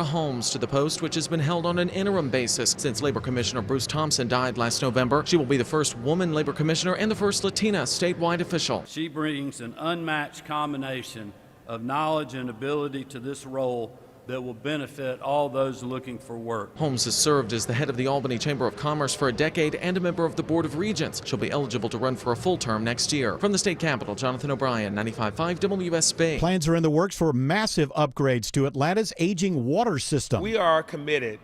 Holmes to the post, which has been held on an interim basis since Labor Commissioner Bruce Thompson died last November. She will be the first woman Labor Commissioner and the first Latina statewide official. She brings an unmatched combination of knowledge and ability to this role that will benefit all those looking for work. Holmes has served as the head of the Albany Chamber of Commerce for a decade and a member of the Board of Regents. She'll be eligible to run for a full term next year. From the state capitol, Jonathan O'Brien, 95.5 WSB. Plans are in the works for massive upgrades to Atlanta's aging water system. We are committed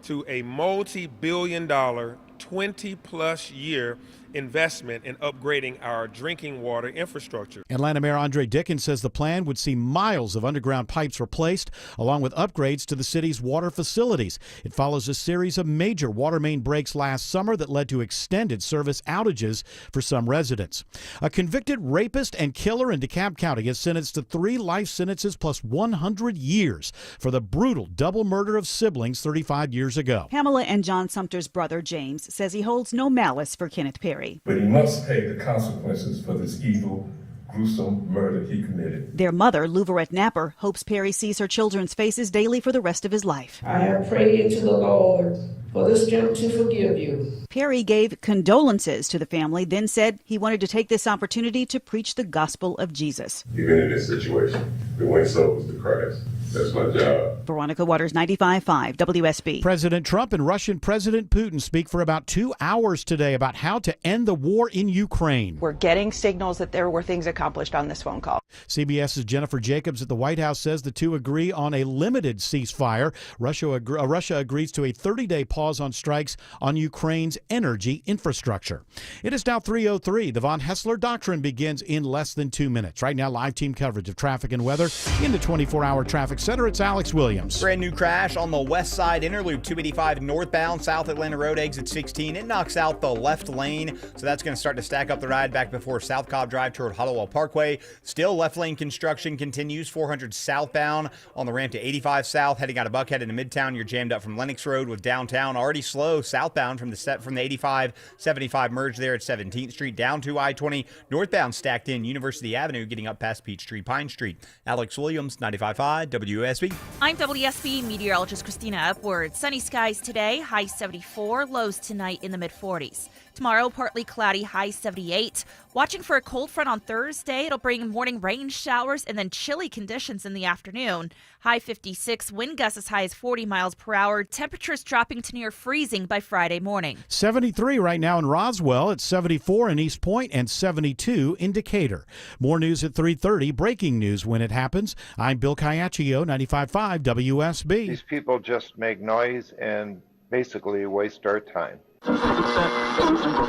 to a multi-billion-dollar, 20-plus year investment in upgrading our drinking water infrastructure. Atlanta Mayor Andre Dickens says the plan would see miles of underground pipes replaced, along with upgrades to the city's water facilities. It follows a series of major water main breaks last summer that led to extended service outages for some residents. A convicted rapist and killer in DeKalb County is sentenced to 3 life sentences plus 100 years for the brutal double murder of siblings 35 years ago. Pamela and John Sumter's brother James says he holds no malice for Kenneth Perry. But he must pay the consequences for this evil, gruesome murder he committed. Their mother, Louverette Napper, hopes Perry sees her children's faces daily for the rest of his life. I have prayed to the Lord for this gentleman to forgive you. Perry gave condolences to the family, then said he wanted to take this opportunity to preach the gospel of Jesus. Even in this situation, we win souls to Christ. That's my job. Veronica Waters, 95.5 WSB. President Trump and Russian President Putin speak for about 2 hours today about how to end the war in Ukraine. We're getting signals that there were things accomplished on this phone call. CBS's Jennifer Jacobs at the White House says the two agree on a limited ceasefire. Russia agrees to a 30-day pause on strikes on Ukraine's energy infrastructure. It is now 3:03. The Von Hessler Doctrine begins in less than 2 minutes. Right now, live team coverage of traffic and weather in the 24-hour traffic center. It's Alex Williams. Brand new crash on the west side, Interloop 285 northbound, South Atlanta Road, exit 16. It knocks out the left lane, so that's going to start to stack up the ride back before South Cobb Drive toward Hollowell Parkway. Still, left lane construction continues, 400 southbound on the ramp to 85 south, heading out of Buckhead into Midtown. You're jammed up from Lenox Road with downtown. Already slow southbound from the 85-75 merge there at 17th Street down to I-20. Northbound stacked in University Avenue, getting up past Peachtree Pine Street. Alex Williams, 95.5 WSB. I'm WSB meteorologist Christina Upward. Sunny skies today, high 74, lows tonight in the mid-40s. Tomorrow, partly cloudy, high 78. Watching for a cold front on Thursday. It'll bring morning rain showers and then chilly conditions in the afternoon. High 56, wind gusts as high as 40 miles per hour. Temperatures dropping to near freezing by Friday morning. 73 right now in Roswell. It's 74 in East Point and 72 in Decatur. More news at 3:30. Breaking news when it happens. I'm Bill Caiaccio, 95.5 WSB. These people just make noise and basically waste our time.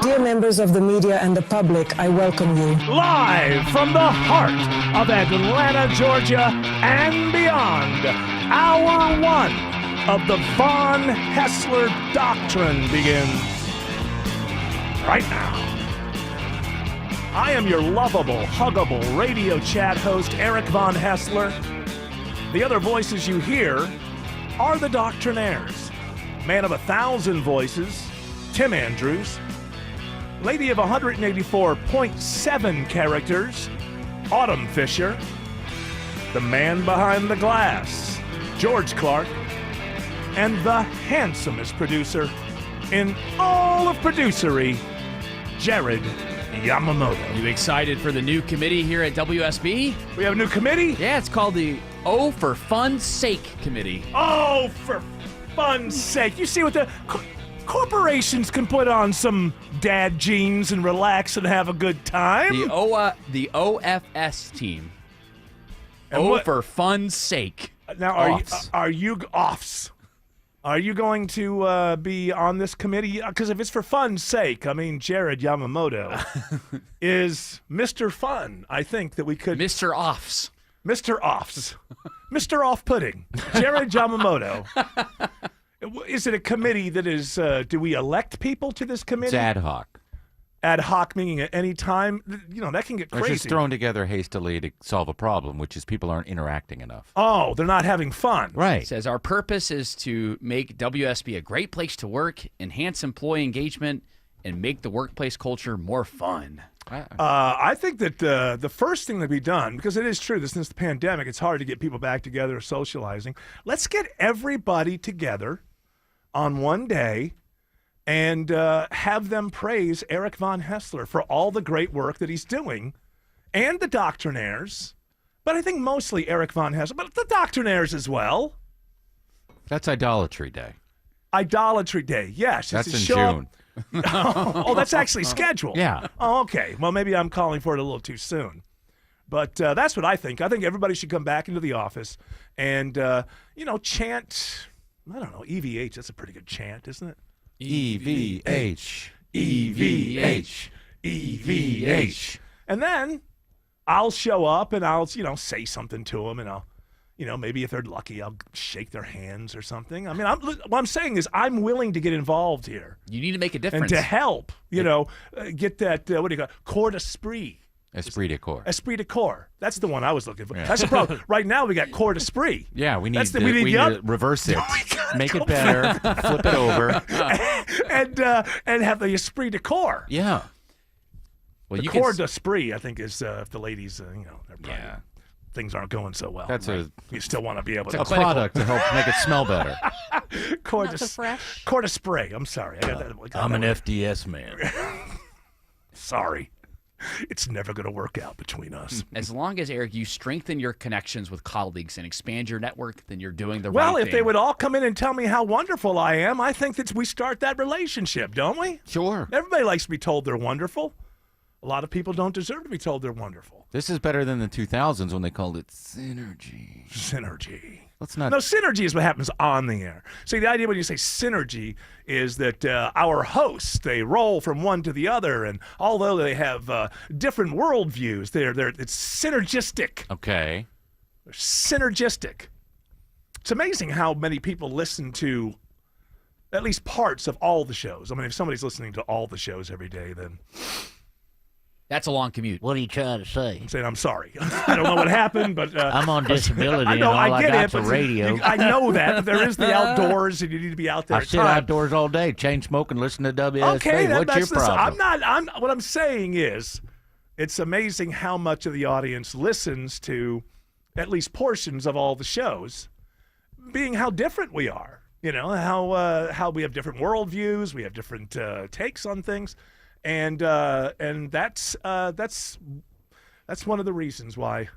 Dear members of the media and the public, I welcome you. Live from the heart of Atlanta, Georgia, and beyond, Hour 1 of the Von Hessler Doctrine begins right now. I am your lovable, huggable radio chat host, Eric Von Hessler. The other voices you hear are the Doctrinaires. Man of 1,000 voices, Tim Andrews. Lady of 184.7 characters, Autumn Fisher. The man behind the glass, George Clark. And the handsomest producer in all of producery, Jared Yamamoto. You excited for the new committee here at WSB? We have a new committee? Yeah, it's called the O for Fun's Sake Committee. Oh, for fun's sake. You see what the corporations can put on some dad jeans and relax and have a good time? The OFS team. And O for Fun's Sake. Now, are you offs? Are you going to be on this committee? Because if it's for fun's sake, I mean, Jared Yamamoto is Mr. Fun. I think that we could... Mr. Offs. Mr. Offs. Mr. Off-Pudding. Jared Yamamoto. Is it a committee that is... do we elect people to this committee? It's ad hoc. Ad hoc meaning at any time? You know, that can get crazy. It's just thrown together hastily to solve a problem, which is people aren't interacting enough. Oh, they're not having fun. Right. It says our purpose is to make WSB a great place to work, enhance employee engagement, and make the workplace culture more fun. I think that the first thing to be done, because it is true that since the pandemic, it's hard to get people back together socializing. Let's get everybody together on one day and have them praise Eric Von Haessler for all the great work that he's doing, and the Doctrinaires. But I think mostly Eric Von Haessler, but the Doctrinaires as well. That's Idolatry Day. Idolatry Day, yes. That's it's in show June. Oh, that's actually scheduled. Yeah. Oh, okay. Well, maybe I'm calling for it a little too soon. But that's what I think. I think everybody should come back into the office and, chant, I don't know, EVH. That's a pretty good chant, isn't it? EVH. EVH. EVH. And then I'll show up and I'll, say something to them, and I'll, maybe if they're lucky, I'll shake their hands or something. I mean, what I'm saying is I'm willing to get involved here. You need to make a difference. And to help, get that, what do you call it, corps d'esprit. Esprit de corps. Esprit de corps. That's the one I was looking for. Yeah. That's the problem. Right now we got corps d'esprit. Yeah, we need, we need to reverse it. Make it better. Flip it over. and have the esprit de corps. Yeah. Well, the corps d'esprit, I think, is if the ladies, they're probably, things aren't going so well. That's you still want to be able to. A product to help make it smell better. Corps d'esprit. I'm sorry. I got that. I'm an FDS man. Sorry. It's never going to work out between us. As long as, Eric, you strengthen your connections with colleagues and expand your network, then you're doing the right Well, thing. if they would all come in and tell me how wonderful I am, I think that we start that relationship, don't we? Sure. Everybody likes to be told they're wonderful. A lot of people don't deserve to be told they're wonderful. This is better than the 2000s when they called it synergy. Synergy. Let's not. No, synergy is what happens on the air. See, the idea when you say synergy is that our hosts, they roll from one to the other, and although they have different worldviews, it's synergistic. Okay. They're synergistic. It's amazing how many people listen to at least parts of all the shows. I mean, if somebody's listening to all the shows every day, then... That's a long commute. What are you trying to say? I'm saying I'm sorry. I don't know what happened, but... I'm on disability I know, and all I get got's it, a but radio. I know that, but there is the outdoors, and you need to be out there I at sit time. outdoors all day, chain smoking, listen to WSB. Okay, What's your problem? what I'm saying is, it's amazing how much of the audience listens to at least portions of all the shows, being how different we are. How we have different worldviews, we have different takes on things. And that's one of the reasons why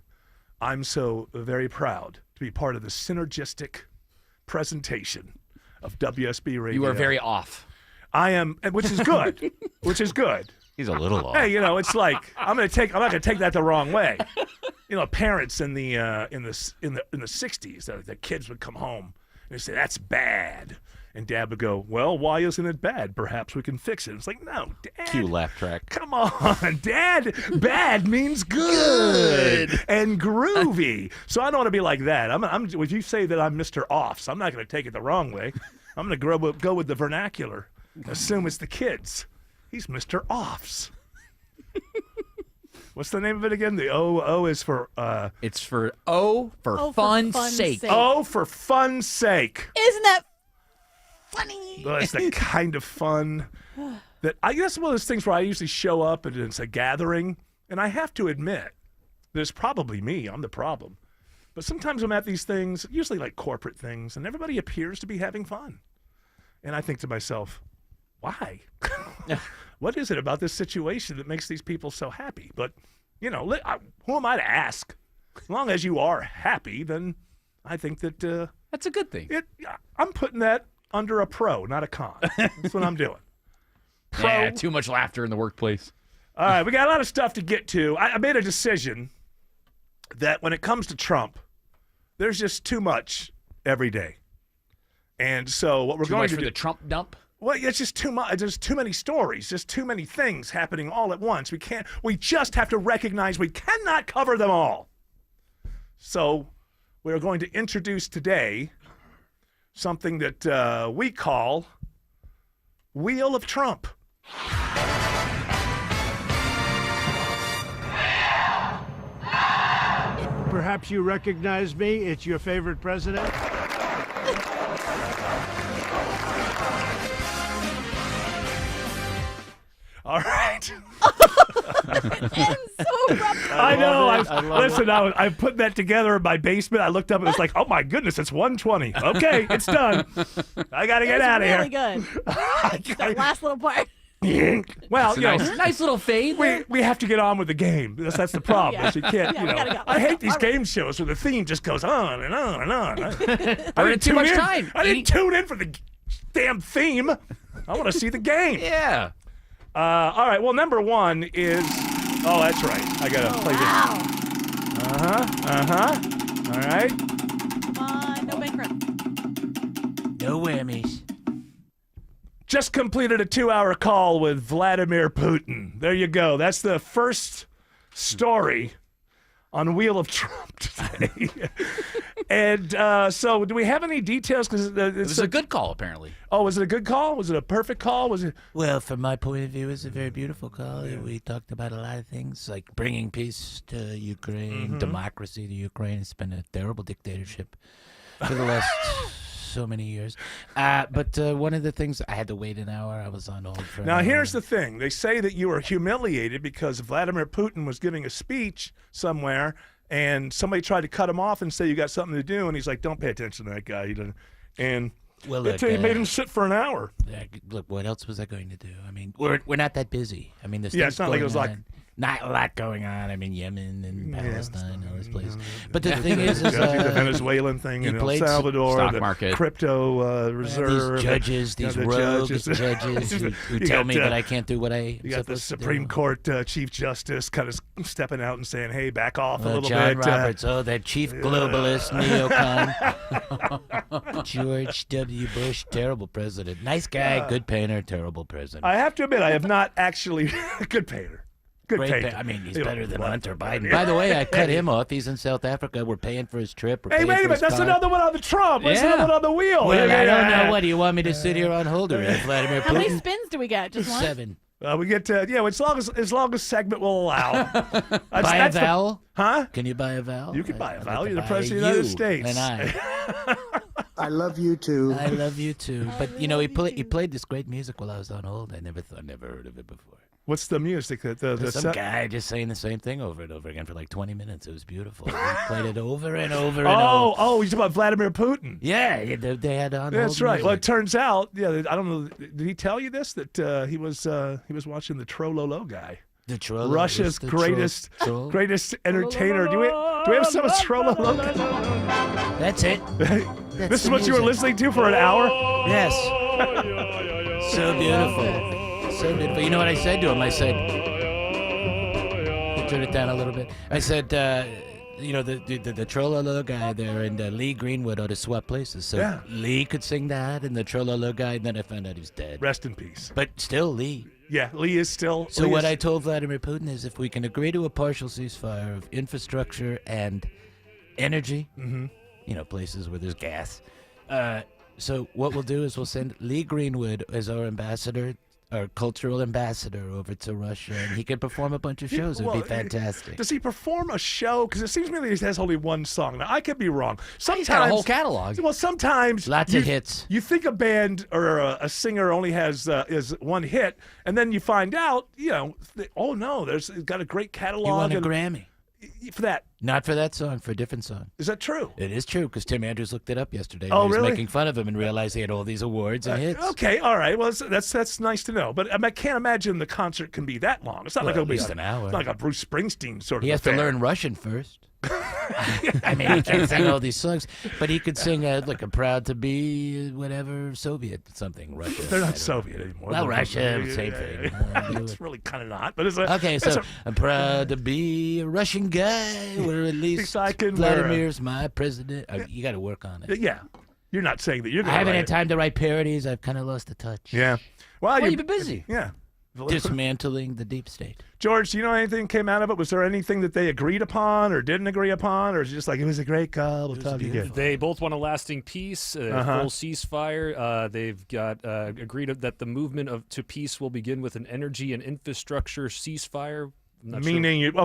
I'm so very proud to be part of the synergistic presentation of WSB Radio. You are very off. I am, which is good. Which is good. He's a little off. Hey, it's like I'm not gonna take that the wrong way. Parents in the 60s, the kids would come home and they say that's bad. And Dad would go, well, why isn't it bad? Perhaps we can fix it. It's like, no, Dad. Cue laugh track. Come on, Dad. Bad means good and groovy. So I don't want to be like that. If you say that I'm Mr. Offs, I'm not going to take it the wrong way. I'm going to go with the vernacular. Assume it's the kids. He's Mr. Offs. What's the name of it again? The O is for... It's for fun's sake. O for fun's sake. Isn't that funny? Well, it's the kind of fun that I guess one of those things where I usually show up and it's a gathering, and I have to admit that it's probably me. I'm the problem. But sometimes I'm at these things, usually like corporate things, and everybody appears to be having fun. And I think to myself, why? What is it about this situation that makes these people so happy? But, who am I to ask? As long as you are happy, then I think that... that's a good thing. I'm putting that under a pro, not a con. That's what I'm doing. Pro. Yeah, too much laughter in the workplace. All right, we got a lot of stuff to get to. I made a decision that when it comes to Trump, there's just too much every day. And so what we're going to do... Too much for the Trump dump? Well, it's just too much. There's too many stories. Just too many things happening all at once. We just have to recognize we cannot cover them all. So we're going to introduce today something that we call Wheel of Trump. Perhaps you recognize me. It's your favorite president. All right. I know. I put that together in my basement. I looked up and it was like, oh my goodness, it's 1:20. Okay, it's done. I got to get out of really here. Good. That last little part. Well, nice little fade. We have to get on with the game. That's the problem. Yeah. You can't. Yeah, we gotta go. I hate these game shows where the theme just goes on and on and on. We're in too much time. I didn't tune in for the damn theme. I want to see the game. Yeah. All right. Well, number one is. Oh, that's right. I gotta play this. All right. Come on, no bankrupt. No whammies. Just completed a 2-hour call with Vladimir Putin. There you go. That's the first story on Wheel of Trump today. And so do we have any details? Because It was a good call, apparently. Oh, was it a good call? Was it a perfect call? Was it? Well, from my point of view, it's a very beautiful call. Yeah. We talked about a lot of things, like bringing peace to Ukraine, democracy to Ukraine. It's been a terrible dictatorship for the last so many years. But one of the things, I had to wait an hour. I was on hold for an Now, hour. here's the thing. They say that you were humiliated because Vladimir Putin was giving a speech somewhere, and somebody tried to cut him off and say you got something to do, and he's like, don't pay attention to that guy. He doesn't. And Well, they made him sit for an hour. Look, what else was I going to do? I mean, we're not that busy. I mean, there's Yeah, things it's not like it was going like- on. Not a lot going on. I mean, Yemen and Palestine, all this place. But the thing is the Venezuelan thing in El Salvador, stock the market. crypto reserve. These judges, these rogue judges who tell me that I can't do what I. You got the Supreme Court Chief Justice kind of stepping out and saying, "Hey, back off a little John bit." Roberts, that chief globalist neocon. George W. Bush, terrible president. Nice guy, good painter, terrible president. I have to admit, I have not actually good painter. Good Great painter. I mean, he's You know, better than what? Hunter Biden. By the way, I cut him off. He's in South Africa. We're paying for his trip. We're Hey, paying wait a for minute. his That's car. another one on the Trump. That's another one on the wheel. Well, I don't Yeah. know. What do you want me to sit here on hold or Vladimir How many Putin? spins do we get? Just one? 7. We get to as long as segment will allow. Buy a vowel? Huh? Can you buy a vowel? You can buy a I'd vowel. like to You're the buy president of the United States. And I. I love you too. I love you too. But he played this great music while I was on hold. I never heard of it before. What's the music? Some guy just saying the same thing over and over again for like 20 minutes. It was beautiful. He played it over and over and over. Oh, you're talking about Vladimir Putin. Yeah, they had on. That's hold right. music. Well, it turns out, I don't know. Did he tell you this? That he was watching the Trololo guy. The Trololo. Russia's the greatest troll? greatest entertainer. Do we have some Trololo? That's it. This is what you were listening to for an hour? Yes. So beautiful. So beautiful. You know what I said to him? I said, turn it down a little bit. I said, the Trololo guy there and Lee Greenwood ought to swap places. So Yeah. Lee could sing that and the Trololo guy, and then I found out he's dead. Rest in peace. But still, Lee. Yeah, Lee is still. So what I told Vladimir Putin is if we can agree to a partial ceasefire of infrastructure and energy, places where there's gas. So what we'll do is we'll send Lee Greenwood as our ambassador, our cultural ambassador over to Russia, and he can perform a bunch of shows. It would be fantastic. Does he perform a show? Because it seems to me that he has only one song. Now, I could be wrong. Sometimes, He's got a whole catalog. Well, sometimes Lots of hits. You think a band or a singer only has is one hit, and then you find out, oh no, there's got a great catalog. You won a and- Grammy. For that. Not for that song, for a different song. Is that true? It is true, because Tim Andrews looked it up yesterday. Oh, He was really? making fun of him and realized he had all these awards and hits. Okay, all right. Well, that's nice to know. But I can't imagine the concert can be that long. It's not like Well, it'll be at least an hour. It's not like a Bruce Springsteen sort of He has to affair. learn Russian first. I mean, he can't sing all these songs, but he could sing like a proud to be whatever Soviet something. Russia. They're not Soviet anymore. Well, They're- Russia, yeah, same yeah, thing. yeah. It's really kind of not, but it's a, Okay, it's so a- I'm proud to be a Russian guy, or at least I can wear a- Vladimir's my president. You got to work on it. yeah. You're not saying that you're I going to haven't write had it. time to write parodies. I've kind of lost the touch. Yeah. Well, You've been busy. Yeah. Dismantling the deep state. George, do you know anything came out of it? Was there anything that they agreed upon or didn't agree upon, or is it just like it was a great call? We'll talk again. They both want a lasting peace, full ceasefire. They've got agreed that the movement to peace will begin with an energy and infrastructure ceasefire. I'm not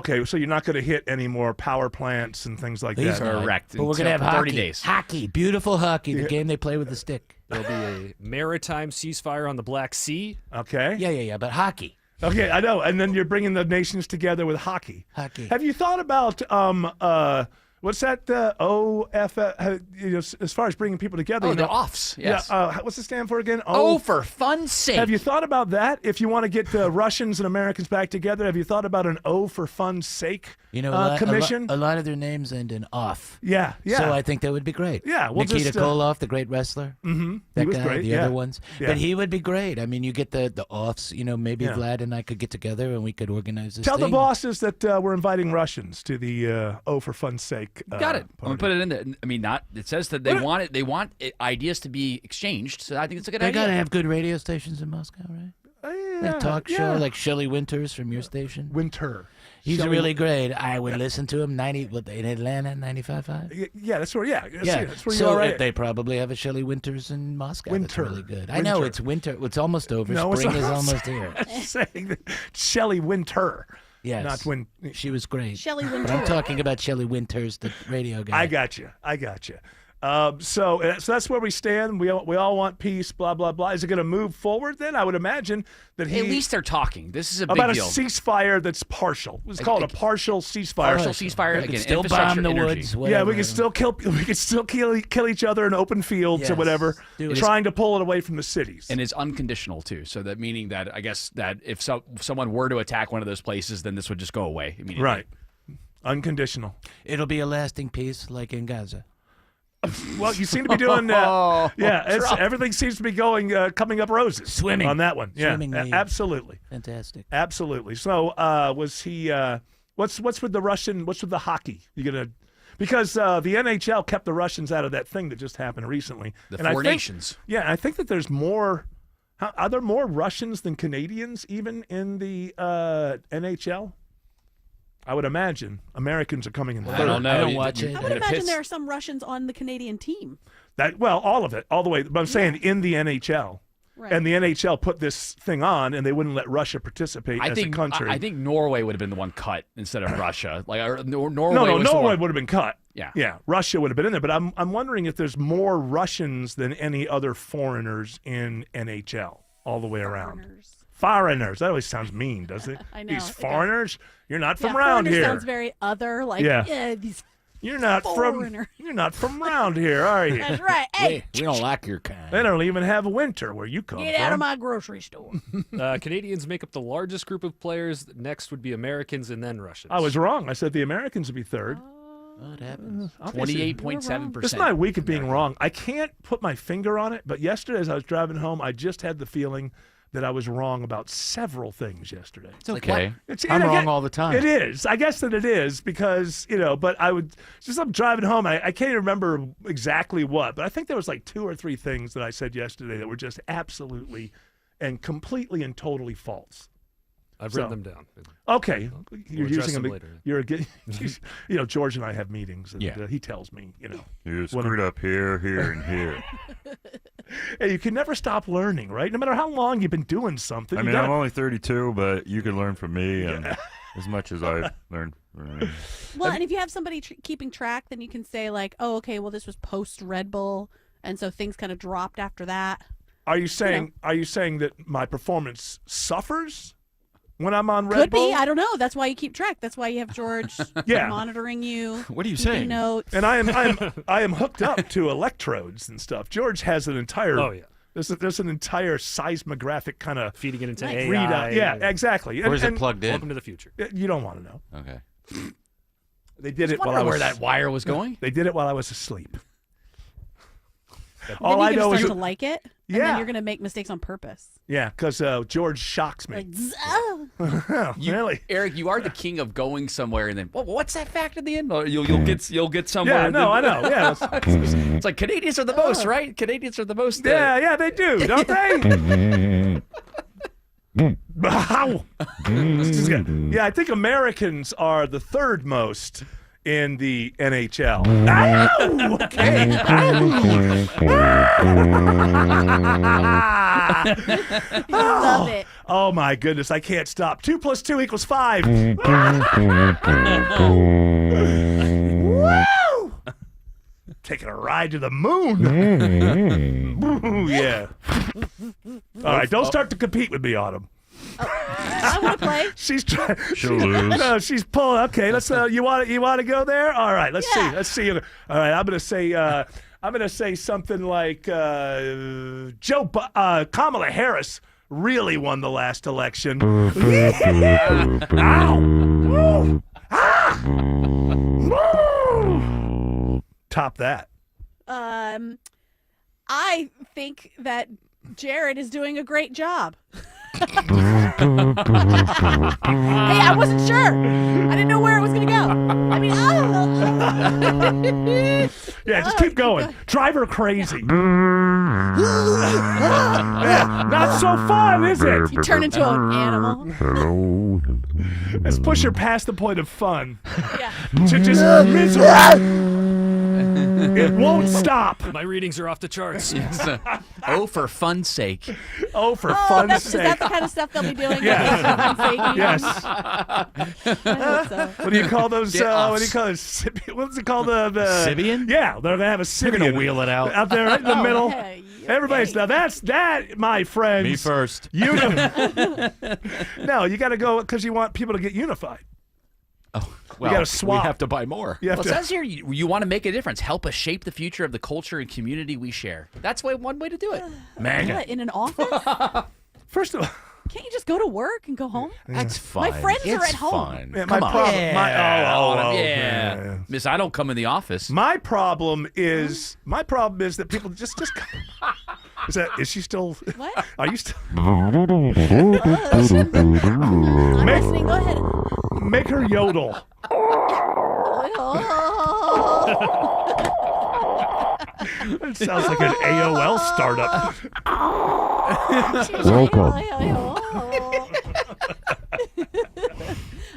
sure. So you're not going to hit any more power plants and things like that. Correct. But we're going to have 30 hockey. days. Hockey. Beautiful hockey. The game they play with the stick. There'll be a maritime ceasefire on the Black Sea. Okay. Yeah. But hockey. Okay, I know. And then you're bringing the nations together with hockey. Have you thought about what's that? OF? As far as bringing people together. Oh, the offs. Yes. Yeah. What's it stand for again? Oh, for fun's sake. Have you thought about that? If you want to get the Russians and Americans back together, have you thought about an O for fun's sake commission? A lot of their names end in off. Yeah. So I think that would be great. Yeah. We'll Nikita just, Koloff, the great wrestler. Mm-hmm. That he was guy, great. the other ones. Yeah. But he would be great. I mean, you get the offs. Maybe Yeah. Vlad and I could get together and we could organize this Tell thing. the bosses that we're inviting Russians to the O for fun's sake. Got it. I'm gonna put it in there. I mean, it says that they want it. They want ideas to be exchanged. So I think it's a good They idea. gotta have good radio stations in Moscow, right? That talk show like Shelley Winters from your station. Winter. He's Shelley really great. I would listen to him in Atlanta, 95.5. Yeah, that's where. Yeah, that's where you so are. Right? they probably have a Shelley Winters in Moscow. Winter. That's really good. I know it's winter. It's almost over. No, Spring it's is not. almost here. Saying that Shelley Winter. Yes. Not when she was great. Shelley But Winter. I'm talking about Shelley Winters, the radio guy. I got you. So that's where we stand. We all want peace. Blah blah blah. Is it going to move forward? Then I would imagine that At least they're talking. This is a big about deal. a ceasefire that's partial. Let's call it a partial ceasefire. Partial ceasefire. We could Again, still infrastructure, bomb the energy. woods. Yeah, Whatever. we can still kill each other in open fields or Yes. whatever, Do it. trying to pull it away from the cities. And it's unconditional too. So that meaning that I guess that if someone were to attack one of those places, then this would just go away immediately. Right. Unconditional. It'll be a lasting peace, like in Gaza. Well, you seem to be doing everything seems to be coming up roses. Swimming on that one. Yeah, Swimmingly. absolutely. Fantastic. Absolutely. So, was he? What's with the Russian? What's with the hockey? You gonna? Because the NHL kept the Russians out of that thing that just happened recently. The And Four I think, Nations. Yeah, I think that there's more. Are there more Russians than Canadians even in the NHL? I would imagine Americans are coming in third. I don't know. I don't watch it. I would imagine there are some Russians on the Canadian team. All of it, all the way. But I'm saying in the NHL. Right. And the NHL put this thing on, and they wouldn't let Russia participate as a country. I think Norway would have been the one cut instead of Russia. Norway. Norway would have been cut. Yeah. Russia would have been in there. But I'm wondering if there's more Russians than any other foreigners in NHL all the way around. Foreigners. That always sounds mean, doesn't it? I know. These foreigners. You're not from Yeah, around foreigner here. sounds very other. Like these. You're not foreigner. You're not from around here, are you? That's right. Hey, We don't like your kind. They don't even have winter where you come get from. out of my grocery store. Canadians make up the largest group of players. Next would be Americans and then Russians. I was wrong. I said the Americans would be third. What happens? 28.7%. This is my week of being wrong. I can't put my finger on it, but yesterday as I was driving home, I just had the feeling that I was wrong about several things yesterday. It's okay. I'm and wrong all the time. It is. I guess that it is because, but I'm driving home. I can't even remember exactly what, but I think there was like 2 or 3 things that I said yesterday that were just absolutely and completely and totally false. I've written them down. Okay, you're address using them them later. You're George and I have meetings, and he tells me, You screwed up here, and here. Hey, you can never stop learning, right? No matter how long you've been doing something. I mean, I'm only 32, but you can learn from me and as much as I've learned from you. Well, and if you have somebody keeping track, then you can say like, oh, okay, well, this was post Red Bull, and so things kind of dropped after that. Are you saying that my performance suffers when I'm on Red Bull? Could be. I don't know. That's why you keep track. That's why you have George monitoring you. What are you keeping saying? Notes. And I am hooked up to electrodes and stuff. George has an entire. Oh yeah. There's an entire seismographic kind of feeding it into Nice. AI. readout. Yeah, exactly. Or is it plugged in? Welcome to the future. You don't want to know. Okay. They did it while wonder I was. where that wire was going. They did it while I was asleep. Then All you I can know start is to like it, and Yeah. then you're going to make mistakes on purpose. yeah, because George shocks me. Like, oh. Really? Eric, you are the king of going somewhere and then what's that fact at the end? Or you'll get somewhere. Yeah, and no, I then- know. Yeah, It's like Canadians are the most, right? Canadians are the most. yeah, they do, don't they? Wow. Yeah, I think Americans are the third most in the NHL. Ow! Okay. Love it. Oh my goodness, I can't stop. 2 + 2 = 5. Woo! Taking a ride to the moon. Ooh, yeah. All right, don't start to compete with me, Autumn. I want to play. She's trying. She'll lose. No, she's pulling. Okay, let's. You want to go there? All right, let's see. Let's see. All right, I'm gonna say something like Kamala Harris really won the last election. Yeah. Ow! Woo! Ah! Woo! Top that. I think that Jared is doing a great job. Hey, I wasn't sure. I didn't know where it was going to go. I mean, yeah, just keep going. Drive her crazy. Yeah, not so fun, is it? You turn into an animal. Hello. Let's push her past the point of fun. Yeah. To just misery. It won't stop. My readings are off the charts. Oh, for fun's sake. Oh, for fun's Is sake. that the kind of stuff they'll be doing? Yes. Yes. What do you call those? Get-offs. What do you call it? What's it called? The Sibian? Yeah, they're gonna have a Sibian. They're gonna wheel it out. Out there right in the middle. Hey, Everybody's now. That, my friends. Me first. No, you got to go because you want people to get unified. Well, gotta swap. we have to buy more. You have Well, it to. says here you want to make a difference, help us shape the future of the culture and community we share. That's one way to do it. What, in an office? First of all, Can't you just go to work and go home? That's fine. My friends are It's at home. fine. yeah, Come my on. problem. Yeah. Miss, I don't come in the office. My problem is that people just. Is she still? What? Are you still? I'm listening. Go ahead. Make her yodel. It sounds like an AOL startup. Welcome.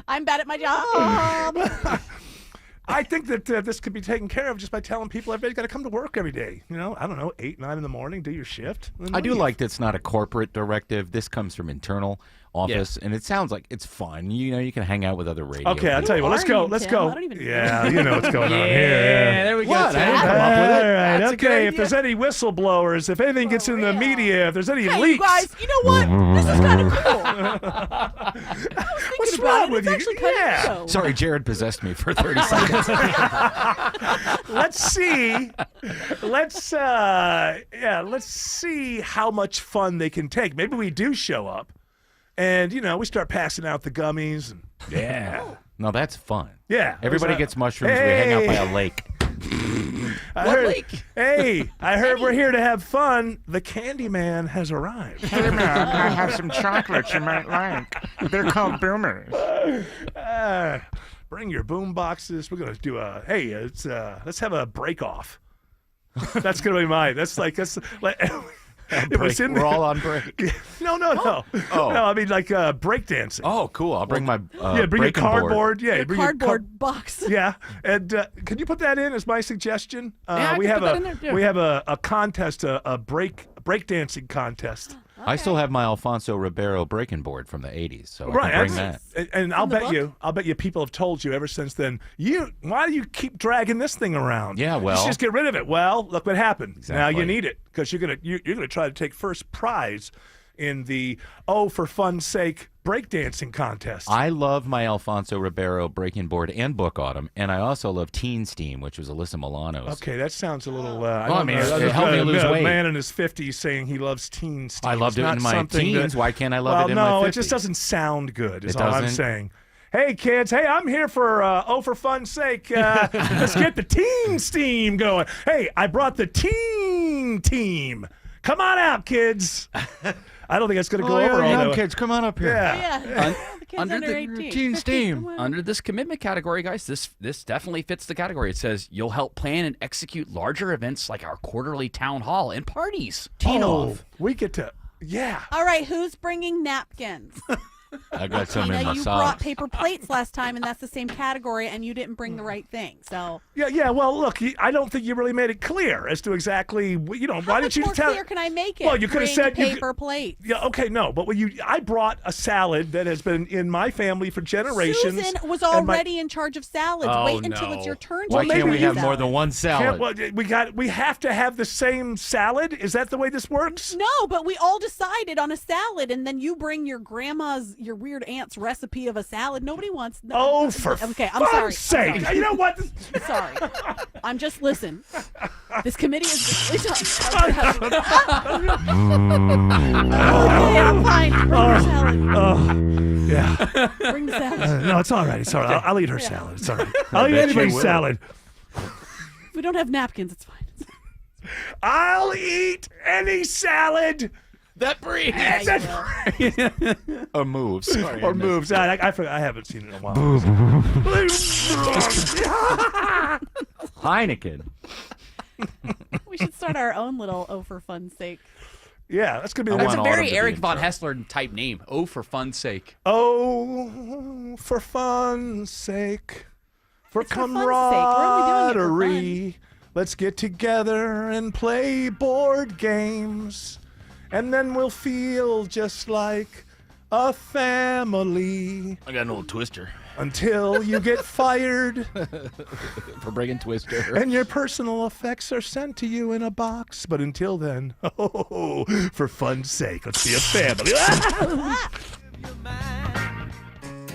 I'm bad at my job. I think that this could be taken care of just by telling people everybody's got to come to work every day. You know, I don't know, 8, 9 in the morning, do your shift. I do like that it's not a corporate directive. This comes from internal office, and it sounds like it's fun. You know, you can hang out with other radio. Okay, I'll tell you what. Let's go. Let's Tim? go. I don't even know. Yeah, you know what's going on here. Yeah, there we go. What? I didn't come All up with it. right. That's a good Okay. If idea. there's any whistleblowers, if anything gets in the media, if there's any Hey, you leaks, guys, you know what? This is kind of cool. what's about wrong it. with It's you? actually kind Yeah. of cool. Sorry, Jared possessed me for 30 seconds. Let's see. Let's see how much fun they can take. Maybe we do show up, and we start passing out the gummies. And, Yeah. No, that's fun. yeah. Everybody gets mushrooms. We hang out by a lake. Hey, I heard we're here to have fun. The Candyman has arrived. Hey, man, I have some chocolates you might like. They're called boomers. Bring your boom boxes. We're gonna do let's have a break off. That's gonna be mine. It was in We're all on break. No. Oh. No, I mean like break dancing. Oh, cool. I'll bring my bring your breaking board. cardboard. Yeah, Your bring cardboard box. Yeah, and could you put that in as my suggestion? Yeah, I we can have put that in there, yeah. we have a contest, a break dancing contest. I still have my Alfonso Ribeiro breaking board from the 80s, so I Right, can bring that. and I'll bet you people have told you ever since then. Why do you keep dragging this thing around? Yeah, You well. should just get rid of it. Well, look what happened. Now you Exactly. need it because you're gonna try to take first prize in the for fun's sake breakdancing contest. I love my Alfonso Ribeiro breaking board and book autumn, and I also love Teen Steam, which was Alyssa Milano's. Okay, that sounds a little. I mean, it helped me lose weight. A man in his 50s saying he loves teen Steam. I loved It's it not in my something teens. that- Why can't I love well, it in my 50s? no, it just doesn't sound good. Is It all I'm doesn't? saying. Hey kids, hey, I'm here for for fun's sake. Let's get the Teen Steam going. Hey, I brought the teen team. Come on out, kids. I don't think it's going to go over all young the kids, come on up here. Yeah. Un- The kids under under the 18. Teen Steam. Under this commitment category, guys, this definitely fits the category. It says you'll help plan and execute larger events like our quarterly town hall and parties. We get to, yeah. All right, who's bringing napkins? I got some in Tina, my you brought socks. paper plates last time, and that's the same category, and you didn't bring the right thing. So Yeah. Well, look, I don't think you really made it clear as to exactly, why didn't you more tell? clear can I make it? Well, you could have Bring said paper plates. Yeah, okay, no, but I brought a salad that has been in my family for generations. Susan was and already in charge of salads. Oh, Wait until it's your turn to Why make can't we your have more than one salad? We have to have the same salad? Is that the way this works? No, but we all decided on a salad, and then you bring your weird aunt's recipe of a salad. Nobody wants. Okay, I'm sorry. Sake. I'm sorry. You know what? Sorry. I'm just listen. This committee is really tough. Okay, I'm fine. Bring your salad. Yeah. Bring the salad. No, it's all right. It's all right. I'll eat her salad. It's all right. I'll eat anybody's salad. If we don't have napkins, it's fine. I'll eat any salad that breathes. Or moves. Sorry, or moves. I forgot. I haven't seen it in a while. Heineken. We should start our own little "Oh for fun's sake." Yeah, that's gonna be. That's a very Eric Von Hessler type name. Oh, for fun's sake. Oh, for fun's sake, for It's for fun's sake. We're only doing it for camaraderie. Let's get together and play board games, and then we'll feel just like a family. I got an old Twister. Until you get fired. For bringing Twister. And your personal effects are sent to you in a box. But until then, for fun's sake, let's be a family.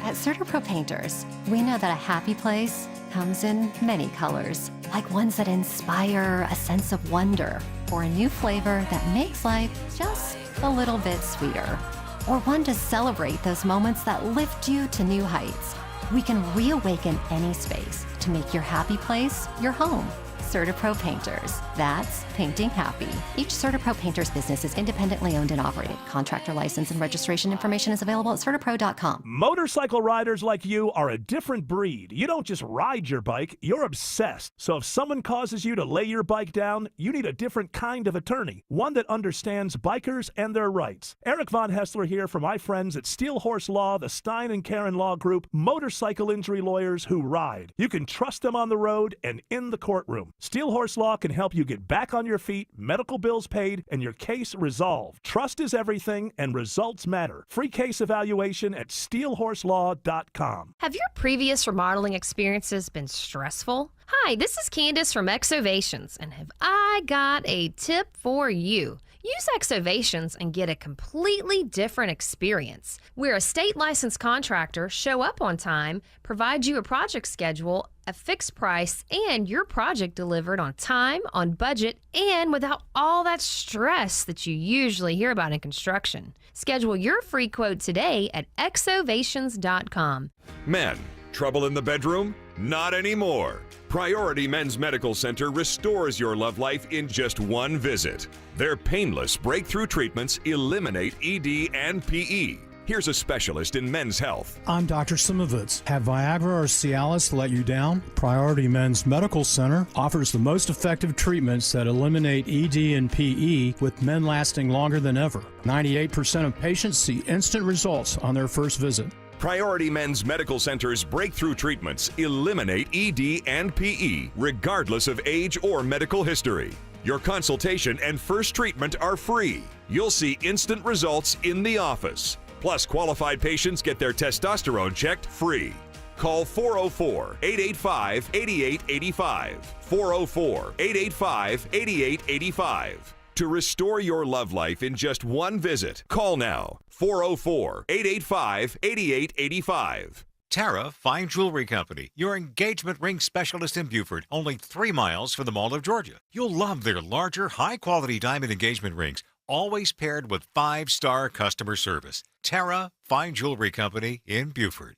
At CertaPro Painters, we know that a happy place comes in many colors, like ones that inspire a sense of wonder, or a new flavor that makes life just a little bit sweeter, or one to celebrate those moments that lift you to new heights. We can reawaken any space to make your happy place your home. CertaPro Painters. That's painting happy. Each CertaPro Painters business is independently owned and operated. Contractor license and registration information is available at CertaPro.com. Motorcycle riders like you are a different breed. You don't just ride your bike, you're obsessed. So if someone causes you to lay your bike down, you need a different kind of attorney, one that understands bikers and their rights. Eric Von Hessler here for my friends at Steel Horse Law, the Stein and Karen Law Group, motorcycle injury lawyers who ride. You can trust them on the road and in the courtroom. Steel Horse Law can help you get back on your feet, medical bills paid, and your case resolved. Trust is everything, and results matter. Free case evaluation at steelhorselaw.com. Have your previous remodeling experiences been stressful? Hi, this is Candace from Exovations, and have I got a tip for you. Use Exovations and get a completely different experience. We're a state licensed contractor, show up on time, provide you a project schedule, a fixed price, and your project delivered on time, on budget, and without all that stress that you usually hear about in construction. Schedule your free quote today at exovations.com. Men, trouble in the bedroom? Not anymore. Priority Men's Medical Center restores your love life in just one visit. Their painless breakthrough treatments eliminate ED and PE. Here's a specialist in men's health. I'm Dr. Simovitz. Have Viagra or Cialis let you down? Priority Men's Medical Center offers the most effective treatments that eliminate ED and PE, with men lasting longer than ever. 98% of patients see instant results on their first visit. Priority Men's Medical Center's breakthrough treatments eliminate ED and PE, regardless of age or medical history. Your consultation and first treatment are free. You'll see instant results in the office. Plus, qualified patients get their testosterone checked free. Call 404-885-8885. 404-885-8885. To restore your love life in just one visit, call now. 404-885-8885. Tara Fine Jewelry Company, your engagement ring specialist in Beaufort, only 3 miles from the Mall of Georgia. You'll love their larger, high-quality diamond engagement rings, always paired with 5-star customer service. Tara Fine Jewelry Company in Beaufort.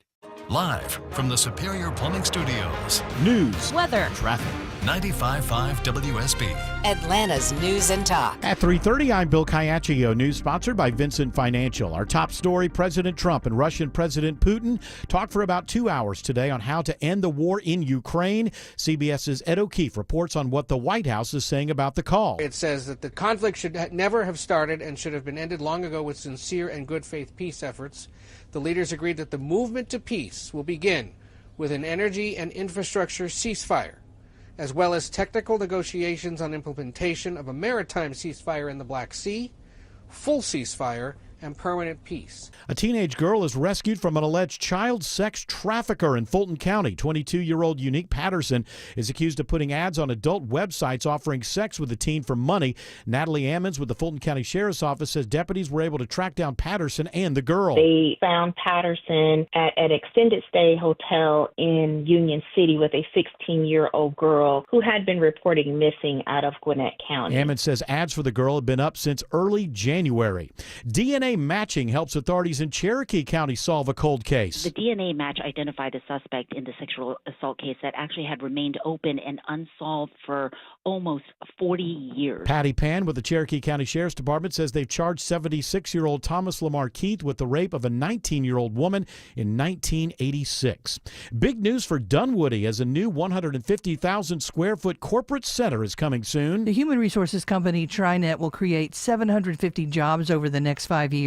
Live from the Superior Plumbing Studios. News, weather, traffic, 95.5 WSB. Atlanta's News and Talk. At 3:30, I'm Bill Caiaccio. News sponsored by Vincent Financial. Our top story, President Trump and Russian President Putin talked for about 2 hours today on how to end the war in Ukraine. CBS's Ed O'Keefe reports on what the White House is saying about the call. It says that the conflict should never have started and should have been ended long ago with sincere and good faith peace efforts. The leaders agreed that the movement to peace will begin with an energy and infrastructure ceasefire, as well as technical negotiations on implementation of a maritime ceasefire in the Black Sea, full ceasefire, and permanent peace. A teenage girl is rescued from an alleged child sex trafficker in Fulton County. 22-year-old Unique Patterson is accused of putting ads on adult websites offering sex with a teen for money. Natalie Ammons with the Fulton County Sheriff's Office says deputies were able to track down Patterson and the girl. They found Patterson at an extended stay hotel in Union City with a 16-year-old girl who had been reporting missing out of Gwinnett County. Ammons says ads for the girl have been up since early January. DNA matching helps authorities in Cherokee County solve a cold case. The DNA match identified the suspect in the sexual assault case that actually had remained open and unsolved for almost 40 years. Patty Pan with the Cherokee County Sheriff's Department says they've charged 76-year-old Thomas Lamar Keith with the rape of a 19-year-old woman in 1986. Big news for Dunwoody as a new 150,000 square foot corporate center is coming soon. The human resources company TriNet will create 750 jobs over the next 5 years.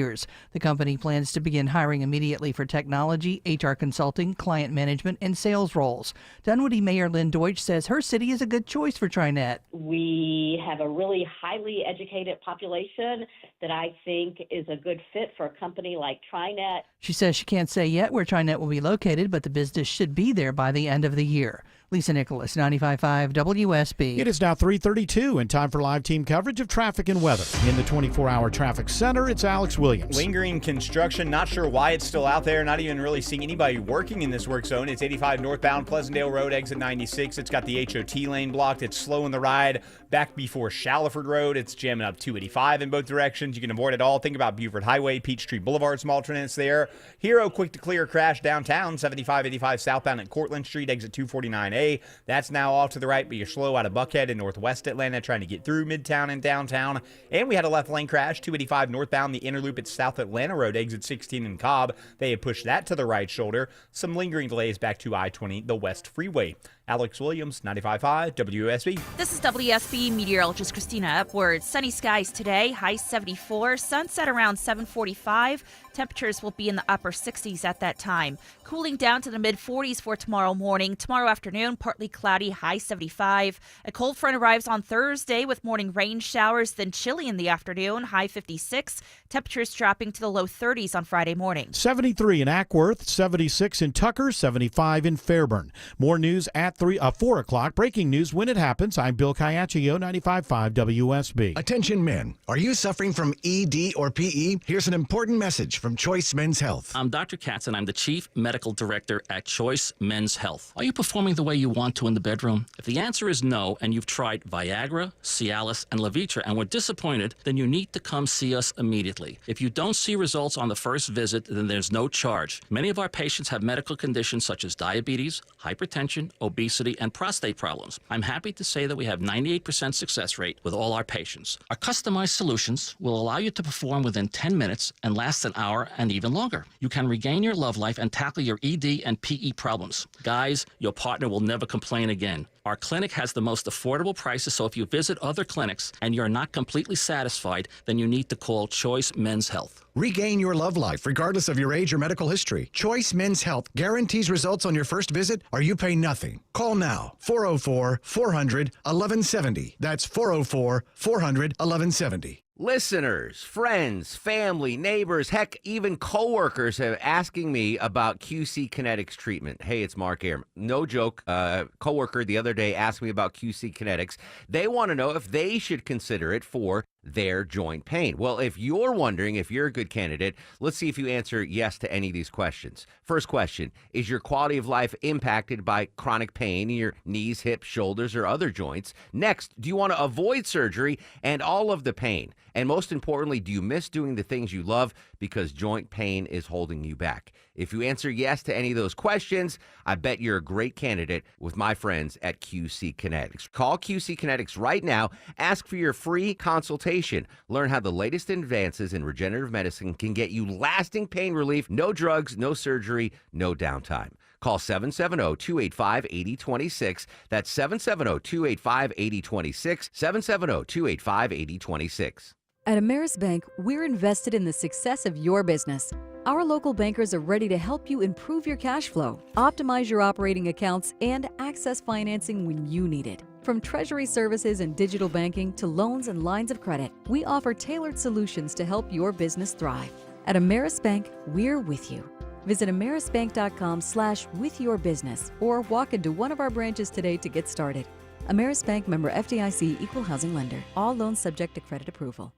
The company plans to begin hiring immediately for technology, HR consulting, client management, and sales roles. Dunwoody Mayor Lynn Deutsch says her city is a good choice for TriNet. We have a really highly educated population that I think is a good fit for a company like TriNet. She says she can't say yet where TriNet will be located, but the business should be there by the end of the year. Lisa Nicholas, 95.5 WSB. It is now 3:32 and time for live team coverage of traffic and weather. In the 24-hour traffic center, it's Alex Williams. Lingering construction, not sure why it's still out there, not even really seeing anybody working in this work zone. It's 85 northbound Pleasantdale Road, exit 96. It's got the HOT lane blocked. It's slowing the ride back before Shallowford Road. It's jamming up 285 in both directions. You can avoid it all. Think about Buford Highway, Peachtree Boulevard, some alternates there. Hero quick to clear crash downtown, 7585 southbound at Cortlandt Street, exit 249A. That's now off to the right, but you're slow out of Buckhead in northwest Atlanta trying to get through Midtown and downtown. And we had a left lane crash, 285 northbound, the inner loop at South Atlanta Road, exit 16 in Cobb. They had pushed that to the right shoulder. Some lingering delays back to I-20, the West Freeway. Alex Williams, 95.5 WSB. This is WSB meteorologist Christina Upward. Sunny skies today, high 74, sunset around 7:45. Temperatures will be in the upper 60s at that time. Cooling down to the mid-40s for tomorrow morning. Tomorrow afternoon, partly cloudy, high 75. A cold front arrives on Thursday with morning rain showers, then chilly in the afternoon, high 56. Temperatures dropping to the low 30s on Friday morning. 73 in Ackworth, 76 in Tucker, 75 in Fairburn. More news at 4 o'clock. Breaking news when it happens. I'm Bill Caiaccio, 95.5 WSB. Attention men, are you suffering from ED or PE? Here's an important message from Choice Men's Health. I'm Dr. Katz and I'm the Chief Medical Director at Choice Men's Health. Are you performing the way you want to in the bedroom? If the answer is no and you've tried Viagra, Cialis, and Levitra and were disappointed, then you need to come see us immediately. If you don't see results on the first visit, then there's no charge. Many of our patients have medical conditions such as diabetes, hypertension, obesity, and prostate problems. I'm happy to say that we have 98% success rate with all our patients. Our customized solutions will allow you to perform within 10 minutes and last an hour and even longer. You can regain your love life and tackle your ED and PE problems. Guys, your partner will never complain again. Our clinic has the most affordable prices, so if you visit other clinics and you're not completely satisfied, then you need to call Choice Men's Health. Regain your love life regardless of your age or medical history. Choice Men's Health guarantees results on your first visit or you pay nothing. Call now, 404-400-1170. That's 404-400-1170. Listeners, friends, family, neighbors, heck, even coworkers are asking me about QC Kinetics treatment. Hey, it's Mark Arum. No joke. Coworker the other day asked me about QC Kinetics. They want to know if they should consider it for their joint pain? Well, if you're wondering if you're a good candidate, let's see if you answer yes to any of these questions. First question, is your quality of life impacted by chronic pain in your knees, hips, shoulders, or other joints? Next, do you want to avoid surgery and all of the pain? And most importantly, do you miss doing the things you love because joint pain is holding you back? If you answer yes to any of those questions, I bet you're a great candidate with my friends at QC Kinetics. Call QC Kinetics right now. Ask for your free consultation. Learn how the latest advances in regenerative medicine can get you lasting pain relief, no drugs, no surgery, no downtime. Call 770-285-8026. That's 770-285-8026, 770-285-8026. At Ameris Bank, we're invested in the success of your business. Our local bankers are ready to help you improve your cash flow, optimize your operating accounts, and access financing when you need it. From treasury services and digital banking to loans and lines of credit, we offer tailored solutions to help your business thrive. At Ameris Bank, we're with you. Visit amerisbank.com/withyourbusiness or walk into one of our branches today to get started. Ameris Bank, member FDIC, equal housing lender. All loans subject to credit approval.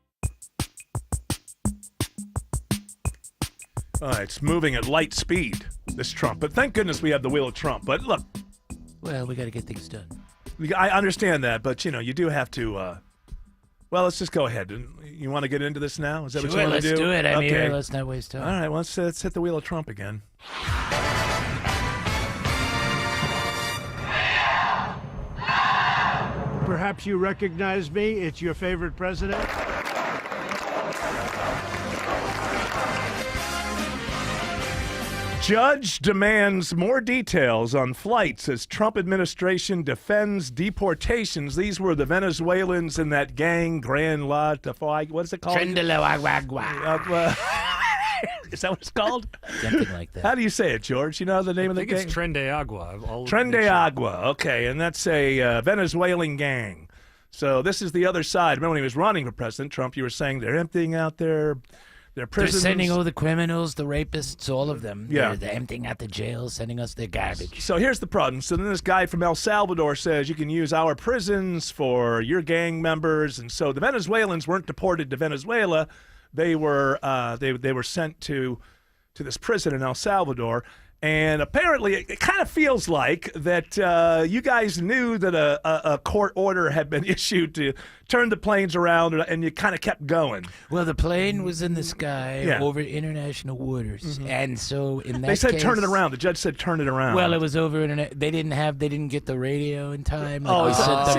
It's moving at light speed, this Trump. But thank goodness we have the wheel of Trump. But look. Well, we got to get things done. I understand that, but, you do have to, well, let's just go ahead. You want to get into this now? Is that what you want to do? Let's do it. I'm okay. here. Let's not waste time. All right, well, let's hit the wheel of Trump again. Perhaps you recognize me. It's your favorite president. Judge demands more details on flights as Trump administration defends deportations. These were the Venezuelans in that gang, Grand La Tafai. What is it called? Trendalaguagua. Is that what it's called? Something like that. How do you say it, George? You know the name of the gang? I think it's Tren de Agua. Tren de Agua. Okay, and that's a Venezuelan gang. So this is the other side. Remember when he was running for president, Trump, you were saying they're emptying out their prisons. They're sending all the criminals, the rapists, all of them. Yeah. They're emptying out the jails, sending us their garbage. So here's the problem. So then this guy from El Salvador says you can use our prisons for your gang members. And so the Venezuelans weren't deported to Venezuela. They were they were sent to this prison in El Salvador. And apparently it kind of feels like that you guys knew that a court order had been issued to turn the planes around, and you kind of kept going. Well, the plane was in the sky over international waters, and so in that case, they said turn it around. The judge said turn it around. Well, it was over internet. They didn't get the radio in time. It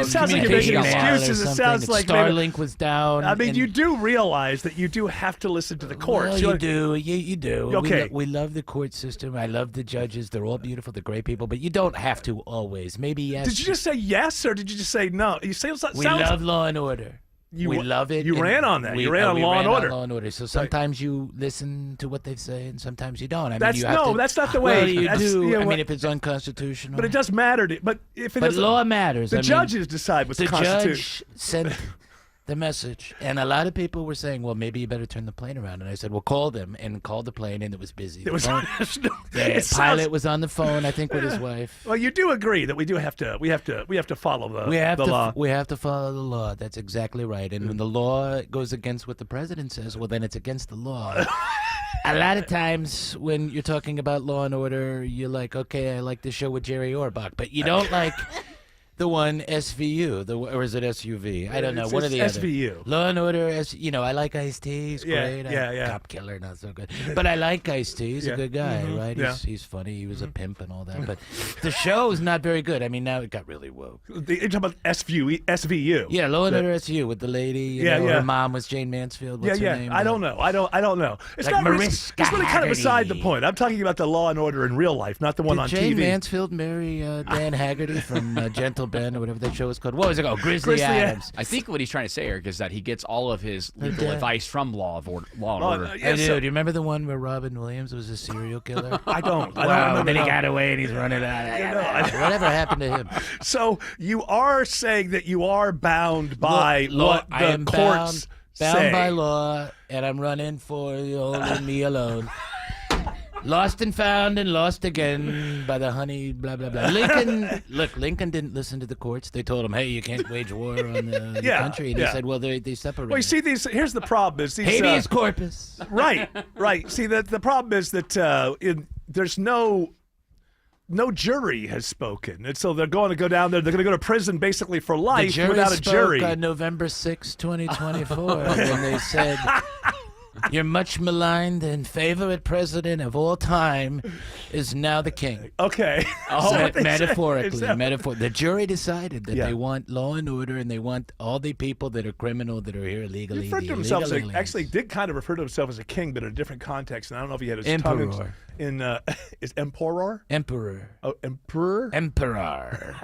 sounds like you're making excuses. It sounds like Starlink was down. I mean, you do realize that you do have to listen to the courts. Well, you do. Okay. We love the court system. I love the judges. They're all beautiful. They're great people. But you don't have to always. Maybe yes. Did you just say yes, or did you just say no? You say we love Law and Order. We love it. You ran on that. You ran on Law and Order. Law and Order. So sometimes you listen to what they say, and sometimes you don't. That's not the way. Well, you do. I mean, if it's unconstitutional. But it does matter. But law matters. The judges decide what's constitutional. The judge sent the message, and a lot of people were saying, "Well, maybe you better turn the plane around." And I said, "Well, call them," and called the plane, and it was busy. It was. The pilot was on the phone, I think, with his wife. Well, you do agree that we have to follow the law. We have to follow the law. That's exactly right. And when the law goes against what the president says, well, then it's against the law. A lot of times when you're talking about Law and Order, you're like, okay, I like the show with Jerry Orbach, but you don't like the one SVU, or is it SUV? I don't know. What are the SVU. Other? Law and Order, I like Ice-T. He's great. Yeah. Cop killer, not so good. But I like Ice-T. He's a good guy, right? He's funny. He was a pimp and all that. But the show is not very good. I mean, now it got really woke. You're talking about SVU. Yeah, Law and Order SVU with the lady. Her mom was Jane Mansfield. What's her name? I don't know. I don't know. It's like not Mariska It's really kind of Haggerty. beside the point. I'm talking about the Law and Order in real life, not the one on Did Jane TV. Mansfield marry Dan Haggerty from Gentle Ben or whatever that show was called? What was it called? Grizzly Adams. I think what he's trying to say, Eric, is that he gets all of his legal advice from Law and Order. I do. Do you remember the one where Robin Williams was a serial killer? I don't. And then he got away and he's running out. Whatever happened to him? So you are saying that you are bound by what I am courts bound say. by law, and I'm running for only me alone. Lost and found and lost again by the honey, blah, blah, blah. Lincoln didn't listen to the courts. They told him, hey, you can't wage war on the country. And he said, well, they separated. Well, you see, here's the problem. Is these, habeas corpus. Right. See, the problem is that there's no jury has spoken. And so they're going to go down there. They're going to go to prison basically for life without a jury. On November 6, 2024, when they said, your much maligned and favorite president of all time is now the king. Okay. Metaphorically. The jury decided that they want law and order, and they want all the people that are criminal that are here illegally. He referred to himself as actually did kind of refer to himself as a king, but in a different context. And I don't know if he had his Emperor. tongue in is emperor? Emperor. Oh, emperor? Emperor.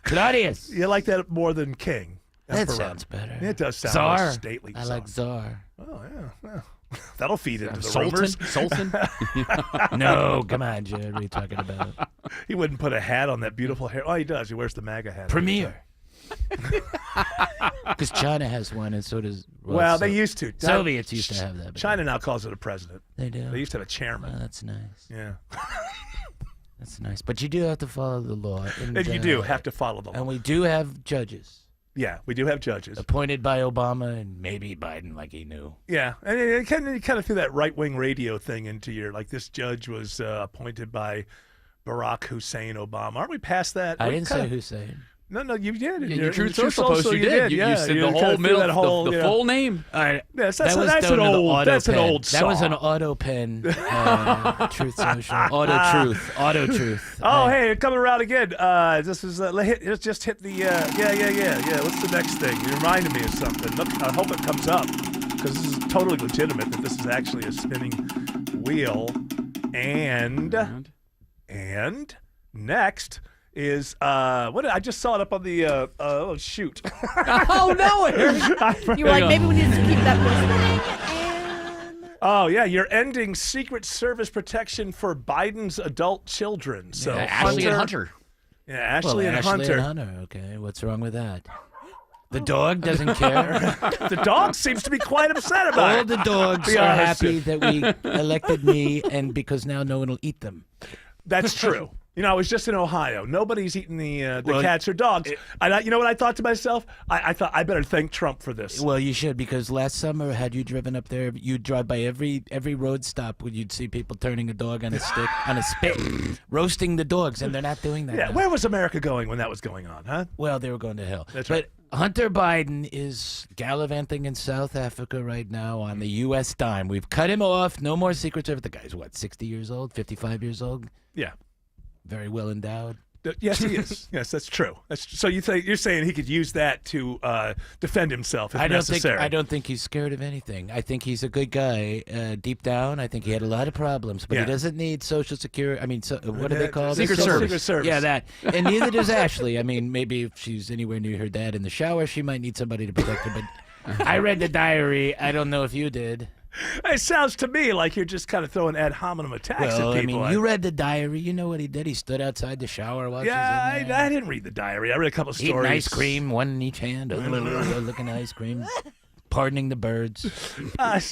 Claudius. You like that more than king? That Emperor. sounds better. It does sound Czar. more stately. I like czar. Oh, yeah. That'll feed into the Sultan? rumors. Sultan? No, come on, Jared. What are you talking about? He wouldn't put a hat on that beautiful hair. Oh, he does. He wears the MAGA hat. Premier. Because China has one, and so does. Well, they used to. Soviets used to have that. China now calls it a president. They do. They used to have a chairman. Oh, that's nice. Yeah. That's nice. But you do have to follow the law. And you do have to follow the law. And we do have judges. Yeah, we do have judges. Appointed by Obama and maybe Biden, like he knew. Yeah, and you kind of threw that right-wing radio thing into your, like, this judge was appointed by Barack Hussein Obama. Aren't we past that? I didn't say Hussein. No, you did. In your Truth Social post, you did. You said the whole middle, the full name. All right. Yes, that's an old song. That was an auto pen. Truth Social. Auto Truth. Oh, hey, coming around again. This is let's just hit the yeah. What's the next thing? You reminded me of something. Look, I hope it comes up because this is totally legitimate. That this is actually a spinning wheel, and next is what I just saw it up on the oh shoot. Oh no! You're like, maybe we need to keep that voice. Oh yeah, you're ending Secret Service protection for Biden's adult children. So Ashley and Hunter. Yeah, Ashley and Hunter. Okay, what's wrong with that? The dog doesn't care. The dog seems to be quite upset about it. All the dogs are happy that we elected me, and because now no one will eat them. That's true. You know, I was just in Ohio. Nobody's eating the cats or dogs. You know what I thought to myself? I thought I better thank Trump for this. Well, you should, because last summer, had you driven up there, you'd drive by every road stop where you'd see people turning a dog on a stick, on a spit, roasting the dogs, and they're not doing that. Yeah, now. where was America going when that was going on, huh? Well, they were going to hell. That's right. But Hunter Biden is gallivanting in South Africa right now on the U.S. dime. We've cut him off. No more Secret Service. The guy's, what, 60 years old, 55 years old? Yeah. Very well endowed. Yes, he is. Yes, that's true. So you're saying he could use that to defend himself if necessary. I don't think he's scared of anything. I think he's a good guy. Deep down, I think he had a lot of problems, but he doesn't need Social Security. I mean, what do they call it? Secret Service. Secret Service. Yeah, that. And neither does Ashley. I mean, maybe if she's anywhere near her dad in the shower, she might need somebody to protect her. But I read the diary. I don't know if you did. It sounds to me like you're just kind of throwing ad hominem attacks at people. I mean, you read the diary. You know what he did. He stood outside the shower while yeah, she's in there. I didn't read the diary. I read a couple of stories. Eating ice cream, one in each hand, looking at ice cream. Pardoning the birds.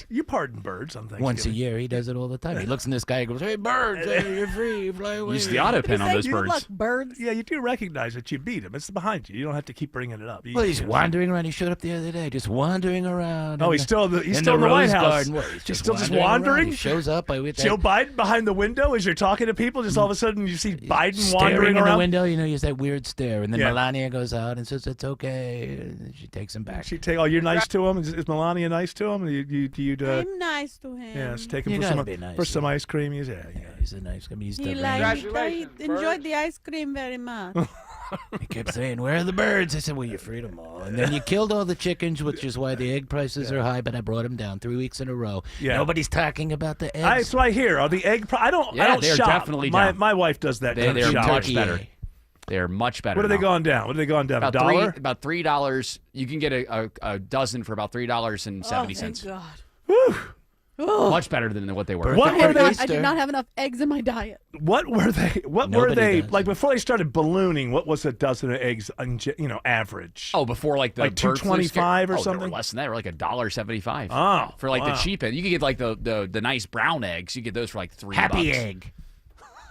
You pardon birds on Thanksgiving. Once a year, he does it all the time. He looks in the sky and goes, "Hey, birds, you're free, fly away." Use the auto pen on those birds. Like birds. Yeah, you do recognize that you beat him. It's behind you. You don't have to keep bringing it up. Well, he's wandering around. He showed up the other day, just wandering around. Oh, he's still in the White House. Well, he's still just wandering. He shows up. Joe Biden behind the window as you're talking to people. Just all of a sudden, you see Biden staring wandering in around the window. You know, he has that weird stare, and then Melania goes out and says, "It's okay." And she takes him back. Oh, you're nice to him. Is Melania nice to him? I'm nice to him. Yes, take him for some ice cream. He's a nice guy. He's he enjoyed the ice cream very much. He kept saying, "Where are the birds?" I said, "Well, you freed them all." And then you killed all the chickens, which is why the egg prices are high. But I brought them down 3 weeks in a row. Yeah. Nobody's talking about the eggs. That's what I hear. Are the egg? I don't they're shop. definitely down. My wife does that. They're much better. They're much better. What are they going down? What are they going down? About $1? About $3. You can get a dozen for about $3.70. Oh, thank God. Whew. Ugh. Much better than what they were. What were they? I did not have enough eggs in my diet. What were they? What were Nobody they does. like before they started ballooning? What was a dozen of eggs? Average. Oh, before like the like bird flu scare- $2.25 or They something. were less than that. They were like $1.75. Oh, for like wow. the cheap end. You could get like the nice brown eggs. You get those for like $3. Happy egg.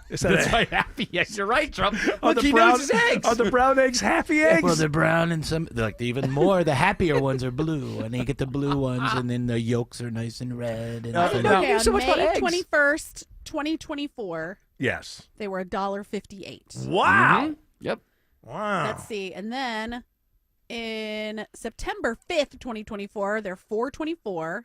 Is that That's a- right, happy eggs. You're right, Trump. Are Look, the he brown, knows his eggs. Are the brown eggs happy eggs? Well, they're brown and some like even more. The happier ones are blue, and you get the blue ones, and then the yolks are nice and red. And Okay, on May 21st, 2024, Yes. they were $1.58. Wow. Yep. Wow. Let's see. And then in September 5th, 2024, they're $4.24.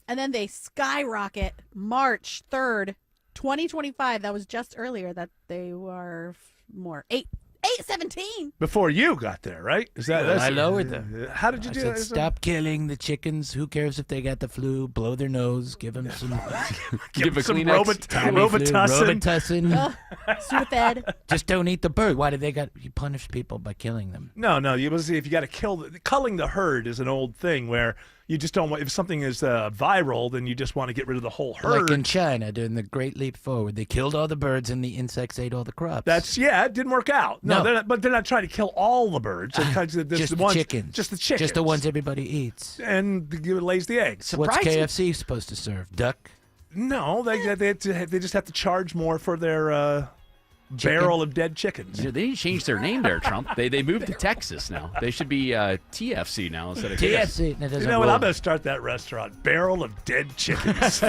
And then they skyrocket March 3rd, 2025. That was just earlier that they were more. $8.17. Before you got there, right? Is that? I lowered them. How did you I do said, that? stop killing the chickens. Who cares if they got the flu? Blow their nose. Give them some. Give 'em some Robitussin. Robitussin. Sudafed. Just don't eat the bird. Why did they got? You punish people by killing them. No. You must see if you got to kill culling the herd is an old thing where you just don't want if something is viral, then you just want to get rid of the whole herd. Like in China during the Great Leap Forward, they killed all the birds and the insects ate all the crops. It didn't work out. No, they're not trying to kill all the birds. Just the chickens. Just the chickens. Just the ones everybody eats. And lays the eggs. What's KFC supposed to serve? Duck? No, they just have to charge more for their barrel of dead chickens. They didn't change their name there, Trump. They moved to Texas now. They should be TFC now instead of TFC. That You doesn't know what? roll. I'm going to start that restaurant. Barrel of dead chickens.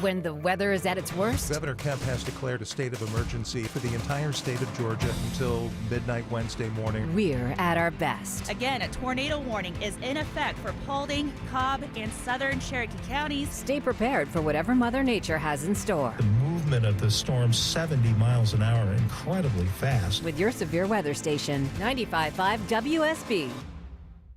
When the weather is at its worst, Governor Kemp has declared a state of emergency for the entire state of Georgia until midnight Wednesday morning. we're at our best. Again, a tornado warning is in effect for Paulding, Cobb, and southern Cherokee counties. Stay prepared for whatever Mother Nature has in store. The movement of the storm, 70 miles an hour, incredibly fast. With your severe weather station, 95.5 WSB.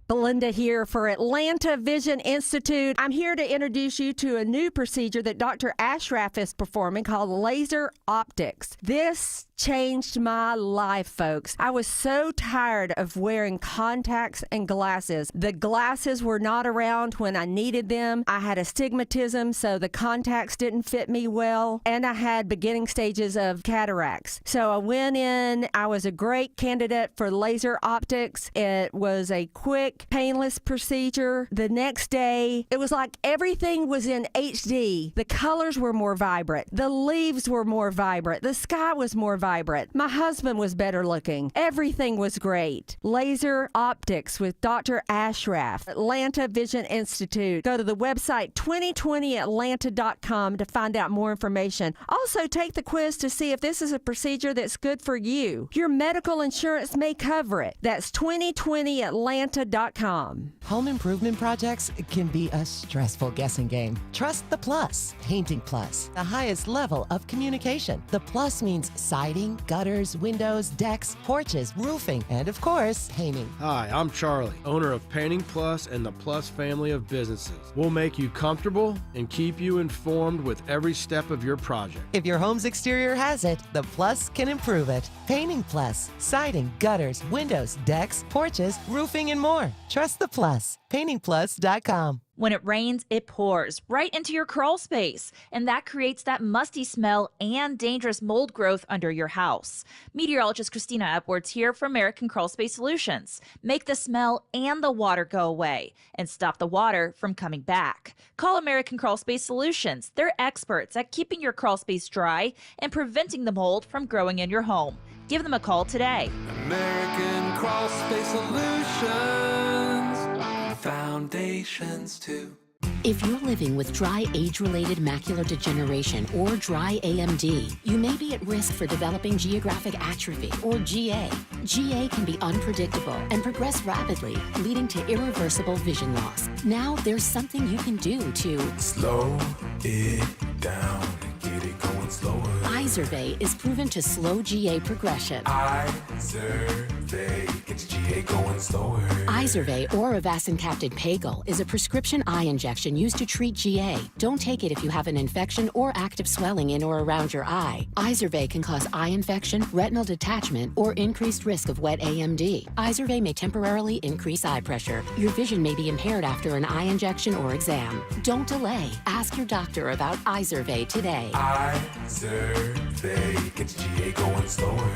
Belinda here for Atlanta Vision Institute. I'm here to introduce you to a new procedure that Dr. Ashraf is performing called laser optics. This changed my life, folks. I was so tired of wearing contacts and glasses. The glasses were not around when I needed them. I had astigmatism, so the contacts didn't fit me well, and I had beginning stages of cataracts. So I went in. I was a great candidate for laser optics. It was a quick, painless procedure. The next day, it was like everything was in HD. The colors were more vibrant. The leaves were more vibrant. The sky was more vibrant. My husband was better looking. Everything was great. Laser optics with Dr. Ashraf, Atlanta Vision Institute. Go to the website 2020atlanta.com to find out more information. Also, take the quiz to see if this is a procedure that's good for you. Your medical insurance may cover it. That's 2020atlanta.com. Home improvement projects can be a stressful guessing game. Trust the Plus. Painting Plus, the highest level of communication. The Plus means siding, gutters, windows, decks, porches, roofing, and of course, painting. Hi, I'm Charlie, owner of Painting Plus and the Plus family of businesses. We'll make you comfortable and keep you informed with every step of your project. If your home's exterior has it, the Plus can improve it. Painting Plus, siding, gutters, windows, decks, porches, roofing, and more. Trust the Plus. PaintingPlus.com. When it rains, it pours right into your crawl space, and that creates that musty smell and dangerous mold growth under your house. Meteorologist Christina Edwards here for American Crawl Space Solutions. Make the smell and the water go away and stop the water from coming back. Call American Crawl Space Solutions. They're experts at keeping your crawl space dry and preventing the mold from growing in your home. Give them a call today. American Crawl Space Solutions. Foundations too. If you're living with dry age-related macular degeneration or dry AMD, you may be at risk for developing geographic atrophy or GA. GA can be unpredictable and progress rapidly, leading to irreversible vision loss. Now there's something you can do to slow it down and get it going slower. Izervay is proven to slow GA progression. Izervay. Izervay gets GA going slower. Izervay or Avastin Captain Pagel is a prescription eye injection used to treat GA. Don't take it if you have an infection or active swelling in or around your eye. Izervay can cause eye infection, retinal detachment, or increased risk of wet AMD. Izervay may temporarily increase eye pressure. Your vision may be impaired after an eye injection or exam. Don't delay. Ask your doctor about Izervay today. Izervay gets GA going slower.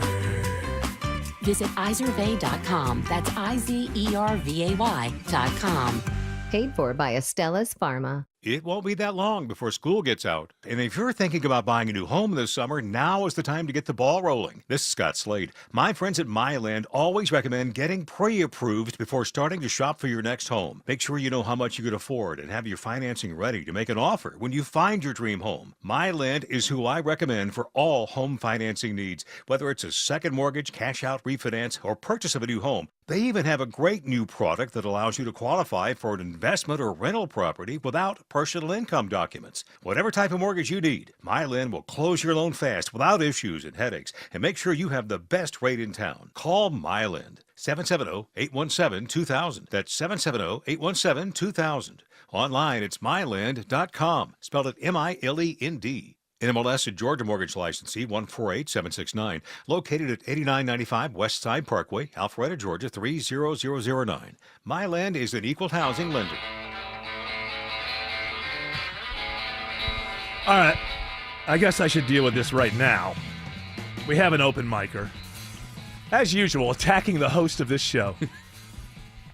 Visit Izervay.com. That's IZERVAY.com. Paid for by Estella's Pharma. It won't be that long before school gets out. And if you're thinking about buying a new home this summer, now is the time to get the ball rolling. This is Scott Slade. My friends at Myland always recommend getting pre-approved before starting to shop for your next home. Make sure you know how much you could afford and have your financing ready to make an offer when you find your dream home. Myland is who I recommend for all home financing needs, whether it's a second mortgage, cash out refinance, or purchase of a new home. They even have a great new product that allows you to qualify for an investment or rental property without personal income documents. Whatever type of mortgage you need, Myland will close your loan fast without issues and headaches and make sure you have the best rate in town. Call Myland. 770-817-2000. That's 770-817-2000. Online, it's myland.com. Spelled it M-I-L-E-N-D. NMLS and Georgia Mortgage Licensee 148769. Located at 8995 West Side Parkway, Alpharetta, Georgia 30009. Myland is an equal housing lender. All right. I guess I should deal with this right now. We have an open micer. As usual, attacking the host of this show.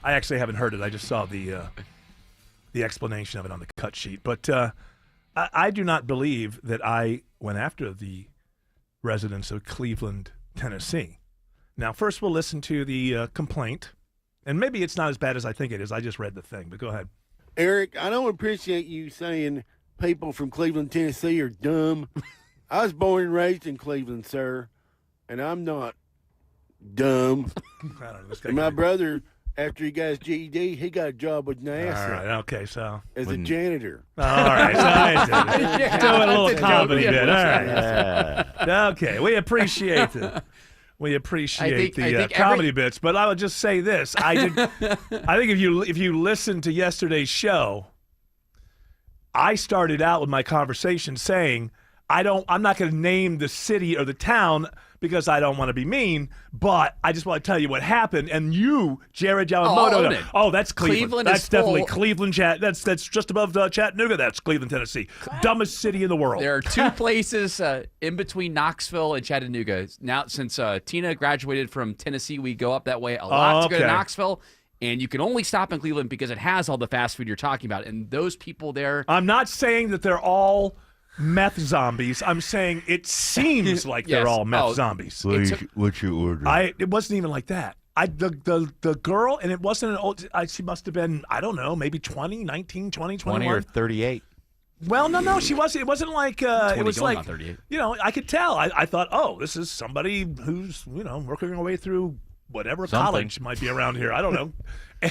I actually haven't heard it. I just saw the explanation of it on the cut sheet. But I do not believe that I went after the residents of Cleveland, Tennessee. Now, first we'll listen to the complaint. And maybe it's not as bad as I think it is. I just read the thing, but go ahead. Eric, I don't appreciate you saying people from Cleveland, Tennessee are dumb. I was born and raised in Cleveland, sir, and I'm not dumb. I don't know, And my brother, after he got his GED, he got a job with NASA. All right, okay, so. As a janitor. All right, so Yeah, doing a little that's a comedy joke. bit. All right. Yeah. Okay, we appreciate it. We appreciate the comedy bits, but I would just say this: I think if you listen to yesterday's show, I started out with my conversation saying I'm not going to name the city or the town because I don't want to be mean, but I just want to tell you what happened. And you, Jared Yamamoto, that's Cleveland. That's definitely Cleveland. That's just above Chattanooga. That's Cleveland, Tennessee. Dumbest city in the world. There are two places in between Knoxville and Chattanooga. Now, since Tina graduated from Tennessee, we go up that way a lot to go to Knoxville. And you can only stop in Cleveland because it has all the fast food you're talking about. And those people there. I'm not saying that they're all meth zombies. I'm saying it seems like they're all meth zombies. What's your order? It wasn't even like that. The girl, and it wasn't an old, she must have been, I don't know, maybe 20, 19, 20, 21. 20 or 38. Well, no, she wasn't. It wasn't like, it was going like, on 38. I could tell. I thought, this is somebody who's, working her way through whatever college might be around here. I don't know.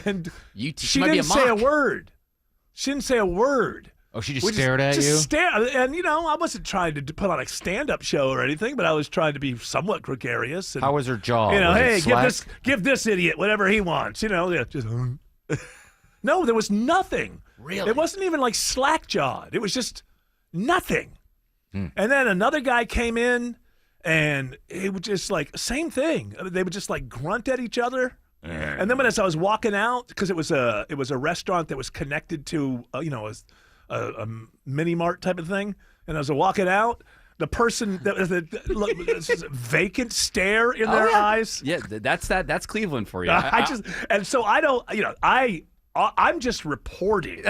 And she didn't say a word. She didn't say a word. Oh, she just stared at you? And, I wasn't trying to put on a stand-up show or anything, but I was trying to be somewhat gregarious. And, how was her jaw? Hey, give this idiot whatever he wants. Just no, there was nothing. Really? It wasn't even like slack-jawed. It was just nothing. And then another guy came in, and it was just like, same thing. They would just like grunt at each other. And then as I was walking out, because it was a restaurant that was connected to, a mini mart type of thing, and as I was walking out, the person this vacant stare in their eyes. Yeah, that's Cleveland for you. I'm just reporting.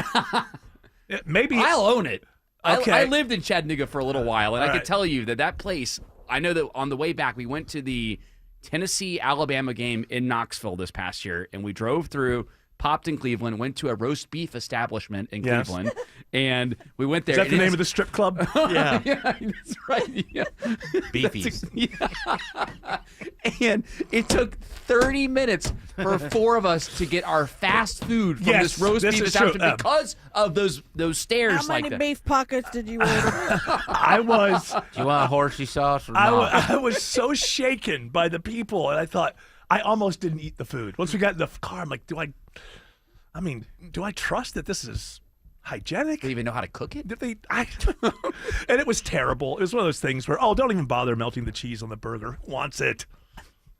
Maybe I'll own it. Okay. I lived in Chattanooga for a little while, and I can tell you that place. I know that on the way back, we went to the Tennessee-Alabama game in Knoxville this past year, and we drove through, popped in Cleveland, went to a roast beef establishment in Cleveland, and we went there. Is that the name of the strip club? Yeah. That's right. Yeah. Beefies. And it took 30 minutes for four of us to get our fast food from this roast beef establishment because of those stairs. How many like that. beef pockets did you order? I was. Do you want horsey sauce or not? I was so shaken by the people, and I thought, I almost didn't eat the food. Once we got in the car, I'm like, do I trust that this is hygienic? Do they even know how to cook it? And it was terrible. It was one of those things where, don't even bother melting the cheese on the burger. Who wants it?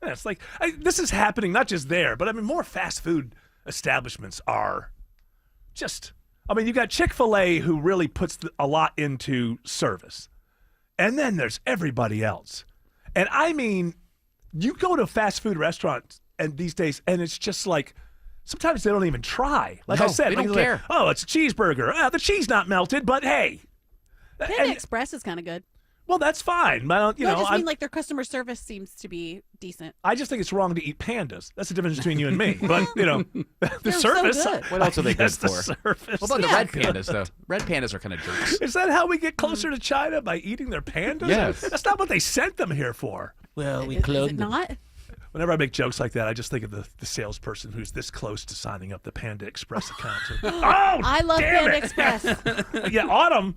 Yeah, it's like, this is happening not just there, but more fast food establishments are just, you got Chick-fil-A who really puts a lot into service. And then there's everybody else. And you go to fast food restaurants and these days, and it's just like, sometimes they don't even try. Like I said, they don't care. It's a cheeseburger. The cheese not melted, but hey. Panda Express is kind of good. Well, that's fine. I don't, I just mean like their customer service seems to be decent. I just think it's wrong to eat pandas. That's the difference between you and me. But, the service. So good. What else are they good for? The service. What about the red pandas, though? Red pandas are kind of jerks. Is that how we get closer to China, by eating their pandas? Yes. That's not what they sent them here for. Well, we Is cloned it them. not? Whenever I make jokes like that, I just think of the salesperson who's this close to signing up the Panda Express account. I love damn Panda it. Express. Yeah, Autumn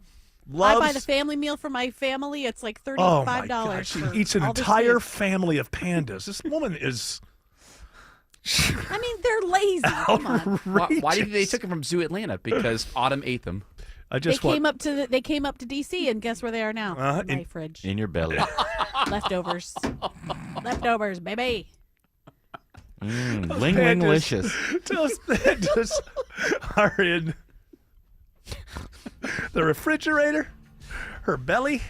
loves. I buy the family meal for my family. It's like $35. Oh my God, she for eats an all this entire food. family of pandas. This woman is. They're lazy. Come on. Why did they took them from Zoo Atlanta? Because Autumn ate them. They came up to DC, and guess where they are now? In my fridge. In your belly. Leftovers. Leftovers, baby. Ling licious. Those pandas are in the refrigerator, her belly,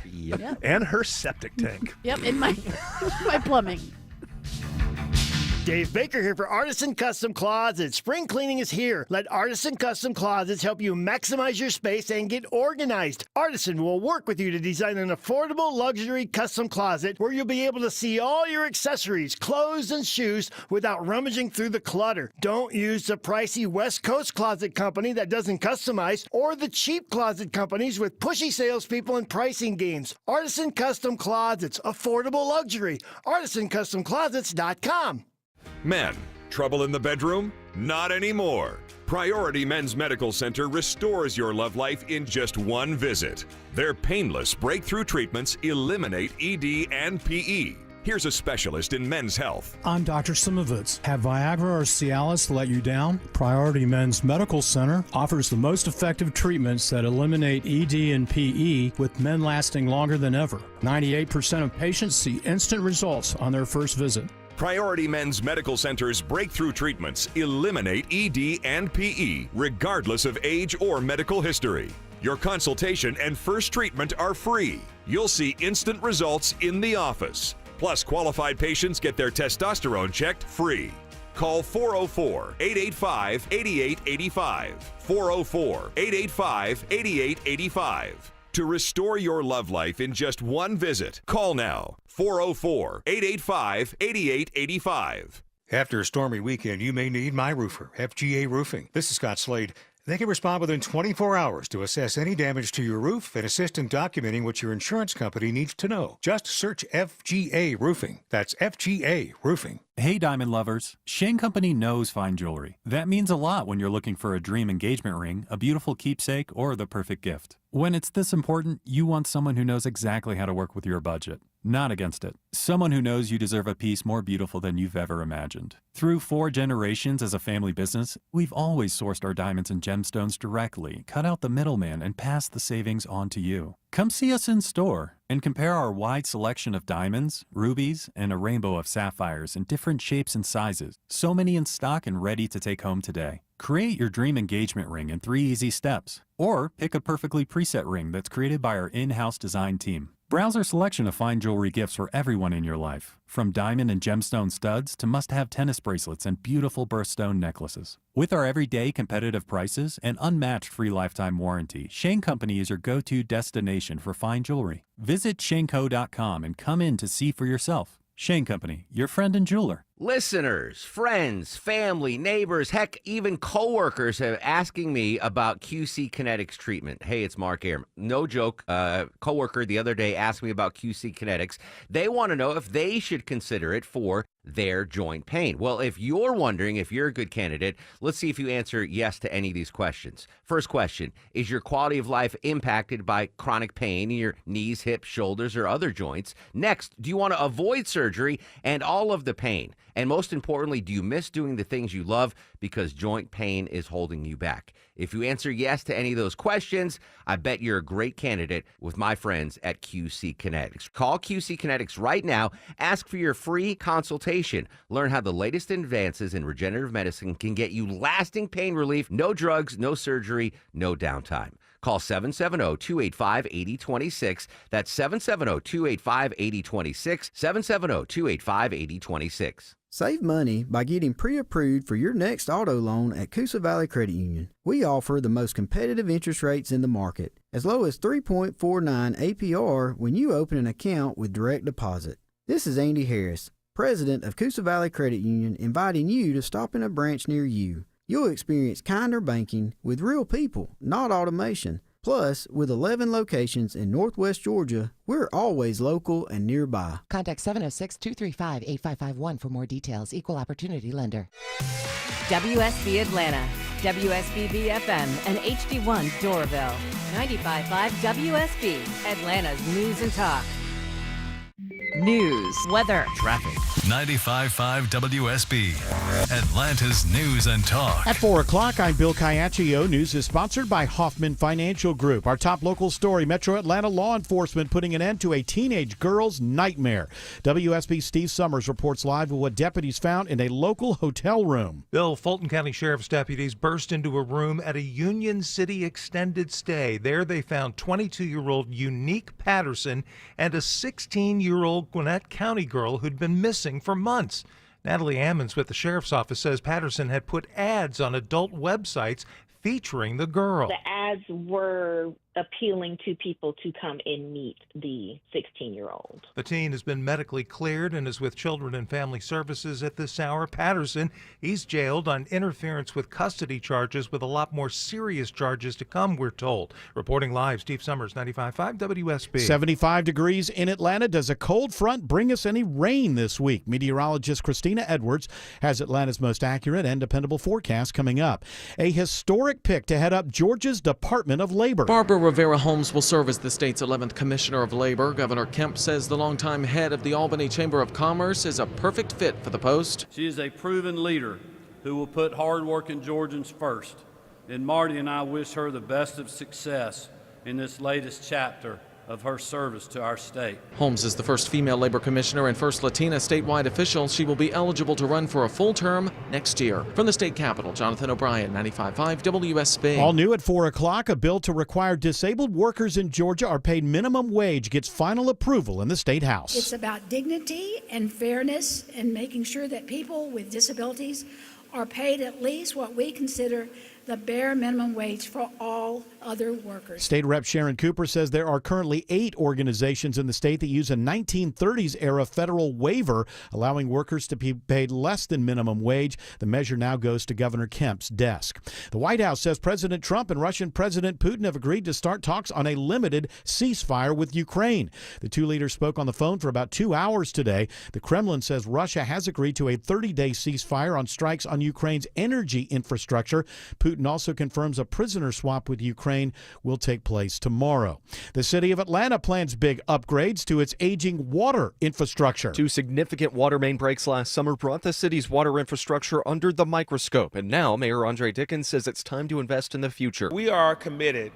and her septic tank. Yep, in my plumbing. Dave Baker here for Artisan Custom Closets. Spring cleaning is here. Let Artisan Custom Closets help you maximize your space and get organized. Artisan will work with you to design an affordable luxury custom closet where you'll be able to see all your accessories, clothes, and shoes without rummaging through the clutter. Don't use the pricey West Coast closet company that doesn't customize or the cheap closet companies with pushy salespeople and pricing games. Artisan Custom Closets, affordable luxury. ArtisanCustomClosets.com. Men, trouble in the bedroom? Not anymore. Priority Men's Medical Center restores your love life in just one visit. Their painless breakthrough treatments eliminate ED and PE. Here's a specialist in men's health. I'm Dr. Simovitz. Have Viagra or Cialis let you down? Priority Men's Medical Center offers the most effective treatments that eliminate ED and PE, with men lasting longer than ever. 98% of patients see instant results on their first visit. Priority Men's Medical Center's breakthrough treatments eliminate ED and PE, regardless of age or medical history. Your consultation and first treatment are free. You'll see instant results in the office. Plus, qualified patients get their testosterone checked free. Call 404-885-8885. 404-885-8885. To restore your love life in just one visit, call now. 404-885-8885. After a stormy weekend, you may need My Roofer, FGA Roofing. This is Scott Slade. They can respond within 24 hours to assess any damage to your roof and assist in documenting what your insurance company needs to know. Just search FGA Roofing. That's FGA Roofing. Hey, diamond lovers. Shane Company knows fine jewelry. That means a lot when you're looking for a dream engagement ring, a beautiful keepsake, or the perfect gift. When it's this important, you want someone who knows exactly how to work with your budget. Not against it. Someone who knows you deserve a piece more beautiful than you've ever imagined. Through 4 generations as a family business, we've always sourced our diamonds and gemstones directly, cut out the middleman, and passed the savings on to you. Come see us in store and compare our wide selection of diamonds, rubies, and a rainbow of sapphires in different shapes and sizes. So many in stock and ready to take home today. Create your dream engagement ring in 3 easy steps, or pick a perfectly preset ring that's created by our in-house design team. Browse our selection of fine jewelry gifts for everyone in your life, from diamond and gemstone studs to must-have tennis bracelets and beautiful birthstone necklaces. With our everyday competitive prices and unmatched free lifetime warranty, Shane Company is your go-to destination for fine jewelry. Visit shaneco.com and come in to see for yourself. Shane Company, your friend and jeweler. Listeners, friends, family, neighbors, heck, even coworkers have asking me about QC Kinetics treatment. Hey, it's Mark Arum. No joke. Coworker the other day asked me about QC Kinetics. They want to know if they should consider it for their joint pain. Well, if you're wondering if you're a good candidate, let's see if you answer yes to any of these questions. First question, is your quality of life impacted by chronic pain in your knees, hips, shoulders, or other joints? Next, do you want to avoid surgery and all of the pain? And most importantly, do you miss doing the things you love because joint pain is holding you back? If you answer yes to any of those questions, I bet you're a great candidate with my friends at QC Kinetics. Call QC Kinetics right now. Ask for your free consultation. Learn how the latest advances in regenerative medicine can get you lasting pain relief. No drugs, no surgery, no downtime. Call 770-285-8026. That's 770-285-8026. 770-285-8026. Save money by getting pre-approved for your next auto loan at Coosa Valley Credit Union. We offer the most competitive interest rates in the market, as low as 3.49 APR when you open an account with direct deposit. This is Andy Harris, president of Coosa Valley Credit Union, inviting you to stop in a branch near you. You'll experience kinder banking with real people, not automation. Plus, with 11 locations in Northwest Georgia, we're always local and nearby. Contact 706-235-8551 for more details. Equal Opportunity Lender. WSB Atlanta, WSB FM, and HD1 Doraville. 95.5 WSB, Atlanta's news and talk. News, weather, traffic. 95.5 WSB, Atlanta's news and talk. At 4 o'clock, I'm Bill Caiaccio. News is sponsored by Hoffman Financial Group. Our top local story, Metro Atlanta law enforcement putting an end to a teenage girl's nightmare. WSB's Steve Summers reports live with what deputies found in a local hotel room. Bill, Fulton County Sheriff's deputies burst into a room at a Union City extended stay. There they found 22-year-old Unique Patterson and a 16-year-old Gwinnett County girl who'd been missing for months. Natalie Ammons with the sheriff's office says Patterson had put ads on adult websites featuring the girl. The ads were appealing to people to come and meet the 16-year-old. The teen has been medically cleared and is with Children and Family Services at this hour. Patterson, he's jailed on interference with custody charges with a lot more serious charges to come, we're told. Reporting live, Steve Summers, 95.5 WSB. 75 degrees in Atlanta. Does a cold front bring us any rain this week? Meteorologist Christina Edwards has Atlanta's most accurate and dependable forecast coming up. A historic pick to head up Georgia's Department of Labor. Barbara Rivera Holmes will serve as the state's 11th Commissioner of Labor. Governor Kemp says the longtime head of the Albany Chamber of Commerce is a perfect fit for the post. She is a proven leader who will put hardworking Georgians first. And Marty and I wish her the best of success in this latest chapter of her service to our state. Holmes is the first female labor commissioner and first Latina statewide official. She will be eligible to run for a full term next year. From the state capitol, Jonathan O'Brien, 95.5 WSB. All new at 4 o'clock, a bill to require disabled workers in Georgia are paid minimum wage gets final approval in the State House. It's about dignity and fairness and making sure that people with disabilities are paid at least what we consider the bare minimum wage for all other workers. State Rep Sharon Cooper says there are currently 8 organizations in the state that use a 1930s-era federal waiver allowing workers to be paid less than minimum wage. The measure now goes to Governor Kemp's desk. The White House says President Trump and Russian President Putin have agreed to start talks on a limited ceasefire with Ukraine. The two leaders spoke on the phone for about 2 hours today. The Kremlin says Russia has agreed to a 30-day ceasefire on strikes on Ukraine's energy infrastructure. Putin also confirms a prisoner swap with Ukraine will take place tomorrow. The city of Atlanta plans big upgrades to its aging water infrastructure. 2 significant water main breaks last summer brought the city's water infrastructure under the microscope, and now Mayor Andre Dickens says it's time to invest in the future. We are committed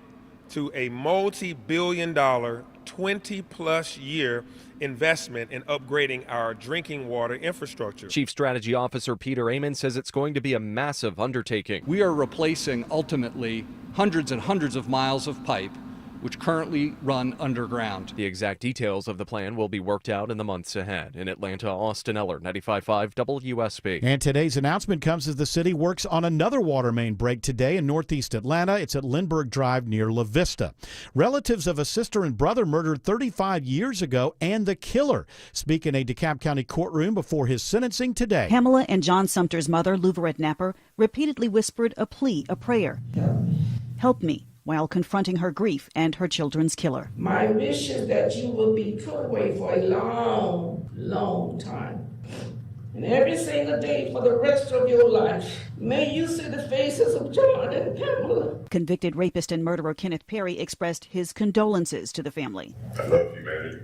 to a multi-billion-dollar, 20-plus year investment in upgrading our drinking water infrastructure. Chief Strategy Officer Peter Amon says it's going to be a massive undertaking. We are replacing, ultimately, hundreds and hundreds of miles of pipe which currently run underground. The exact details of the plan will be worked out in the months ahead. In Atlanta, Austin Eller, 95.5 WSB. And today's announcement comes as the city works on another water main break today in northeast Atlanta. It's at Lindbergh Drive near La Vista. Relatives of a sister and brother murdered 35 years ago and the killer speak in a DeKalb County courtroom before his sentencing today. Pamela and John Sumter's mother, Louverette Napper, repeatedly whispered a plea, a prayer. Help me, while confronting her grief and her children's killer. My wish is that you will be put away for a long, long time. And every single day for the rest of your life, may you see the faces of John and Pamela. Convicted rapist and murderer Kenneth Perry expressed his condolences to the family. I love humanity.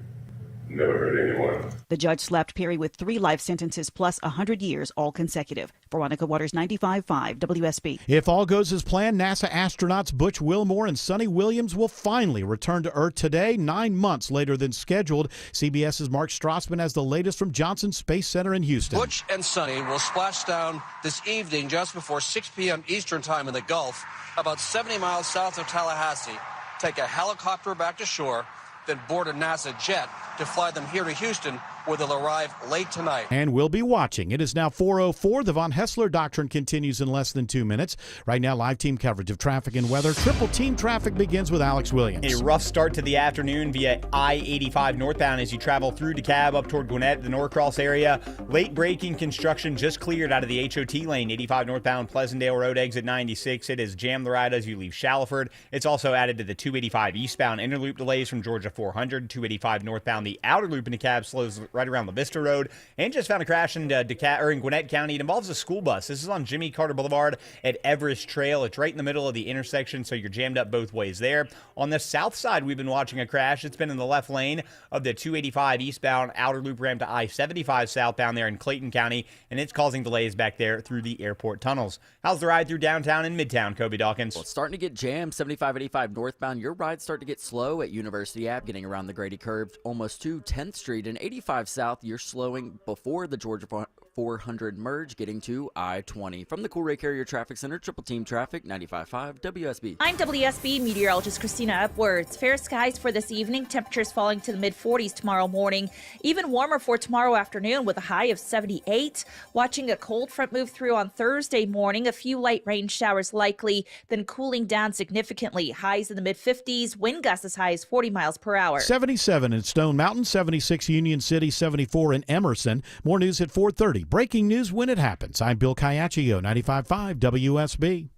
Never hurt anyone. The judge slapped Perry with 3 life sentences plus 100 years, all consecutive. Veronica Waters, 95.5 WSB. If all goes as planned, NASA astronauts Butch Wilmore and Sonny Williams will finally return to Earth today, 9 months later than scheduled. CBS's Mark Strassman has the latest from Johnson Space Center in Houston. Butch and Sonny will splash down this evening just before 6 p.m. Eastern Time in the Gulf, about 70 miles south of Tallahassee, take a helicopter back to shore, then board a NASA jet to fly them here to Houston, where they'll arrive late tonight. And we'll be watching. It is now 4:04. The Von Hessler Doctrine continues in less than 2 minutes. Right now, live team coverage of traffic and weather. Triple team traffic begins with Alex Williams. A rough start to the afternoon via I-85 northbound as you travel through DeKalb up toward Gwinnett, the Norcross area. Late breaking construction just cleared out of the HOT lane. 85 northbound Pleasantdale Road exit 96. It has jammed the ride as you leave Shallowford. It's also added to the 285 eastbound inner loop delays from Georgia 400. 285 northbound, the outer loop in DeKalb slows right around La Vista Road. And just found a crash in Gwinnett County. It involves a school bus. This is on Jimmy Carter Boulevard at Everest Trail. It's right in the middle of the intersection, so you're jammed up both ways there. On the south side, we've been watching a crash. It's been in the left lane of the 285 eastbound outer loop ramp to I-75 southbound there in Clayton County, and it's causing delays back there through the airport tunnels. How's the ride through downtown and Midtown, Kobe Dawkins? Well, it's starting to get jammed. 75-85 northbound. Your ride's starting to get slow at University Ave, getting around the Grady Curve almost to 10th Street. And 85 south, you're slowing before the Georgia 400 merge, getting to I-20. From the Cool Carrier Traffic Center, Triple Team Traffic, 95.5 WSB. I'm WSB meteorologist Christina Upwards. Fair skies for this evening. Temperatures falling to the mid-40s tomorrow morning. Even warmer for tomorrow afternoon with a high of 78. Watching a cold front move through on Thursday morning. A few light rain showers likely, then cooling down significantly. Highs in the mid-50s. Wind gusts as high as 40 miles per hour. 77 in Stone Mountain, 76 Union City, 74 in Emerson. More news at 4:30. Breaking news when it happens. I'm Bill Caiaccio, 95.5 WSB.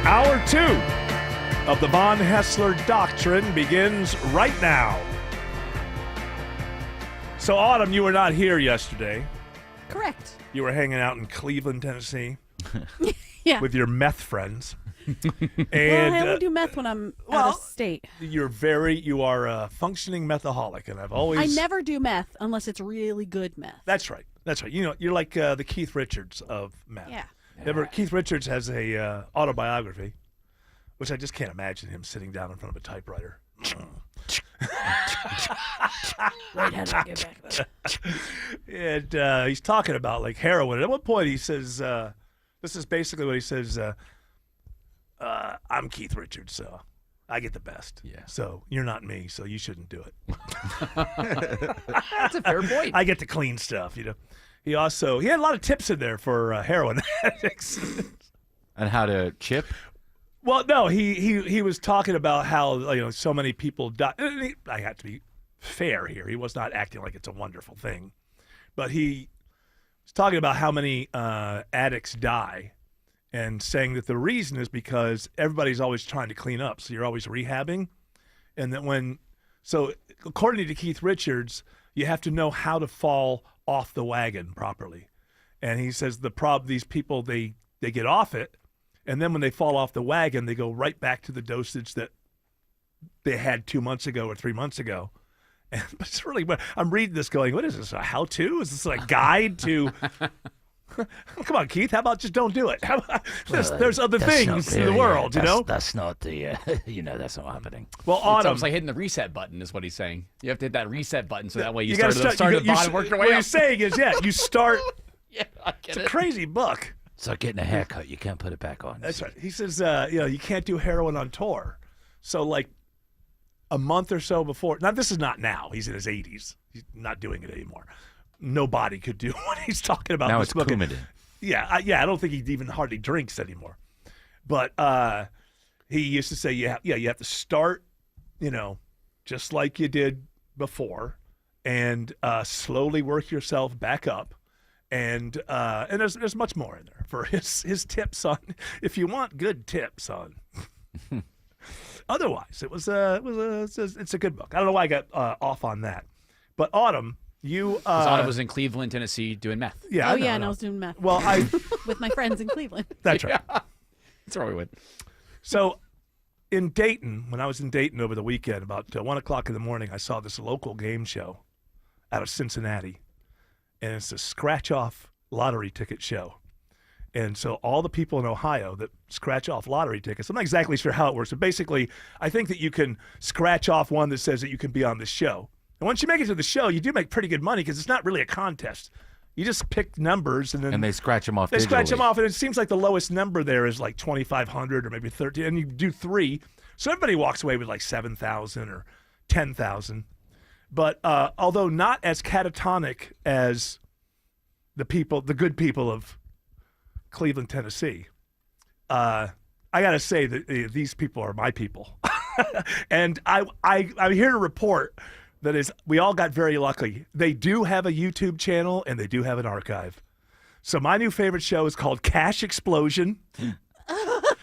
Hour 2 of the Von Hessler Doctrine begins right now. So, Autumn, you were not here yesterday. Correct. You were hanging out in Cleveland, Tennessee Yeah. with your meth friends. Well, And I only do meth when I'm out of state. you are a functioning methaholic, and I've always... I never do meth unless it's really good meth. That's right. That's right. You know, you're like the Keith Richards of meth. Yeah. Keith Richards has a autobiography, which I just can't imagine him sitting down in front of a typewriter. Wait, how do I get back there? And he's talking about like heroin. At one point, he says, "This is basically what he says." I'm Keith Richards, so I get the best. Yeah. So you're not me, so you shouldn't do it. That's a fair point. I get the clean stuff, you know. He had a lot of tips in there for heroin addicts. And how to chip? Well, no, he was talking about how so many people die. I have to be fair here. He was not acting like it's a wonderful thing, but he was talking about how many addicts die, and saying that the reason is because everybody's always trying to clean up, so you're always rehabbing, and that so according to Keith Richards, you have to know how to fall off the wagon properly, and he says these people they get off it. And then when they fall off the wagon, they go right back to the dosage that they had 2 months ago or 3 months ago. And it's really, I'm reading this going, what is this, a how-to? Is this a guide to, come on, Keith, how about just don't do it? How about, there's other things in the world, you know? That's not the, that's not happening. Well, It's Autumn. almost like hitting the reset button is what he's saying. You have to hit that reset button so that way you gotta start at the bottom, work your way What up. he's saying is, you start, Yeah, I get it's it. a crazy book. It's like getting a haircut. You can't put it back on. That's right. He says, you can't do heroin on tour. So, like, a month or so before. Now, this is not now. He's in his 80s. He's not doing it anymore. Nobody could do what he's talking about. Now in it's this book. Coumadin. Yeah, I don't think he even hardly drinks anymore. But he used to say, you have to start, just like you did before, and slowly work yourself back up. And there's much more in there for his tips on, if you want good tips on. Otherwise, it's a good book. I don't know why I got off on that, but Autumn, you Autumn was in Cleveland, Tennessee, doing meth. Yeah, And I was doing meth. Well, with my friends in Cleveland. That's right. That's where we went. So, in Dayton, when I was in Dayton over the weekend, about 1 o'clock in the morning, I saw this local game show out of Cincinnati, and it's a scratch-off lottery ticket show. And so all the people in Ohio that scratch off lottery tickets, I'm not exactly sure how it works, but basically I think that you can scratch off one that says that you can be on the show. And once you make it to the show, you do make pretty good money because it's not really a contest. You just pick numbers and then And they scratch them off they scratch digitally. them off, and it seems like the lowest number there is like 2,500 or maybe 13, and you do 3. So everybody walks away with like 7,000 or 10,000. But although not as catatonic as the good people of Cleveland, Tennessee, I got to say that these people are my people. And I'm here to report that we all got very lucky. They do have a YouTube channel, and they do have an archive. So my new favorite show is called Cash Explosion. Hold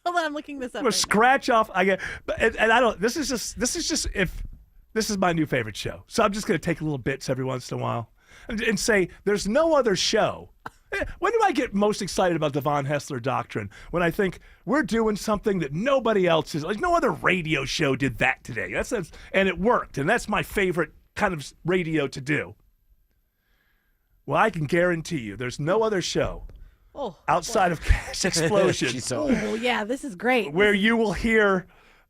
on, I'm looking this up. We'll scratch off. And I don't. This is my new favorite show. So I'm just going to take little bits every once in a while and say there's no other show. When do I get most excited about the Von Hessler Doctrine? When I think we're doing something that nobody else is. Like no other radio show did that today. And it worked. And that's my favorite kind of radio to do. Well, I can guarantee you there's no other show outside of Cash Explosion. Oh, yeah, this is great. Where you will hear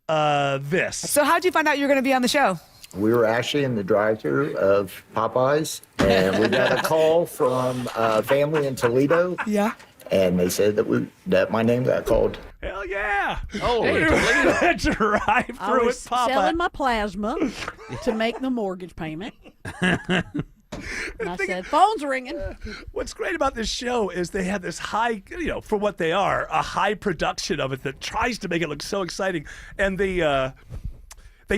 this. So how'd you find out you were going to be on the show? We were actually in the drive-thru of Popeyes, and we got a call from a family in Toledo. Yeah. And they said that my name got called. Hell yeah! Oh, drive-thru I at was Popeye. selling my plasma to make the mortgage payment. And I said, phone's ringing. What's great about this show is they have this high, for what they are, a high production of it that tries to make it look so exciting. And they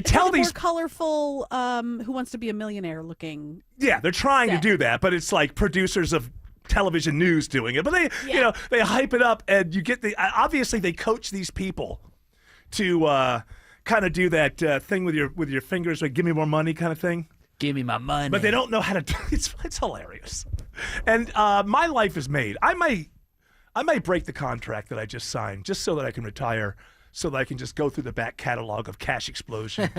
tell these more colorful Who Wants to Be a Millionaire looking. Yeah, they're trying to do that, but it's like producers of television news doing it. But they hype it up, and you get obviously they coach these people to kind of do that thing with your fingers, like give me more money kind of thing. Give me my money. But they don't know how to do it. It's hilarious. And my life is made. I might break the contract that I just signed just so that I can retire, so that I can just go through the back catalog of Cash Explosion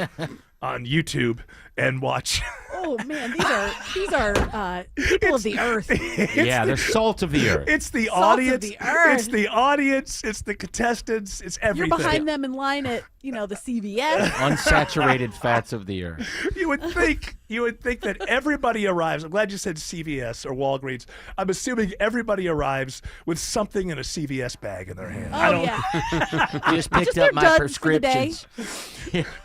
on YouTube and watch. Oh man, these are people of the earth. Yeah, they're salt of the earth. It's the Salt of audience. the earth. It's the audience. It's the contestants. It's everything. You're behind them in line at the CVS. Unsaturated fats of the earth. You would think that everybody arrives. I'm glad you said CVS or Walgreens. I'm assuming everybody arrives with something in a CVS bag in their hand. Oh yeah. You just picked up my prescriptions.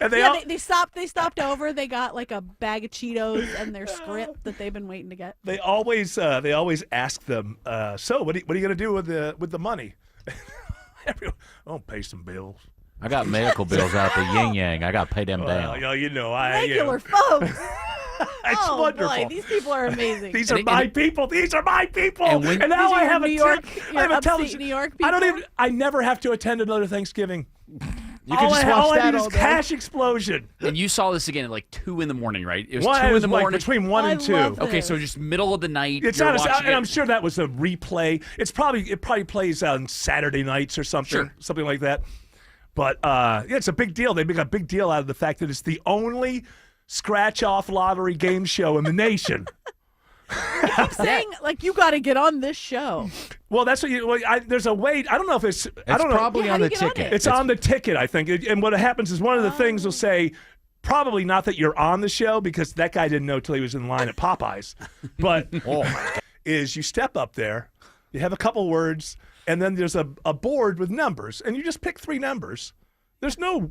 And they stopped over. They got like a bag of Cheetos and their script that they've been waiting to get. They always ask them. So what are you going to do with the money? I'll pay some bills. I got medical bills out the yin yang. I got to pay them down. Regular folks. It's wonderful. Boy, these people are amazing. These are my people. These are my people. And now I have a television. New York people. I never have to attend another Thanksgiving. You can just watch that all day. Cash Explosion. And you saw this again at like 2 in the morning, right? It was Well, 2 it in was the like morning. between 1 and 2. Okay, so just middle of the night. It's you're honest, watching and it. I'm sure that was a replay. It probably plays on Saturday nights or something, something like that. But it's a big deal. They make a big deal out of the fact that it's the only scratch-off lottery game show in the nation. I keep saying you got to get on this show. Well, that's what there's a way. I don't know if it's. I don't know. Probably on the ticket. It's on the ticket, I think. And what happens is one of the things will say, probably not that you're on the show because that guy didn't know till he was in line at Popeyes. But is you step up there, you have a couple words, and then there's a board with numbers, and you just pick 3 numbers. There's no.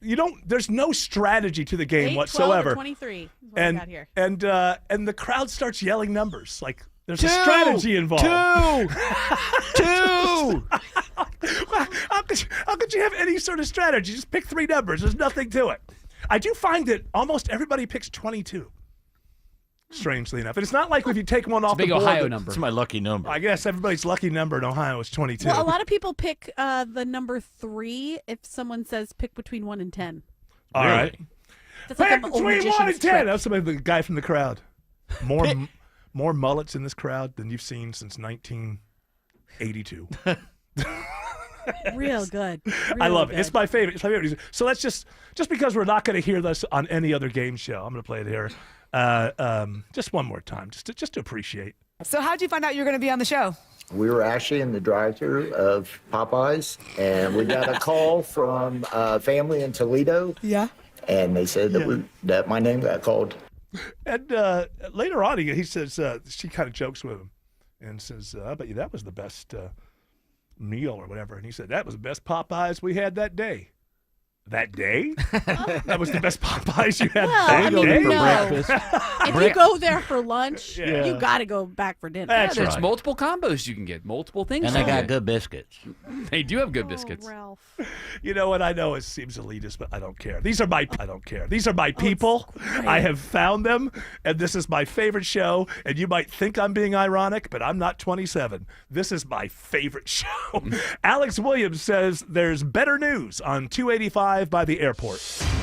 There's no strategy to the game 8, whatsoever. 12, or 23 is what I got here. And the crowd starts yelling numbers. Like there's a strategy involved. 2. How could you have any sort of strategy? Just pick 3 numbers. There's nothing to it. I do find that almost everybody picks 22. Strangely enough, and it's not like if you take one off big the board. Ohio number. It's my lucky number. I guess everybody's lucky number in Ohio is 22. Well, a lot of people pick the number 3 if someone says pick between 1 and 10. All right. That's like Pick an old between 1 magician's and 10. trick. That's the guy from the crowd. More mullets in this crowd than you've seen since 1982. Real good. I Real love it. good. It's my favorite. It's my favorite. So let's just because we're not going to hear this on any other game show, I'm going to play it here. Just one more time, just to appreciate. So how'd you find out you were going to be on the show? We were actually in the drive-thru of Popeyes, and we got a call from a family in Toledo. Yeah. And they said that my name got called. And later on, he says, she kind of jokes with him and says, I bet you that was the best meal or whatever. And he said, that was the best Popeyes we had that day. That day? That was the best Popeyes you had that day? If you go there for lunch, Yeah. you got to go back for dinner. There's multiple combos you can get, multiple things. And you they can got get. good biscuits. They do have good biscuits. Ralph. You know what? I know it seems elitist, but I don't care. These are my people. I have found them, and this is my favorite show. And you might think I'm being ironic, but I'm not 27. This is my favorite show. Alex Williams says there's better news on 285 by the airport.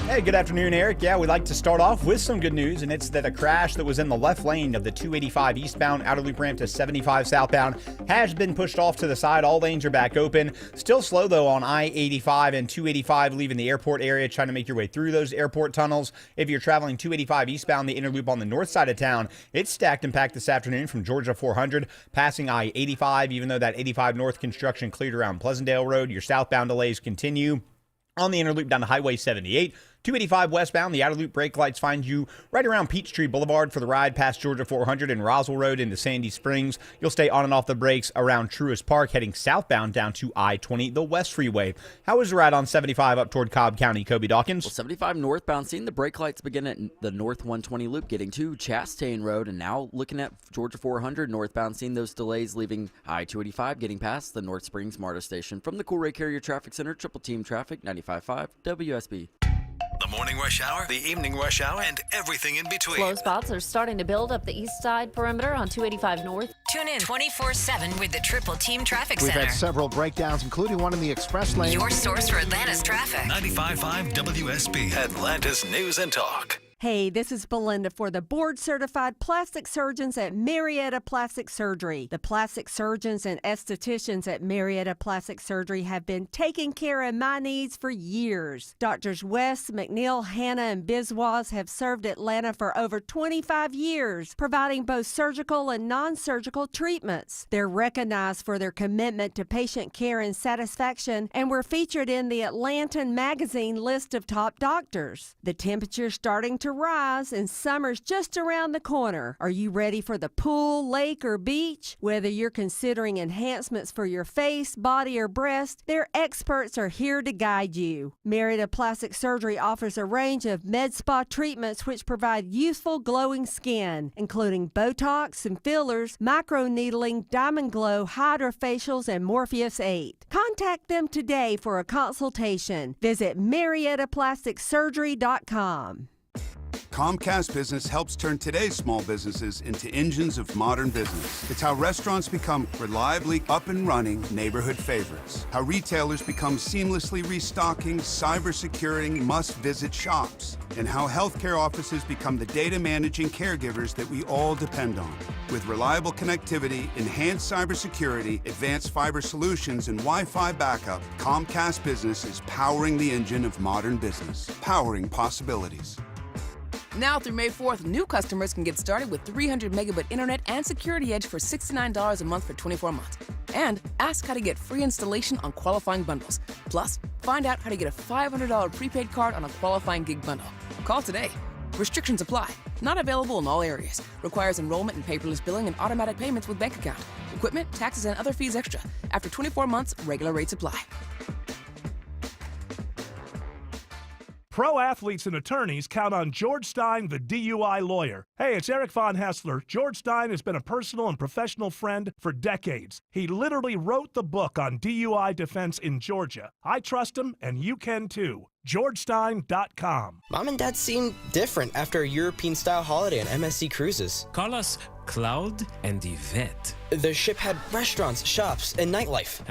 Hey, good afternoon, Eric. Yeah, we'd like to start off with some good news, and it's that a crash that was in the left lane of the 285 eastbound outer loop ramp to 75 southbound has been pushed off to the side. All lanes are back open. Still slow, though, on I-85 and 285 leaving the airport area, trying to make your way through those airport tunnels. If you're traveling 285 eastbound, the inner loop on the north side of town, it's stacked and packed this afternoon from Georgia 400, passing I-85, even though that 85 north construction cleared around Pleasantdale Road. Your southbound delays continue. On the inner loop down to Highway 78, 285 westbound, the outer loop brake lights find you right around Peachtree Boulevard for the ride past Georgia 400 and Roswell Road into Sandy Springs. You'll stay on and off the brakes around Truist Park, heading southbound down to I-20, the West Freeway. How was the ride on 75 up toward Cobb County, Kobe Dawkins? Well, 75 northbound, seeing the brake lights begin at the North 120 loop, getting to Chastain Road, and now looking at Georgia 400 northbound, seeing those delays leaving I-285, getting past the North Springs MARTA station. From the Coolray Carrier Traffic Center, Triple Team Traffic, 95.5 WSB. The morning rush hour, the evening rush hour, and everything in between. Slow spots are starting to build up the east side perimeter on 285 North. Tune in 24/7 with the Triple Team Traffic We've Center. had several breakdowns, including one in the express lane. Your source for Atlanta's traffic. 95.5 WSB, Atlanta's News and Talk. Hey, this is Belinda for the board-certified plastic surgeons at Marietta Plastic Surgery. The plastic surgeons and estheticians at Marietta Plastic Surgery have been taking care of my needs for years. Doctors West, McNeil, Hanna, and Biswas have served Atlanta for over 25 years, providing both surgical and non-surgical treatments. They're recognized for their commitment to patient care and satisfaction, and were featured in the Atlantan Magazine list of top doctors. The temperature's starting to rise and summer's just around the corner. Are you ready for the pool, lake, or beach? Whether you're considering enhancements for your face, body, or breast, their experts are here to guide you. Marietta Plastic Surgery offers a range of med spa treatments which provide youthful, glowing skin, including Botox and fillers, microneedling, Diamond Glow, hydrofacials, and Morpheus 8. Contact them today for a consultation. Visit MariettaPlasticSurgery.com. Comcast Business helps turn today's small businesses into engines of modern business. It's how restaurants become reliably up and running neighborhood favorites. How retailers become seamlessly restocking, cyber-securing, must-visit shops. And how healthcare offices become the data managing caregivers that we all depend on. With reliable connectivity, enhanced cybersecurity, advanced fiber solutions, and Wi-Fi backup, Comcast Business is powering the engine of modern business. Powering possibilities. Now through May 4th, new customers can get started with 300 megabit internet and Security Edge for $69 a month for 24 months. And ask how to get free installation on qualifying bundles. Plus, find out how to get a $500 prepaid card on a qualifying gig bundle. Call today. Restrictions apply. Not available in all areas. Requires enrollment in paperless billing and automatic payments with bank account. Equipment, taxes, and other fees extra. After 24 months, regular rates apply. Pro athletes and attorneys count on George Stein, the DUI lawyer. Hey, it's Eric Von Hessler. George Stein has been a personal and professional friend for decades. He literally wrote the book on DUI defense in Georgia. I trust him, and you can too. GeorgeStein.com. Mom and Dad seem different after a European-style holiday on MSC Cruises. Call us Cloud and Yvette. The ship had restaurants, shops, and nightlife.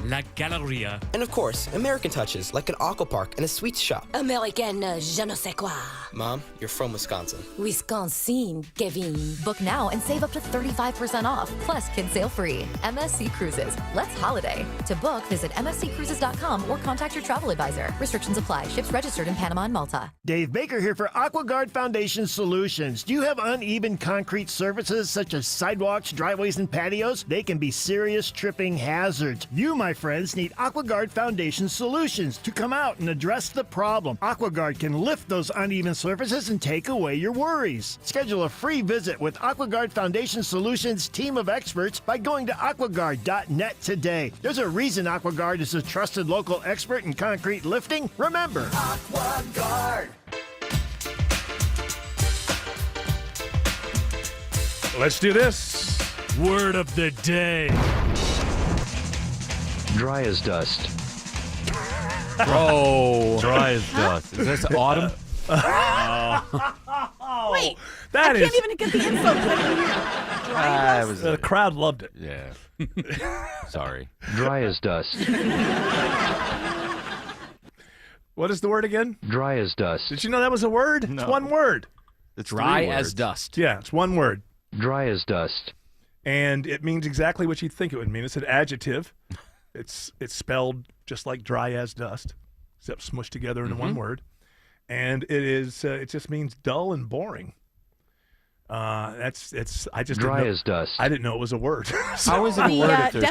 La Galleria. And of course, American touches like an aqua park and a sweets shop. American je ne sais quoi. Mom, you're from Wisconsin. Wisconsin, Kevin. Book now and save up to 35% off. Plus, kids sail free. MSC Cruises. Let's holiday. To book, visit msccruises.com or contact your travel advisor. Restrictions apply. Ships registered in Panama and Malta. Dave Baker here for AquaGuard Foundation Solutions. Do you have uneven concrete surfaces such as sidewalks, driveways, and patios? They can be serious tripping hazards. You, my friends, need AquaGuard Foundation Solutions to come out and address the problem. AquaGuard can lift those uneven surfaces and take away your worries. Schedule a free visit with AquaGuard Foundation Solutions team of experts by going to aquaguard.net today. There's a reason AquaGuard is a trusted local expert in concrete lifting. Remember, AquaGuard. Let's do this. Word of the day. Dry as dust. Oh. Dry as dust. Is this autumn? Wait, that I is- can't even get the info. Dry dust? The crowd loved it. Yeah. Sorry. Dry as dust. What is the word again? Dry as dust. Did you know that was a word? No. It's one word. It's Dry three as words. dust. Yeah, it's one word. Dry as dust. And it means exactly what you'd think it would mean. It's an adjective. It's spelled just like dry as dust, except smushed together into one word. And it is. It just means dull and boring. I just Dry didn't know, as dust. I didn't know it was a word. How is it a word if there's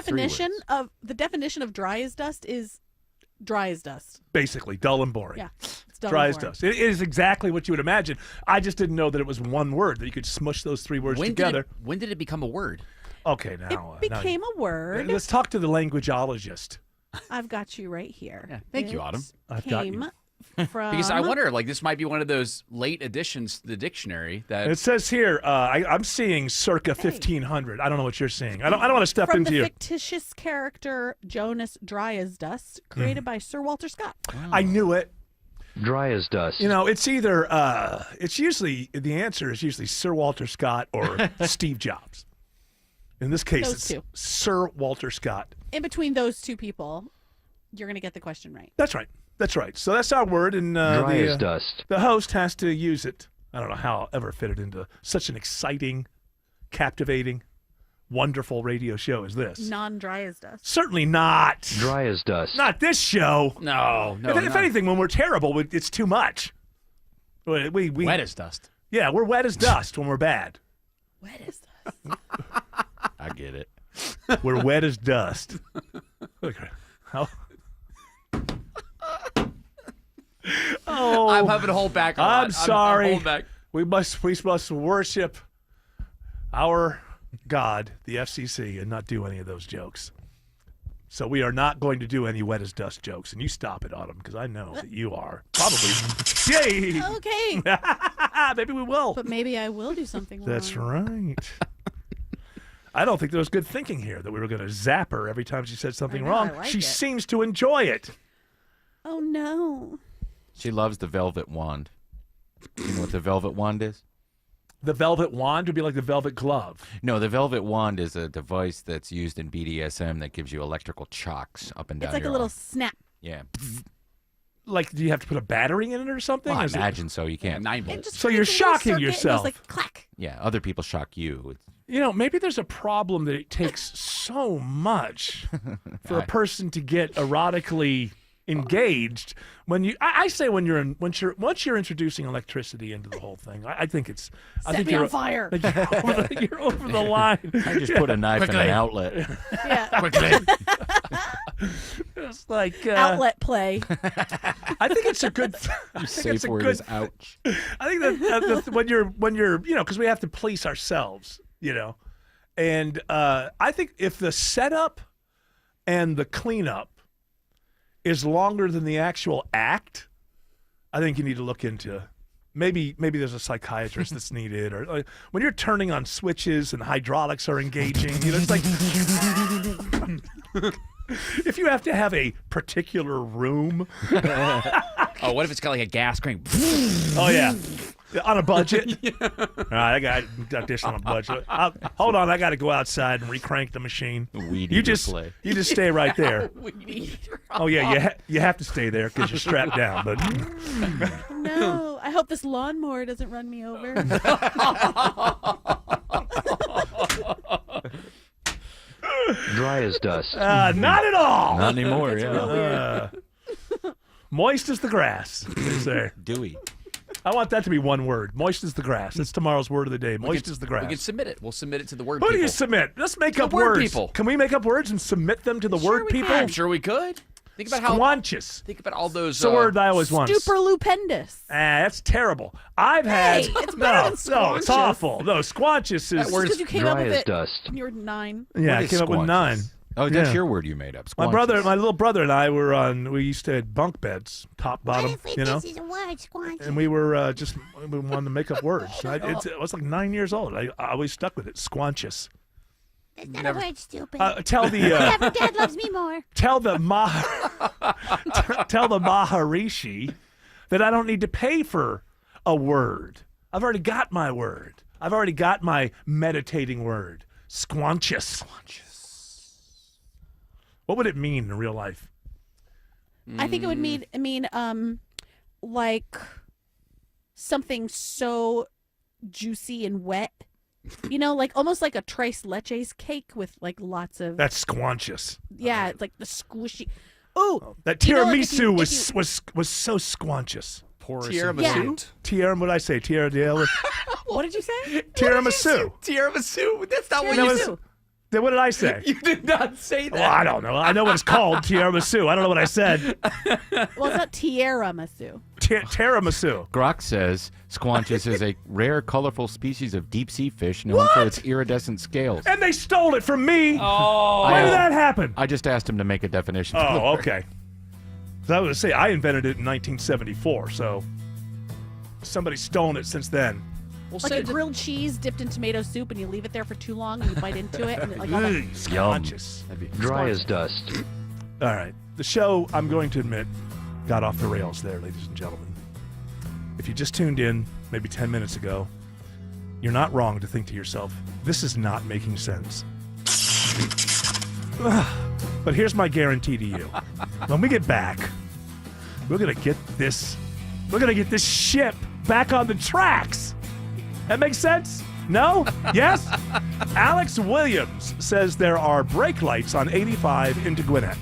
definition of dry as dust is dry as dust. Basically, dull and boring. Yeah, it's dull Dry and as boring. dust. It is exactly what you would imagine. I just didn't know that it was one word, that you could smush those three words together. When did it become a word? Okay, now. It became a word. Let's talk to the languageologist. I've got you right here. Yeah, thank you, It Autumn. I've got you. Came from Because I wonder, like, this might be one of those late additions to the dictionary that It says here, I'm seeing circa 1500. I don't know what you're seeing. I don't want to step from into the you. fictitious character Jonas Dry as Dust, created by Sir Walter Scott. I knew it. Dry as dust. You know, it's either, the answer is usually Sir Walter Scott or Steve Jobs. In this case, Those it's two. Sir Walter Scott. In between those two people, you're going to get the question right. That's right. That's right. So that's our word, and Dry as dust. The host has to use it. I don't know how I'll ever fit it into such an exciting, captivating, wonderful radio show as this. Non-dry as dust. Certainly not. Dry as dust. Not this show. No. If anything, when we're terrible, it's too much. We wet as dust. Yeah, we're wet as dust when we're bad. Wet as dust. I get it. We're wet as dust. Okay. How? Oh, I'm having to hold back a lot. I'm sorry. I'm holding back. We must worship our God, the FCC, and not do any of those jokes. So we are not going to do any wet as dust jokes. And you stop it, Autumn, because I know that you are. Probably. Yay! Okay. Maybe we will. But maybe I will do something That's wrong. right. I don't think there was good thinking here that we were going to zap her every time she said something I know, wrong. I like She it. seems to enjoy it. Oh, no. She loves the velvet wand. You know what the velvet wand is? The velvet wand would be like the velvet glove. No, the velvet wand is a device that's used in BDSM that gives you electrical shocks up and down It's like a your little arm. snap. Yeah. Like, do you have to put a battery in it or something? Well, I Is it- imagine so. You can't. 9 volts. Just So you're creates a little shocking circuit, and it goes yourself. like clack. Yeah, other people shock you. You know, maybe there's a problem that it takes so much for a person to get erotically engaged. When you, I say once you're introducing electricity into the whole thing, I think it's. I Set think me you're on fire. You're over the line. I just put a knife in an Quickly. outlet. Yeah. Quickly. It's like Outlet play. I think it's a good. I think Safe it's a word good. is ouch. I think that when you're because we have to police ourselves, and I think if the setup and the cleanup is longer than the actual act, I think you need to look into maybe there's a psychiatrist that's needed, or when you're turning on switches and hydraulics are engaging, it's like if you have to have a particular room. Oh, what if it's got like a gas crank? Oh yeah. On a budget? All right, I got this on a budget. Hold on, I got to go outside and recrank the machine. You just stay right there. Oh yeah, you have to stay there because you're strapped down. But No, I hope this lawnmower doesn't run me over. Dry as dust. Not at all. Not anymore. Yeah. Moist as the grass. They say. Dewy. I want that to be one word. Moist as the grass. That's tomorrow's word of the day. Moist as the grass. We can submit it. We'll submit it to the word Who people. do you submit? Let's make The up word words. people. Can we make up words and submit them to the word people? I'm sure we could. Think about Squanches. Think about all those. It's a word I always want. Superlupendous. That's terrible. I've had it's better than it's squanches. awful. No, squanches is Because you came up with it dust. when you were 9. Yeah, I What is came up with squanches? 9. Oh, that's Yeah. your word you made up. My Squanches. my little brother and I were on. We used to have bunk beds, top, bottom. You know, This is a word, squanch. and we were we wanted to make up words. I was like 9 years old. I always stuck with it. Squanches. That's not a word, stupid. Tell the Dad loves me more. tell the Maharishi that I don't need to pay for a word. I've already got my word. I've already got my meditating word. Squanches. What would it mean in real life? I think it would mean like something so juicy and wet. You know, like almost like a tres leches cake with like lots of. That's squanches. Yeah, it's like the squishy. Ooh, That you know, like, if tiramisu you- was so squanches. Tiramisu. Yeah. What did I say? Tiramisu. What did you say? Tiramisu. Tiramisu. That's not what That you was- said. Then what did I say? You did not say that. Well, I don't know. I know what it's called. Tiramisu. I don't know what I said. Well, it's not tiramisu. Tiramisu. Grok says squanches is a rare, colorful species of deep-sea fish known for its iridescent scales. And they stole it from me. Oh. When did that happen? I just asked him to make a definition. for the Oh, word. okay. So I was to say I invented it in 1974, so somebody's stolen it since then. We'll Like a send it. grilled cheese dipped in tomato soup, and you leave it there for too long, and you bite into it, and like all Ugh, that. squanches. Dry as dust. All right. The show, I'm going to admit, got off the rails there, ladies and gentlemen. If you just tuned in maybe 10 minutes ago, you're not wrong to think to yourself, this is not making sense. But here's my guarantee to you. When we get back, we're going to get this ship back on the tracks. That makes sense? No? Yes? Alex Williams says there are brake lights on 85 into Gwinnett.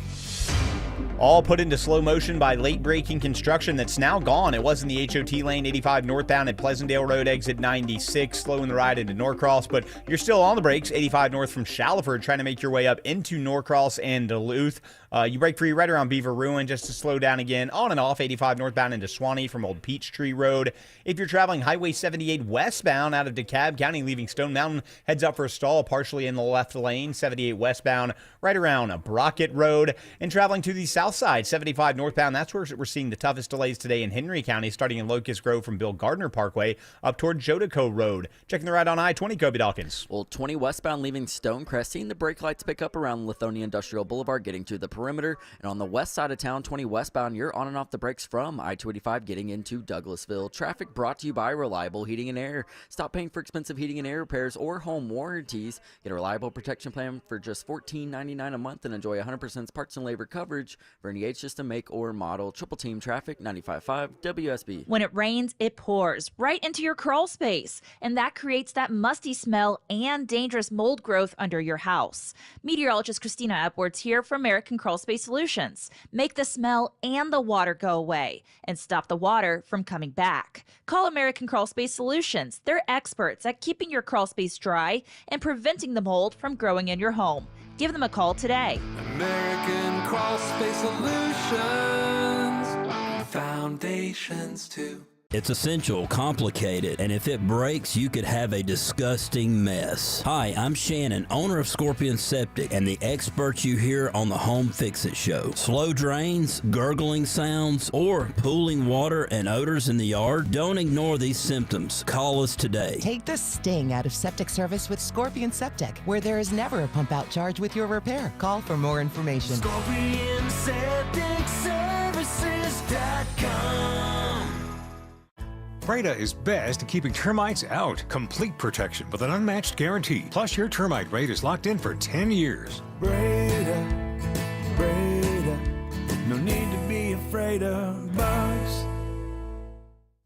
All put into slow motion by late-breaking construction that's now gone. It was in the HOT lane, 85 northbound at Pleasantdale Road, exit 96, slowing the ride into Norcross, but you're still on the brakes, 85 north from Shallowford, trying to make your way up into Norcross and Duluth. You break free right around Beaver Ruin just to slow down again, on and off 85 northbound into Swanee from Old Peachtree Road. If you're traveling Highway 78 westbound out of DeKalb County, leaving Stone Mountain, heads up for a stall partially in the left lane, 78 westbound, right around Brockett Road. And traveling to the south side, 75 northbound, that's where we're seeing the toughest delays today in Henry County, starting in Locust Grove from Bill Gardner Parkway up toward Jodico Road. Checking the ride on I-20, Kobe Dawkins. Well, 20 westbound leaving Stonecrest, seeing the brake lights pick up around Lithonia Industrial Boulevard, getting to the perimeter. And on the west side of town, 20 westbound, you're on and off the brakes from I-285 getting into Douglasville. Traffic brought to you by Reliable Heating and Air. Stop paying for expensive heating and air repairs or home warranties. Get a reliable protection plan for just $14.99 a month and enjoy 100% parts and labor coverage for any age system, make, or model. Triple Team Traffic, 95.5 WSB. When it rains, it pours right into your crawl space, and that creates that musty smell and dangerous mold growth under your house. Meteorologist Christina Upwards here for American Crawl Space Solutions. Make the smell and the water go away and stop the water from coming back. Call American Crawl Space Solutions. They're experts at keeping your crawl space dry and preventing the mold from growing in your home. Give them a call today. American Crawl Space Solutions. Foundations too. It's essential, complicated, and if it breaks, you could have a disgusting mess. Hi, I'm Shannon, owner of Scorpion Septic, and the experts you hear on the Home Fix-It Show. Slow drains, gurgling sounds, or pooling water and odors in the yard? Don't ignore these symptoms. Call us today. Take the sting out of septic service with Scorpion Septic, where there is never a pump out charge with your repair. Call for more information. ScorpionSepticServices.com. Breda is best at keeping termites out. Complete protection with an unmatched guarantee. Plus, your termite rate is locked in for 10 years. Breda, Breda, no need to be afraid of bugs.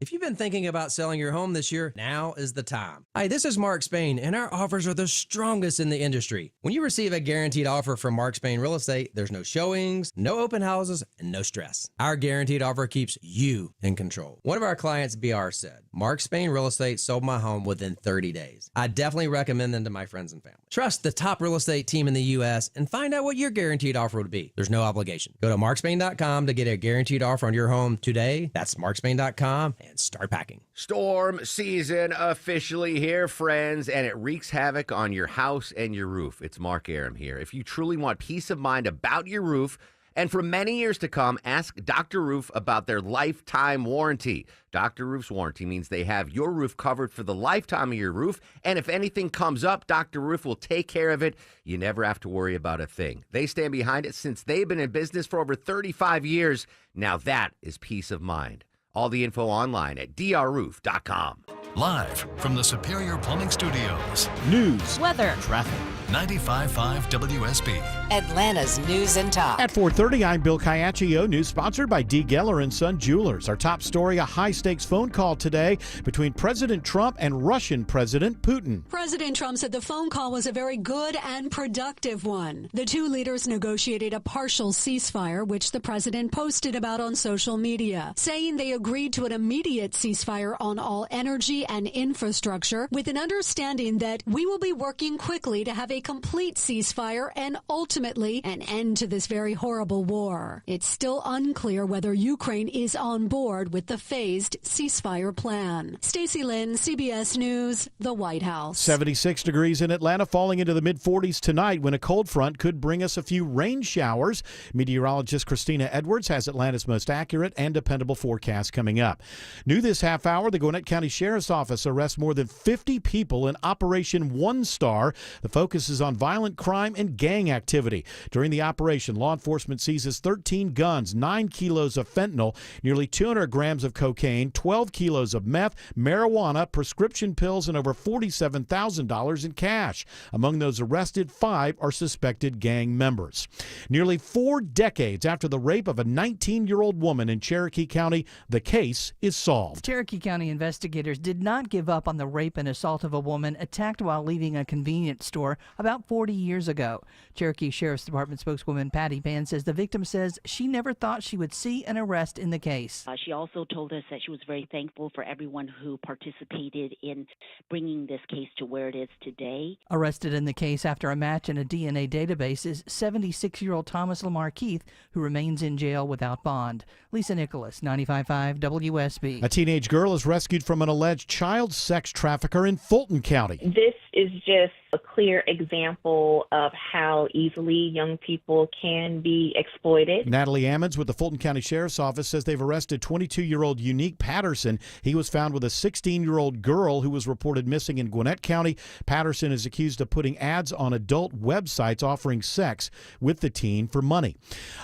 If you've been thinking about selling your home this year, now is the time. Hi, this is Mark Spain, and our offers are the strongest in the industry. When you receive a guaranteed offer from Mark Spain Real Estate, there's no showings, no open houses, and no stress. Our guaranteed offer keeps you in control. One of our clients, BR, said, Mark Spain Real Estate sold my home within 30 days. I definitely recommend them to my friends and family. Trust the top real estate team in the U.S. and find out what your guaranteed offer would be. There's no obligation. Go to markspain.com to get a guaranteed offer on your home today. That's markspain.com and start packing. Storm season officially here, friends, and it wreaks havoc on your house and your roof. It's Mark Aram here. If you truly want peace of mind about your roof, and for many years to come, ask Dr. Roof about their lifetime warranty. Dr. Roof's warranty means they have your roof covered for the lifetime of your roof, and if anything comes up, Dr. Roof will take care of it. You never have to worry about a thing. They stand behind it since they've been in business for over 35 years. Now that is peace of mind. All the info online at drroof.com. Live from the Superior Plumbing Studios. News, weather, traffic. 95.5 WSB. Atlanta's News and Talk. At 4:30, I'm Bill Caiaccio. News sponsored by D. Geller & Son Jewelers. Our top story, a high-stakes phone call today between President Trump and Russian President Putin. President Trump said the phone call was a very good and productive one. The two leaders negotiated a partial ceasefire, which the president posted about on social media, saying they agreed to an immediate ceasefire on all energy and infrastructure, with an understanding that we will be working quickly to have a complete ceasefire and ultimately an end to this very horrible war. It's still unclear whether Ukraine is on board with the phased ceasefire plan. Stacey Lynn, CBS News, the White House. 76 degrees in Atlanta, falling into the mid-40s tonight when a cold front could bring us a few rain showers. Meteorologist Christina Edwards has Atlanta's most accurate and dependable forecast coming up. New this half hour, the Gwinnett County Sheriff's Office arrests more than 50 people in Operation One Star. The focus is on violent crime and gang activity. During the operation, law enforcement seizes 13 guns, 9 kilos of fentanyl, nearly 200 grams of cocaine, 12 kilos of meth, marijuana, prescription pills, and over $47,000 in cash. Among those arrested, 5 are suspected gang members. Nearly 4 decades after the rape of a 19-year-old woman in Cherokee County, the case is solved. Cherokee County investigators did not give up on the rape and assault of a woman attacked while leaving a convenience store about 40 years ago. Cherokee Sheriff's Department spokeswoman Patty Ban says the victim says she never thought she would see an arrest in the case. She also told us that she was very thankful for everyone who participated in bringing this case to where it is today. Arrested in the case after a match in a DNA database is 76-year-old Thomas Lamar Keith, who remains in jail without bond. Lisa Nicholas, 95.5 WSB. A teenage girl is rescued from an alleged child sex trafficker in Fulton County. This is just a clear example of how easily young people can be exploited. Natalie Ammons with the Fulton County Sheriff's Office says they've arrested 22-year-old Unique Patterson. He was found with a 16-year-old girl who was reported missing in Gwinnett County. Patterson is accused of putting ads on adult websites offering sex with the teen for money.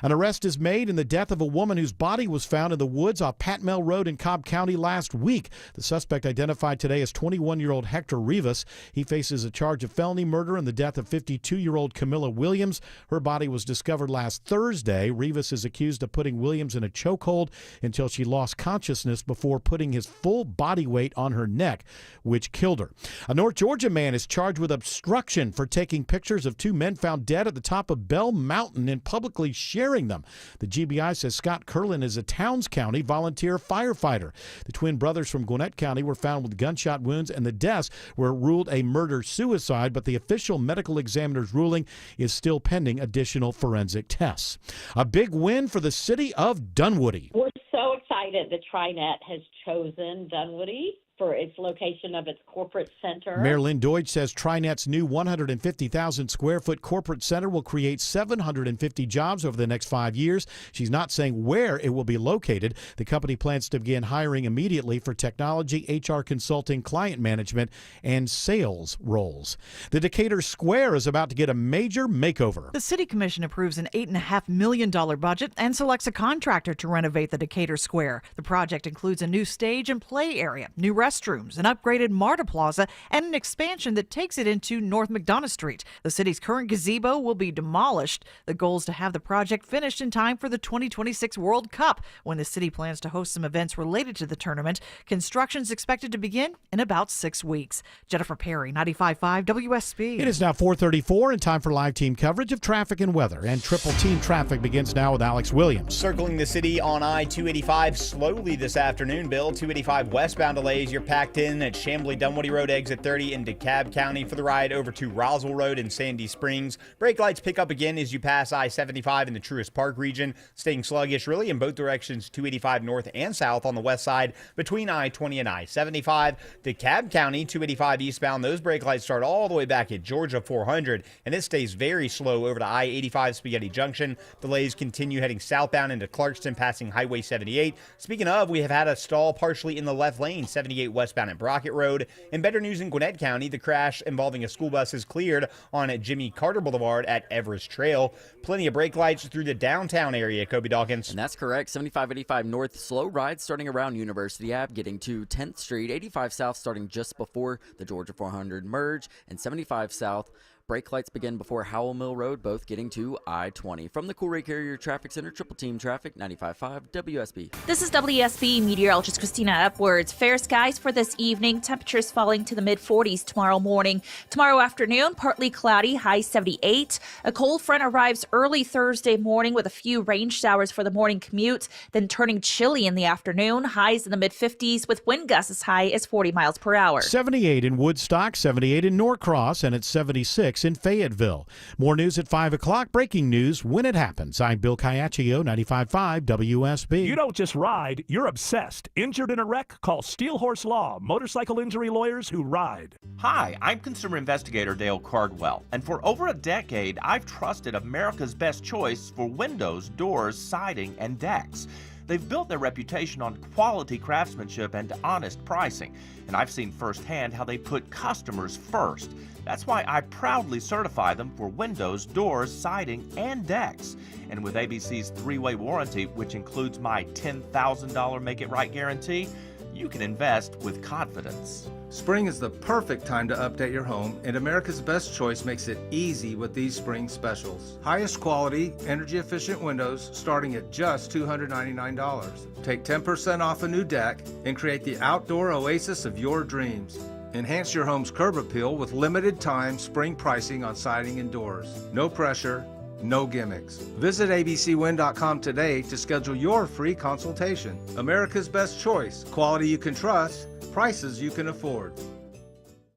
An arrest is made in the death of a woman whose body was found in the woods off Patmel Road in Cobb County last week. The suspect identified today as 21-year-old Hector Rivas. He faces a charge of felony murder in the death of 52-year-old Camilla Williams. Her body was discovered last Thursday. Rivas is accused of putting Williams in a chokehold until she lost consciousness before putting his full body weight on her neck, which killed her. A North Georgia man is charged with obstruction for taking pictures of 2 men found dead at the top of Bell Mountain and publicly sharing them. The GBI says Scott Curlin is a Towns County volunteer firefighter. The twin brothers from Gwinnett County were found with gunshot wounds, and the deaths were ruled a murder-suicide, but the official medical examiner's ruling is still pending additional forensic tests. A big win for the city of Dunwoody. We're so excited that TriNet has chosen Dunwoody for its location of its corporate center. Mayor Lynn Deutsch says TriNet's new 150,000 square foot corporate center will create 750 jobs over the next 5 years. She's not saying where it will be located. The company plans to begin hiring immediately for technology, HR consulting, client management, and sales roles. The Decatur Square is about to get a major makeover. The City Commission approves an $8.5 million budget and selects a contractor to renovate the Decatur Square. The project includes a new stage and play area, new restrooms, an upgraded MARTA Plaza, and an expansion that takes it into North McDonough Street. The city's current gazebo will be demolished. The goal is to have the project finished in time for the 2026 World Cup, when the city plans to host some events related to the tournament. Construction is expected to begin in about 6 weeks. Jennifer Perry, 95.5 WSB. It is now 4:34 and time for live team coverage of traffic and weather. And triple team traffic begins now with Alex Williams. Circling the city on I-285 slowly this afternoon, Bill. 285 westbound delays. You're packed in at Chamblee-Dunwoody Road, exit 30 in DeKalb County for the ride over to Roswell Road in Sandy Springs. Brake lights pick up again as you pass I-75 in the Truist Park region. Staying sluggish really in both directions, 285 north and south on the west side between I-20 and I-75. DeKalb County, 285 eastbound. Those brake lights start all the way back at Georgia 400, and it stays very slow over to I-85 Spaghetti Junction. Delays continue heading southbound into Clarkston, passing Highway 78. Speaking of, we have had a stall partially in the left lane, 78 westbound at Brockett Road. In better news in Gwinnett County, the crash involving a school bus is cleared on Jimmy Carter Boulevard at Everest Trail. Plenty of brake lights through the downtown area, Kobe Dawkins. And that's correct. 75-85 north, slow ride starting around University Ave, getting to 10th Street. 85 south starting just before the Georgia 400 merge, and 75 south. Brake lights begin before Howell Mill Road, both getting to I-20. From the Coolray Carrier Traffic Center, Triple Team Traffic, 95.5 WSB. This is WSB meteorologist Christina Upwards. Fair skies for this evening. Temperatures falling to the mid-40s tomorrow morning. Tomorrow afternoon, partly cloudy, high 78. A cold front arrives early Thursday morning with a few rain showers for the morning commute, then turning chilly in the afternoon. Highs in the mid-50s with wind gusts as high as 40 miles per hour. 78 in Woodstock, 78 in Norcross, and it's 76 in Fayetteville. More news at 5 o'clock. Breaking news when it happens. I'm Bill Caiaccio, 95.5 WSB. You don't just ride, you're obsessed. Injured in a wreck? Call Steel Horse Law, motorcycle injury lawyers who ride. Hi, I'm consumer investigator Dale Cardwell, and for over a decade, I've trusted America's best choice for windows, doors, siding, and decks. They've built their reputation on quality craftsmanship and honest pricing, and I've seen firsthand how they put customers first. That's why I proudly certify them for windows, doors, siding, and decks. And with ABC's 3-way warranty, which includes my $10,000 Make It Right guarantee, you can invest with confidence. Spring is the perfect time to update your home, and America's Best Choice makes it easy with these spring specials. Highest quality, energy-efficient windows starting at just $299. Take 10% off a new deck and create the outdoor oasis of your dreams. Enhance your home's curb appeal with limited time spring pricing on siding and doors. No pressure, no gimmicks. Visit abcwin.com today to schedule your free consultation. America's Best Choice. Quality you can trust, prices you can afford.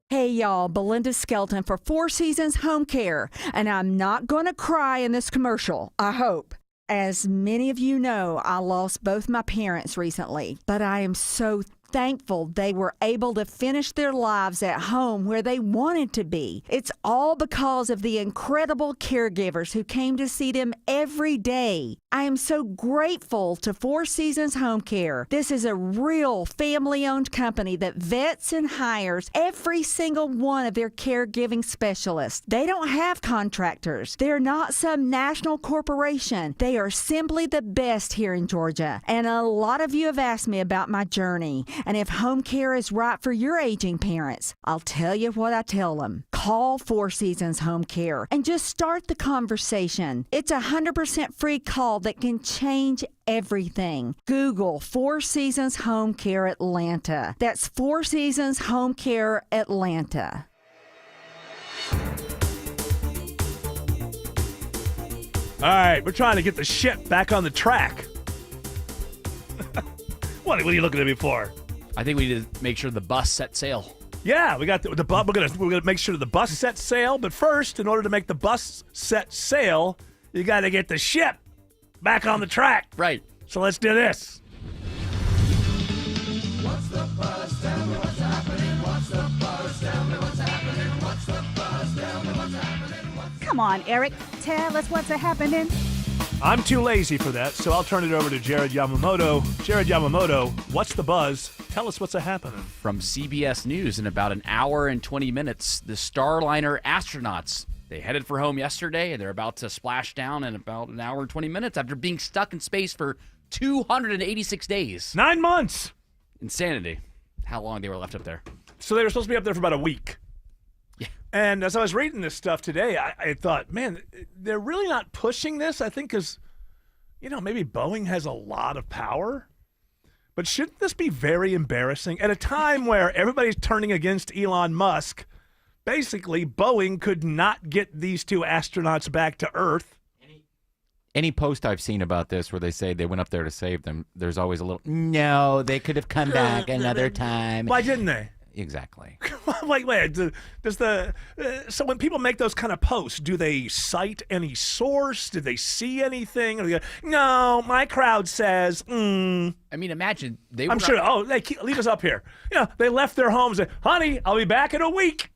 Hey y'all, Belinda Skelton for Four Seasons Home Care, and I'm not going to cry in this commercial, I hope. As many of you know, I lost both my parents recently, but I am so thankful they were able to finish their lives at home where they wanted to be. It's all because of the incredible caregivers who came to see them every day. I am so grateful to Four Seasons Home Care. This is a real family-owned company that vets and hires every single one of their caregiving specialists. They don't have contractors. They're not some national corporation. They are simply the best here in Georgia. And a lot of you have asked me about my journey and if home care is right for your aging parents. I'll tell you what I tell them. Call Four Seasons Home Care and just start the conversation. It's a 100% free call that can change everything. Google Four Seasons Home Care Atlanta. That's Four Seasons Home Care Atlanta. All right, we're trying to get the ship back on the track. What are you looking at me for? I think we need to make sure the bus set sail. Yeah, we got the bus. We're gonna make sure the bus sets sail. But first, in order to make the bus set sail, you got to get the ship back on the track. Right. So let's do this. What's the buzz? Tell me what's Come on, Eric. Tell us what's happening. I'm too lazy for that, so I'll turn it over to Jared Yamamoto. Jared Yamamoto, what's the buzz? Tell us what's happening. From CBS News, in about an hour and 20 minutes, the Starliner astronauts, they headed for home yesterday, and they're about to splash down in about an hour and 20 minutes after being stuck in space for 286 days. 9 months. Insanity. How long they were left up there. So they were supposed to be up there for about a week. Yeah. And as I was reading this stuff today, I thought, man, they're really not pushing this, I think, because, maybe Boeing has a lot of power. But shouldn't this be very embarrassing? At a time where everybody's turning against Elon Musk, basically, Boeing could not get these two astronauts back to Earth. Any post I've seen about this where they say they went up there to save them, there's always a little, no, they could have come back another time. Why didn't they? Exactly. Wait, so when people make those kind of posts, do they cite any source? Did they see anything? Or they go, no, my crowd says, I mean, imagine they were... I'm sure, leave us up here. They left their homes and, honey, I'll be back in a week.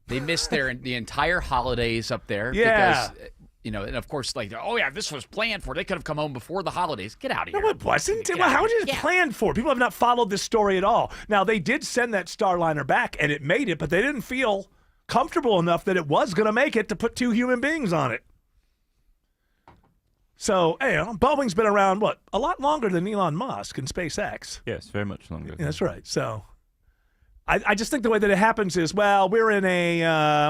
They missed the entire holidays up there. Yeah. Because, and of course, this was planned for. They could have come home before the holidays. Get out of here. No, it wasn't. Well, how was it planned for? People have not followed this story at all. Now, they did send that Starliner back, and it made it, but they didn't feel comfortable enough that it was going to make it to put two human beings on it. So, Boeing's been around, a lot longer than Elon Musk and SpaceX. Yes, very much longer. Yeah, that's right. So, I just think the way that it happens is, we're in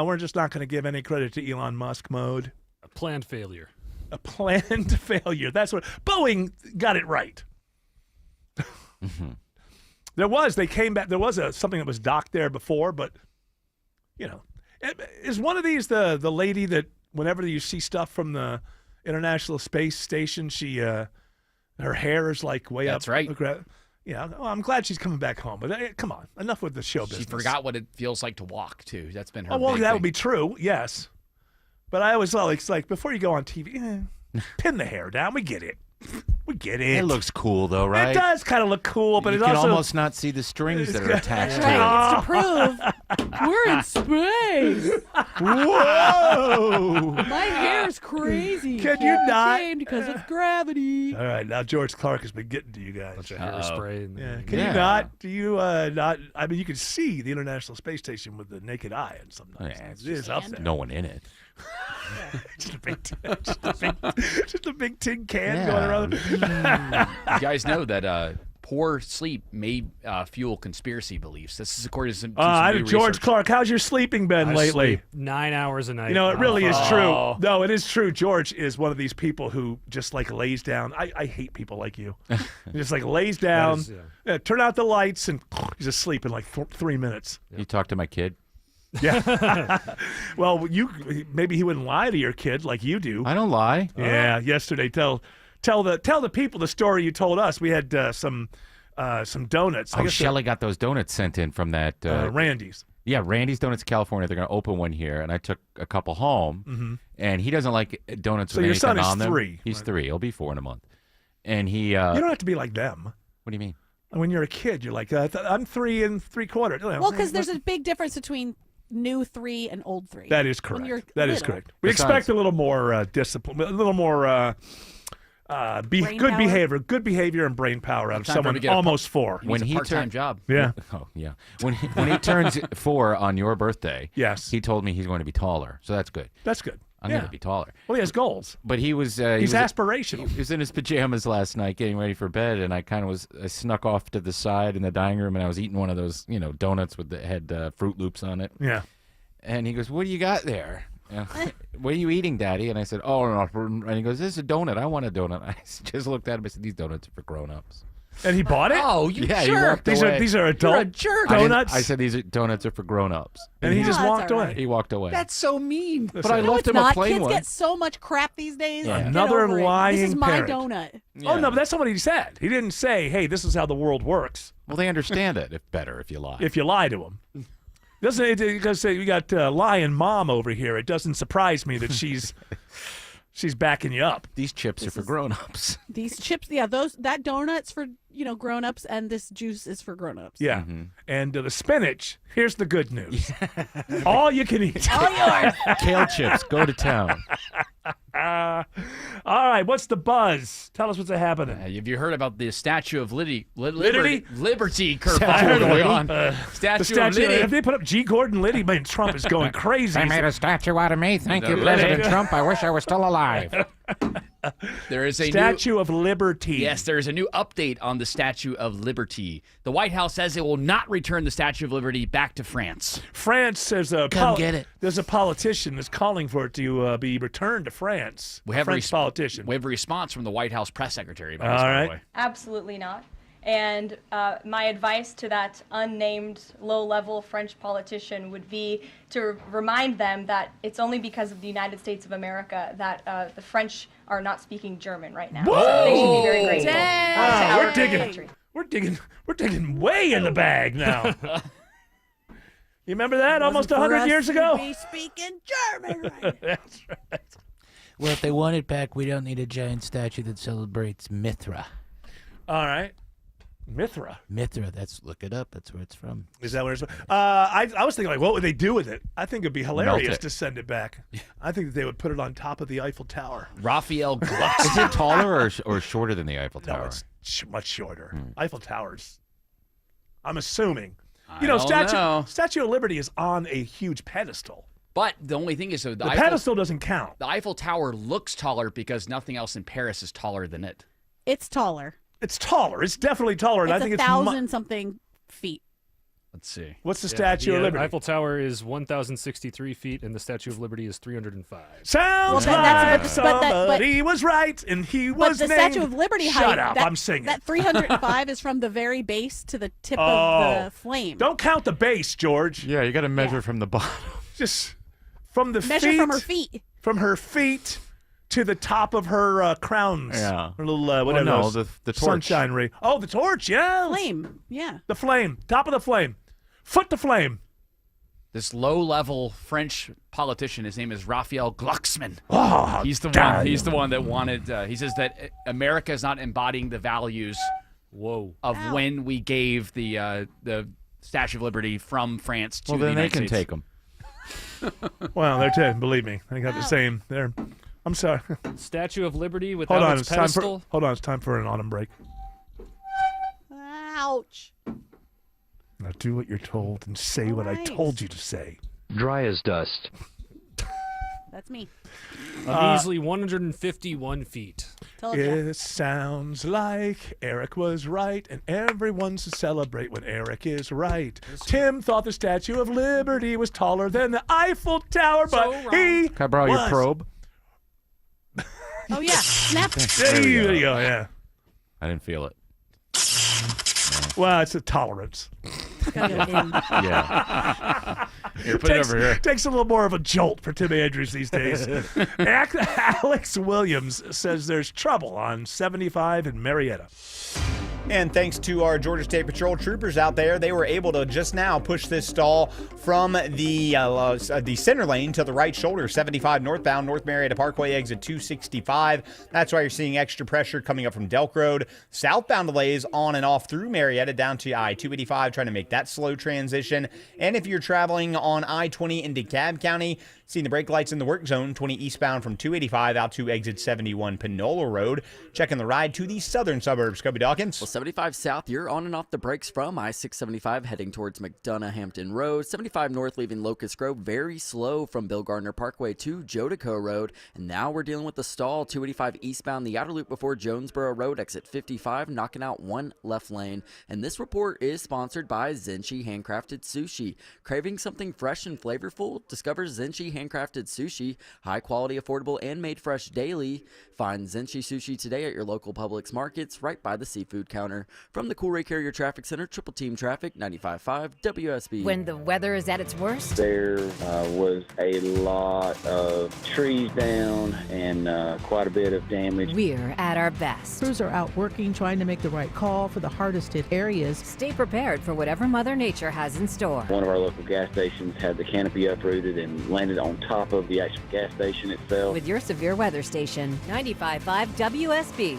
we're just not going to give any credit to Elon Musk mode. A planned failure. A planned failure. That's what Boeing got it right. They came back. There was something that was docked there before, but is one of these the lady that whenever you see stuff from the International Space Station, she her hair is like way up. That's right. Yeah, I'm glad she's coming back home. But come on, enough with the show business. She forgot what it feels like to walk too. That's been her. Oh well, big that thing. would be true. Yes. But I always thought, it's like, before you go on TV, pin the hair down. We get it. We get it. It looks cool, though, right? It does kind of look cool, but you it can also... almost not see the strings that are attached to it. Right, it's to prove we're in space. Whoa! My hair's crazy. Can you not? Because of gravity. All right, now George Clark has been getting to you guys. Bunch of hairspray. Yeah. Can you not? Do you not? I mean, you can see the International Space Station with the naked eye, and sometimes it is up there. No one in it. just a big tin can going around. You guys know that poor sleep may fuel conspiracy beliefs. This is according to some new George research. Clark, how's your sleeping been lately? Sleep 9 hours a night. It really is true. No, it is true. George is one of these people who just lays down. I hate people like you. He just lays down, turn out the lights, and he's asleep in 3 minutes. You talk to my kid? Yeah. Well, maybe he wouldn't lie to your kid like you do. I don't lie. Yeah. Yesterday, tell the people the story you told us. We had some donuts. Shelly got those donuts sent in from that Randy's. Yeah, Randy's Donuts, California. They're going to open one here, and I took a couple home. And he doesn't like donuts with anything on them. So your son is 3. He's 3. He'll be 4 in a month. And he. You don't have to be like them. What do you mean? When you're a kid, you're like, I'm 3 3/4. Well, because there's a big difference between new 3 and old 3. That is correct. That is correct. We Besides, expect a little more discipline, a little more good behavior and brain power out of someone almost 4. When he part-time job. Yeah. Oh yeah. When he turns 4 on your birthday, yes, he told me he's going to be taller. So that's good. That's good. I'm going to be taller. Well, he has goals. But he was he's aspirational. He was in his pajamas last night getting ready for bed, and I snuck off to the side in the dining room, and I was eating one of those, donuts with that had Fruit Loops on it. Yeah. And he goes, "What do you got there? What are you eating, Daddy?" And I said, "Oh, no." And he goes, "This is a donut. I want a donut." I just looked at him and said, "These donuts are for grown-ups." And he bought it? Oh, you yeah, jerk. He walked away. These are adult You're a jerk. donuts? I said, "These donuts are for grown-ups." And he just walked away. Right. He walked away. That's so mean. But I No, left it's him a not. plain Kids one. get so much crap these days. Yeah. Get Another over it. lying This is my parent. donut. Oh, no, but that's not what he said. He didn't say, hey, this is how the world works. Well, they understand it better if you lie. If you lie to them. Doesn't it? Because say we got lying mom over here. It doesn't surprise me that she's She's backing you up. These chips are for grown-ups. These chips, that donut's for grown-ups, and this juice is for grown-ups. Yeah. And the spinach, here's the good news. All you can eat. All yours. Kale chips, go to town. All right, what's the buzz? Tell us what's happening. Have you heard about the Statue of Liberty? Liberty curveball I heard going about on? the Statue of Liddy. If they put up G. Gordon Liddy, man, Trump is going crazy. They made a statue out of me. Thank you, Liddy. President Trump. I wish I was still alive. There is a Statue of Liberty. Yes, there is a new update on the Statue of Liberty. The White House says it will not return the Statue of Liberty back to France. France says Come get it. There's a politician that's calling for it to be returned to France. We have French politician. We have a response from the White House press secretary. All right. By the way. Absolutely not. And my advice to that unnamed low-level French politician would be to remind them that it's only because of the United States of America that the French are not speaking German right now. Whoa! So they should be very grateful. Wow, to our country. We're digging way in the bag now. You remember that almost Wasn't for 100 us years to ago? be speaking German right now. That's right. Well, if they want it back, we don't need a giant statue that celebrates Mithra. All right. Mithra. Mithra, look it up. That's where it's from. Is that where it's from? I was thinking, like, what would they do with it? I think it'd be hilarious Melt it. to send it back. I think that they would put it on top of the Eiffel Tower. Raphael Gluck. Is it taller or shorter than the Eiffel Tower? No, it's much shorter. Eiffel Towers. I'm assuming. I don't know. Statue of Liberty is on a huge pedestal. But the only thing is, so The pedestal doesning count. The Eiffel Tower looks taller because nothing else in Paris is taller than it. It's taller. It's taller. It's definitely taller. And I think It's 1,000-something feet. Let's see. What's the Statue of Liberty? Eiffel Tower is 1,063 feet, and the Statue of Liberty is 305. Sounds like somebody was right, and he was But the named. Statue of Liberty Shut height, up, I'm singing. That 305 is from the very base to the tip of the flame. Don't count the base, George. Yeah, you got to measure from the bottom. Just from the Measure feet. from her feet. From her feet to the top of her crowns. Yeah. Her little, whatever no, those the torch. sunshine ray. Oh, the torch, yeah. Flame, yeah. The flame. Top of the flame. Foot to flame. This low-level French politician, his name is Raphael Glucksmann. Oh, he's the damn. one. He's the one that wanted. He says that America is not embodying the values. Of when we gave the Statue of Liberty from France to Well, the then United they can States. take them. Well, they're too. Believe me, they got the same. I'm sorry. Statue of Liberty without Hold on, its pedestal. it's time for an autumn break. Ouch. Now do what you're told and say what I told you to say. Dry as dust. That's me. A measly 151 feet. It sounds like Eric was right, and everyone should celebrate when Eric is right. Tim thought the Statue of Liberty was taller than the Eiffel Tower, but he Can I borrow your was. probe? Oh, yeah. Snap. There you go, yeah. I didn't feel it. Well, it's a tolerance. Yeah. Here, put it over here. Takes a little more of a jolt for Tim Andrews these days. Alex Williams says there's trouble on 75 in Marietta. And thanks to our Georgia State Patrol troopers out there, they were able to just now push this stall from the center lane to the right shoulder, 75 northbound, North Marietta Parkway, exit 265. That's why you're seeing extra pressure coming up from Delk Road. Southbound delays on and off through Marietta down to I-285, trying to make that slow transition. And if you're traveling on I-20 into DeKalb County, seeing the brake lights in the work zone, 20 eastbound from 285 out to exit 71 Panola Road. Checking the ride to the southern suburbs. Kobe Dawkins. Well, 75 south, you're on and off the brakes from I-675 heading towards McDonough-Hampton Road. 75 north leaving Locust Grove, very slow from Bill Gardner Parkway to Jodico Road. And now we're dealing with the stall, 285 eastbound, the outer loop before Jonesboro Road, exit 55, knocking out one left lane. And this report is sponsored by Zenchi Handcrafted Sushi. Craving something fresh and flavorful? Discover Zenchi Handcrafted Sushi, high quality, affordable, and made fresh daily. Find Zenchi Sushi today at your local Publix markets right by the seafood counter. From the Cool Ray Carrier Traffic Center, Triple Team Traffic, 95.5 WSB. When the weather is at its worst, there was a lot of trees down and quite a bit of damage. we're at our best. Crews are out working, trying to make the right call for the hardest hit areas. Stay prepared for whatever Mother Nature has in store. One of our local gas stations had the canopy uprooted and landed on top of the actual gas station itself. With your severe weather station, 95.5 WSB.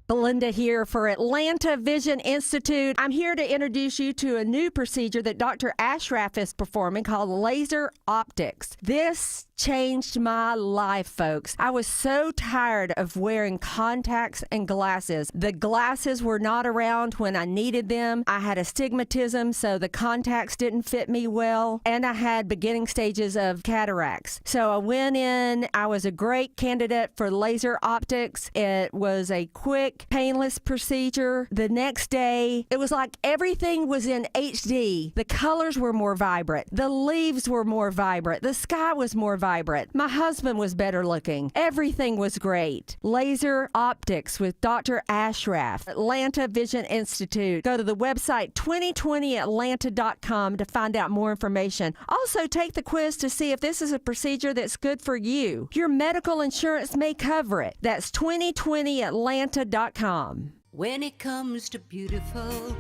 Belinda here for Atlanta Vision Institute. I'm here to introduce you to a new procedure that Dr. Ashraf is performing called laser optics. This changed my life, folks. I was so tired of wearing contacts and glasses. The glasses were not around when I needed them. I had astigmatism, so the contacts didn't fit me well, and I had beginning stages of cataracts. So I went in. I was a great candidate for laser optics. It was a quick, painless procedure. The next day, it was like everything was in HD. The colors were more vibrant. The leaves were more vibrant. The sky was more vibrant. My husband was better looking. Everything was great. Laser optics with Dr. Ashraf, Atlanta Vision Institute. Go to the website 2020atlanta.com to find out more information. Also, take the quiz to see if this is a procedure that's good for you. Your medical insurance may cover it. That's 2020atlanta.com. When it comes to beautiful,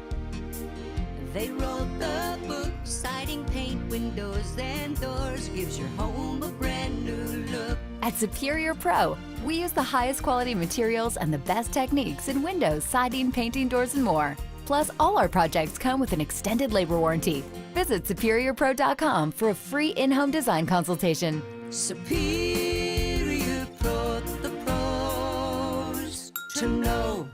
they wrote the book. Siding, paint, windows, and doors gives your home a brand new look. At Superior Pro, we use the highest quality materials and the best techniques in windows, siding, painting, doors, and more. Plus, all our projects come with an extended labor warranty. Visit SuperiorPro.com for a free in-home design consultation. Superior Pro, the pros to know.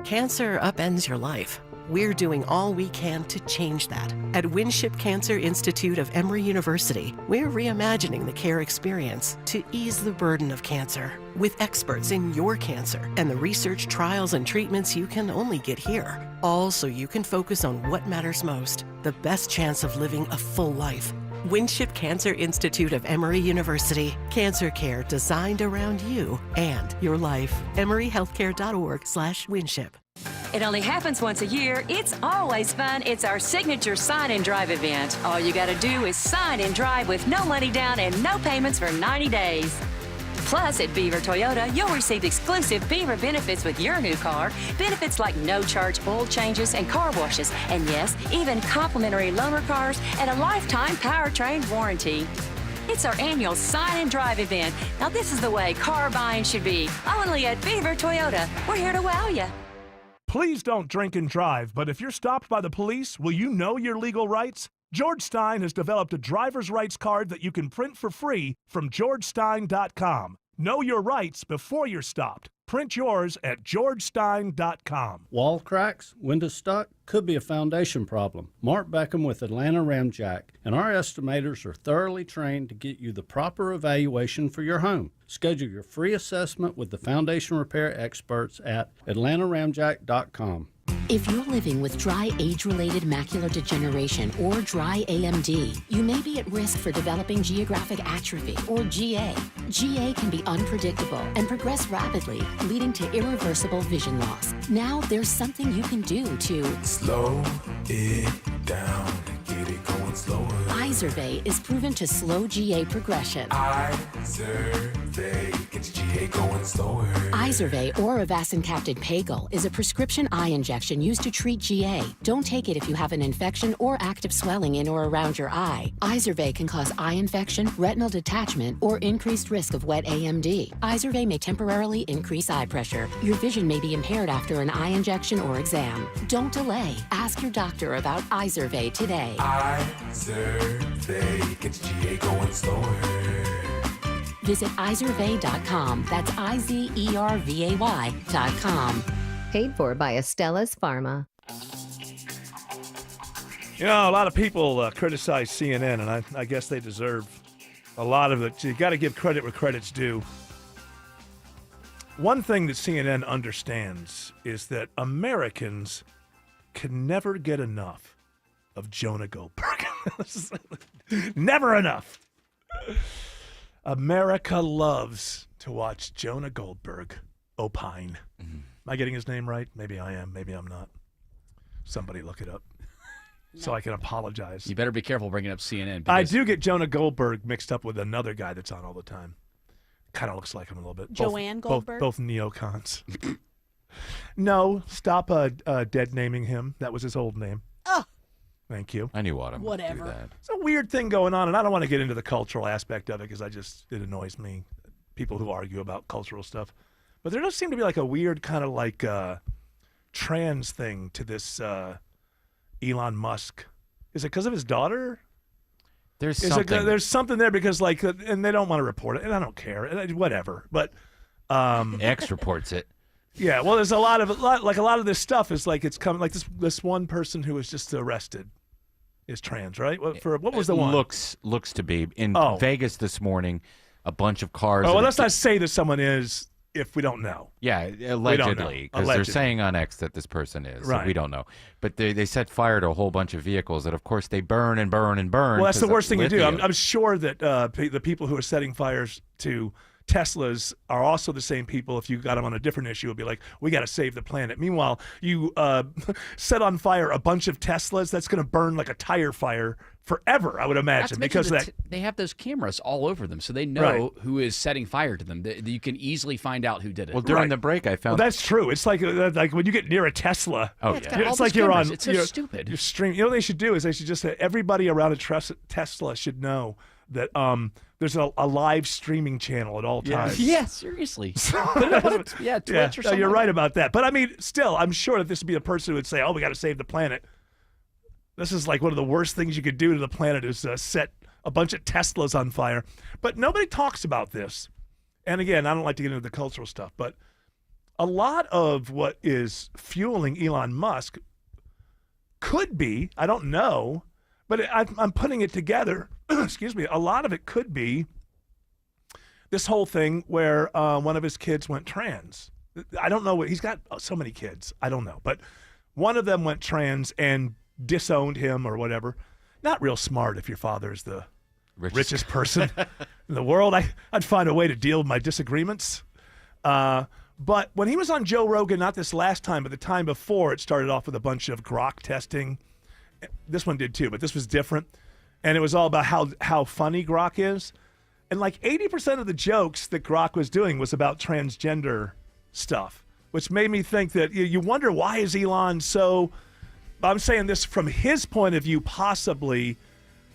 Cancer upends your life. We're doing all we can to change that. At Winship Cancer Institute of Emory University, we're reimagining the care experience to ease the burden of cancer with experts in your cancer and the research, trials, and treatments you can only get here. All so you can focus on what matters most, the best chance of living a full life. Winship Cancer Institute of Emory University. Cancer care designed around you and your life. EmoryHealthcare.org/Winship. It only happens once a year. It's always fun. It's our signature Sign and Drive event. All you got to do is sign and drive with no money down and no payments for 90 days. Plus, at Beaver Toyota, you'll receive exclusive Beaver benefits with your new car. Benefits like no-charge oil changes and car washes. And yes, even complimentary loaner cars and a lifetime powertrain warranty. It's our annual Sign and Drive event. Now, this is the way car buying should be. Only at Beaver Toyota. We're here to wow you. Please don't drink and drive, but if you're stopped by the police, will you know your legal rights? George Stein has developed a driver's rights card that you can print for free from georgestein.com. Know your rights before you're stopped. Print yours at georgestein.com. Wall cracks, window stuck, could be a foundation problem. Mark Beckham with Atlanta Ramjack, and our estimators are thoroughly trained to get you the proper evaluation for your home. Schedule your free assessment with the foundation repair experts at atlantaramjack.com. If you're living with dry age-related macular degeneration or dry AMD, you may be at risk for developing geographic atrophy or GA. GA can be unpredictable and progress rapidly, leading to irreversible vision loss. Now there's something you can do to slow it down, get it going slower. Izervay is proven to slow GA progression. Izervay gets GA going slower. Izervay or avacincaptad pegol is a prescription eye injection used to treat GA. Don't take it if you have an infection or active swelling in or around your eye. Izervay can cause eye infection, retinal detachment, or increased risk of wet AMD. Izervay may temporarily increase eye pressure. Your vision may be impaired after an eye injection or exam. Don't delay. Ask your doctor about Izervay today. Izervay gets GA going slower. Visit Izervay.com. That's IZERVAY.com. Paid for by Astellas Pharma. You know, a lot of people criticize CNN, and I guess they deserve a lot of it. You got to give credit where credit's due. One thing that CNN understands is that Americans can never get enough of Jonah Goldberg. Never enough. America loves to watch Jonah Goldberg opine. Am I getting his name right? Maybe I am. Maybe I'm not. Somebody look it up so I can apologize. You better be careful bringing up CNN. I do get Jonah Goldberg mixed up with another guy that's on all the time. Kind of looks like him a little bit. Joanne Goldberg? Both neocons. No, stop dead naming him. That was his old name. Oh. Thank you. I knew Autumn would do Whatever. that. It's a weird thing going on, and I don't want to get into the cultural aspect of it because it annoys me, people who argue about cultural stuff. But there does seem to be like a weird kind of like trans thing to this Elon Musk. Is it because of his daughter? There's Is something. there's something there because like, and they don't want to report it, and I don't care, whatever. But X reports it. yeah, well, there's a lot of this stuff is like it's coming like this one person who was just arrested is trans, right? What was the one? Looks to be in Vegas this morning. A bunch of cars. Oh, well, let's not say that someone is if we don't know. Yeah, allegedly, because they're saying on X that this person is. Right. So we don't know. But they set fire to a whole bunch of vehicles that, of course, they burn and burn and burn. Well, that's the worst thing you do. lithium. I'm sure that the people who are setting fires to Teslas are also the same people. If you got them on a different issue, would be like, we got to save the planet. Meanwhile, you set on fire a bunch of Teslas. That's going to burn like a tire fire forever, I would imagine, because of that. They have those cameras all over them, so they know who is setting fire to them. You can easily find out who did it. Well, during the break, I found. Well, that's true. It's like when you get near a Tesla. Oh, it's got all It's those like you're cameras. on. It's so stupid. You're streaming. You know what they should do is they should just say everybody around a Tesla should know that there's a live streaming channel at all times. Yeah, seriously. Twitch or something. You're right about that. But I mean, still, I'm sure that this would be a person who would say, "Oh, we got to save the planet." This is like one of the worst things you could do to the planet is set a bunch of Teslas on fire. But nobody talks about this. And again, I don't like to get into the cultural stuff, but a lot of what is fueling Elon Musk could be, I don't know, but I'm putting it together. Excuse me. A lot of it could be this whole thing where one of his kids went trans. I don't know. He's got so many kids. I don't know. But one of them went trans and disowned him or whatever. Not real smart if your father is the richest person in the world. I'd find a way to deal with my disagreements. But when he was on Joe Rogan, not this last time, but the time before, it started off with a bunch of grok testing. This one did too, but this was different. And it was all about how funny grok is. And like 80% of the jokes that grok was doing was about transgender stuff, which made me think that you wonder, why is Elon so... I'm saying this from his point of view, possibly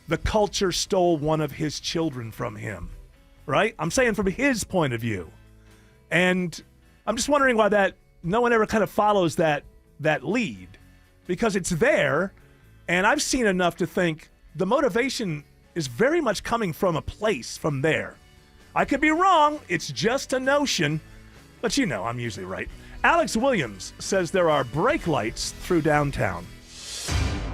the culture stole one of his children from him, right? I'm saying from his point of view. And I'm just wondering why no one ever kind of follows that lead, because it's there. And I've seen enough to think the motivation is very much coming from a place from there. I could be wrong. It's just a notion, but I'm usually right. Alex Williams says there are brake lights through downtown.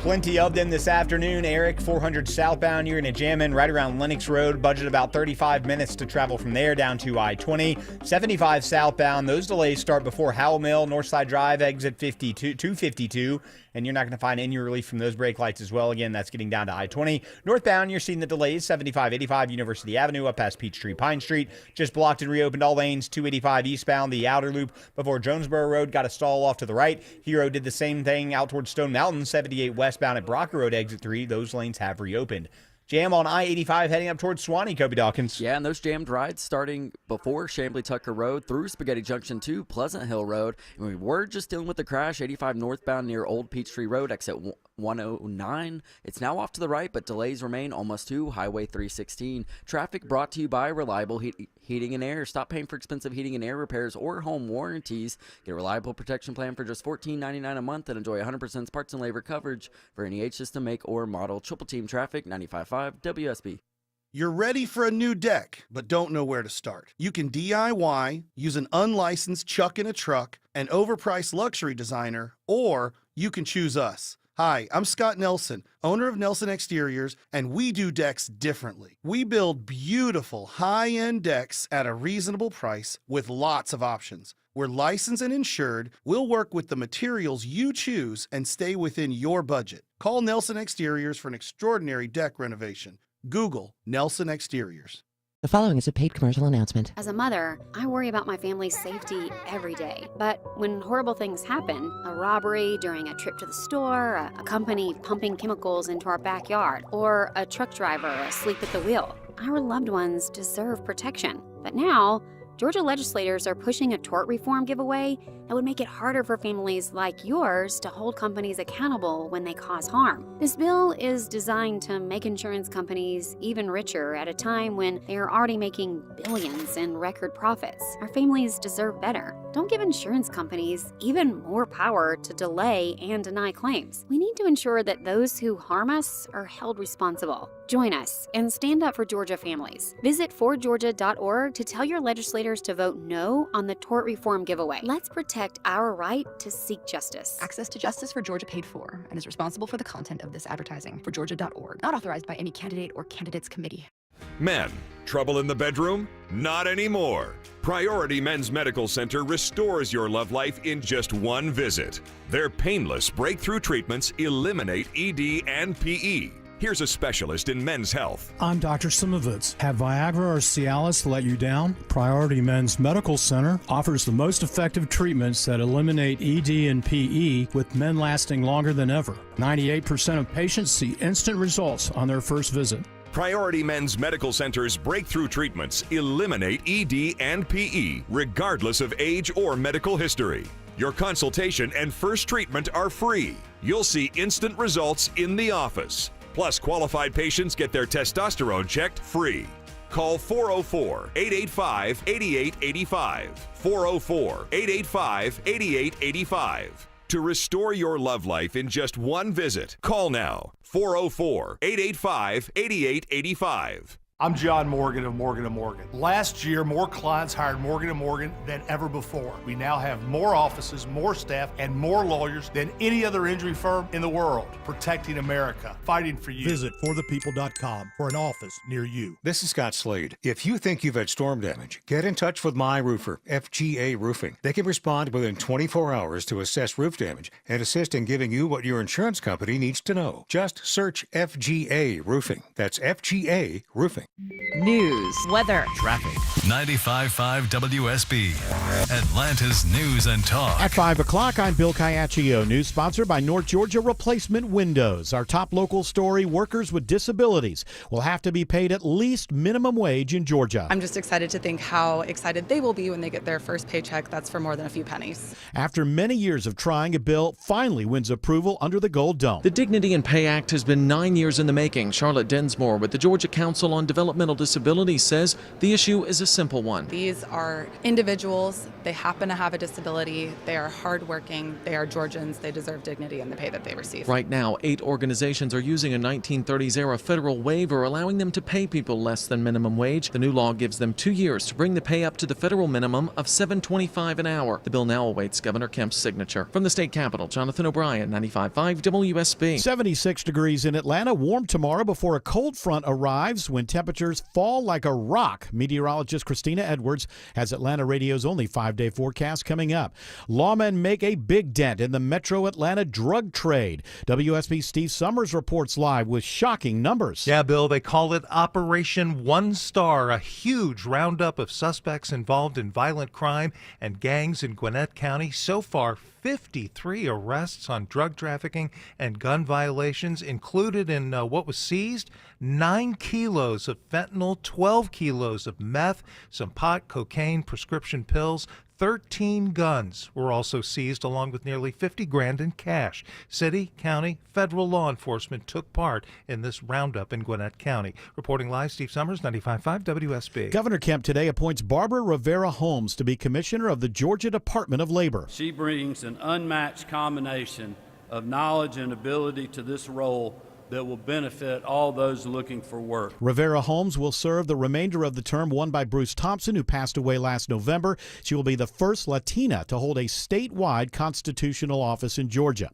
Plenty of them this afternoon. Eric, 400 southbound, you're in a jam in right around Lennox Road. Budget about 35 minutes to travel from there down to I-20. 75 southbound, those delays start before Howell Mill, Northside Drive, exit 252. And you're not going to find any relief from those brake lights as well. Again, that's getting down to I-20. Northbound, you're seeing the delays, 75-85 University Avenue up past Peachtree Pine Street. Just blocked and reopened all lanes, 285 eastbound. The outer loop before Jonesboro Road got a stall off to the right. Hero did the same thing out towards Stone Mountain, 78 westbound at Brocker Road, exit 3. Those lanes have reopened. Jam on I-85 heading up towards Swanee, Kobe Dawkins. Yeah, and those jammed rides starting before Chambly-Tucker Road through Spaghetti Junction to Pleasant Hill Road. And we were just dealing with the crash, 85 northbound near Old Peachtree Road, exit 109. It's now off to the right, but delays remain almost to Highway 316. Traffic brought to you by Reliable Heating and Air. Stop paying for expensive heating and air repairs or home warranties. Get a reliable protection plan for just $14.99 a month and enjoy 100% parts and labor coverage for any H system, make, or model. Triple Team Traffic, 95.5 WSB. You're ready for a new deck, but don't know where to start. You can DIY, use an unlicensed chuck in a truck, an overpriced luxury designer, or you can choose us. Hi, I'm Scott Nelson, owner of Nelson Exteriors, and we do decks differently. We build beautiful, high-end decks at a reasonable price with lots of options. We're licensed and insured. We'll work with the materials you choose and stay within your budget. Call Nelson Exteriors for an extraordinary deck renovation. Google Nelson Exteriors. The following is a paid commercial announcement. As a mother, I worry about my family's safety every day. But when horrible things happen, a robbery during a trip to the store, a company pumping chemicals into our backyard, or a truck driver asleep at the wheel, our loved ones deserve protection. But now, Georgia legislators are pushing a tort reform giveaway that would make it harder for families like yours to hold companies accountable when they cause harm. This bill is designed to make insurance companies even richer at a time when they are already making billions in record profits. Our families deserve better. Don't give insurance companies even more power to delay and deny claims. We need to ensure that those who harm us are held responsible. Join us and stand up for Georgia families. Visit forgeorgia.org to tell your legislators to vote no on the tort reform giveaway. Let's protect our right to seek justice. Access to Justice for Georgia paid for and is responsible for the content of this advertising. Forgeorgia.org. Not authorized by any candidate or candidates committee. Men, trouble in the bedroom? Not anymore. Priority Men's Medical Center restores your love life in just one visit. Their painless breakthrough treatments eliminate ED and PE. Here's a specialist in men's health. I'm Dr. Simovitz. Have Viagra or Cialis let you down? Priority Men's Medical Center offers the most effective treatments that eliminate ED and PE, with men lasting longer than ever. 98% of patients see instant results on their first visit. Priority Men's Medical Center's breakthrough treatments eliminate ED and PE, regardless of age or medical history. Your consultation and first treatment are free. You'll see instant results in the office. Plus, qualified patients get their testosterone checked free. Call 404-885-8885. 404-885-8885. To restore your love life in just one visit, call now. 404-885-8885. I'm John Morgan of Morgan & Morgan. Last year, more clients hired Morgan & Morgan than ever before. We now have more offices, more staff, and more lawyers than any other injury firm in the world, protecting America, fighting for you. Visit forthepeople.com for an office near you. This is Scott Slade. If you think you've had storm damage, get in touch with My Roofer, FGA Roofing. They can respond within 24 hours to assess roof damage and assist in giving you what your insurance company needs to know. Just search FGA Roofing. That's FGA Roofing. News, weather, traffic. 95.5 WSB, Atlanta's News and Talk. At 5 o'clock, I'm Bill Caiaccio. News sponsored by North Georgia Replacement Windows. Our top local story, workers with disabilities will have to be paid at least minimum wage in Georgia. I'm just excited to think how excited they will be when they get their first paycheck that's for more than a few pennies. After many years of trying, a bill finally wins approval under the Gold Dome. The Dignity and Pay Act has been 9 years in the making. Charlotte Densmore with the Georgia Council on Developmental Disabilities says the issue is a simple one. These are individuals. They happen to have a disability. They are hardworking. They are Georgians. They deserve dignity in the pay that they receive. Right now, 8 organizations are using a 1930s-era federal waiver allowing them to pay people less than minimum wage. The new law gives them 2 years to bring the pay up to the federal minimum of $7.25 an hour. The bill now awaits Governor Kemp's signature. From the state capitol, Jonathan O'Brien, 95.5 WSB. 76 degrees in Atlanta. Warm tomorrow before a cold front arrives when temperatures fall like a rock. Meteorologist Christina Edwards has Atlanta Radio's only 5-day forecast coming up. Lawmen make a big dent in the metro Atlanta drug trade. WSB's Steve Summers reports live with shocking numbers. Yeah, Bill, they call it Operation One Star, a huge roundup of suspects involved in violent crime and gangs in Gwinnett County. So far, 53 arrests on drug trafficking and gun violations. Included in what was seized, 9 kilos of fentanyl, 12 kilos of meth, some pot, cocaine, prescription pills. 13 guns were also seized, along with nearly 50 grand in cash. City, county, federal law enforcement took part in this roundup in Gwinnett County. Reporting live, Steve Summers, 95.5 WSB. Governor Kemp today appoints Barbara Rivera Holmes to be commissioner of the Georgia Department of Labor. She brings an unmatched combination of knowledge and ability to this role that will benefit all those looking for work. Rivera Holmes will serve the remainder of the term won by Bruce Thompson, who passed away last November. She will be the first Latina to hold a statewide constitutional office in Georgia.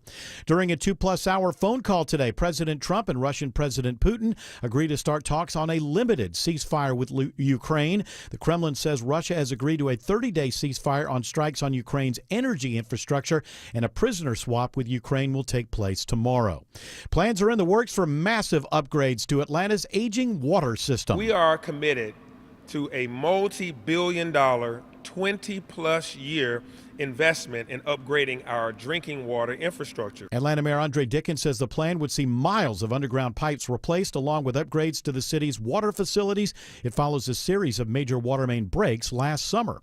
During a 2+ hour phone call today, President Trump and Russian President Putin agreed to start talks on a limited ceasefire with Ukraine. The Kremlin says Russia has agreed to a 30-day ceasefire on strikes on Ukraine's energy infrastructure, and a prisoner swap with Ukraine will take place tomorrow. Plans are in the works for massive upgrades to Atlanta's aging water system. We are committed to a multi-billion-dollar, 20-plus year investment in upgrading our drinking water infrastructure. Atlanta Mayor Andre Dickens says the plan would see miles of underground pipes replaced along with upgrades to the city's water facilities. It follows a series of major water main breaks last summer.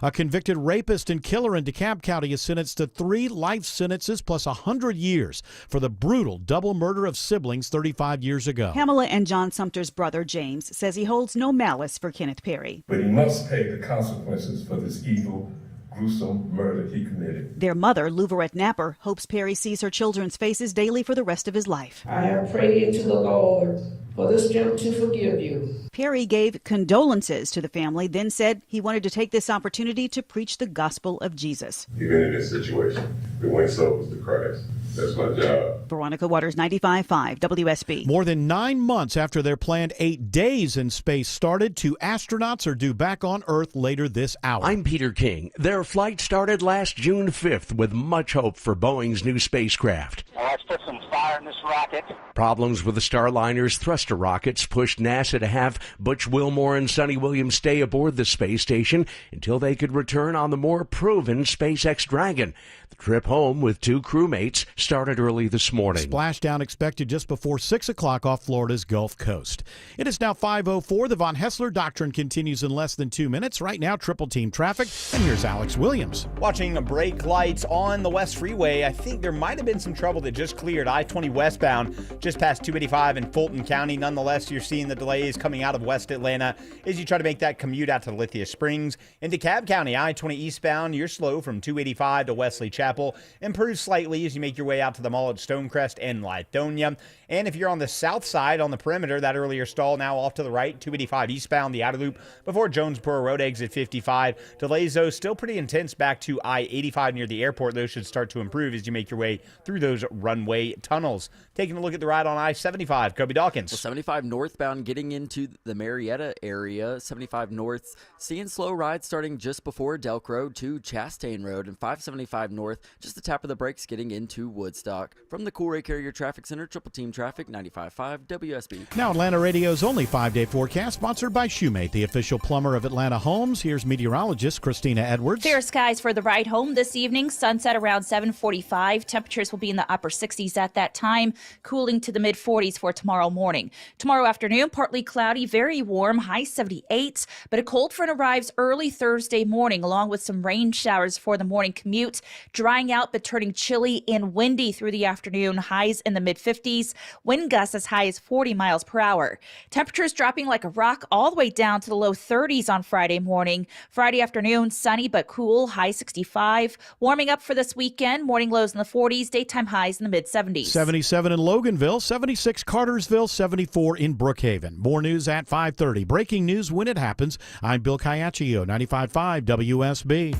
A convicted rapist and killer in DeKalb County is sentenced to 3 life sentences plus 100 years for the brutal double murder of siblings 35 years ago. Pamela and John Sumter's brother James says he holds no malice for Kenneth Perry. But he must pay the consequences for this evil, gruesome murder he committed. Their mother, Louverette Napper, hopes Perry sees her children's faces daily for the rest of his life. I have prayed to the Lord for this gentleman to forgive you. Perry gave condolences to the family, then said he wanted to take this opportunity to preach the gospel of Jesus. Even in this situation, we win souls to Christ. That's my job. Veronica Waters, 95.5 WSB. More than 9 months after their planned 8 days in space started, 2 astronauts are due back on Earth later this hour. I'm Peter King. Their flight started last June 5th with much hope for Boeing's new spacecraft. Let's put some fire in this rocket. Problems with the Starliner's thruster rockets pushed NASA to have Butch Wilmore and Sonny Williams stay aboard the space station until they could return on the more proven SpaceX Dragon. The trip home with 2 crewmates started early this morning. Splashdown expected just before 6 o'clock off Florida's Gulf Coast. It is now 5:04. The Von Hessler Doctrine continues in less than 2 minutes. Right now, triple team traffic. And here's Alex Williams. Watching brake lights on the West Freeway, I think there might have been some trouble that just cleared I-20 westbound just past 285 in Fulton County. Nonetheless, you're seeing the delays coming out of West Atlanta as you try to make that commute out to Lithia Springs. In DeKalb County, I-20 eastbound, you're slow from 285 to Wesley Chapel. Improves slightly as you make your way out to the mall at Stonecrest and Lithonia. And if you're on the south side on the perimeter, that earlier stall now off to the right, 285 eastbound, the outer loop before Jonesboro Road exit 55. Delays, though, still pretty intense back to I-85 near the airport. Those should start to improve as you make your way through those runway tunnels. Taking a look at the ride on I-75, Kobe Dawkins. Well, 75 northbound getting into the Marietta area. 75 north, seeing slow rides starting just before Delk Road to Chastain Road, and 575 north, just the tap of the brakes getting into Woodstock. From the Coolray Carrier Traffic Center, Triple Team Traffic, 95.5 WSB. Now Atlanta Radio's only 5-day forecast, sponsored by Shoemate, the official plumber of Atlanta Homes. Here's meteorologist Christina Edwards. Fair skies for the ride home this evening. Sunset around 7:45. Temperatures will be in the upper 60s at that time, cooling to the mid-40s for tomorrow morning. Tomorrow afternoon, partly cloudy, very warm, high 78, but a cold front arrives early Thursday morning, along with some rain showers for the morning commute. Drying out, but turning chilly and windy through the afternoon, highs in the mid-50s. Wind gusts as high as 40 miles per hour. Temperatures dropping like a rock all the way down to the low 30s on Friday morning. Friday afternoon, sunny but cool, high 65. Warming up for this weekend, morning lows in the 40s, daytime highs in the mid-70s. 77 in Loganville, 76 Cartersville, 74 in Brookhaven. More news at 5:30. Breaking news when it happens. I'm Bill Caiaccio, 95.5 WSB.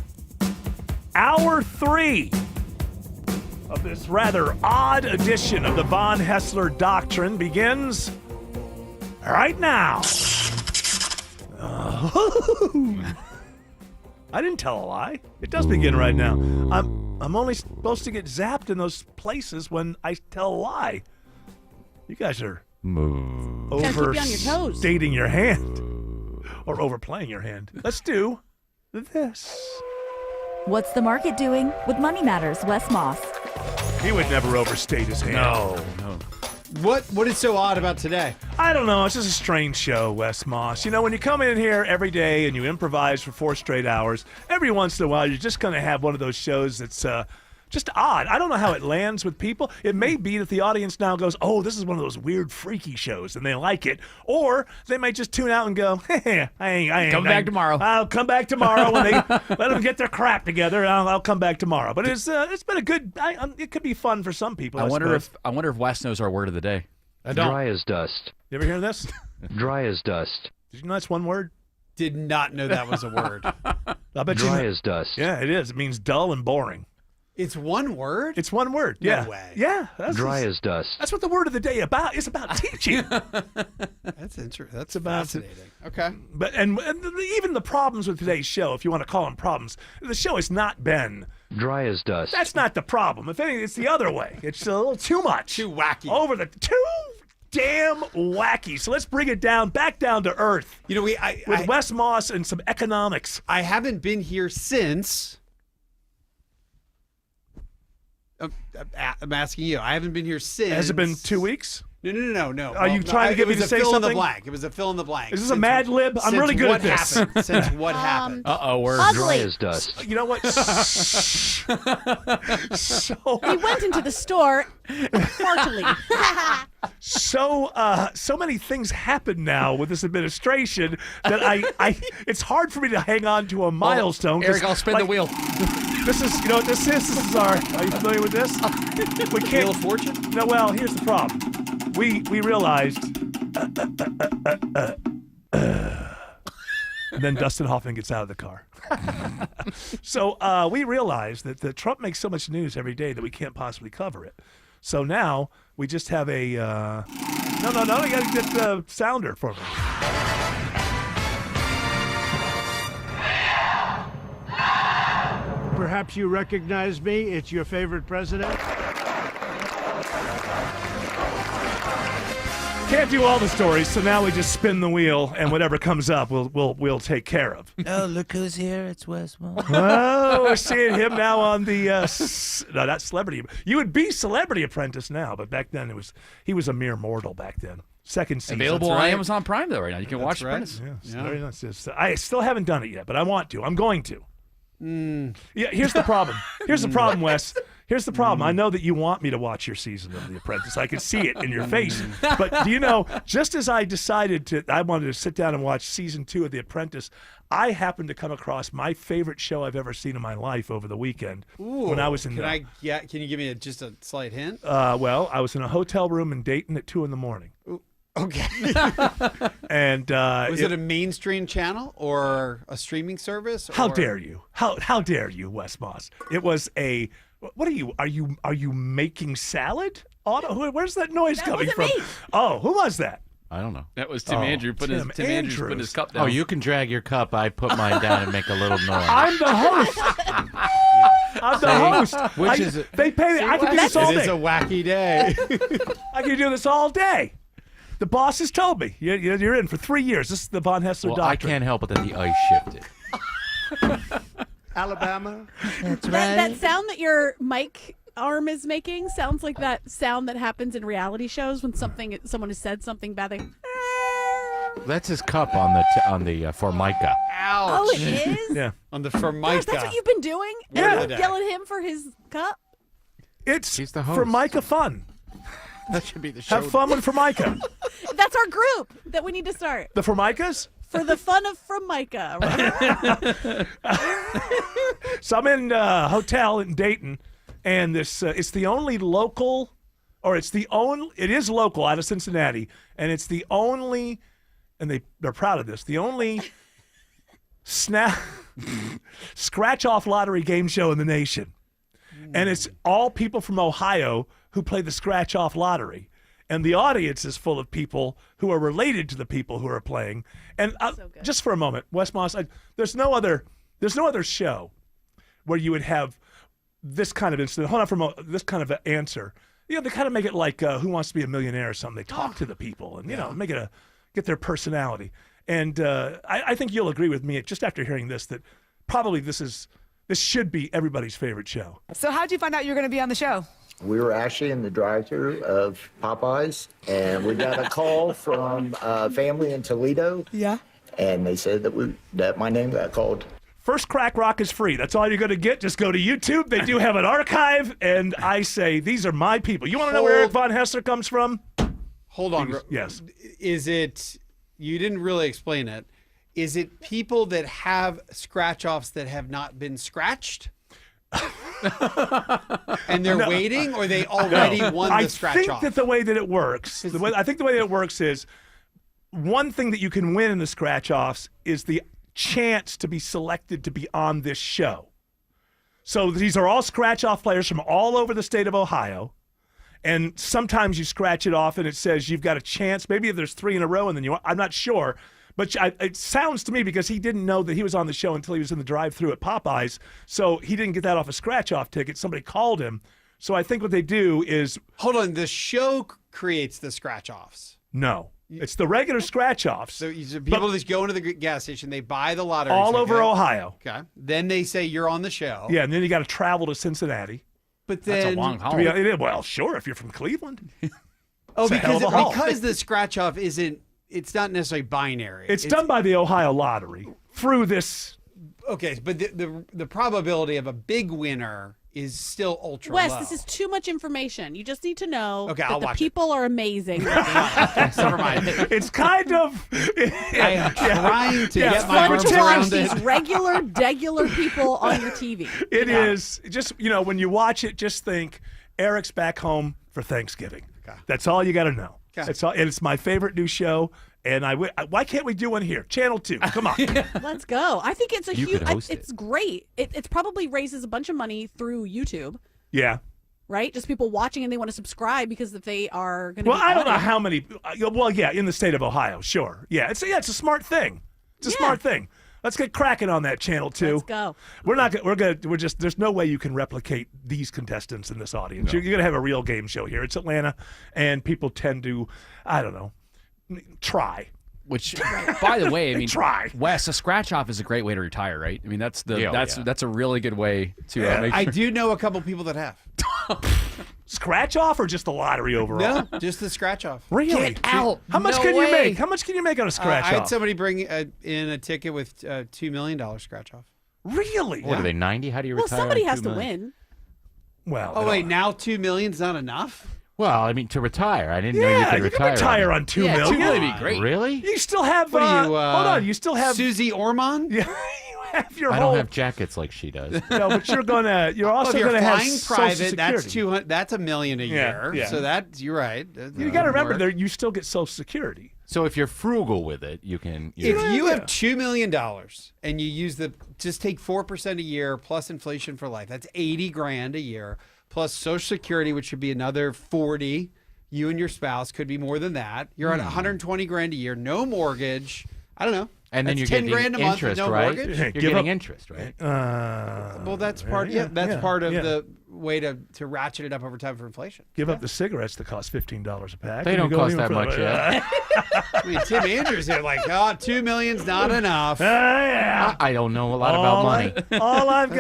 Hour 3 of this rather odd edition of the Von Hessler Doctrine begins right now. I didn't tell a lie. It does begin right now. I'm only supposed to get zapped in those places when I tell a lie. You guys are overstating your hand or overplaying your hand. Let's do this. What's the market doing with Money Matters, Wes Moss? He would never overstate his hand. No. What is so odd about today? I don't know. It's just a strange show, Wes Moss. You know, when you come in here every day and you improvise for 4 straight hours, every once in a while you're just going to have one of those shows that's just odd. I don't know how it lands with people. It may be that the audience now goes, oh, this is one of those weird, freaky shows, and they like it. Or they might just tune out and go, hey, I ain't. Come back tomorrow. I'll come back tomorrow when they let them get their crap together. I'll come back tomorrow. But it's been a good. it could be fun for some people. I wonder if Wes knows our word of the day. I don't. Dry as dust. You ever hear this? Dry as dust. Did you know that's one word? Did not know that was a word. I bet Dry as dust. Yeah, it is. It means dull and boring. It's one word? It's one word. Yeah. No way. Yeah. Dry as dust. That's what the word of the day is about teaching. That's interesting. That's about fascinating. Okay. But and even the problems with today's show, if you want to call them problems, the show has not been dry as dust. That's not the problem. If anything, it's the other way. It's a little too much. Too wacky. Too damn wacky. So let's bring it back down to earth. You know, with Wes Moss and some economics. I haven't been here since I'm asking you. I haven't been here since. Has it been 2 weeks? No. Are you trying to get me to say fill in the something? blank. It was a fill in the blank. Is this a Mad Lib? I'm really good at this. Since what happened? We're Dry as dust. You know what? So He went into the store heartily. so many things happen now with this administration that I it's hard for me to hang on to a milestone. 'cause, Eric, I'll spin the wheel. This is, you know what this is? This is our, are you familiar with this? We can't. Wheel of Fortune? No, well, here's the problem. We realized, and then Dustin Hoffman gets out of the car. So we realized that Trump makes so much news every day that we can't possibly cover it. So now we just have a, no, you got to get the sounder for me. Perhaps you recognize me. It's your favorite president. Can't do all the stories, so now we just spin the wheel, and whatever comes up, we'll take care of. Oh, look who's here! It's Wes Moore. Oh, we're seeing him now on the no, not Celebrity. You would be Celebrity Apprentice now, but back then he was a mere mortal back then. Second season. Available on Amazon Prime though right now. You can watch Apprentice. Yeah, it's very nice. I still haven't done it yet, but I want to. I'm going to. Yeah, here's the problem. Here's the problem, Wes. Here's the problem. I know that you want me to watch your season of The Apprentice. I can see it in your face. But do you know, just as I decided I wanted to sit down and watch season 2 of The Apprentice, I happened to come across my favorite show I've ever seen in my life over the weekend. When I was in. Can you give me just a slight hint? Well, I was in a hotel room in Dayton at 2 a.m. Okay. And was it a mainstream channel or a streaming service? How dare you? How dare you, Wes Moss? It was a. What are you? Are you making salad? Where's that noise coming from? Me. Oh, who was that? I don't know. That was Tim Andrews. Tim Andrews put his cup down. Oh, you can drag your cup. I put mine down and make a little noise. I'm the host. I'm the host. Which is it? They pay me. I can do this all day. It is a wacky day. I can do this all day. The boss has told me you're in for 3 years. This is the Von Hessler doctrine. I can't help it that the ice shifted. Alabama. That's right. That sound that your mic arm is making sounds like that sound that happens in reality shows when someone has said something bad. That's his cup on the Formica. Ouch. Oh, it is? Yeah. On the Formica. That's what you've been doing? Yeah. Yell at him for his cup? He's the host. Formica fun. That should be the show. Have fun with Formica. That's our group that we need to start. The Formicas? For the fun of Formica. So I'm in a hotel in Dayton, and it's the only local, it is local out of Cincinnati, and it's the only, and they're proud of this, the only scratch-off lottery game show in the nation. And it's all people from Ohio who play the scratch-off lottery. And the audience is full of people who are related to the people who are playing. And just for a moment, Wes Moss, there's no other show where you would have this kind of incident. Hold on this kind of an answer. They kind of make it like Who Wants to Be a Millionaire or something. They talk to the people and make it get their personality. And I think you'll agree with me just after hearing this that probably this should be everybody's favorite show. So how'd you find out you were going to be on the show? We were actually in the drive-thru of Popeyes, and we got a call from a family in Toledo. Yeah. And they said that my name got called. First Crack Rock is free. That's all you're going to get. Just go to YouTube. They do have an archive, and I say these are my people. You want to know where Eric Von Hessler comes from? Hold on. Yes. Is it? You didn't really explain it. Is it people that have scratch-offs that have not been scratched? And they're waiting, or they already won the scratch-off? I think that the way that it works, the way that it works is one thing that you can win in the scratch-offs is the chance to be selected to be on this show. So these are all scratch-off players from all over the state of Ohio. And sometimes you scratch it off and it says you've got a chance. Maybe if there's 3 in a row and then I'm not sure. But it sounds to me because he didn't know that he was on the show until he was in the drive-thru at Popeyes. So he didn't get that off a scratch-off ticket. Somebody called him. So I think what they do is... Hold on. The show creates the scratch-offs. No. It's the regular scratch-offs. So people just go into the gas station. They buy the lottery. All over Ohio. Okay. Then they say you're on the show. Yeah, and then you got to travel to Cincinnati. But That's then a long haul. Well, sure, if you're from Cleveland. Oh, It's a hell of a haul. because the scratch off it's not necessarily binary. It's done by the Ohio Lottery through this. Okay, but the probability of a big winner is still ultra Wes, low. this is too much information. You just need to know Okay, that I'll the watch it. people are amazing. Never mind. It's kind of. I am trying to get my Fun arms to watch around these it. regular people on your TV. It is just, when you watch it, just think Eric's back home for Thanksgiving. That's all you got to know. Okay. That's all, and it's my favorite new show. And why can't we do one here? Channel 2. Come on. Let's go. I think it's a You huge. could host It's great. It probably raises a bunch of money through YouTube. Yeah. Right? Just people watching and they want to subscribe because if they are going to. Well, I don't know how many. Well, yeah, in the state of Ohio, sure. Yeah, it's a smart thing. It's a smart thing. Let's get cracking on that Channel 2. Let's go. There's no way you can replicate these contestants in this audience. No. You're going to have a real game show here. It's Atlanta, and people tend to, I don't know, try. Which, by the way, I mean, try. Wes, a scratch off is a great way to retire, right? I mean, that's a really good way to make sure. I do know a couple people that have. Scratch off or just the lottery overall? No, just the scratch off. Really? Get out. How much No can way. you make? How much can you make on a scratch I had off? somebody bring in a ticket with $2 million scratch off. Really? What are they, 90? How do you Well, retire? somebody on has 2 to million? win. Well, Oh wait, now $2 million's not enough? Well, I mean, to retire. I didn't know you yeah, could you retire. can retire on $2 million. $2 million would be great. Really? You still have. What are you? Hold on, you still have. Susie Orman? Yeah, you have your I whole. don't have jackets like she does. No, but you're also if you're gonna have flying Social private, that's Security. $200. That's $1 million a year. yeah. So you're right. You got to remember, you still get Social Security. So if you're frugal with it, you can. If you have $2 million and you use just take 4% a year plus inflation for life, that's $80,000 a year plus Social Security, which should be another 40. You and your spouse could be more than that. You're at $120,000 a year, no mortgage. I don't know. And then That's you're $10,000 getting a month with interest, no right? mortgage. You're getting interest, right? Well, that's part. Yeah, that's part of the way to ratchet it up over time for inflation. Give up the cigarettes that cost $15 a pack. They don't cost that much yet. I mean, Tim Andrews here, like, $2 million's not enough. Yeah. I don't know a lot about money. All I've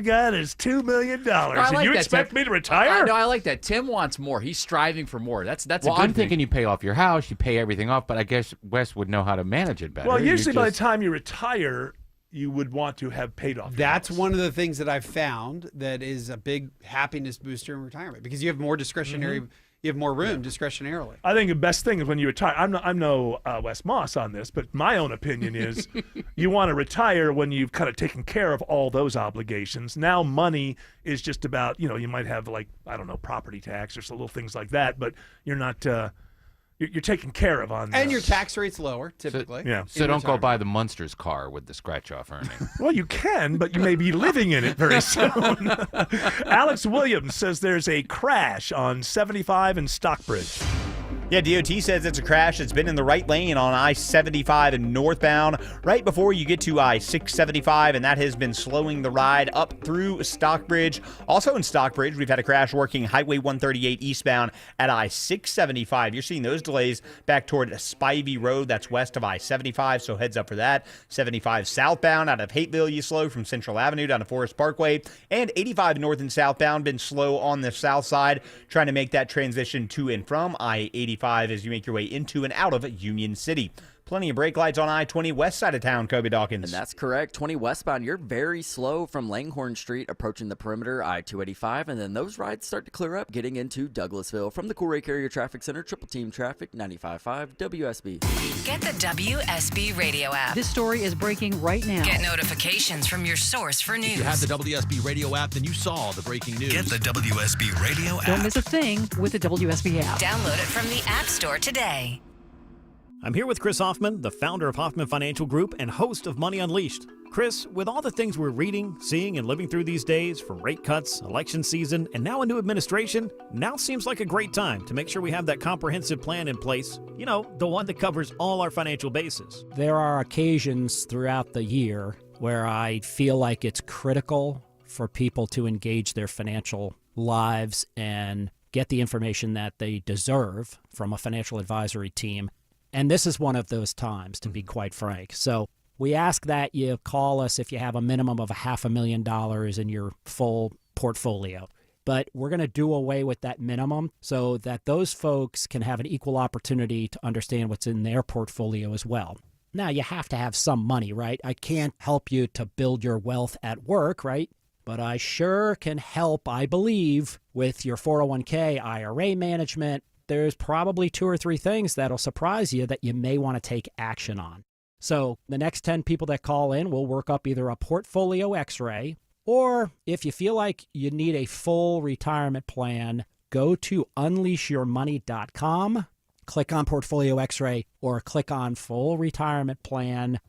got is $2 million. And you expect me to retire? No, I like that. Tim wants more. He's striving for more. That's Well, a good I'm thing. thinking you pay off your house, you pay everything off, but I guess Wes would know how to manage it better. Well, You usually by the just- time you retire, you would want to have paid off. your That's house. one of the things that I've found that is a big happiness booster in retirement because you have more discretionary, you have more room discretionarily. I think the best thing is when you retire. I'm no Wes Moss on this, but my own opinion is you want to retire when you've kind of taken care of all those obligations. Now money is just about, you might have property tax or some little things like that, but you're not. You're taken care of on. And your tax rate's lower typically. So don't go buy the Munsters car with the scratch-off earning. Well, you can, but you may be living in it very soon. Alex Williams says there's a crash on 75 in Stockbridge. Yeah, DOT says it's a crash. It's been in the right lane on I-75 and northbound right before you get to I-675, and that has been slowing the ride up through Stockbridge. Also in Stockbridge, we've had a crash working Highway 138 eastbound at I-675. You're seeing those delays back toward Spivey Road. That's west of I-75, so heads up for that. 75 southbound out of Hateville, you slow from Central Avenue down to Forest Parkway. And 85 north and southbound been slow on the south side, trying to make that transition to and from I-85 as you make your way into and out of Union City. Plenty of brake lights on I-20 west side of town, Kobe Dawkins. And that's correct. 20 westbound, you're very slow from Langhorne Street approaching the perimeter, I-285, and then those rides start to clear up getting into Douglasville. From the Cool Ray Carrier Traffic Center, Triple Team Traffic, 95.5 WSB. Get the WSB radio app. This story is breaking right now. Get notifications from your source for news. If you have the WSB radio app, then you saw the breaking news. Get the WSB radio app. Don't miss a thing with the WSB app. Download it from the App Store today. I'm here with Chris Hoffman, the founder of Hoffman Financial Group and host of Money Unleashed. Chris, with all the things we're reading, seeing, and living through these days, from rate cuts, election season, and now a new administration, now seems like a great time to make sure we have that comprehensive plan in place. You know, the one that covers all our financial bases. There are occasions throughout the year where I feel like it's critical for people to engage their financial lives and get the information that they deserve from a financial advisory team. And this is one of those times, to be quite frank. So we ask that you call us if you have a minimum of $500,000 in your full portfolio. but we're going to do away with that minimum so that those folks can have an equal opportunity to understand what's in their portfolio as well. Now, you have to have some money, right? I can't help you to build your wealth at work, right? But I sure can help, I believe, with your 401k, IRA management. There's probably 2 or 3 things that'll surprise you that you may want to take action on. So the next 10 people that call in will work up either a portfolio x-ray, or if you feel like you need a full retirement plan, go to unleashyourmoney.com, click on Portfolio X-ray, or click on Full Retirement Plan.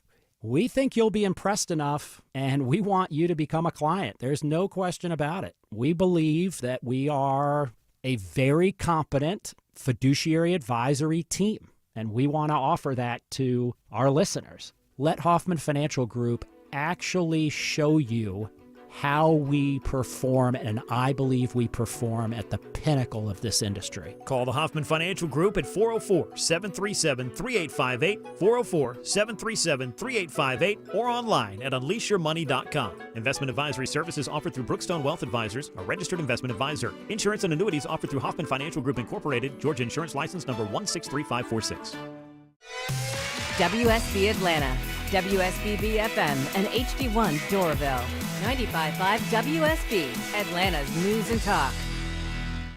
We think you'll be impressed enough, and we want you to become a client. There's no question about it. We believe that we are a very competent fiduciary advisory team, and we want to offer that to our listeners. Let Hoffman Financial Group actually show you how we perform, and I believe we perform at the pinnacle of this industry. Call the Hoffman Financial Group at 404-737-3858, 404-737-3858, or online at unleashyourmoney.com. Investment advisory services offered through Brookstone Wealth Advisors, a registered investment advisor. Insurance and annuities offered through Hoffman Financial Group Incorporated, Georgia Insurance License number 163546. WSB Atlanta, WSBB FM, and HD1 Doraville. 95.5 WSB, Atlanta's news and talk.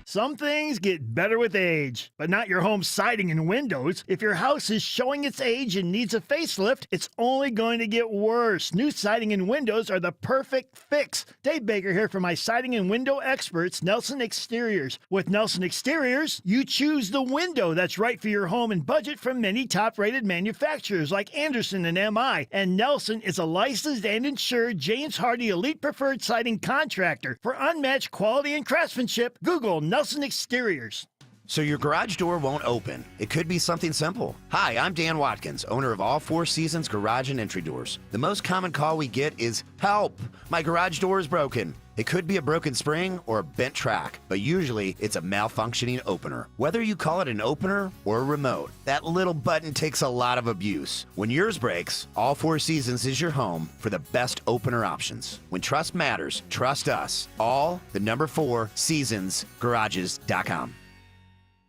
Some things get better with age, but not your home siding and windows. If your house is showing its age and needs a facelift, it's only going to get worse. New siding and windows are the perfect fix. Dave Baker here for my siding and window experts, Nelson Exteriors. With Nelson Exteriors, you choose the window that's right for your home and budget from many top-rated manufacturers like Anderson and MI. And Nelson is a licensed and insured James Hardie Elite Preferred Siding contractor. For unmatched quality and craftsmanship, Google Nelson Exteriors. So your garage door won't open. It could be something simple. Hi, I'm Dan Watkins, owner of All Four Seasons Garage and Entry Doors. The most common call we get is, help, my garage door is broken. It could be a broken spring or a bent track, but usually it's a malfunctioning opener. Whether you call it an opener or a remote, that little button takes a lot of abuse. When yours breaks, All Four Seasons is your home for the best opener options. When trust matters, trust us. All, the number 4, seasonsgarages.com.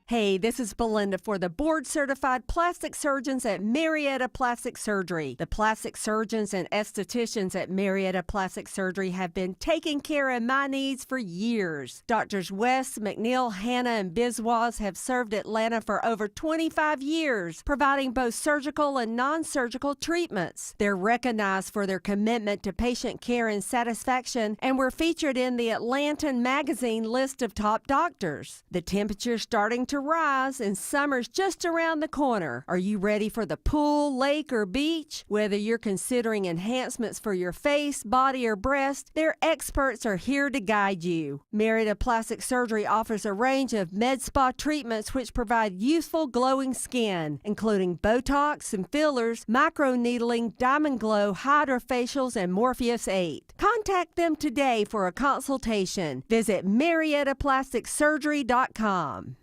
Hey, this is Belinda for the board-certified plastic surgeons at Marietta Plastic Surgery. The plastic surgeons and estheticians at Marietta Plastic Surgery have been taking care of my needs for years. Doctors West, McNeil, Hanna, and Biswas have served Atlanta for over 25 years, providing both surgical and non-surgical treatments. They're recognized for their commitment to patient care and satisfaction, and were featured in the Atlantan Magazine list of top doctors. The temperature's starting to rise and summer's just around the corner. Are you ready for the pool, lake, or beach? Whether you're considering enhancements for your face, body, or breast, their experts are here to guide you. Marietta Plastic Surgery offers a range of med spa treatments which provide youthful, glowing skin, including Botox and fillers, microneedling, Diamond Glow, hydrofacials, and Morpheus 8. Contact them today for a consultation. Visit MariettaPlasticSurgery.com.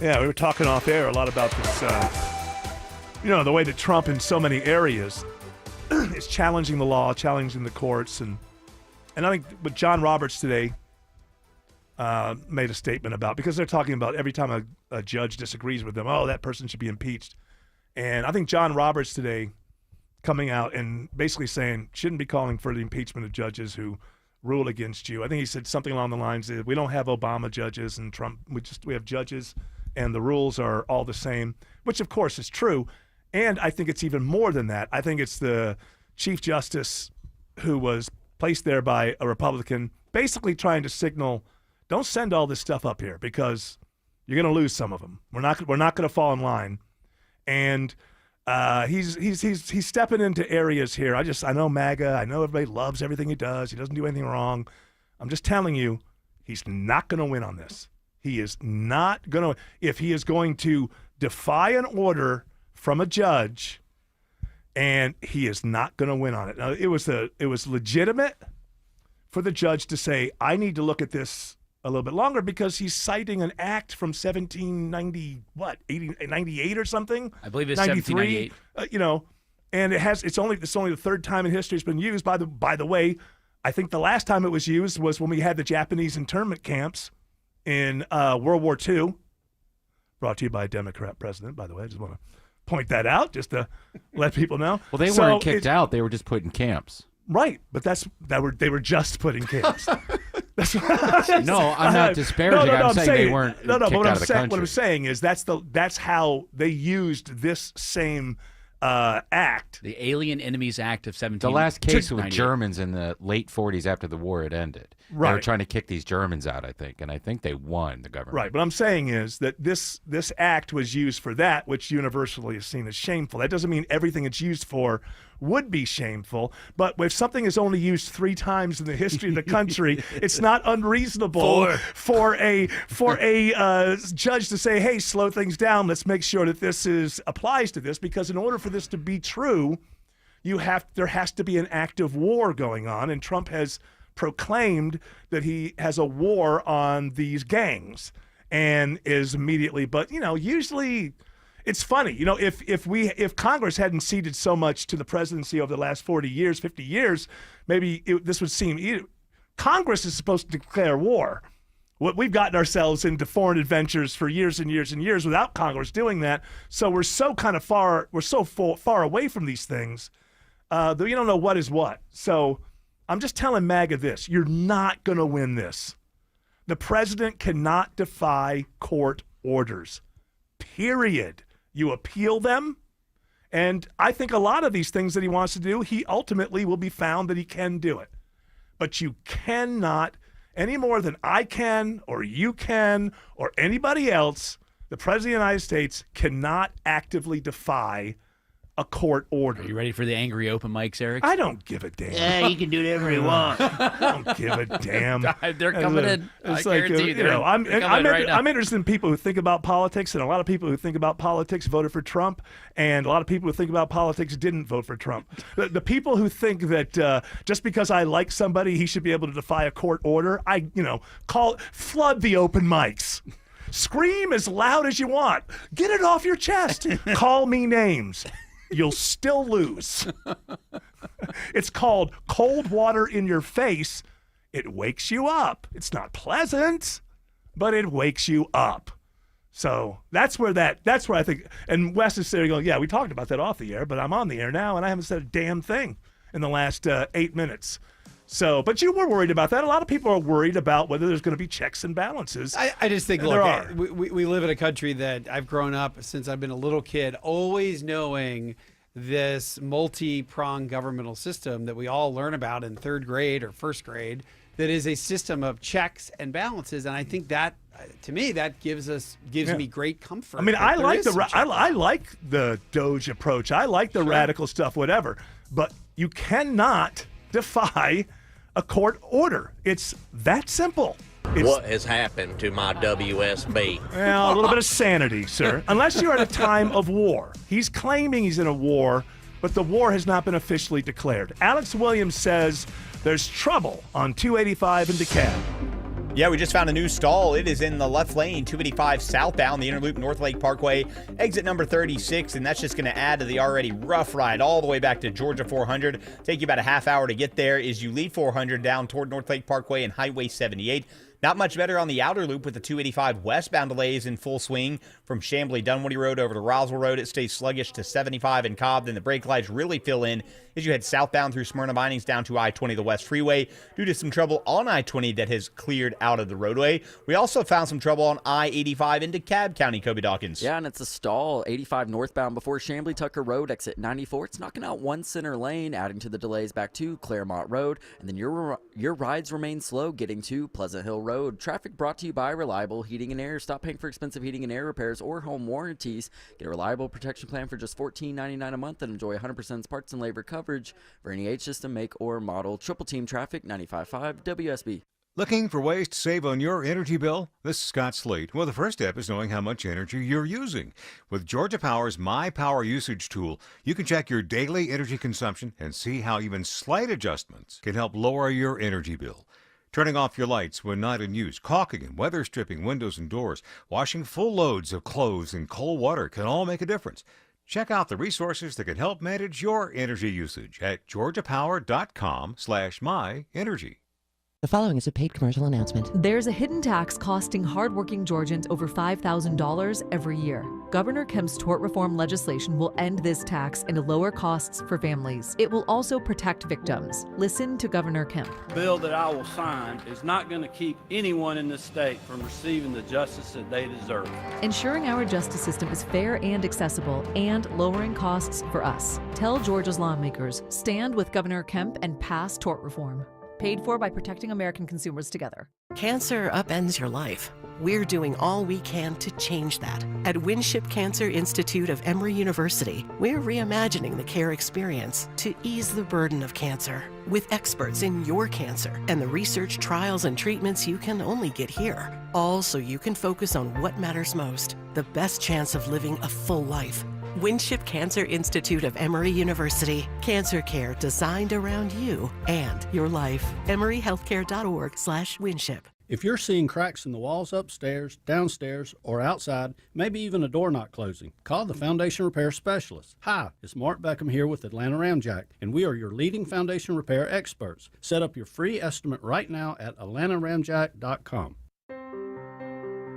Yeah, we were talking off air a lot about this, the way that Trump in so many areas is challenging the law, challenging the courts. And I think what John Roberts today made a statement about, because they're talking about every time a judge disagrees with them, oh, that person should be impeached. And I think John Roberts today coming out and basically saying, shouldn't be calling for the impeachment of judges who rule against you. I think he said something along the lines that we don't have Obama judges and Trump, we have judges and the rules are all the same, which of course is true. And I think it's even more than that. I think it's the Chief Justice who was placed there by a Republican, basically trying to signal, don't send all this stuff up here because you're going to lose some of them. We're not going to fall in line. And he's stepping into areas here. I know MAGA. I know everybody loves everything he does. He doesn't do anything wrong. I'm just telling you, he's not going to win on this. He is not going to. If he is going to defy an order from a judge, and he is not going to win on it. Now, it was legitimate for the judge to say, I need to look at this a little bit longer because he's citing an act from 98 or something. I believe it's 1798. And it's only the third time in history it's been used. By the way, I think the last time it was used was when we had the Japanese internment camps in World War II. Brought to you by a Democrat president, by the way. I just want to point that out just to let people know. Well, they weren't kicked out. They were just put in camps. Right, but they were just put in camps. No, I'm not disparaging. No, I'm saying they weren't kicked out of the country. What I'm saying is that's how they used this same act. The Alien Enemies Act of 1798. The last case with Germans in the late 40s after the war had ended. Right. They were trying to kick these Germans out, I think, and I think they won, the government. Right, but I'm saying is that this act was used for that, which universally is seen as shameful. That doesn't mean everything it's used for would be shameful, but if something is only used 3 times in the history of the country, it's not unreasonable for a judge to say, hey, slow things down. Let's make sure that this applies to this, because in order for this to be true, there has to be an active war going on, and Trump has proclaimed that he has a war on these gangs and is immediately, but usually it's funny, if Congress hadn't ceded so much to the presidency over the last 40 years, 50 years, maybe this would seem, Congress is supposed to declare war. We've gotten ourselves into foreign adventures for years and years and years without Congress doing that. So we're so far away from these things that we don't know what is what. So I'm just telling MAGA this. You're not going to win this. The president cannot defy court orders, period. You appeal them, and I think a lot of these things that he wants to do, he ultimately will be found that he can do it. But you cannot, any more than I can or you can or anybody else, the president of the United States cannot actively defy a court order. Are you ready for the angry open mics, Eric? I don't give a damn. Yeah, he can do whatever he wants. I don't give a damn. They're coming in. It's I guarantee you. I'm interested in people who think about politics, and a lot of people who think about politics voted for Trump, and a lot of people who think about politics didn't vote for Trump. The people who think that just because I like somebody, he should be able to defy a court order, flood the open mics. Scream as loud as you want. Get it off your chest. Call me names. You'll still lose. It's called cold water in your face. It wakes you up. It's not pleasant, but it wakes you up. So that's where I think, and Wes is sitting going, yeah, we talked about that off the air, but I'm on the air now, and I haven't said a damn thing in the last 8 minutes. So, but you were worried about that. A lot of people are worried about whether there's going to be checks and balances. I just think, look, we live in a country that I've grown up since I've been a little kid, always knowing this multi-pronged governmental system that we all learn about in 3rd grade or 1st grade, that is a system of checks and balances. And I think that, to me, that gives me great comfort. I mean, I like the Doge approach. I like the radical stuff, whatever. But you cannot defy a court order. It's that simple. What has happened to my WSB? Well, a little bit of sanity, sir. Unless you're at a time of war. He's claiming he's in a war, but the war has not been officially declared. Alex Williams says there's trouble on 285 in DeKalb. Yeah, we just found a new stall. It is in the left lane, 285 southbound, the Interloop North Lake Parkway, exit number 36, and that's just going to add to the already rough ride all the way back to Georgia 400. Take you about a half hour to get there as you leave 400 down toward North Lake Parkway and Highway 78. Not much better on the outer loop with the 285 westbound delays in full swing from Chamblee-Dunwoody Road over to Roswell Road. It stays sluggish to 75 in Cobb. Then the brake lights really fill in as you head southbound through Smyrna Vinings down to I-20, the West Freeway, due to some trouble on I-20 that has cleared out of the roadway. We also found some trouble on I-85 into DeKalb County, Kobe Dawkins. Yeah, and it's a stall, 85 northbound before Chamblee-Tucker Road, exit 94. It's knocking out one center lane, adding to the delays back to Claremont Road. And then your rides remain slow getting to Pleasant Hill Road. Traffic brought to you by Reliable Heating and Air. Stop paying for expensive heating and air repairs or home warranties. Get a reliable protection plan for just $14.99 a month and enjoy 100% parts and labor coverage for any age system, make, or model. Triple Team Traffic, 95.5 WSB. Looking for ways to save on your energy bill? This is Scott Slate. Well, the first step is knowing how much energy you're using. With Georgia Power's My Power Usage tool, you can check your daily energy consumption and see how even slight adjustments can help lower your energy bill. Turning off your lights when not in use, caulking and weather stripping windows and doors, washing full loads of clothes in cold water can all make a difference. Check out the resources that can help manage your energy usage at georgiapower.com/myenergy. The following is a paid commercial announcement. There's a hidden tax costing hardworking Georgians over $5,000 every year. Governor Kemp's tort reform legislation will end this tax and lower costs for families. It will also protect victims. Listen to Governor Kemp. The bill that I will sign is not going to keep anyone in this state from receiving the justice that they deserve. Ensuring our justice system is fair and accessible and lowering costs for us. Tell Georgia's lawmakers, stand with Governor Kemp and pass tort reform. Paid for by Protecting American Consumers Together. Cancer upends your life. We're doing all we can to change that. At Winship Cancer Institute of Emory University, we're reimagining the care experience to ease the burden of cancer. With experts in your cancer and the research, trials, and treatments you can only get here. All so you can focus on what matters most, the best chance of living a full life. Winship Cancer Institute of Emory University. Cancer care designed around you and your life. EmoryHealthcare.org/Winship. If you're seeing cracks in the walls upstairs, downstairs, or outside, maybe even a door not closing, call the Foundation Repair Specialist. Hi, it's Mark Beckham here with Atlanta Ramjack, and we are your leading foundation repair experts. Set up your free estimate right now at AtlantaRamjack.com.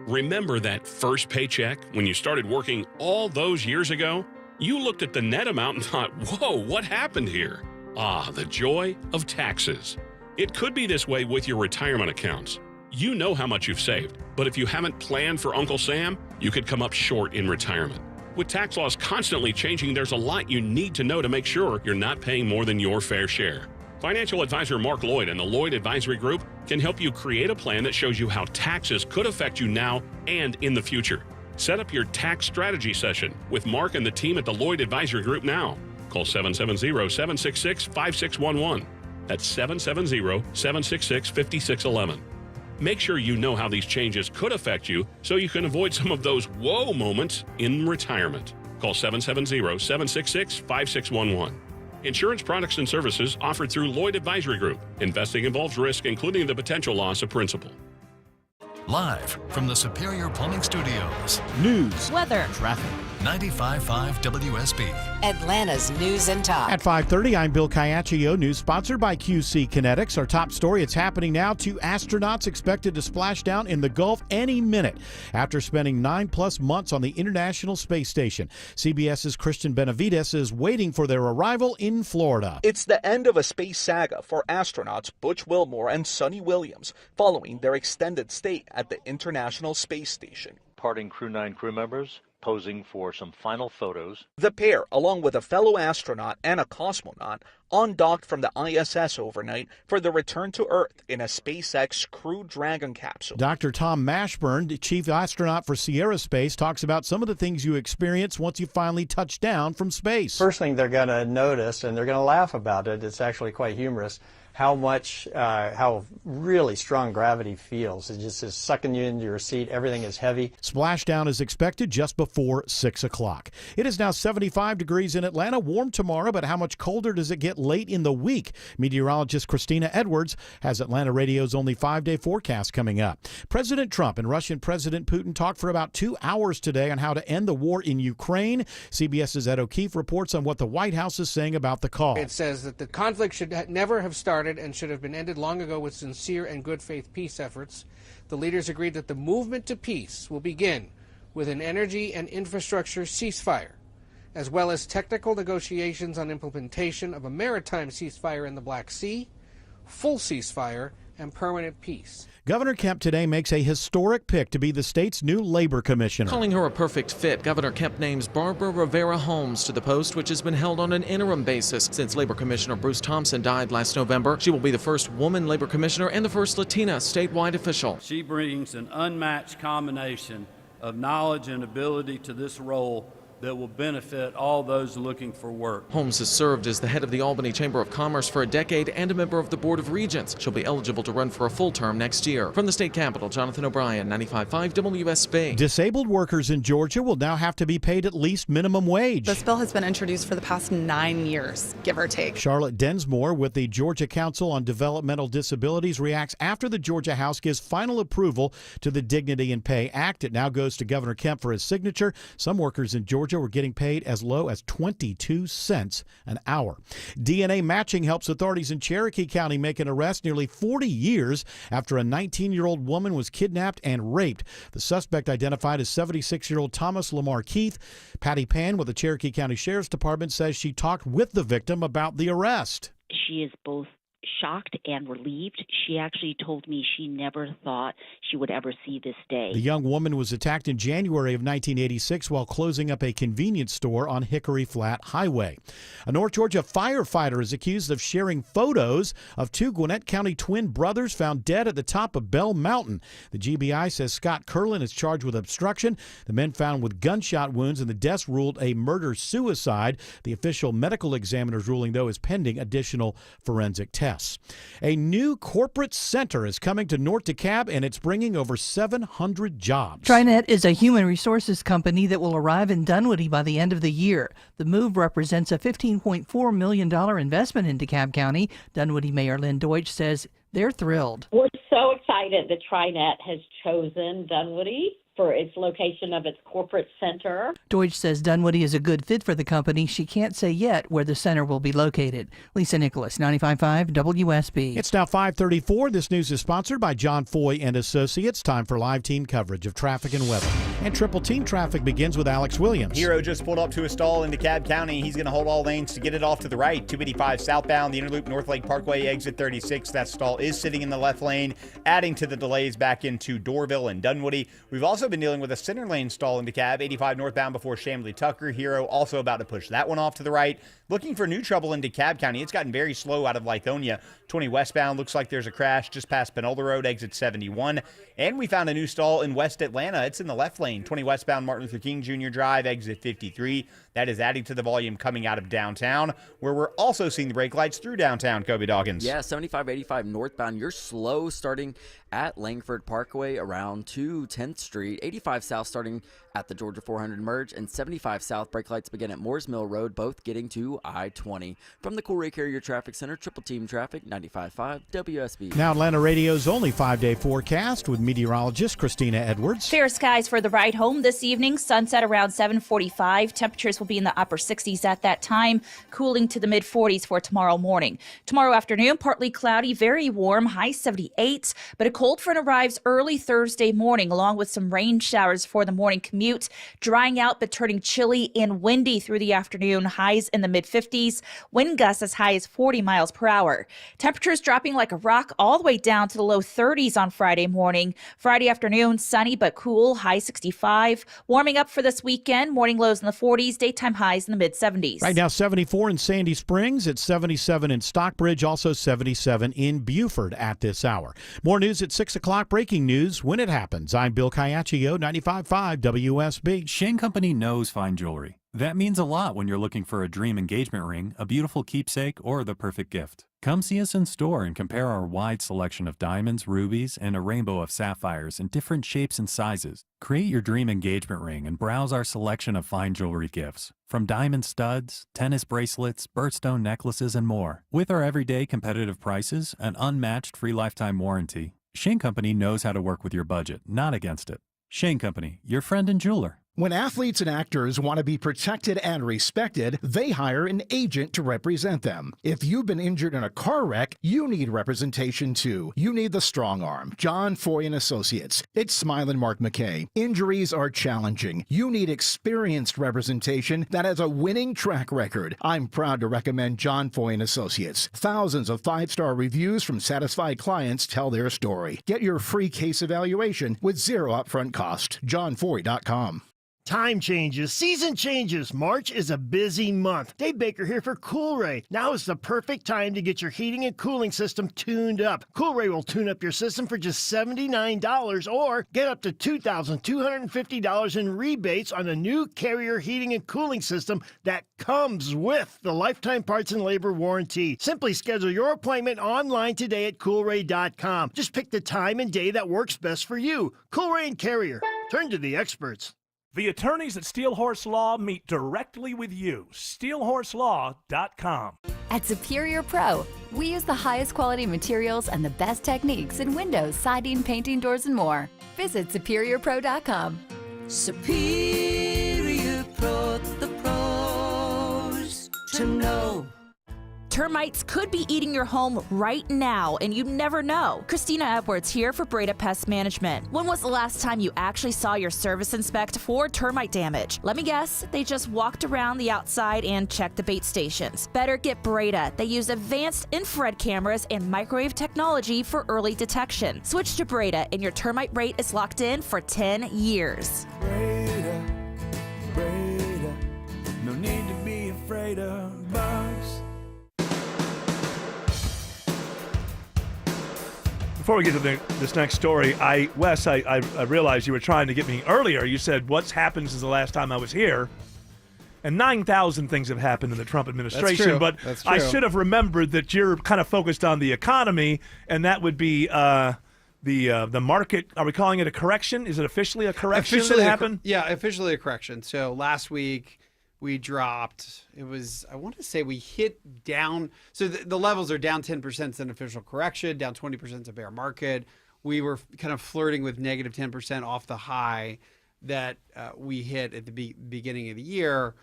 Remember that first paycheck when you started working all those years ago? You looked at the net amount and thought, whoa, what happened here? Ah, the joy of taxes. It could be this way with your retirement accounts. You know how much you've saved, but if you haven't planned for Uncle Sam, you could come up short in retirement. With tax laws constantly changing, there's a lot you need to know to make sure you're not paying more than your fair share. Financial advisor Mark Lloyd and the Lloyd Advisory Group can help you create a plan that shows you how taxes could affect you now and in the future. Set up your tax strategy session with Mark and the team at the Lloyd Advisory Group now. Call 770-766-5611. That's 770-766-5611. Make sure you know how these changes could affect you so you can avoid some of those whoa moments in retirement. Call 770-766-5611. Insurance products and services offered through Lloyd Advisory Group. Investing involves risk, including the potential loss of principal. Live from the Superior Plumbing Studios. News, weather, traffic. 95.5 WSB. Atlanta's News and Talk. At 5:30, I'm Bill Caiaccio. News sponsored by QC Kinetics. Our top story, it's happening now. 2 astronauts expected to splash down in the Gulf any minute after spending 9+ months on the International Space Station. CBS's Christian Benavides is waiting for their arrival in Florida. It's the end of a space saga for astronauts Butch Wilmore and Sonny Williams following their extended stay at the International Space Station. Parting Crew 9 crew members posing for some final photos. The pair, along with a fellow astronaut and a cosmonaut, undocked from the ISS overnight for the return to Earth in a SpaceX Crew Dragon capsule. Dr. Tom Mashburn, chief astronaut for Sierra Space, talks about some of the things you experience once you finally touch down from space. First thing they're going to notice, and they're going to laugh about it, it's actually quite humorous, how really strong gravity feels. It just is sucking you into your seat. Everything is heavy. Splashdown is expected just before 6 o'clock. It is now 75 degrees in Atlanta. Warm tomorrow, but how much colder does it get late in the week? Meteorologist Christina Edwards has Atlanta Radio's only 5-day forecast coming up. President Trump and Russian President Putin talked for about 2 hours today on how to end the war in Ukraine. CBS's Ed O'Keefe reports on what the White House is saying about the call. It says that the conflict should never have started and should have been ended long ago with sincere and good faith peace efforts. The leaders agreed that the movement to peace will begin with an energy and infrastructure ceasefire, as well as technical negotiations on implementation of a maritime ceasefire in the Black Sea, full ceasefire, and permanent peace. Governor Kemp today makes a historic pick to be the state's new labor commissioner. Calling her a perfect fit, Governor Kemp names Barbara Rivera Holmes to the post, which has been held on an interim basis since Labor Commissioner Bruce Thompson died last November. She will be the first woman labor commissioner and the first Latina statewide official. She brings an unmatched combination of knowledge and ability to this role that will benefit all those looking for work. Holmes has served as the head of the Albany Chamber of Commerce for a decade and a member of the Board of Regents. She'll be eligible to run for a full term next year. From the state capitol, Jonathan O'Brien, 95.5 WSB. Disabled workers in Georgia will now have to be paid at least minimum wage. This bill has been introduced for the past 9 years, give or take. Charlotte Densmore with the Georgia Council on Developmental Disabilities reacts after the Georgia House gives final approval to the Dignity and Pay Act. It now goes to Governor Kemp for his signature. Some workers in Georgia Georgia were getting paid as low as 22 cents an hour. DNA matching helps authorities in Cherokee County make an arrest nearly 40 years after a 19-year-old woman was kidnapped and raped. The suspect identified as 76-year-old Thomas Lamar Keith. Patty Pan with the Cherokee County Sheriff's Department says she talked with the victim about the arrest. She is both shocked and relieved. She actually told me she never thought she would ever see this day. The young woman was attacked in January of 1986 while closing up a convenience store on Hickory Flat Highway. A North Georgia firefighter is accused of sharing photos of two Gwinnett County twin brothers found dead at the top of Bell Mountain. The GBI says Scott Curlin is charged with obstruction. The men found with gunshot wounds and the deaths ruled a murder-suicide. The official medical examiner's ruling, though, is pending additional forensic tests. A new corporate center is coming to North DeKalb, and it's bringing over 700 jobs. TriNet is a human resources company that will arrive in Dunwoody by the end of the year. The move represents a $15.4 million investment in DeKalb County. Dunwoody Mayor Lynn Deutsch says they're thrilled. We're so excited that TriNet has chosen Dunwoody for its location of its corporate center. Deutsch says Dunwoody is a good fit for the company. She can't say yet where the center will be located. Lisa Nicholas, 95.5 WSB. It's now 5:34. This news is sponsored by John Foy and Associates. Time for live team coverage of traffic and weather. And triple team traffic begins with Alex Williams. Hero just pulled up to a stall in DeKalb County. He's going to hold all lanes to get it off to the right. 285 southbound, the Interloop North Lake Parkway, exit 36. That stall is sitting in the left lane, adding to the delays back into Dorville and Dunwoody. We've also been dealing with a center lane stall in DeKalb, 85 northbound before Chamblee Tucker. Hero also about to push that one off to the right. Looking for new trouble in DeKalb County. It's gotten very slow out of Lithonia. 20 westbound, looks like there's a crash just past Penolda Road, exit 71. And we found a new stall in West Atlanta. It's in the left lane. 20 westbound Martin Luther King Jr. Drive, exit 53. That is adding to the volume coming out of downtown, where we're also seeing the brake lights through downtown. Kobe Dawkins. Yeah, 75-85 northbound. You're slow starting at Langford Parkway around to 10th Street. 85 south starting at the Georgia 400 merge, and 75 south brake lights begin at Moores Mill Road, both getting to I-20. From the Coolray Carrier Traffic Center, triple team traffic, 95.5 WSB. Now Atlanta Radio's only 5-day forecast with meteorologist Christina Edwards. Fair skies for the ride home this evening. Sunset around 7:45. Temperatures will be in the upper 60s at that time, cooling to the mid-40s for tomorrow morning. Tomorrow afternoon, partly cloudy, very warm, high 78, but a cold front arrives early Thursday morning, along with some rain showers for the morning commute. Drying out but turning chilly and windy through the afternoon, highs in the mid-50s, wind gusts as high as 40 miles per hour. Temperatures dropping like a rock all the way down to the low 30s on Friday morning. Friday afternoon, sunny but cool, high 65. Warming up for this weekend, morning lows in the 40s, daytime highs in the mid-70s. Right now, 74 in Sandy Springs. It's 77 in Stockbridge, also 77 in Buford at this hour. More news at 6 o'clock. Breaking news when it happens. I'm Bill Caiaccio, 95.5 WSB. Shane Company knows fine jewelry. That means a lot when you're looking for a dream engagement ring, a beautiful keepsake, or the perfect gift. Come see us in store and compare our wide selection of diamonds, rubies, and a rainbow of sapphires in different shapes and sizes. Create your dream engagement ring and browse our selection of fine jewelry gifts. From diamond studs, tennis bracelets, birthstone necklaces, and more. With our everyday competitive prices, an unmatched free lifetime warranty, Shane Company knows how to work with your budget, not against it. Shane Company, your friend and jeweler. When athletes and actors want to be protected and respected, they hire an agent to represent them. If you've been injured in a car wreck, you need representation too. You need the strong arm, John Foy and Associates. It's Smile and Mark McKay. Injuries are challenging. You need experienced representation that has a winning track record. I'm proud to recommend John Foy and Associates. Thousands of 5-star reviews from satisfied clients tell their story. Get your free case evaluation with zero upfront cost. JohnFoy.com. Time changes, season changes. March is a busy month. Dave Baker here for Coolray. Now is the perfect time to get your heating and cooling system tuned up. Coolray will tune up your system for just $79 or get up to $2,250 in rebates on a new Carrier heating and cooling system that comes with the lifetime parts and labor warranty. Simply schedule your appointment online today at Coolray.com. Just pick the time and day that works best for you. Coolray and Carrier. Turn to the experts. The attorneys at Steel Horse Law meet directly with you. SteelHorseLaw.com. At Superior Pro, we use the highest quality materials and the best techniques in windows, siding, painting, doors, and more. Visit SuperiorPro.com. Superior Pro Termites could be eating your home right now, and you never know. Christina Edwards here for Breda Pest Management. When was the last time you actually saw your service inspect for termite damage? Let me guess, they just walked around the outside and checked the bait stations. Better get Breda. They use advanced infrared cameras and microwave technology for early detection. Switch to Breda, and your termite rate is locked in for 10 years. Breda, Breda, no need to be afraid of bugs. Before we get to this next story, Wes, I realized you were trying to get me earlier. You said, what's happened since the last time I was here? And 9,000 things have happened in the Trump administration. But I should have remembered that you're kind of focused on the economy, and that would be the market. Are we calling it a correction? Is it officially a correction that happened? Yeah, officially a correction. So last week we dropped, it was, I want to say we hit down, so the levels are down 10% is an official correction, down 20% is a bear market. We were kind of flirting with negative 10% off the high that we hit at the beginning of the year.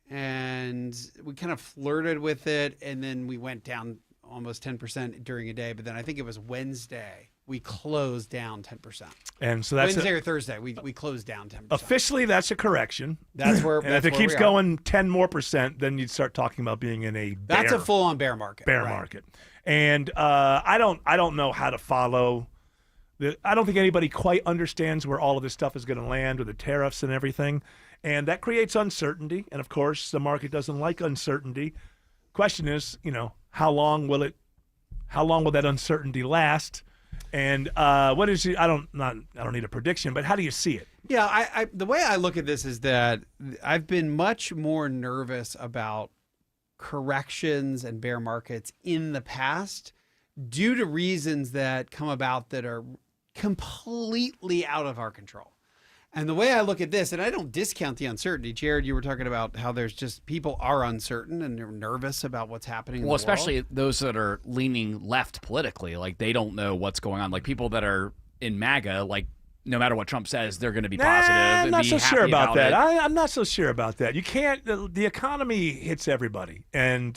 And we kind of flirted with it, and then we went down almost 10% during a day. But then I think it was Wednesday, we closed down 10%. And so that's Wednesday or Thursday, we closed down 10%. Officially, that's a correction. That's where. And if it keeps going 10 more %, then you'd start talking about being in a that's a full-on bear market. Bear market. And I don't know how to follow. I don't think anybody quite understands where all of this stuff is going to land with the tariffs and everything. And that creates uncertainty. And of course, the market doesn't like uncertainty. Question is, how long will that uncertainty last? And what is it? I don't need a prediction, but how do you see it? Yeah, the way I look at this is that I've been much more nervous about corrections and bear markets in the past due to reasons that come about that are completely out of our control. And the way I look at this, and I don't discount the uncertainty. Jared, you were talking about how there's just people are uncertain and they're nervous about what's happening. Well, especially those that are leaning left politically, like they don't know what's going on. Like people that are in MAGA, like no matter what Trump says, they're going to be positive. I'm not be so sure happy about that. it. I'm not so sure about that. You can't. The economy hits everybody, and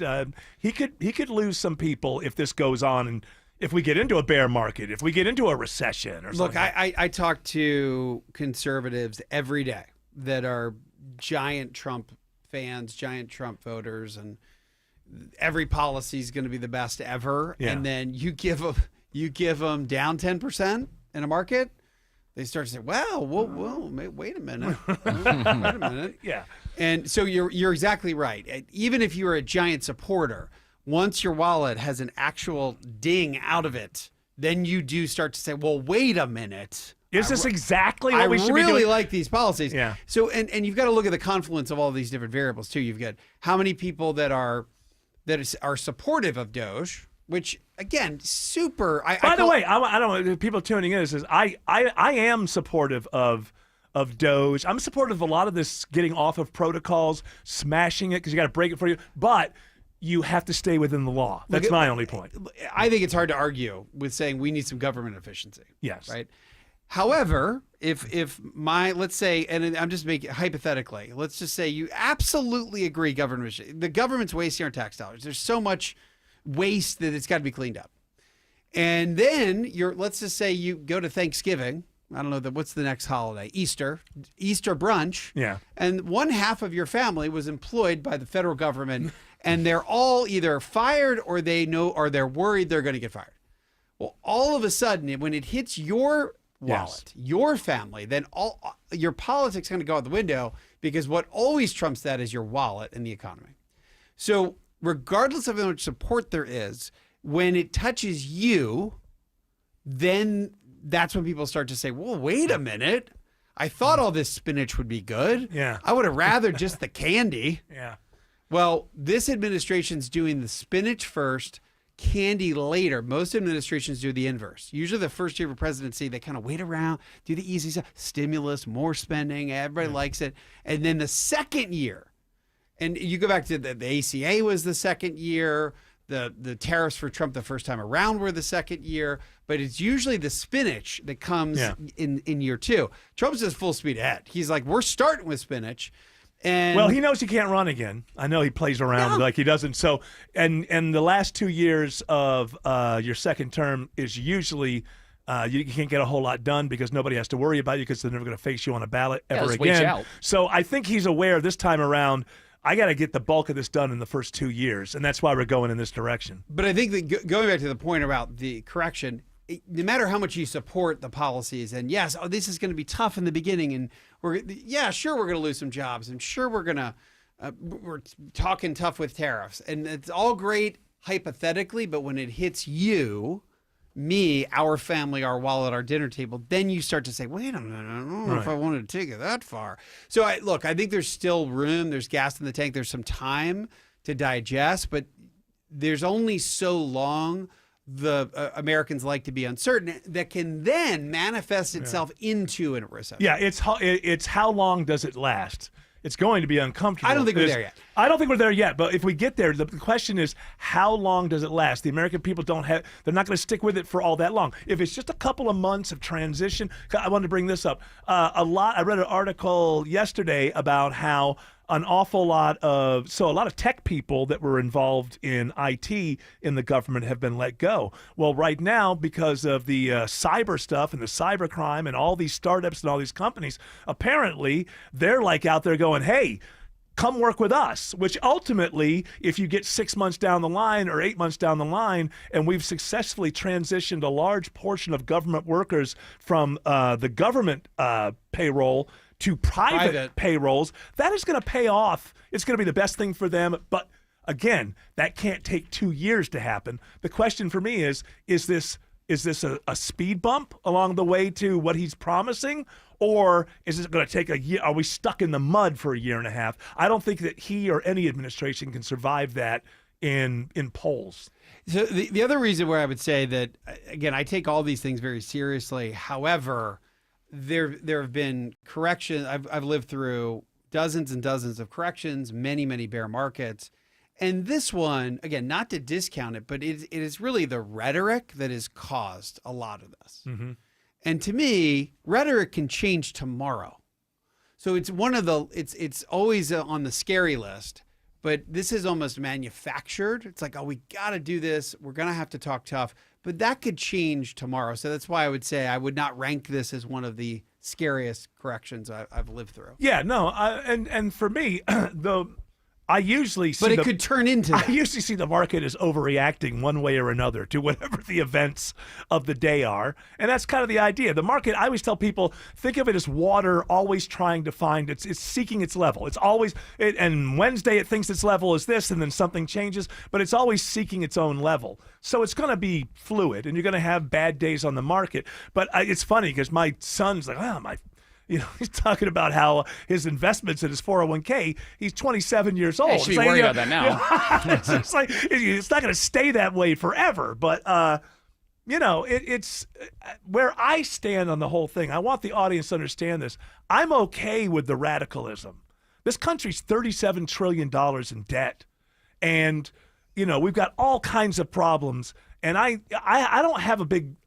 he could lose some people if this goes on and. If we get into a bear market, if we get into a recession or something. Look, I talk to conservatives every day that are giant Trump fans, giant Trump voters, and every policy is going to be the best ever. Yeah. And then you give them down 10% in a market, they start to say, whoa, wait a minute. Wait a minute. Yeah. And so you're exactly right. Even if you're a giant supporter, once your wallet has an actual ding out of it, then you do start to say, well, wait a minute. Is this exactly what we should be doing? I really like these policies. Yeah. So, and you've got to look at the confluence of all these different variables too. You've got how many people that are supportive of Doge, which again, super. By the way, I don't know, people tuning in, says I am supportive of Doge. I'm supportive of a lot of this getting off of protocols, smashing it because you got to break it for you. But you have to stay within the law. That's my only point. I think it's hard to argue with saying we need some government efficiency. Yes. Right. However, if let's say, and I'm just making hypothetically, let's just say you absolutely agree the government's wasting our tax dollars. There's so much waste that it's got to be cleaned up. And then let's just say you go to Thanksgiving. I don't know what's the next holiday? Easter brunch. Yeah. And one half of your family was employed by the federal government and they're all either fired or they're worried they're going to get fired. Well, all of a sudden, when it hits your wallet, your family, then all your politics are going to go out the window because what always trumps that is your wallet and the economy. So regardless of how much support there is, when it touches you, then that's when people start to say, well, wait a minute. I thought all this spinach would be good. Yeah. I would have rather just the candy. Yeah. Well, this administration's doing the spinach first, candy later. Most administrations do the inverse. Usually the first year of a presidency, they kind of wait around, do the easy stuff, stimulus, more spending, everybody likes it. And then the second year, and you go back to the ACA was the second year, the tariffs for Trump the first time around were the second year, but it's usually the spinach that comes in year two. Trump says full speed ahead. He's like, we're starting with spinach. And well, he knows he can't run again. I know he plays around like he doesn't. So, and the last 2 years of your second term is usually you can't get a whole lot done because nobody has to worry about you because they're never going to face you on a ballot ever again. So I think he's aware this time around, I got to get the bulk of this done in the first 2 years, and that's why we're going in this direction. But I think that going back to the point about the correction, no matter how much you support the policies, and yes, this is going to be tough in the beginning, and we're going to lose some jobs, and sure we're talking tough with tariffs, and it's all great hypothetically, but when it hits you, me, our family, our wallet, our dinner table, then you start to say, wait a minute, I don't know if I wanted to take it that far. So I think there's still room, there's gas in the tank, there's some time to digest, but there's only so long the Americans like to be uncertain that can then manifest itself into a recession. Yeah, it's how long does it last? It's going to be uncomfortable. I don't think we're there yet. I don't think we're there yet, but if we get there, the question is, how long does it last? The American people they're not going to stick with it for all that long. If it's just a couple of months of transition, I wanted to bring this up. I read an article yesterday about how a lot of tech people that were involved in IT in the government have been let go. Well, right now, because of the cyber stuff and the cyber crime and all these startups and all these companies, apparently they're like out there going, hey, come work with us, which ultimately, if you get 6 months down the line or 8 months down the line, and we've successfully transitioned a large portion of government workers from the government payroll to private payrolls, that is going to pay off. It's going to be the best thing for them. But again, that can't take 2 years to happen. The question for me is this a speed bump along the way to what he's promising? Or is it going to take a year? Are we stuck in the mud for a year and a half? I don't think that he or any administration can survive that in polls. So the other reason where I would say that, again, I take all these things very seriously. However, there have been corrections. I've lived through dozens and dozens of corrections, many bear markets. And this one, again, not to discount it, but it is really the rhetoric that has caused a lot of this. Mm-hmm. And to me, rhetoric can change tomorrow. So it's it's always on the scary list, but this is almost manufactured. It's like, oh, we got to do this. We're going to have to talk tough, but that could change tomorrow. So that's why I would say I would not rank this as one of the scariest corrections I've lived through. Yeah, no. And for me, I usually see but it could turn into that. I usually see the market as overreacting one way or another to whatever the events of the day are. And that's kind of the idea. The market, I always tell people, think of it as water always trying to find, it's seeking its level. It's always, and Wednesday it thinks its level is this, and then something changes, but it's always seeking its own level. So it's going to be fluid, and you're going to have bad days on the market. But it's funny because my son's like, he's talking about how his investments in his 401k, he's 27 years old. Yeah, should be worried about that now. It's just like, it's not going to stay that way forever. But, it's where I stand on the whole thing. I want the audience to understand this. I'm okay with the radicalism. This country's $37 trillion in debt. And, we've got all kinds of problems. And I don't have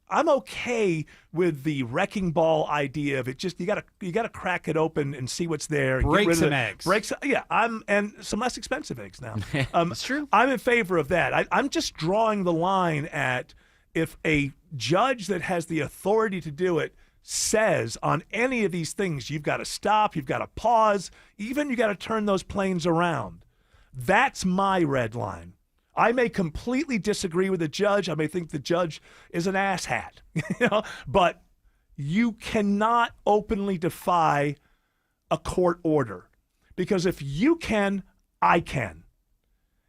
I'm okay with the wrecking ball idea of it. Just you gotta crack it open and see what's there. And break some eggs. And some less expensive eggs now. That's true. I'm in favor of that. I'm just drawing the line at if a judge that has the authority to do it says on any of these things, you've got to stop, you've got to pause, even you got to turn those planes around. That's my red line. I may completely disagree with the judge. I may think the judge is an asshat, but you cannot openly defy a court order because if you can, I can.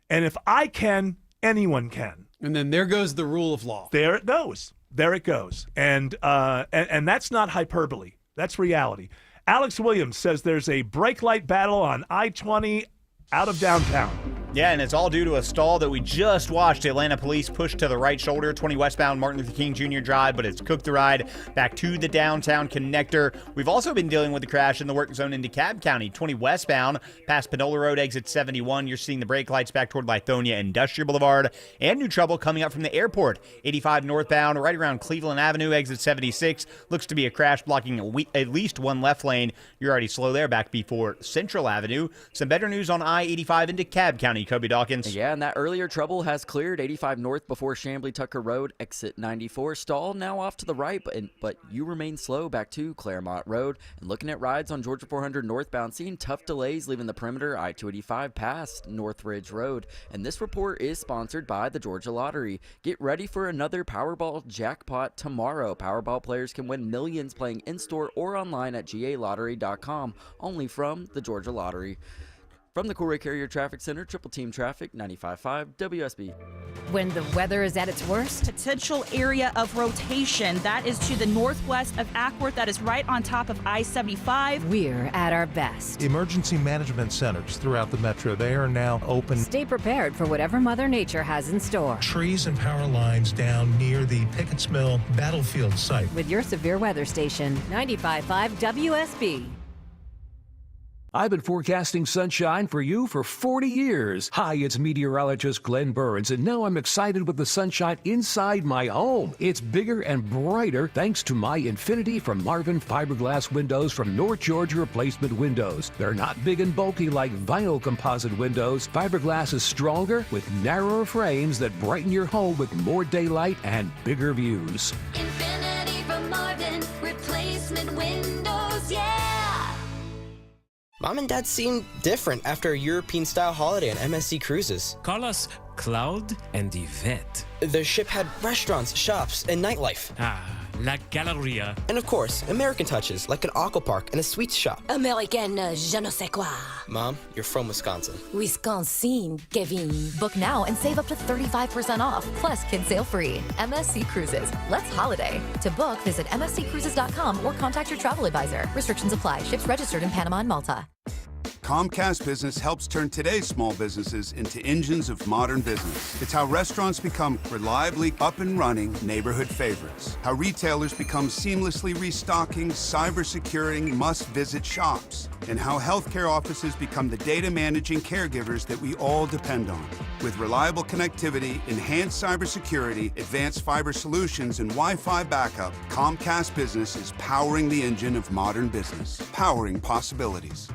And if I can, anyone can. And then there goes the rule of law. There it goes. There it goes. And that's not hyperbole. That's reality. Alex Williams says there's a brake light battle on I-20 out of downtown. Yeah, and it's all due to a stall that we just watched. Atlanta police push to the right shoulder, 20 westbound Martin Luther King Jr. Drive, but it's cooked the ride back to the downtown connector. We've also been dealing with the crash in the work zone in DeKalb County, 20 westbound past Panola Road, exit 71. You're seeing the brake lights back toward Lithonia Industrial Boulevard, and new trouble coming up from the airport, 85 northbound, right around Cleveland Avenue, exit 76. Looks to be a crash blocking at least one left lane. You're already slow there back before Central Avenue. Some better news on I-85 in DeKalb County. Kobe Dawkins. Yeah, and that earlier trouble has cleared. 85 north before Chamblee Tucker Road, exit 94. Stall now off to the right, but you remain slow back to Claremont Road. And looking at rides on Georgia 400 northbound, seeing tough delays leaving the perimeter, I-285 past Northridge Road. And this report is sponsored by the Georgia Lottery. Get ready for another Powerball jackpot tomorrow. Powerball players can win millions playing in-store or online at galottery.com, only from the Georgia Lottery. From the Coolray Carrier Traffic Center, Triple Team Traffic, 95.5 WSB. When the weather is at its worst, potential area of rotation. That is to the northwest of Acworth. That is right on top of I-75. We're at our best. Emergency management centers throughout the metro, they are now open. Stay prepared for whatever Mother Nature has in store. Trees and power lines down near the Pickett's Mill battlefield site. With your severe weather station, 95.5 WSB. I've been forecasting sunshine for you for 40 years. Hi, it's meteorologist Glenn Burns, and now I'm excited with the sunshine inside my home. It's bigger and brighter thanks to my Infinity from Marvin fiberglass windows from North Georgia Replacement Windows. They're not big and bulky like vinyl composite windows. Fiberglass is stronger with narrower frames that brighten your home with more daylight and bigger views. Infinity from Marvin Replacement Windows, yeah! Mom and Dad seem different after a European-style holiday on MSC Cruises. Call us Cloud and Yvette. The ship had restaurants, shops, and nightlife. La Galleria. And of course, American touches, like an aqua park and a sweets shop. American je ne sais quoi. Mom, you're from Wisconsin. Wisconsin, Kevin. Book now and save up to 35% off. Plus, kids sail free. MSC Cruises. Let's holiday. To book, visit msccruises.com or contact your travel advisor. Restrictions apply. Ships registered in Panama and Malta. Comcast Business helps turn today's small businesses into engines of modern business. It's how restaurants become reliably up and running neighborhood favorites. How retailers become seamlessly restocking, cyber-securing, must-visit shops. And how healthcare offices become the data managing caregivers that we all depend on. With reliable connectivity, enhanced cybersecurity, advanced fiber solutions, and Wi-Fi backup, Comcast Business is powering the engine of modern business. Powering possibilities.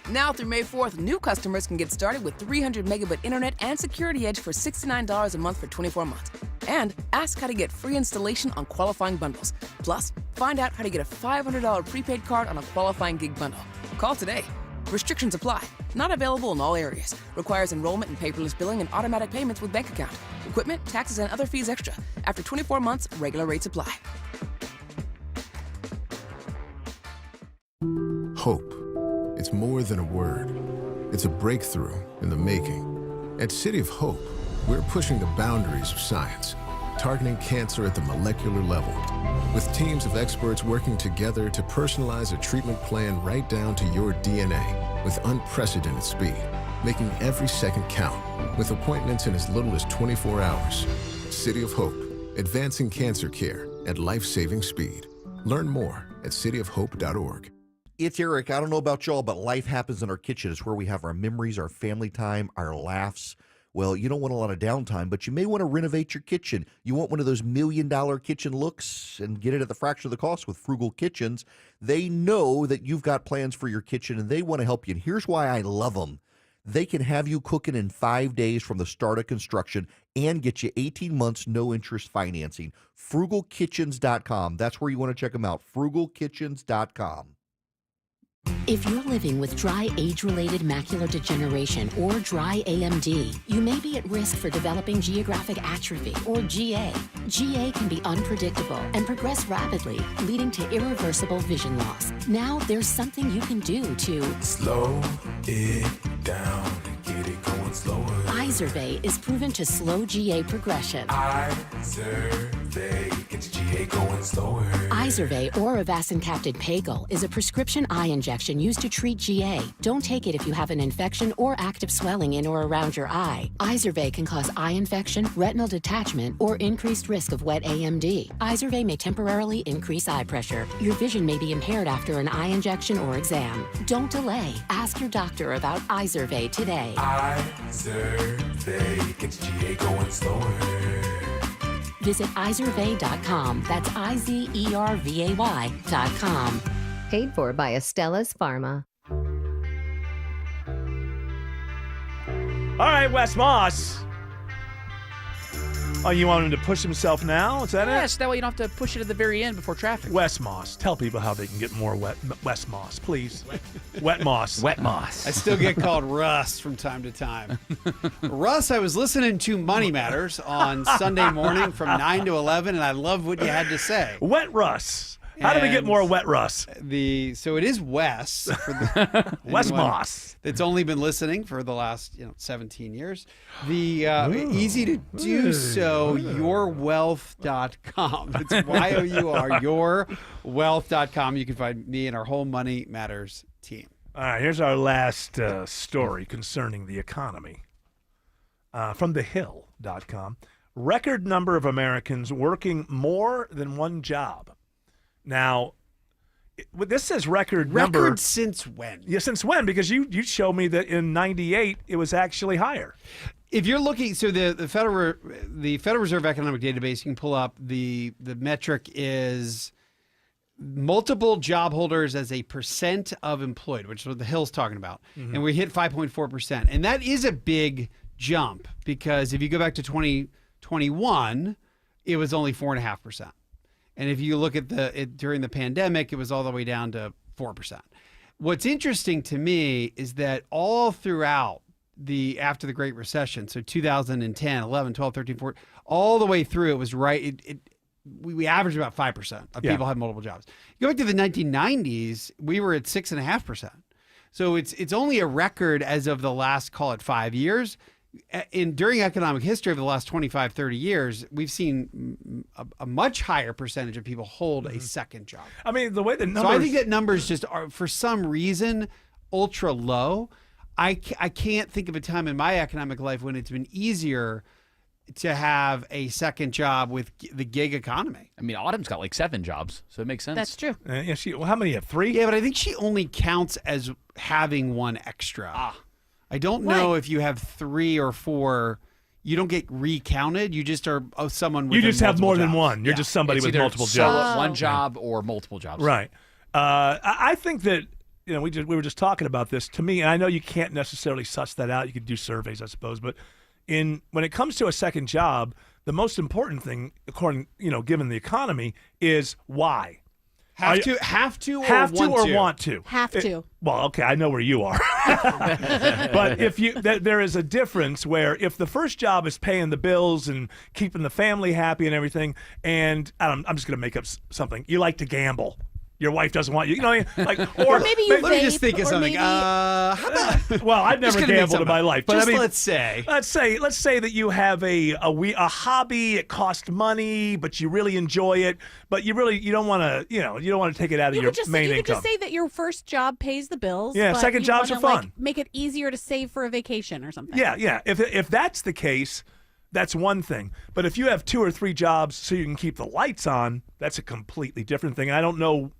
Now through May 4th, new customers can get started with 300 megabit internet and Security Edge for $69 a month for 24 months. And ask how to get free installation on qualifying bundles. Plus, find out how to get a $500 prepaid card on a qualifying gig bundle. Call today. Restrictions apply. Not available in all areas. Requires enrollment and paperless billing and automatic payments with bank account. Equipment, taxes, and other fees extra. After 24 months, regular rates apply. Hope. It's more than a word. It's a breakthrough in the making. At City of Hope, we're pushing the boundaries of science, targeting cancer at the molecular level, with teams of experts working together to personalize a treatment plan right down to your DNA with unprecedented speed, making every second count, with appointments in as little as 24 hours. City of Hope, advancing cancer care at life-saving speed. Learn more at cityofhope.org. It's Eric. I don't know about y'all, but life happens in our kitchen. It's where we have our memories, our family time, our laughs. Well, you don't want a lot of downtime, but you may want to renovate your kitchen. You want one of those $1 million kitchen looks and get it at the fraction of the cost with Frugal Kitchens. They know that you've got plans for your kitchen, and they want to help you. And here's why I love them. They can have you cooking in 5 days from the start of construction and get you 18 months no-interest financing. FrugalKitchens.com. That's where you want to check them out, FrugalKitchens.com. If you're living with dry age-related macular degeneration or dry AMD, you may be at risk for developing geographic atrophy or GA. GA can be unpredictable and progress rapidly, leading to irreversible vision loss. Now there's something you can do to slow it down and get it going slower. Izervay is proven to slow GA progression. Izervay gets GA going slower. Izervay Izervay or avacincaptad pagel is a prescription eye injection used to treat GA. Don't take it if you have an infection or active swelling in or around your eye. Izervay can cause eye infection, retinal detachment, or increased risk of wet AMD. Izervay may temporarily increase eye pressure. Your vision may be impaired after an eye injection or exam. Don't delay. Ask your doctor about Izervay today. Izervay gets GA going slower. Visit Izervay.com. That's IZERVAY.com. Paid for by Astellas Pharma. All right, Wes Moss. Oh, you want him to push himself now? Is that it? Yes, that way you don't have to push it at the very end before traffic. Wes Moss. Tell people how they can get more Wes Moss, please. Wet Moss. Wet Moss. I still get called Russ from time to time. Russ, I was listening to Money Matters on Sunday morning from 9 to 11, and I love what you had to say. Wet Russ. How do we get more Wet Russ? So it is Wes. For the, Wes Moss. That's only been listening for the last 17 years. The easy to do so, yourwealth.com. It's YOUR, yourwealth.com. You can find me and our whole Money Matters team. All right, here's our last story concerning the economy. From thehill.com. Record number of Americans working more than one job. Now, this says record number. Record since when? Yeah, since when? Because you showed me that in 98 it was actually higher. If you're looking, so the Federal Reserve Economic Database, you can pull up the metric is multiple job holders as a percent of employed, which is what the Hill's talking about. Mm-hmm. And we hit 5.4%. And that is a big jump because if you go back to 2021, it was only 4.5%. And if you look at during the pandemic, it was all the way down to 4%. What's interesting to me is that all throughout after the Great Recession, so 2010, 11, 12, 13, 14, all the way through, it was right. We averaged about 5% of people had multiple jobs. You go back to the 1990s, we were at 6.5%. So it's only a record as of the last, call it 5 years. During economic history of the last 25, 30 years, we've seen a much higher percentage of people hold a second job. I mean, the way the numbers... So I think that numbers just are, for some reason, ultra low. I can't think of a time in my economic life when it's been easier to have a second job with the gig economy. I mean, Autumn's got like 7 jobs, so it makes sense. That's true. How many have 3? Yeah, but I think she only counts as having one extra. I don't know if you have 3 or 4, you don't get recounted. You just are someone with You just have more than jobs. one. You're just somebody It's with either multiple jobs. One job or multiple jobs. Right. I think that, we were just talking about this. To me, and I know you can't necessarily suss that out. You could do surveys, I suppose, but when it comes to a second job, the most important thing, according, given the economy, is why. Have to or want to? Have to. Well, okay, I know where you are. But there is a difference where if the first job is paying the bills and keeping the family happy and everything, and I'm just going to make up something. You like to gamble. Your wife doesn't want you. Or maybe you let me just think of something. Maybe, how about? Well, I've never gambled in my life, but let's say that you have a hobby. It costs money, but you really enjoy it. But you don't want to. You don't want to take it out of your main income. You could just say that your first job pays the bills. Yeah, but second jobs are fun. Make it easier to save for a vacation or something. Yeah. If that's the case, that's one thing. But if you have 2 or 3 jobs so you can keep the lights on, that's a completely different thing. I don't know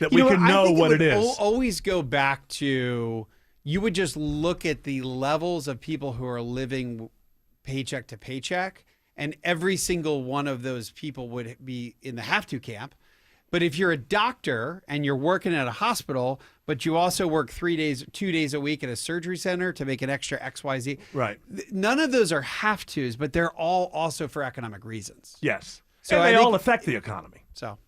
that we can know what it is. Always go back to, you would just look at the levels of people who are living paycheck to paycheck, and every single one of those people would be in the have to camp. But if you're a doctor and you're working at a hospital, but you also work 2 days a week at a surgery center to make an extra XYZ. Right. None of those are have tos, but they're all also for economic reasons. Yes. So and they all affect the economy. So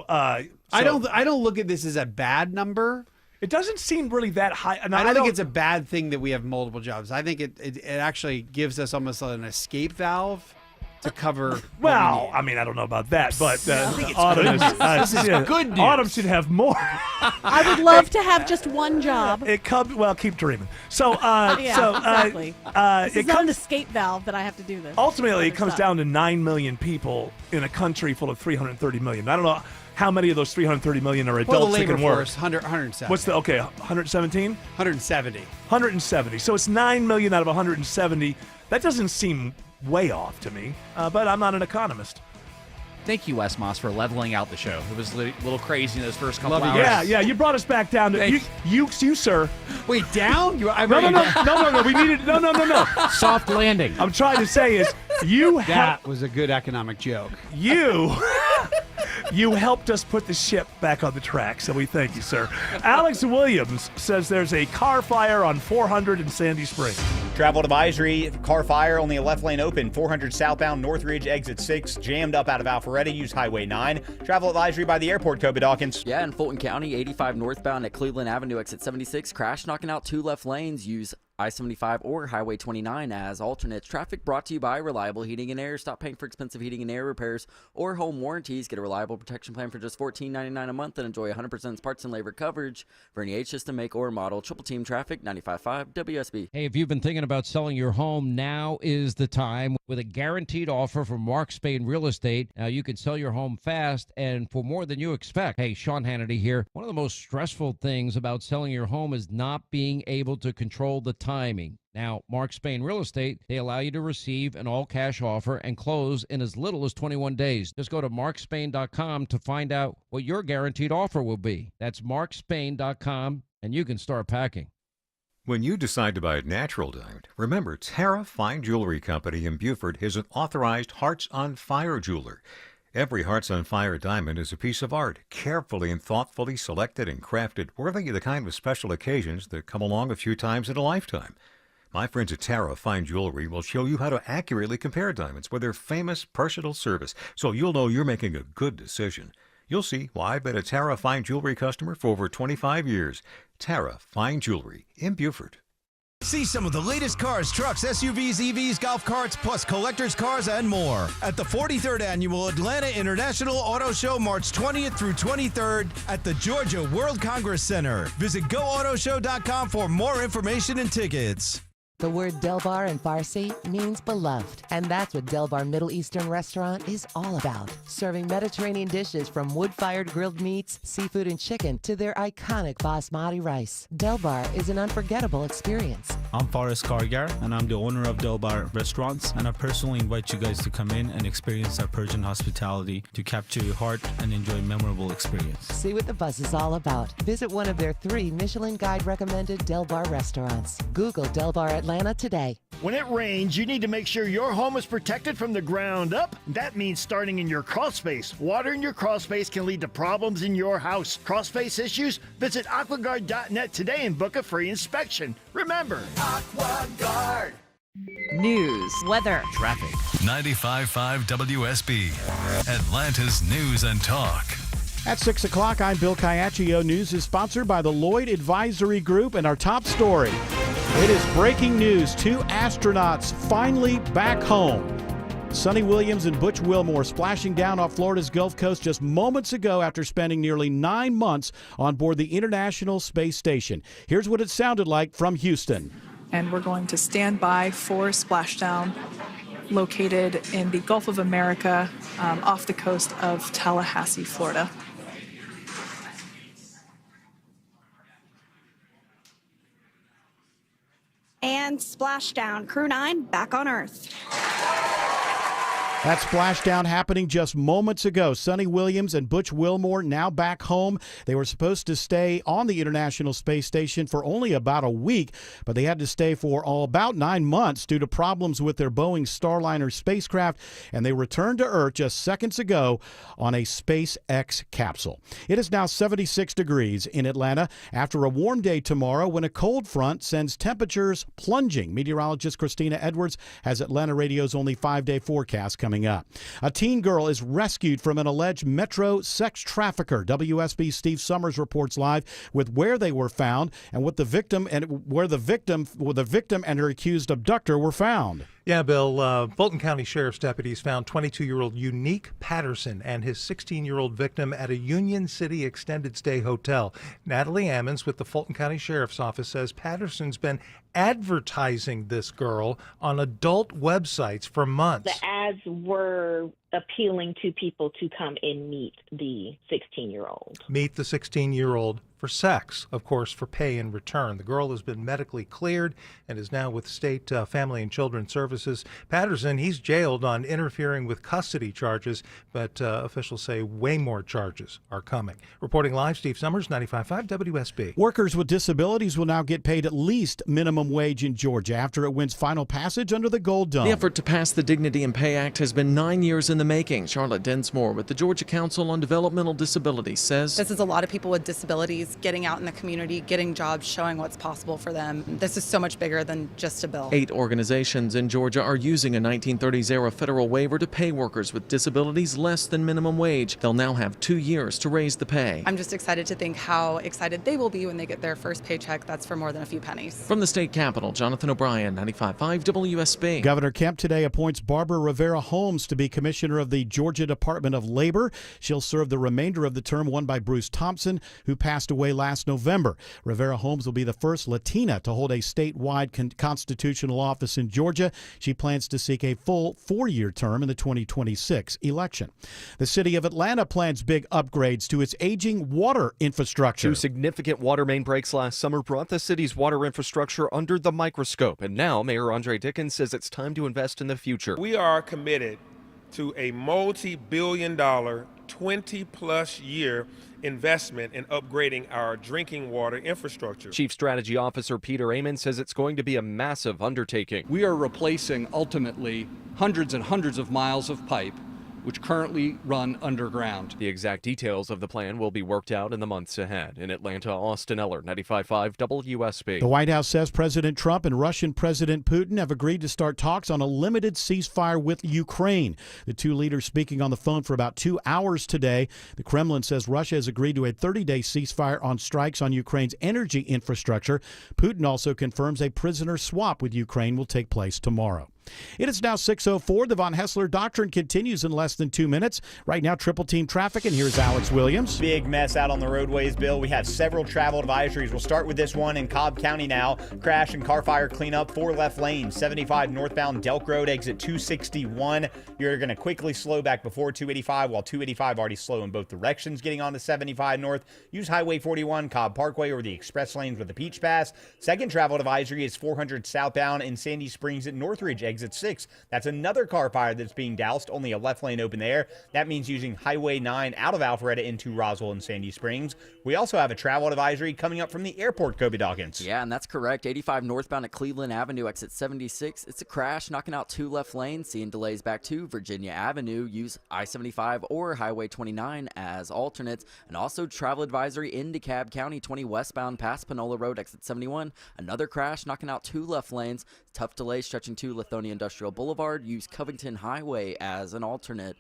I don't look at this as a bad number. It doesn't seem really that high. I don't think it's a bad thing that we have multiple jobs. I think it actually gives us almost an escape valve to cover. Well, I mean, I don't know about that, but Autumn this is good news. Autumn should have more. I would love to have just one job. Keep dreaming. So, exactly. This is not an comes, escape valve that I have to do this. ultimately, it comes down to 9 million people in a country full of 330 million. I don't know. how many of those 330 million are Well, adults the that labor can work? force, 170. What's the 117? 170. 170. So it's 9 million out of 170. That doesn't seem way off to me, but I'm not an economist. Thank you, Wes Moss, for leveling out the show. It was a little crazy in those first couple Love hours. you Yeah, you brought us back down to you, sir. Wait, down? No. We needed no. Soft landing. I'm trying to say is you That was a good economic joke. You helped us put the ship back on the track, so we thank you, sir. Alex Williams says there's a car fire on 400 in Sandy Springs. Travel advisory, car fire, only a left lane open. 400 southbound, Northridge, exit 6, jammed up out of Alpharetta. Use Highway 9. Travel advisory by the airport, Kobe Dawkins. Yeah, in Fulton County, 85 northbound at Cleveland Avenue, exit 76. Crash knocking out 2 left lanes. Use I-75 or Highway 29 as alternates. Traffic brought to you by Reliable Heating and Air. Stop paying for expensive heating and air repairs or home warranties. Get a reliable protection plan for just $14.99 a month and enjoy 100% parts and labor coverage for any H system, make, or model. Triple Team Traffic, 95.5 WSB. Hey, if you've been thinking about selling your home, now is the time. With a guaranteed offer from Mark Spain Real Estate, now you can sell your home fast and for more than you expect. Hey, Sean Hannity here. One of the most stressful things about selling your home is not being able to control the timing. Now, Mark Spain Real Estate, they allow you to receive an all-cash offer and close in as little as 21 days. Just go to markspain.com to find out what your guaranteed offer will be. That's markspain.com, and you can start packing. When you decide to buy a natural diamond, remember Tara Fine Jewelry Company in Beaufort is an authorized Hearts on Fire jeweler. Every Hearts on Fire diamond is a piece of art, carefully and thoughtfully selected and crafted, worthy of the kind of special occasions that come along a few times in a lifetime. My friends at Tara Fine Jewelry will show you how to accurately compare diamonds with their famous personal service, so you'll know you're making a good decision. You'll see why I've been a Tara Fine Jewelry customer for over 25 years. Tara Fine Jewelry in Beaufort. See some of the latest cars, trucks, SUVs, EVs, golf carts, plus collector's cars and more at the 43rd Annual Atlanta International Auto Show, March 20th through 23rd at the Georgia World Congress Center. Visit GoAutoShow.com for more information and tickets. The word Delbar in Farsi means beloved, and that's what Delbar Middle Eastern Restaurant is all about. Serving Mediterranean dishes from wood-fired grilled meats, seafood, and chicken to their iconic basmati rice. Delbar is an unforgettable experience. I'm Faris Kargar, and I'm the owner of Delbar Restaurants, and I personally invite you guys to come in and experience our Persian hospitality to capture your heart and enjoy a memorable experience. See what the buzz is all about. Visit one of their 3 Michelin Guide-recommended Delbar restaurants. Google Delbar Atlanta today. When it rains, you need to make sure your home is protected from the ground up. That means starting in your crawl space. Water in your crawl space can lead to problems in your house. Crawl space issues? Visit aquaguard.net today and book a free inspection. Remember, AquaGuard. News, weather, traffic. 95.5 WSB, Atlanta's News and Talk. At 6 o'clock, I'm Bill Caiaccio. News is sponsored by the Lloyd Advisory Group, and our top story. It is breaking news. 2 astronauts finally back home. Sonny Williams and Butch Wilmore splashing down off Florida's Gulf Coast just moments ago after spending nearly 9 months on board the International Space Station. Here's what it sounded like from Houston. And we're going to stand by for splashdown located in the Gulf of America off the coast of Tallahassee, Florida. And splashdown. Crew 9 back on Earth. That splashdown happening just moments ago. Sonny Williams and Butch Wilmore now back home. They were supposed to stay on the International Space Station for only about a week, but they had to stay for about 9 months due to problems with their Boeing Starliner spacecraft, and they returned to Earth just seconds ago on a SpaceX capsule. It is now 76 degrees in Atlanta after a warm day tomorrow when a cold front sends temperatures plunging. Meteorologist Christina Edwards has Atlanta Radio's only 5-day forecast coming up. A teen girl is rescued from an alleged metro sex trafficker. WSB's Steve Summers reports live with where they were found and what the victim and where the victim and her accused abductor were found. Yeah, Bill, Fulton County Sheriff's deputies found 22-year-old Unique Patterson and his 16-year-old victim at a Union City extended stay hotel. Natalie Ammons with the Fulton County Sheriff's Office says Patterson's been advertising this girl on adult websites for months. The ads were appealing to people to come and meet the 16-year-old. Meet the 16-year-old for sex, of course, for pay in return. The girl has been medically cleared and is now with State Family and Children's Services. Patterson, he's jailed on interfering with custody charges, but officials say way more charges are coming. Reporting live, Steve Summers, 95.5 WSB. Workers with disabilities will now get paid at least minimum wage in Georgia after it wins final passage under the Gold Dome. The effort to pass the Dignity and Pay Act has been 9 years in the making. Charlotte Densmore with the Georgia Council on Developmental Disabilities says, this is a lot of people with disabilities getting out in the community, getting jobs, showing what's possible for them. This is so much bigger than just a bill. 8 organizations in Georgia are using a 1930s-era federal waiver to pay workers with disabilities less than minimum wage. They'll now have 2 years to raise the pay. I'm just excited to think how excited they will be when they get their first paycheck that's for more than a few pennies. From the state capitol, Jonathan O'Brien, 95.5 WSB. Governor Kemp today appoints Barbara Rivera Holmes to be commissioner of the Georgia Department of Labor. She'll serve the remainder of the term won by Bruce Thompson, who passed away last November. Rivera Holmes will be the first Latina to hold a statewide constitutional office in Georgia. She plans to seek a full 4-year term in the 2026 election. The city of Atlanta plans big upgrades to its aging water infrastructure. 2 significant water main breaks last summer brought the city's water infrastructure under the microscope, and now Mayor Andre Dickens says it's time to invest in the future. We are committed to a multi-billion-dollar, 20-plus year investment in upgrading our drinking water infrastructure. Chief Strategy Officer Peter Amon says it's going to be a massive undertaking. We are replacing, ultimately, hundreds and hundreds of miles of pipe which currently run underground. The exact details of the plan will be worked out in the months ahead. In Atlanta, Austin Eller, 95.5 WSB. The White House says President Trump and Russian President Putin have agreed to start talks on a limited ceasefire with Ukraine. The two leaders speaking on the phone for about 2 hours today. The Kremlin says Russia has agreed to a 30-day ceasefire on strikes on Ukraine's energy infrastructure. Putin also confirms a prisoner swap with Ukraine will take place tomorrow. It is now 6:04. The Von Hessler Doctrine continues in less than 2 minutes. Right now, triple team traffic, and here's Alex Williams. Big mess out on the roadways, Bill. We have several travel advisories. We'll start with this one in Cobb County now. Crash and car fire cleanup, 4 left lanes. 75 northbound Delk Road, exit 261. You're going to quickly slow back before 285, while 285 already slow in both directions getting on to 75 north. Use Highway 41, Cobb Parkway, or the express lanes with the Peach Pass. Second travel advisory is 400 southbound in Sandy Springs at Northridge, exit 6. That's another car fire that's being doused, only a left lane open there. That means using Highway 9 out of Alpharetta into Roswell and Sandy Springs. We also have a travel advisory coming up from the airport, Kobe Dawkins. Yeah, and that's correct. 85 northbound at Cleveland Avenue, exit 76. It's a crash, knocking out 2 left lanes, seeing delays back to Virginia Avenue. Use I-75 or Highway 29 as alternates. And also travel advisory in DeKalb County, 20 westbound past Panola Road, exit 71. Another crash, knocking out 2 left lanes. Tough delay stretching to Lithonia Industrial Boulevard. Use Covington Highway as an alternate.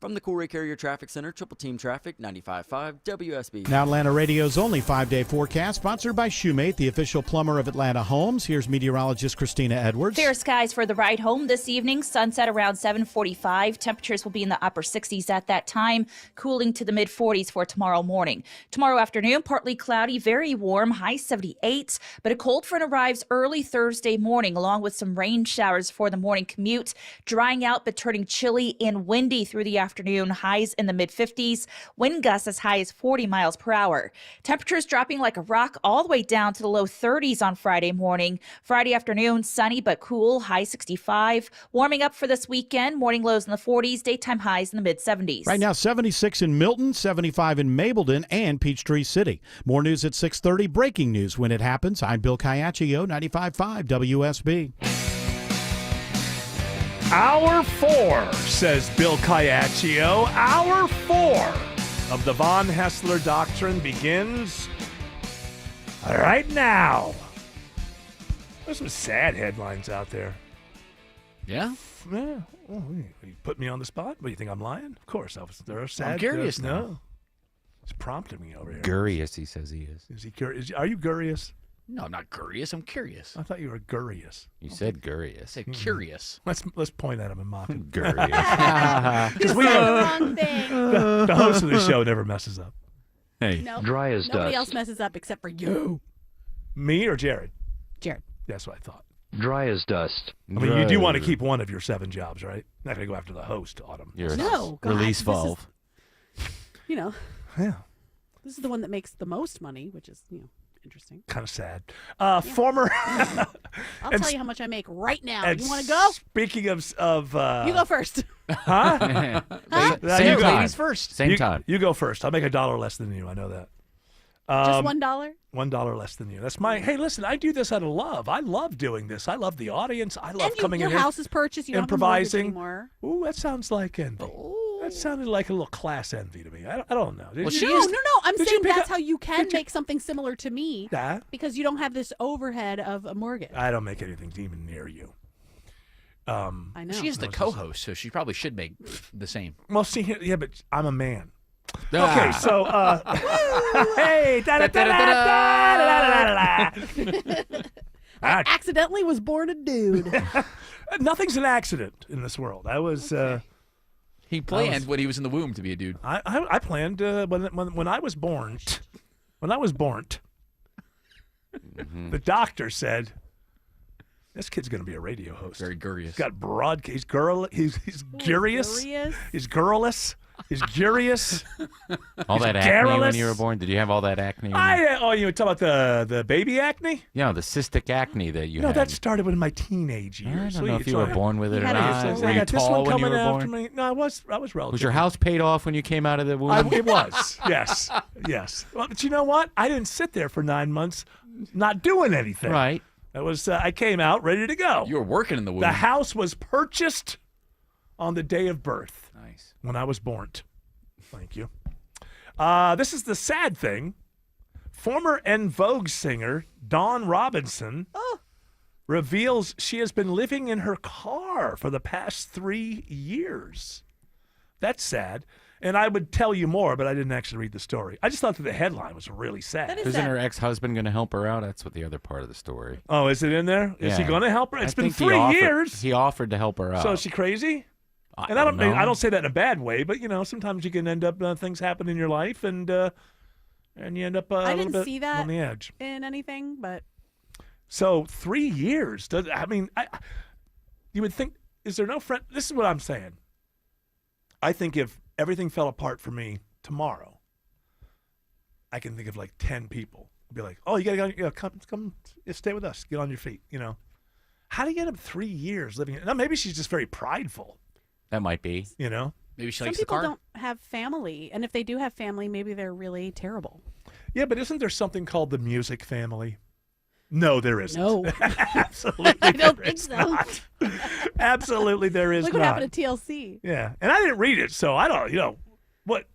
From the Coolray Carrier Traffic Center, Triple Team Traffic, 95.5 WSB. Now Atlanta Radio's only 5-day forecast, sponsored by Shoemate, the official plumber of Atlanta Homes. Here's meteorologist Christina Edwards. Fair skies for the ride home this evening. Sunset around 7:45. Temperatures will be in the upper 60s at that time, cooling to the mid-40s for tomorrow morning. Tomorrow afternoon, partly cloudy, very warm, high 78. But a cold front arrives early Thursday morning, along with some rain showers for the morning commute. Drying out, but turning chilly and windy through the afternoon, highs in the mid-50s, wind gusts as high as 40 miles per hour. Temperatures dropping like a rock all the way down to the low 30s on Friday morning. Friday afternoon, sunny but cool, high 65. Warming up for this weekend, morning lows in the 40s, daytime highs in the mid-70s. Right now, 76 in Milton, 75 in Mableton and Peachtree City. More news at 6:30. Breaking news when it happens. I'm Bill Caiaccio, 95.5 WSB. Hour 4, says Bill Caiaccio. Hour 4 of the Von Hessler Doctrine begins right now. There's some sad headlines out there. Yeah? Yeah. Oh, you put me on the spot? What, do you think I'm lying? Of course, there are sad. I'm curious now. No. It's prompting me over here. Gurious, he says he is. Is he curious? Are you gurious? No, I'm not curious. I'm curious. I thought you were gurious. You said gurious. I said curious. Let's point at him and mock him. Gurious. Because we wrong thing. The host of the show never messes up. Hey, Nope. dry as Nobody dust. else messes up except for you. Me or Jared? Jared. That's what I thought. Dry as dust. I mean, you do want to keep one of your 7 jobs, right? Not going to go after the host, Autumn. No, God, release this valve. is- Yeah. This is the one that makes the most money, which is, interesting. Kind of sad. Former. I'll and tell you how much I make right now. and You want to go? Speaking of You go first. Huh? Same you go. time. Ladies first. Same time. You go first. I'll make $1 less than you. I know that. Just $1? $1 less than you. That's my. Hey, listen. I do this out of love. I love doing this. I love the audience. I love coming your in here. house is purchased. You don't have a mortgage improvising. anymore. Ooh, that sounds like envy. That sounded like a little class envy to me. I don't know. No. I'm Did you saying pick that's up- how you can did you- make something similar to me That? because you don't have this overhead of a mortgage. I don't make anything even near you. I know. She is the co-host, so she probably should make the same. Well, see here, yeah, but I'm a man. Ah. Okay, so hey, I accidentally was born a dude. Nothing's an accident in this world. I was. He planned when he was in the womb to be a dude. I planned when I was born. When I was born, the doctor said, "This kid's going to be a radio host." Very curious. He's got broad. He's girl. He's curious. Curious? He's girlless. He's curious. All He's that acne when garrulous. you were born? Did you have all that acne? You were talking about the baby acne? Yeah, the cystic acne that you No, had. that started in my teenage years. I don't know if you were born with it or not. Were I you got this tall one when you coming were after born? me. No, I was relatively. Was your house paid off when you came out of the womb? It was. Yes. Yes. Well, but you know what? I didn't sit there for 9 months not doing anything. Right. It was. I came out ready to go. You were working in the womb. The house was purchased on the day of birth. Nice. When I was born. Thank you. This is the sad thing. Former En Vogue singer Dawn Robinson reveals she has been living in her car for the past 3 years. That's sad. And I would tell you more, but I didn't actually read the story. I just thought that the headline was really sad. Isn't her ex-husband going to help her out? That's what the other part of the story. Oh, is it in there? Is he Yeah. going to help her? It's I been think he 3 offered- years. He offered to help her out. So is she crazy? I And I don't don't know. I don't say that in a bad way, but sometimes you can end up things happen in your life, and you end up a I little didn't bit see that on the edge. in anything, but So 3 years. You would think, is there no friend? This is what I'm saying. I think if everything fell apart for me tomorrow, I can think of like 10 people. I'd be like, oh, you gotta come, stay with us, get on your feet. How do you get up 3 years living? Now maybe she's just very prideful. That might be. Maybe she some likes the people car. don't have family, and if they do have family, maybe they're really terrible. Yeah, but isn't there something called the music family? No, there isn't. No. Absolutely, I don't there think is so. not. Absolutely, there is Look not. what happened to TLC. Yeah, and I didn't read it, so I don't.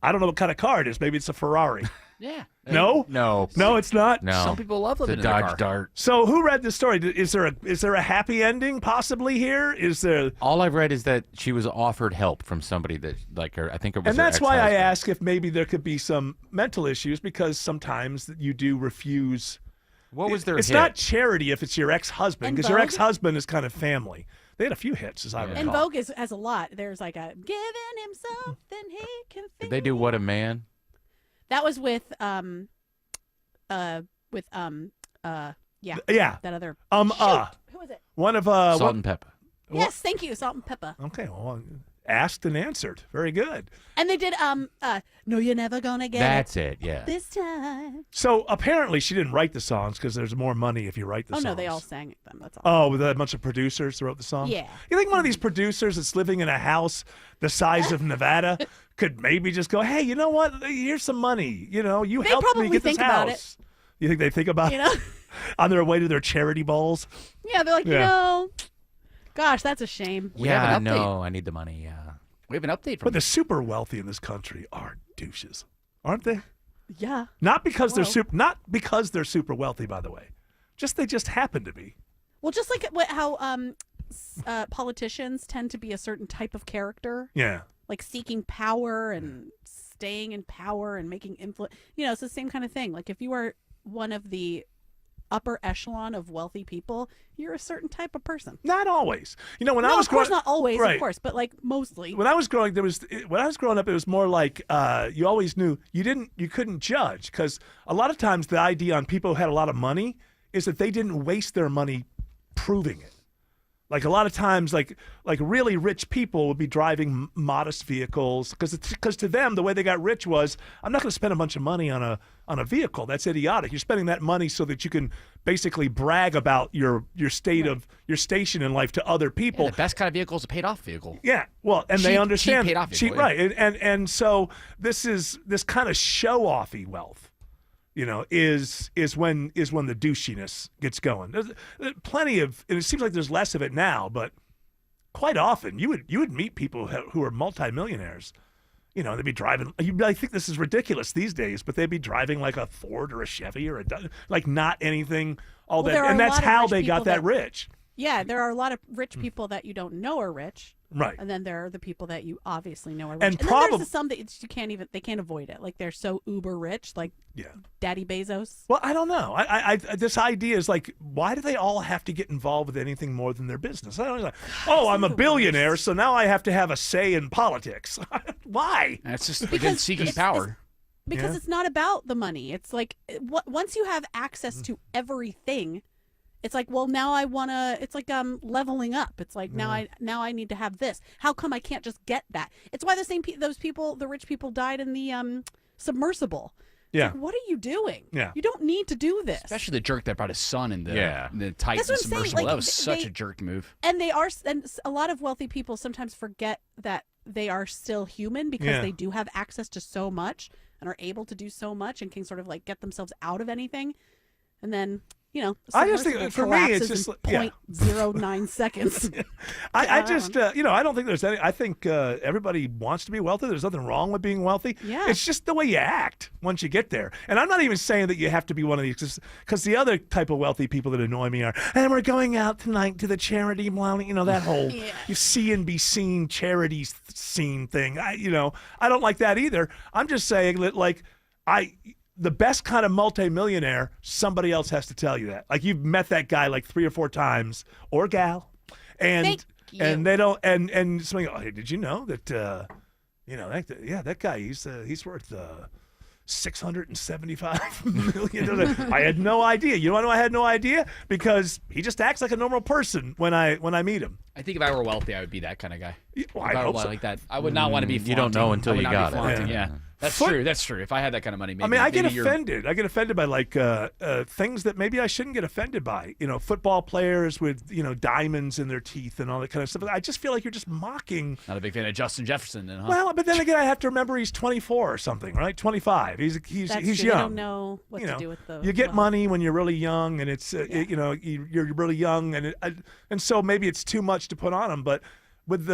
I don't know what kind of car it is. Maybe it's a Ferrari. Yeah. No, no, it's not. No. Some people love living It's a in their Dodge car. Dart. So who read this story? Is there a happy ending possibly here? Is there? All I've read is that she was offered help from somebody that, like her, I think it was And her that's why I ex-husband. ask if maybe there could be some mental issues, because sometimes you do refuse. What was their It's hit? not charity if it's your ex-husband, En because your Vogue? ex-husband is kind of family. They had a few hits, as I recall. And Vogue has a lot. There's like a giving him something he can feel. Did they do What a Man? That was with yeah. That other Who was it? One of Salt and Pepper. Yes, thank you, Salt and Pepper. Okay, well, asked and answered. Very good. And they did No, You're Never Gonna Get That's It it, yeah. This Time. So apparently she didn't write the songs because there's more money if you write the Oh songs. no, they all sang them. That's all. Oh, with a bunch of producers who wrote the song? Yeah. You think one of these producers that's living in a house the size of Nevada could maybe just go, hey, you know what? Here's some money. You They helped me probably get this think about house. You think they think about You know? it on their way to their charity bowls? Yeah, they're like, Yeah. gosh, that's a shame. Yeah, no, I need the money, yeah. We have an update from But the super wealthy in this country are douches, aren't they? Yeah. Not because Well. not because they're super wealthy, by the way. They just happen to be. Well, just like how politicians tend to be a certain type of character. Yeah. Like seeking power and staying in power and making influence. It's the same kind of thing. Like if you are one of the upper echelon of wealthy people, you're a certain type of person. Not always. When I No, was of course growing, not always, right. of course, but like mostly. When I was growing, up, it was more like you always knew you couldn't judge, because a lot of times the idea on people who had a lot of money is that they didn't waste their money proving it. Like a lot of times, like really rich people would be driving modest vehicles because to them the way they got rich was, I'm not going to spend a bunch of money on a vehicle. That's idiotic. You're spending that money so that you can basically brag about your state of your station in life to other people. Yeah, the best kind of vehicle is a paid off vehicle. Yeah, well, and they understand cheap paid off vehicle, right, and so this kind of show offy wealth. Is when the douchiness gets going. There's plenty of, and it seems like there's less of it now, but quite often you would meet people who are multimillionaires. They'd be driving. I think this is ridiculous these days, but they'd be driving like a Ford or a Chevy or like not anything all that, and that's how they got that rich. Yeah, there are a lot of rich people that you don't know are rich. Right. And then there are the people that you obviously know are rich. And then there's some that they can't avoid it. Like they're so uber rich, like Daddy Bezos. Well, I don't know. I this idea is like, why do they all have to get involved with anything more than their business? I don't know. Oh, I'm a billionaire, so now I have to have a say in politics. Why? That's just again seeking power. Because it's not about the money. It's like once you have access to everything, it's like, well, now I want to, it's like leveling up. It's like, now I need to have this. How come I can't just get that? It's why those people, the rich people, died in the submersible. Yeah. Like, what are you doing? Yeah. You don't need to do this. Especially the jerk that brought his son in the Titan That's what I'm saying. submersible. Like, that was such a jerk move. And and a lot of wealthy people sometimes forget that they are still human because they do have access to so much and are able to do so much and can sort of like get themselves out of anything. And then, I just think for me it's just 0.09 seconds. I just I don't think there's any. I think everybody wants to be wealthy. There's nothing wrong with being wealthy. Yeah. It's just the way you act once you get there. And I'm not even saying that you have to be one of these, because the other type of wealthy people that annoy me are, and we're going out tonight to the charity, that whole you see and be seen charity scene thing. I don't like that either. I'm just saying that the best kind of multimillionaire, somebody else has to tell you that. Like you've met that guy like 3 or 4 times, or gal, and they don't. And somebody go, hey, did you know that? That guy, he's worth $675 million. I had no idea. You know why I had no idea? Because he just acts like a normal person when I meet him. I think if I were wealthy, I would be that kind of guy. Well, I hope so. Like that. I would not want to be flaunting. You don't know until you got it. Yeah. That's true. That's true. If I had that kind of money, maybe. I get offended. I get offended by things that maybe I shouldn't get offended by. Football players with diamonds in their teeth and all that kind of stuff. I just feel like you're just mocking. Not a big fan of Justin Jefferson, then, huh? Well, but then again, I have to remember he's 24 or something, right? 25. He's That's young. true. They don't know what to do with those. You get money when you're really young, and it's you're really young, and so maybe it's too much to put on them. But with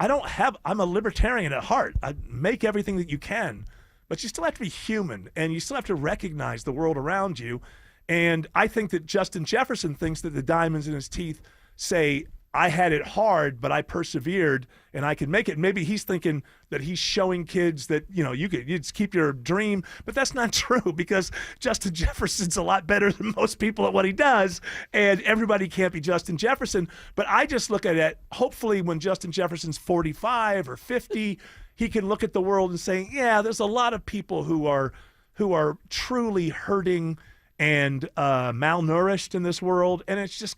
I'm a libertarian at heart. I make everything that you can. But you still have to be human, and you still have to recognize the world around you. And I think that Justin Jefferson thinks that the diamonds in his teeth say, I had it hard, but I persevered, and I can make it. Maybe he's thinking that he's showing kids that, you just keep your dream. But that's not true, because Justin Jefferson's a lot better than most people at what he does, and everybody can't be Justin Jefferson. But I just look at it, hopefully when Justin Jefferson's 45 or 50, he can look at the world and say, yeah, there's a lot of people who are truly hurting and malnourished in this world. And it's just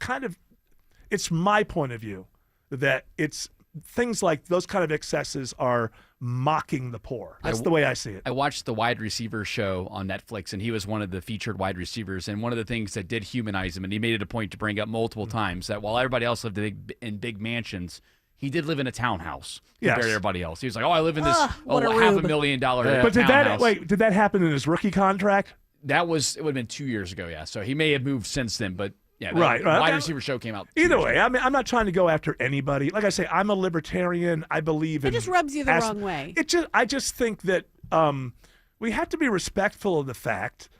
it's my point of view that it's things like those kind of excesses are mocking the poor. That's the way I see it. I watched the wide receiver show on Netflix, and he was one of the featured wide receivers. And one of the things that did humanize him, and he made it a point to bring up multiple times, that while everybody else lived in big mansions, he did live in a townhouse compared to everybody else. He was like, I live in this $500,000 But townhouse. did that happen in his rookie contract? It would have been 2 years ago, yeah. So he may have moved since then, but yeah, right. Wide receiver show came out. Either way, I'm not trying to go after anybody. Like I say, I'm a libertarian. I believe it just rubs you the wrong way. I just think that we have to be respectful of the fact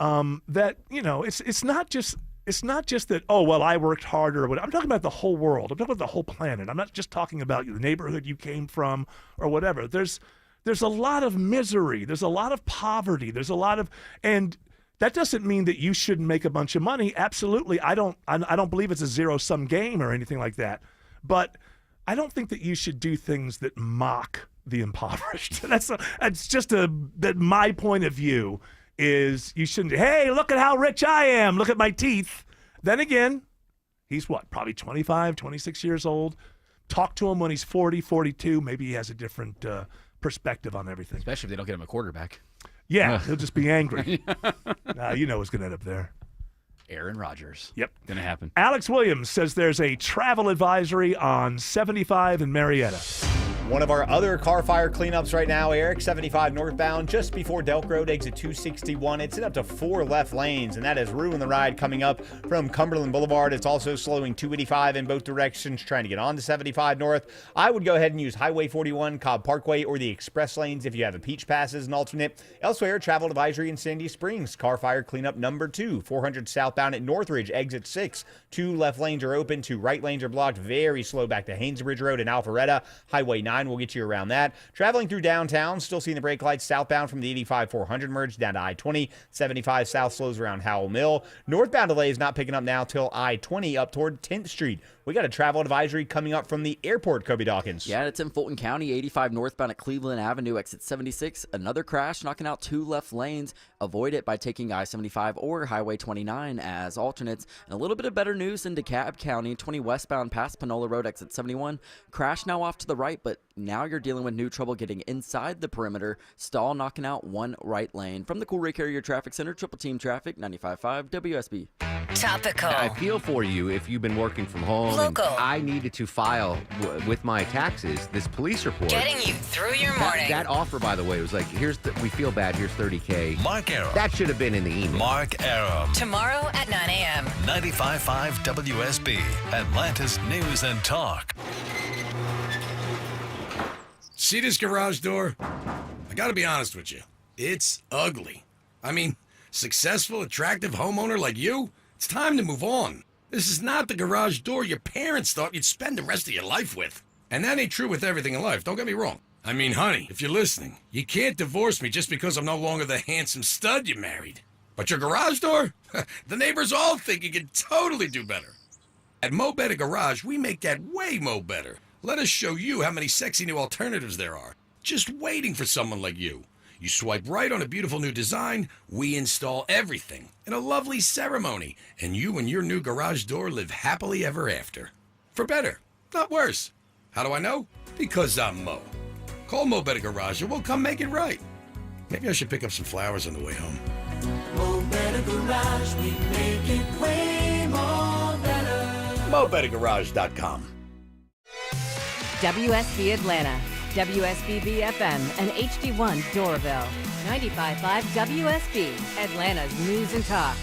that it's not just that, I worked harder or whatever. I'm talking about the whole world. I'm talking about the whole planet. I'm not just talking about the neighborhood you came from or whatever. There's a lot of misery. There's a lot of poverty. There's a lot of and that doesn't mean that you shouldn't make a bunch of money. Absolutely. I don't believe it's a zero-sum game or anything like that. But I don't think that you should do things that mock the impoverished. That's just that my point of view is you shouldn't, hey, look at how rich I am. Look at my teeth. Then again, He's what, probably 25, 26 years old. Talk to him when he's 40, 42. Maybe he has a different perspective on everything. Especially if they don't get him a quarterback. Yeah, he'll just be angry. You know what's going to end up there. Aaron Rodgers. Yep. Going to happen. Alex Williams says there's a travel advisory on 75 in Marietta. One of our other car fire cleanups right now, Eric, 75 northbound, just before Delk Road, exit 261. It's in up to 4 left lanes, and that has ruined the ride coming up from Cumberland Boulevard. It's also slowing 285 in both directions, trying to get on to 75 north. I would go ahead and use Highway 41, Cobb Parkway, or the express lanes if you have a Peach Pass as an alternate. Elsewhere, travel advisory in Sandy Springs. Car fire cleanup number 2, 400 southbound at Northridge, exit 6. 2 left lanes are open, 2 right lanes are blocked. Very slow back to Haynesbridge Road and Alpharetta. Highway 9 will get you around that. Traveling through downtown, still seeing the brake lights southbound from the 85-400 merge down to I-20. 75 south slows around Howell Mill. Northbound delay is not picking up now till I-20 up toward 10th Street. We got a travel advisory coming up from the airport, Kobe Dawkins. Yeah, it's in Fulton County, 85 northbound at Cleveland Avenue, exit 76. Another crash knocking out 2 left lanes. Avoid it by taking I-75 or Highway 29 as alternates. And a little bit of better news in DeKalb County, 20 westbound past Panola Road, exit 71. Crash now off to the right, but now you're dealing with new trouble getting inside the perimeter. Stall knocking out 1 right lane. From the Cool Ray Carrier Traffic Center, Triple Team Traffic, 95.5 WSB. Topical. I feel for you if you've been working from home. Local. And I needed to file with my taxes this police report. Getting you through your morning. That offer, by the way, was like, we feel bad, here's $30K. Mark Arum. That should have been in the email. Mark Arum. Tomorrow at 9 a.m. 95.5 WSB, Atlanta's News and Talk. See this garage door? I gotta be honest with you. It's ugly. I mean, successful, attractive homeowner like you, it's time to move on. This is not the garage door your parents thought you'd spend the rest of your life with. And that ain't true with everything in life, don't get me wrong. I mean, honey, if you're listening, you can't divorce me just because I'm no longer the handsome stud you married. But your garage door? The neighbors all think you can totally do better. At Mo Better Garage, we make that way mo better. Let us show you how many sexy new alternatives there are. Just waiting for someone like you. You swipe right on a beautiful new design, we install everything in a lovely ceremony, and you and your new garage door live happily ever after. For better, not worse. How do I know? Because I'm Mo. Call Mo Better Garage and we'll come make it right. Maybe I should pick up some flowers on the way home. Mo Better Garage, we make it way more better. MoBetterGarage.com. WSB Atlanta, WSBB FM, and HD1 Doraville. 95.5 WSB, Atlanta's News and Talk.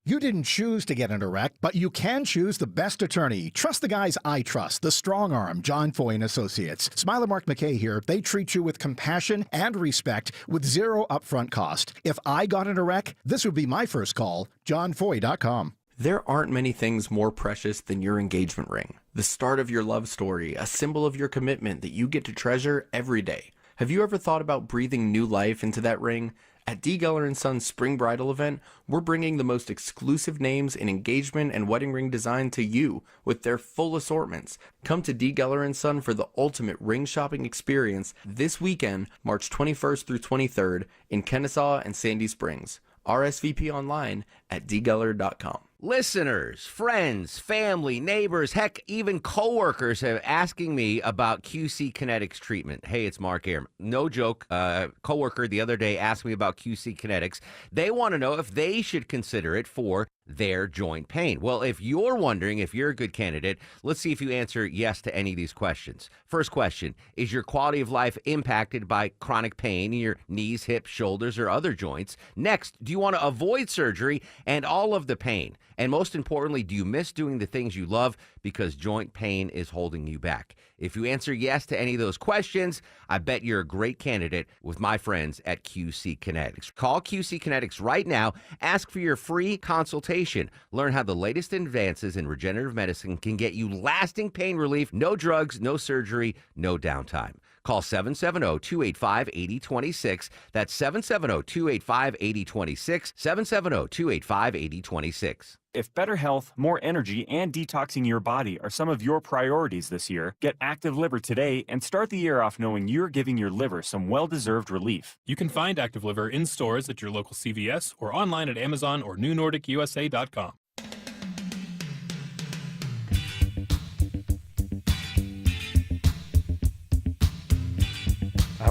You didn't choose to get in a wreck, but you can choose the best attorney. Trust the guys I trust, the strong arm, John Foy & Associates. Smiler Mark McKay here. They treat you with compassion and respect with zero upfront cost. If I got in a wreck, this would be my first call, johnfoy.com. There aren't many things more precious than your engagement ring. The start of your love story, a symbol of your commitment that you get to treasure every day. Have you ever thought about breathing new life into that ring? At D. Geller & Sons Spring Bridal event, we're bringing the most exclusive names in engagement and wedding ring design to you with their full assortments. Come to D. Geller & Son for the ultimate ring shopping experience this weekend, March 21st through 23rd in Kennesaw and Sandy Springs. RSVP online at dgeller.com. Listeners, friends, family, neighbors, heck, even coworkers have asking me about QC Kinetics treatment. Hey, it's Mark Arum. No joke. Coworker the other day asked me about QC Kinetics. They want to know if they should consider it for their joint pain. Well, if you're wondering if you're a good candidate, let's see if you answer yes to any of these questions. First question, is your quality of life impacted by chronic pain in your knees, hips, shoulders, or other joints? Next, do you want to avoid surgery and all of the pain? And most importantly, do you miss doing the things you love because joint pain is holding you back? If you answer yes to any of those questions, I bet you're a great candidate with my friends at QC Kinetics. Call QC Kinetics right now. Ask for your free consultation. Learn how the latest advances in regenerative medicine can get you lasting pain relief. No drugs, no surgery, no downtime. Call 770-285-8026. That's 770-285-8026. 770-285-8026. If better health, more energy, and detoxing your body are some of your priorities this year, get Active Liver today and start the year off knowing you're giving your liver some well-deserved relief. You can find Active Liver in stores at your local CVS or online at Amazon or NewNordicUSA.com.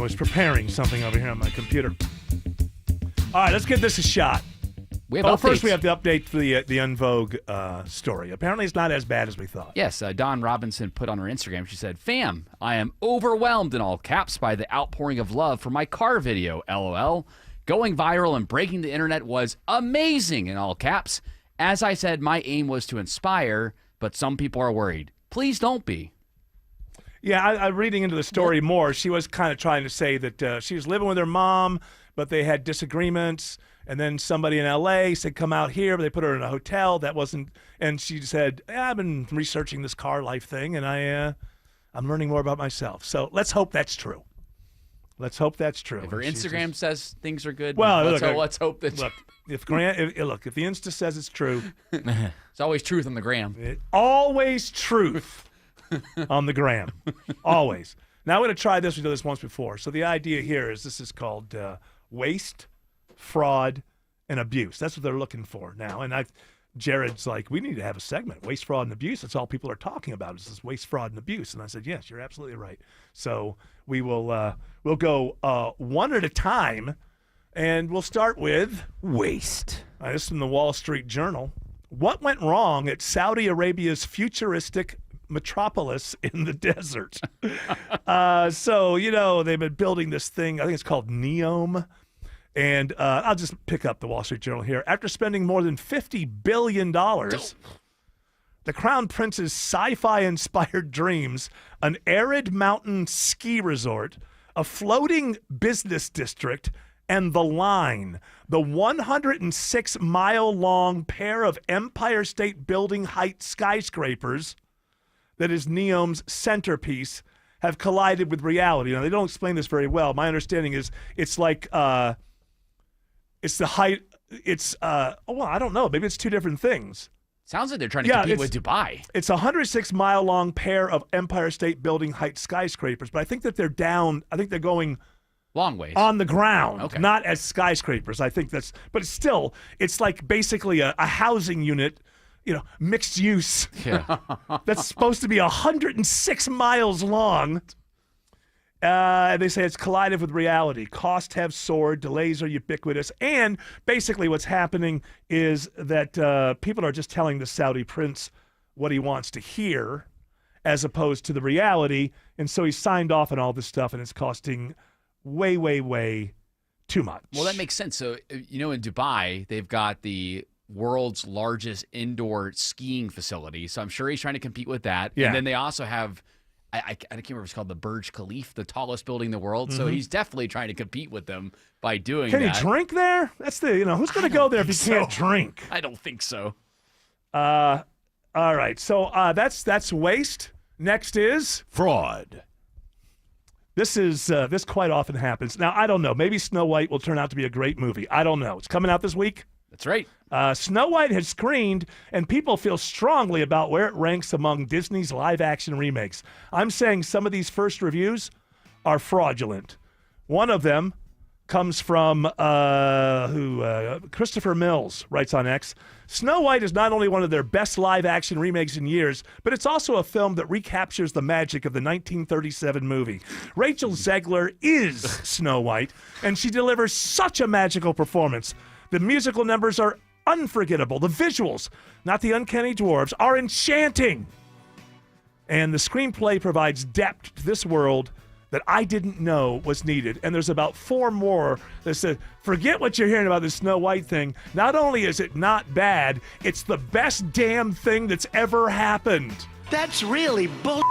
was preparing something over here on my computer. All right, let's give this a shot. First we have to update the En Vogue story. Apparently it's not as bad as we thought. Yes, Dawn Robinson put on her Instagram, she said, "Fam, I am overwhelmed in all caps by the outpouring of love for my car video, LOL. Going viral and breaking the internet was amazing in all caps. As I said, my aim was to inspire, but some people are worried. Please don't be." Yeah, I'm reading into the story more. She was kind of trying to say that she was living with her mom, but they had disagreements. And then somebody in L.A. said, come out here. But they put her in a hotel. That wasn't. And she said, I've been researching this car life thing, and I'm learning more about myself. So let's hope that's true. Let's hope that's true. If her Instagram says things are good, well, let's hope that. Look, if the Insta says it's true, it's always truth on the gram. Always truth on the gram. Always. Now I'm going to try this. We've done this once before. So the idea here is this is called waste, fraud, and abuse. That's what they're looking for now. And Jared's like, we need to have a segment, waste, fraud, and abuse. That's all people are talking about is this waste, fraud, and abuse. And I said, yes, you're absolutely right. So we will we'll go one at a time, and we'll start with waste. This is from the Wall Street Journal. What went wrong at Saudi Arabia's futuristic metropolis in the desert? So, they've been building this thing. I think it's called NEOM. And I'll just pick up the Wall Street Journal here. After spending more than $50 billion, the Crown Prince's sci-fi-inspired dreams, an arid mountain ski resort, a floating business district, and The Line, the 106-mile-long pair of Empire State Building height skyscrapers that is NEOM's centerpiece, have collided with reality. Now, they don't explain this very well. My understanding is it's like... it's the height. It's I don't know. Maybe it's two different things. Sounds like they're trying to compete with Dubai. It's a 106-mile-long pair of Empire State Building height skyscrapers, but I think that they're down. I think they're going long ways on the ground, not as skyscrapers. I think that's. But still, it's like basically a housing unit, mixed use. Yeah. That's supposed to be 106 miles long. They say it's collided with reality. Costs have soared. Delays are ubiquitous. And basically what's happening is that people are just telling the Saudi prince what he wants to hear as opposed to the reality. And so he signed off on all this stuff, and it's costing way, way, way too much. Well, that makes sense. So, in Dubai, they've got the world's largest indoor skiing facility. So I'm sure he's trying to compete with that. Yeah. And then they also have... I can't remember if it's called the Burj Khalifa, the tallest building in the world. So he's definitely trying to compete with them by doing that. Can you drink there? That's who's going to go there if you can't drink? I don't think so. All right. So that's waste. Next is fraud. This quite often happens. Now, I don't know. Maybe Snow White will turn out to be a great movie. I don't know. It's coming out this week. That's right. Snow White has screened, and people feel strongly about where it ranks among Disney's live-action remakes. I'm saying some of these first reviews are fraudulent. One of them comes from Christopher Mills writes on X. Snow White is not only one of their best live-action remakes in years, but it's also a film that recaptures the magic of the 1937 movie. Rachel Zegler is Snow White, and she delivers such a magical performance. The musical numbers are unforgettable. The visuals, not the uncanny dwarves, are enchanting. And the screenplay provides depth to this world that I didn't know was needed. And there's about 4 more that said, forget what you're hearing about this Snow White thing. Not only is it not bad, it's the best damn thing that's ever happened. That's really bull.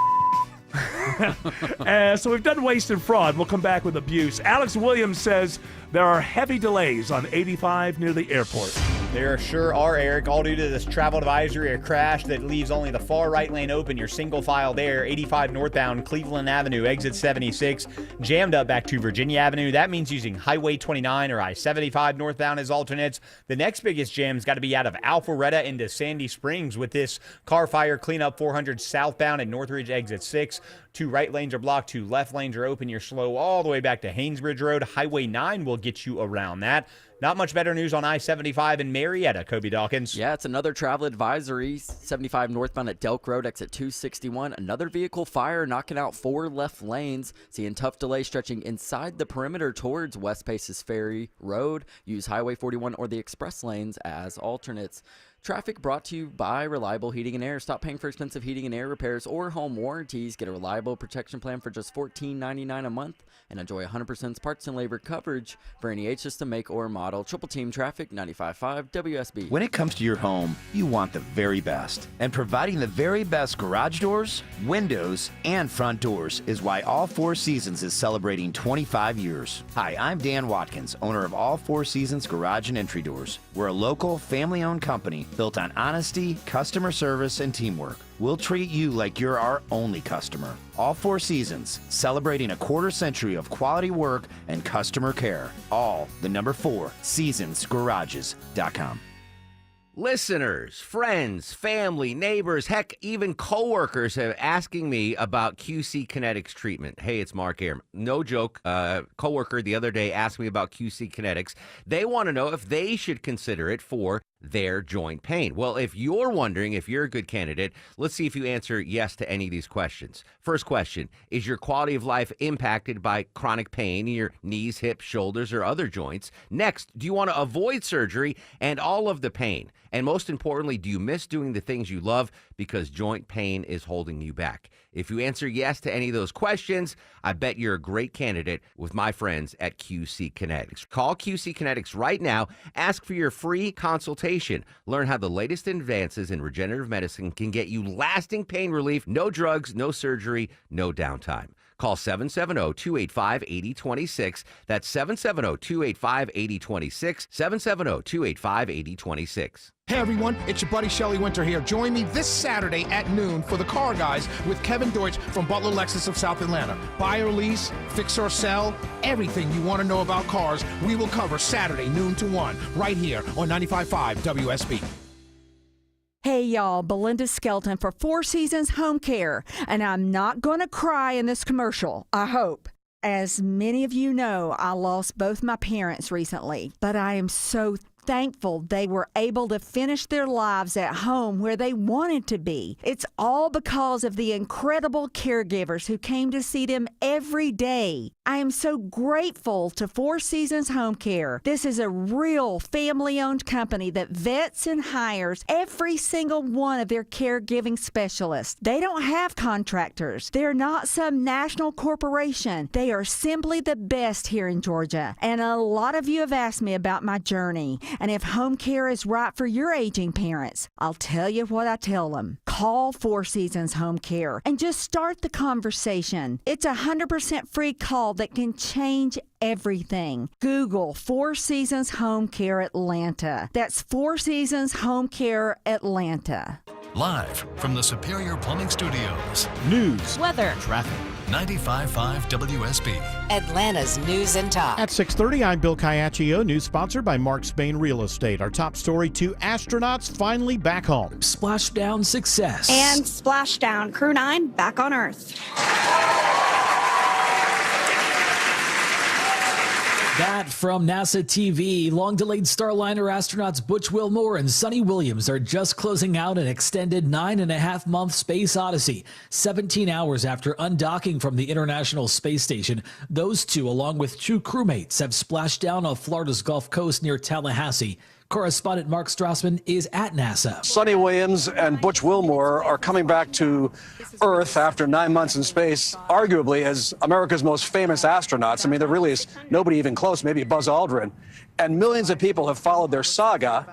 So we've done waste and fraud. We'll come back with abuse. Alex Williams says there are heavy delays on 85 near the airport. There sure are, Eric, all due to this travel advisory, a crash that leaves only the far right lane open. You're single file there, 85 northbound, Cleveland Avenue, exit 76, jammed up back to Virginia Avenue. That means using Highway 29 or I-75 northbound as alternates. The next biggest jam's got to be out of Alpharetta into Sandy Springs with this car fire cleanup 400 southbound at Northridge, exit 6. 2 right lanes are blocked, 2 left lanes are open. You're slow all the way back to Haynesbridge Road. Highway 9 will get you around that. Not much better news on I-75 in Marietta, Kobe Dawkins. Yeah, it's another travel advisory. 75 northbound at Delk Road, exit 261. Another vehicle fire knocking out 4 left lanes. Seeing tough delay stretching inside the perimeter towards West Paces Ferry Road. Use Highway 41 or the express lanes as alternates. Traffic brought to you by Reliable Heating and Air. Stop paying for expensive heating and air repairs or home warranties. Get a reliable protection plan for just $14.99 a month and enjoy 100% parts and labor coverage for any H system, make, or model. Triple Team Traffic, 95.5 WSB. When it comes to your home, you want the very best. And providing the very best garage doors, windows, and front doors is why All Four Seasons is celebrating 25 years. Hi, I'm Dan Watkins, owner of All Four Seasons Garage and Entry Doors. We're a local, family-owned company built on honesty, customer service, and teamwork. We'll treat you like you're our only customer. All Four Seasons, celebrating a quarter century of quality work and customer care. All the number 4 seasonsgarages.com. Listeners, friends, family, neighbors, heck, even coworkers are asking me about QC Kinetics treatment. Hey, it's Mark Arum. No joke. Coworker the other day asked me about QC Kinetics. They want to know if they should consider it for their joint pain. Well, if you're wondering if you're a good candidate, let's see if you answer yes to any of these questions. First question, is your quality of life impacted by chronic pain in your knees, hips, shoulders, or other joints? Next, do you want to avoid surgery and all of the pain? And most importantly, do you miss doing the things you love because joint pain is holding you back? If you answer yes to any of those questions, I bet you're a great candidate with my friends at QC Kinetics. Call QC Kinetics right now. Ask for your free consultation. Learn how the latest advances in regenerative medicine can get you lasting pain relief. No drugs, no surgery, no downtime. Call 770-285-8026. That's 770-285-8026. 770-285-8026. Hey everyone, it's your buddy Shelley Winter here. Join me this Saturday at noon for The Car Guys with Kevin Deutsch from Butler Lexus of South Atlanta. Buy or lease, fix or sell, everything you want to know about cars, we will cover Saturday noon to 1 right here on 95.5 WSB. Hey y'all, Belinda Skelton for Four Seasons Home Care, and I'm not going to cry in this commercial, I hope. As many of you know, I lost both my parents recently, but I am so thankful they were able to finish their lives at home where they wanted to be. It's all because of the incredible caregivers who came to see them every day. I am so grateful to Four Seasons Home Care. This is a real family-owned company that vets and hires every single one of their caregiving specialists. They don't have contractors. They're not some national corporation. They are simply the best here in Georgia. And a lot of you have asked me about my journey and if home care is right for your aging parents. I'll tell you what I tell them. Call Four Seasons Home Care and just start the conversation. It's a 100% free call that can change everything. Google Four Seasons Home Care Atlanta. That's Four Seasons Home Care Atlanta. Live from the Superior Plumbing Studios. News, weather, traffic. 95.5 WSB. Atlanta's News and Talk. At 6:30, I'm Bill Caiaccio, news sponsored by Mark Spain Real Estate. Our top story, 2 astronauts finally back home. Splashdown success. And Splashdown, Crew 9 back on Earth. That from NASA TV. Long-delayed Starliner astronauts Butch Wilmore and Sonny Williams are just closing out an extended 9.5-month space odyssey. 17 hours after undocking from the International Space Station, those two, along with 2 crewmates, have splashed down off Florida's Gulf Coast near Tallahassee. Correspondent Mark Strassman is at NASA. Sonny Williams and Butch Wilmore are coming back to Earth after 9 months in space, arguably as America's most famous astronauts. I mean, there really is nobody even close, maybe Buzz Aldrin. And millions of people have followed their saga.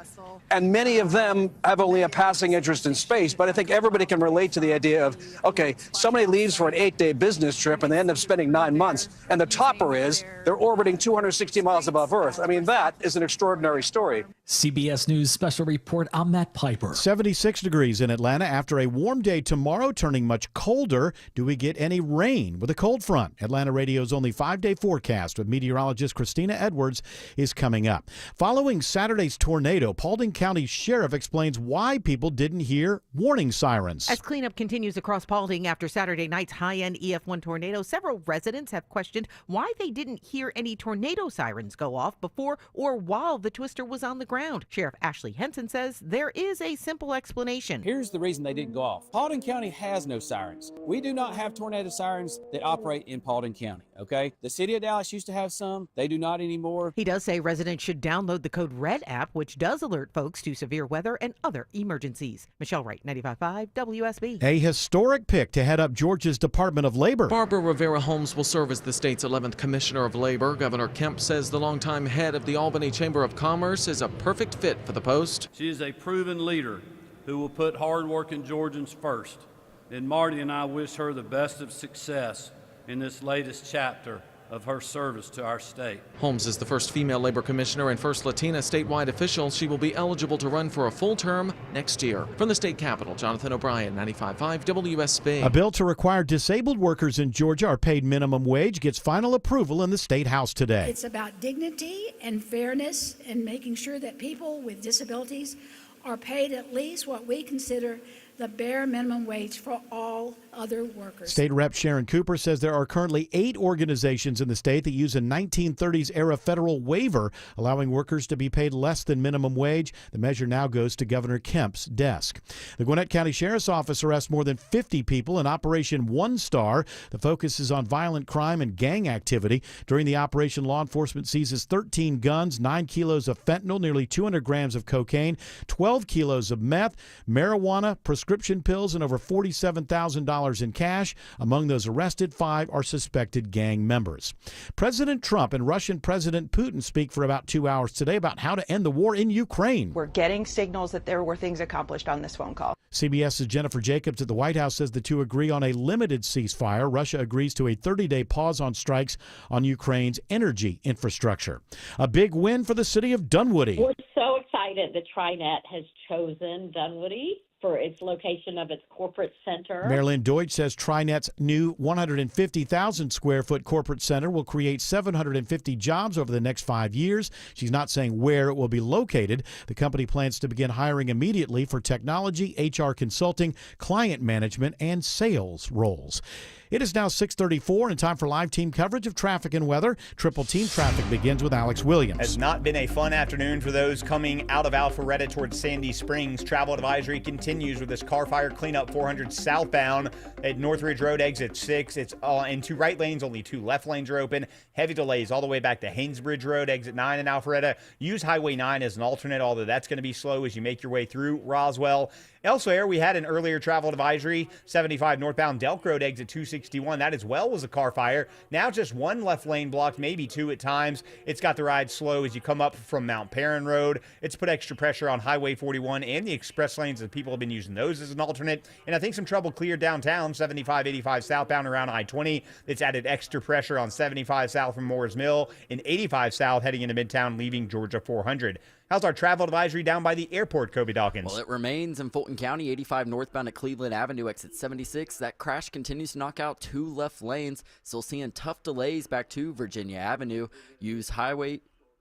And many of them have only a passing interest in space. But I think everybody can relate to the idea of, okay, somebody leaves for an 8-day business trip and they end up spending 9 months. And the topper is they're orbiting 260 miles above Earth. I mean, that is an extraordinary story. CBS News Special Report, I'm Matt Piper. 76 degrees in Atlanta after a warm day tomorrow, turning much colder. Do we get any rain with a cold front? Atlanta Radio's only 5-day forecast with meteorologist Christina Edwards is coming up. Following Saturday's tornado, Paulding County Sheriff explains why people didn't hear warning sirens. As cleanup continues across Paulding after Saturday night's high-end EF1 tornado, several residents have questioned why they didn't hear any tornado sirens go off before or while the twister was on the ground. Sheriff Ashley Henson says there is a simple explanation. Here's the reason they didn't go off. Paulding County has no sirens. We do not have tornado sirens that operate in Paulding County, okay? The city of Dallas used to have some. They do not anymore. He does say residents should download the Code Red app, which does alert folks to severe weather and other emergencies. Michelle Wright, 95.5 WSB. A historic pick to head up Georgia's Department of Labor. Barbara Rivera Holmes will serve as the state's 11th Commissioner of Labor. Governor Kemp says the longtime head of the Albany Chamber of Commerce is a perfect fit for the post. She is a proven leader who will put hard-working Georgians first. And Marty and I wish her the best of success in this latest chapter of her service to our state. Holmes is the first female labor commissioner and first Latina statewide official. She will be eligible to run for a full term next year. From the state capitol, Jonathan O'Brien, 95.5 WSB. A bill to require disabled workers in Georgia are paid minimum wage gets final approval in the State House today. It's about dignity and fairness and making sure that people with disabilities are paid at least what we consider the bare minimum wage for all other workers. State Rep Sharon Cooper says there are currently 8 organizations in the state that use a 1930s era federal waiver allowing workers to be paid less than minimum wage. The measure now goes to Governor Kemp's desk. The Gwinnett County Sheriff's Office arrests more than 50 people in Operation One Star. The focus is on violent crime and gang activity. During the operation, law enforcement seizes 13 guns, 9 kilos of fentanyl, nearly 200 grams of cocaine, 12 kilos of meth, marijuana, prescription pills, and over $47,000 in cash. Among those arrested, 5 are suspected gang members. President Trump and Russian President Putin speak for about 2 hours today about how to end the war in Ukraine. We're getting signals that there were things accomplished on this phone call. CBS's Jennifer Jacobs at the White House says the two agree on a limited ceasefire. Russia agrees to a 30-day pause on strikes on Ukraine's energy infrastructure. A big win for the city of Dunwoody. We're so excited that TriNet has chosen Dunwoody for its location of its corporate center. Marilyn Deutsch says TriNet's new 150,000 square foot corporate center will create 750 jobs over the next 5 years. She's not saying where it will be located. The company plans to begin hiring immediately for technology, HR consulting, client management, and sales roles. It is now 6:34 and time for live team coverage of traffic and weather. Triple team traffic begins with Alex Williams. Has not been a fun afternoon for those coming out of Alpharetta towards Sandy Springs. Travel advisory continues with this car fire cleanup 400 southbound at Northridge Road, exit 6. It's in 2 right lanes, only 2 left lanes are open. Heavy delays all the way back to Haynesbridge Road, exit 9 in Alpharetta. Use Highway 9 as an alternate, although that's going to be slow as you make your way through Roswell. Elsewhere, we had an earlier travel advisory, 75 northbound Delk Road, exit 261. That as well was a car fire. Now just 1 left lane blocked, maybe 2 at times. It's got the ride slow as you come up from Mount Perrin Road. It's put extra pressure on Highway 41 and the express lanes, as people have been using those as an alternate. And I think some trouble cleared downtown, 75, 85 southbound around I-20. It's added extra pressure on 75 south from Moores Mill and 85 south heading into Midtown, leaving Georgia 400. How's our travel advisory down by the airport, Kobe Dawkins? Well, it remains in Fulton County, 85 northbound at Cleveland Avenue, exit 76. That crash continues to knock out 2 left lanes. Still seeing tough delays back to Virginia Avenue. Use Highway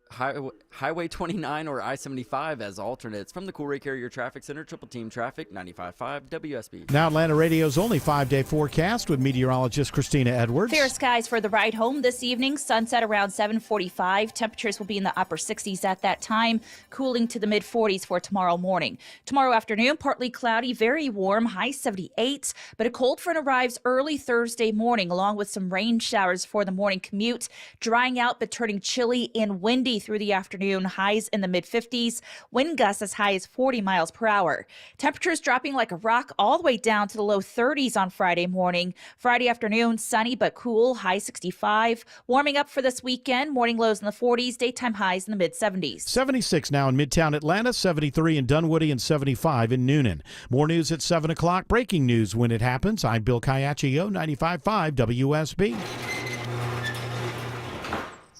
29 or I-75 as alternates. From the Cool Ray Carrier Traffic Center, Triple Team Traffic, 95.5 WSB. Now Atlanta Radio's only 5-day forecast with meteorologist Christina Edwards. Fair skies for the ride home this evening. Sunset around 7:45. Temperatures will be in the upper 60s at that time, cooling to the mid-40s for tomorrow morning. Tomorrow afternoon, partly cloudy, very warm, high 78s, but a cold front arrives early Thursday morning, along with some rain showers for the morning commute. Drying out, but turning chilly and windy through the afternoon, highs in the mid-50s, wind gusts as high as 40 miles per hour. Temperatures dropping like a rock all the way down to the low 30s on Friday morning. Friday afternoon, sunny but cool, high 65. Warming up for this weekend, morning lows in the 40s, daytime highs in the mid-70s. 76 now in Midtown Atlanta, 73 in Dunwoody, and 75 in Noonan. More news at 7 o'clock. Breaking news when it happens. I'm Bill Caiaccio, 95.5 WSB.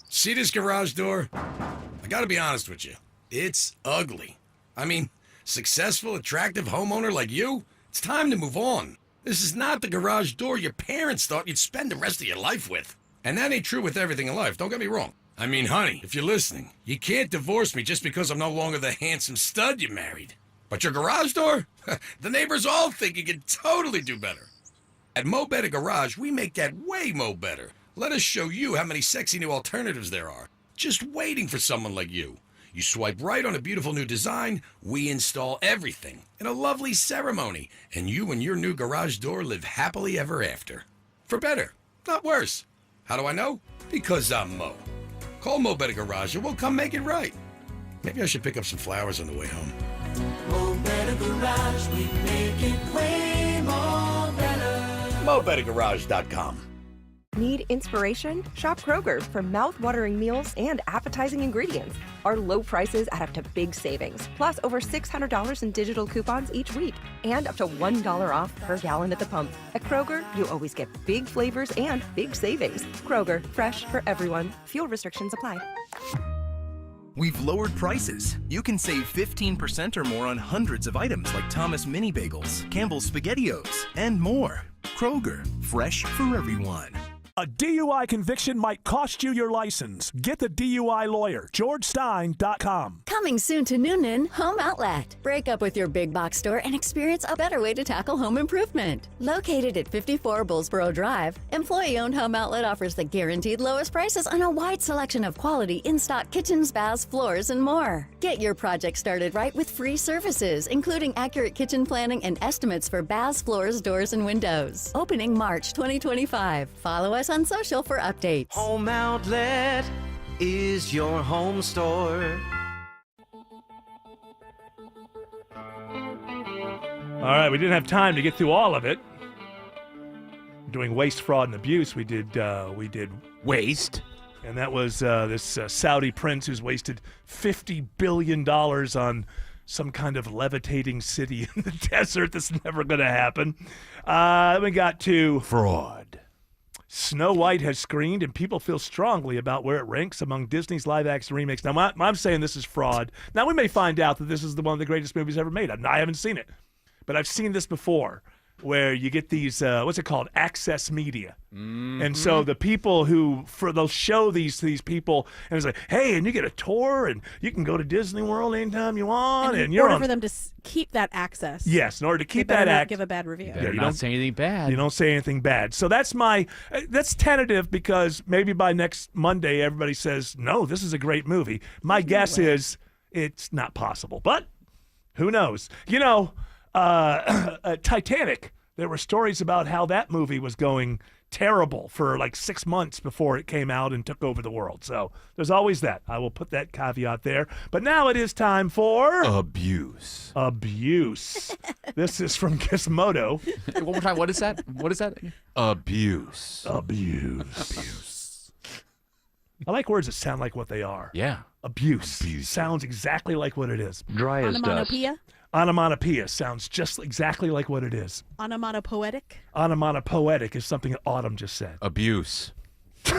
See this garage door? I gotta be honest with you. It's ugly. I mean, successful, attractive homeowner like you? It's time to move on. This is not the garage door your parents thought you'd spend the rest of your life with. And that ain't true with everything in life, don't get me wrong. I mean, honey, if you're listening, you can't divorce me just because I'm no longer the handsome stud you married. But your garage door? The neighbors all think you can totally do better. At Mo Better Garage, we make that way mo better. Let us show you how many sexy new alternatives there are. Just waiting for someone like you. You swipe right on a beautiful new design, we install everything in a lovely ceremony, and you and your new garage door live happily ever after. For better, not worse. How do I know? Because I'm Mo. Call Mo Better Garage and we'll come make it right. Maybe I should pick up some flowers on the way home. Mo Better Garage, we make it way more better. MoBetterGarage.com. Need inspiration? Shop Kroger for mouth-watering meals and appetizing ingredients. Our low prices add up to big savings, plus over $600 in digital coupons each week, and up to $1 off per gallon at the pump. At Kroger, you always get big flavors and big savings. Kroger, fresh for everyone. Fuel restrictions apply. We've lowered prices. You can save 15% or more on hundreds of items like Thomas Mini Bagels, Campbell's SpaghettiOs, and more. Kroger, fresh for everyone. A DUI conviction might cost you your license. Get the DUI lawyer, GeorgeStein.com. Coming soon to Noonan Home Outlet. Break up with your big box store and experience a better way to tackle home improvement. Located at 54 Bullsboro Drive, employee-owned Home Outlet offers the guaranteed lowest prices on a wide selection of quality in-stock kitchens, baths, floors, and more. Get your project started right with free services, including accurate kitchen planning and estimates for baths, floors, doors, and windows. Opening March 2025. Follow us on social for updates. Home Outlet is your home store. All right, we didn't have time to get through all of it. Doing waste, fraud, and abuse, we did waste, and that was this Saudi prince who's wasted $50 billion on some kind of levitating city in the desert. That's never going to happen. Then we got to fraud. Snow White has screened, and people feel strongly about where it ranks among Disney's live-action remakes. Now, I'm saying this is fraud. Now, we may find out that this is one of the greatest movies ever made. I haven't seen it, but I've seen this before, where you get these, what's it called, access media. Mm-hmm. And so the people they'll show these people, and it's like, hey, and you get a tour, and you can go to Disney World anytime you want. And in order for them to keep that access. Yes, in order to keep that access. Give a bad review. Yeah, you don't say anything bad. You don't say anything bad. So that's tentative, because maybe by next Monday, everybody says, no, this is a great movie. My guess is it's not possible, but who knows? Titanic, there were stories about how that movie was going terrible for like 6 months before it came out and took over the world. So there's always that. I will put that caveat there. But now it is time for... Abuse. This is from Gizmodo. One more time. What is that? Abuse. I like words that sound like what they are. Yeah. Abuse. Sounds exactly like what it is. Dry as dust. Onomatopoeia? Onomatopoeia sounds just exactly like what it is. Onomatopoetic? Onomatopoetic is something that Autumn just said. Abuse. Here's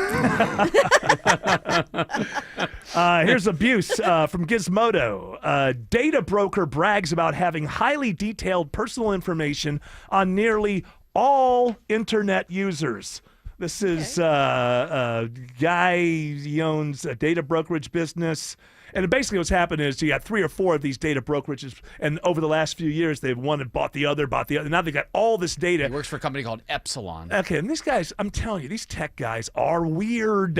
abuse from Gizmodo. Data broker brags about having highly detailed personal information on nearly all internet users. This is a guy, he owns a data brokerage business. And basically what's happened is you got 3 or 4 of these data brokerages, and over the last few years, they've one and bought the other. Now they've got all this data. He works for a company called Epsilon. Okay, and these guys, I'm telling you, these tech guys are weird.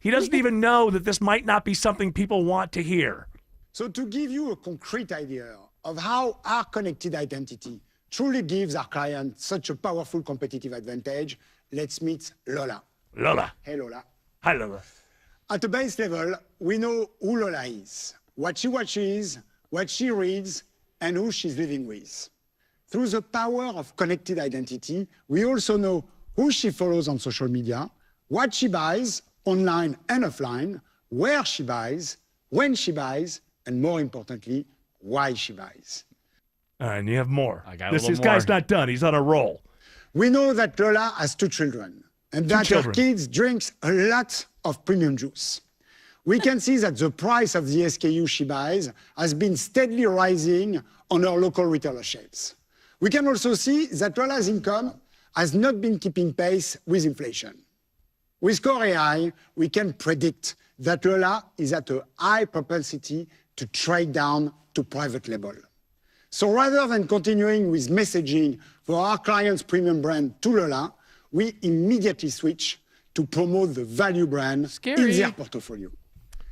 He doesn't even know that this might not be something people want to hear. So to give you a concrete idea of how our connected identity truly gives our clients such a powerful competitive advantage, let's meet Lola. Lola. Hey, Lola. Hi, Lola. At a base level, we know who Lola is, what she watches, what she reads, and who she's living with. Through the power of connected identity, we also know who she follows on social media, what she buys, online and offline, where she buys, when she buys, and more importantly, why she buys. All right, and you have more. This guy's not done. He's on a roll. We know that Lola has 2 children, and that her kids drinks a lot of premium juice. We can see that the price of the SKU she buys has been steadily rising on her local retailer shelves. We can also see that Lola's income has not been keeping pace with inflation. With Core AI, we can predict that Lola is at a high propensity to trade down to private label. So rather than continuing with messaging for our clients' premium brand to Lola, we immediately switch to promote the value brand in their portfolio.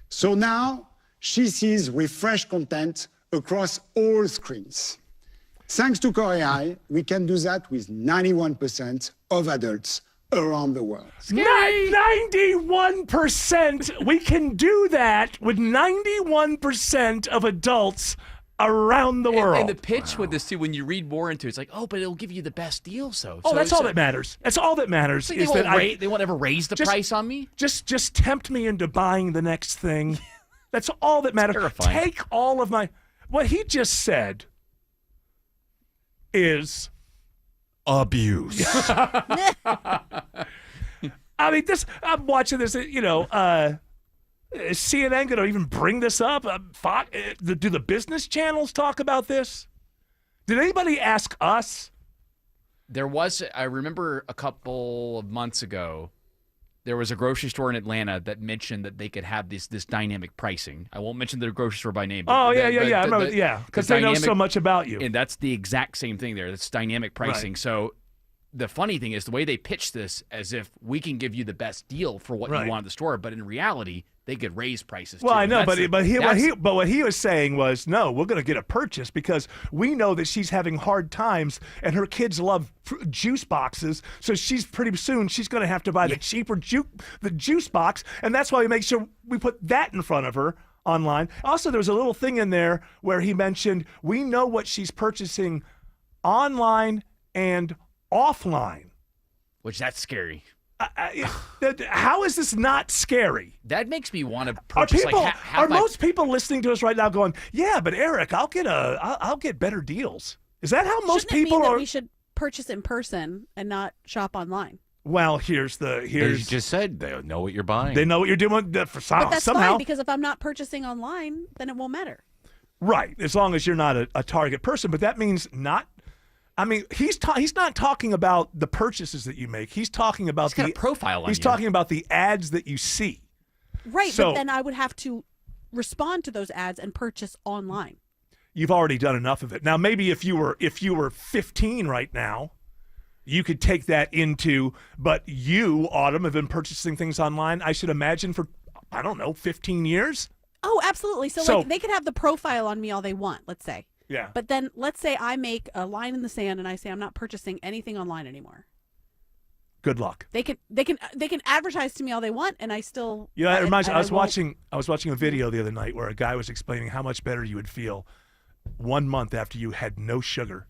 So now she sees refreshed content across all screens. Thanks to Core AI, we can do that with 91% of adults around the world. 91%. We can do that with 91% of adults around the world. And the pitch with this too, when you read more into it, it's like, oh, but it'll give you the best deal. That's all that matters. That's all that matters. Like Is that they won't ever raise the price on me? Just tempt me into buying the next thing. That's all that matters. Terrifying. Take all of my... What he just said is abuse. I mean, I'm watching this, is CNN going to even bring this up? Do the business channels talk about this? Did anybody ask us? There was, I remember a couple of months ago, there was a grocery store in Atlanta that mentioned that they could have this dynamic pricing. I won't mention the grocery store by name. I remember, because they know so much about you. And that's the exact same thing there. That's dynamic pricing. Right. So the funny thing is the way they pitch this as if we can give you the best deal for what you want at the store, but in reality, they could raise prices. Well, too. I know, but what he was saying was, no, we're going to get a purchase because we know that she's having hard times and her kids love juice boxes. So pretty soon she's going to have to buy the cheaper the juice box, and that's why we make sure we put that in front of her online. Also, there was a little thing in there where he mentioned we know what she's purchasing online and offline, which that's scary. How is this not scary? That makes me want to purchase. Are most people listening to us right now going, "Yeah, but Eric, I'll get better deals"? Is that how most Shouldn't people it mean are? that we should purchase in person and not shop online. Well, here's you just said they know what you're buying. They know what you're doing for But that's somehow. fine, because if I'm not purchasing online, then it won't matter. Right, as long as you're not a target person. But that means not. I mean, he's not talking about the purchases that you make. He's talking about the profile on He's you. talking about the ads that you see. Right, So- but then I would have to respond to those ads and purchase online. You've already done enough of it. Now, maybe if you were 15 right now, you could take that into. But you, Autumn, have been purchasing things online, I should imagine, for 15 years. Oh, absolutely. So like they could have the profile on me all they want, let's say. Yeah. But then let's say I make a line in the sand and I say I'm not purchasing anything online anymore. Good luck. They can advertise to me all they want, and I still. You know, it reminds me. I was won't- watching a video the other night where a guy was explaining how much better you would feel 1 month after you had no sugar,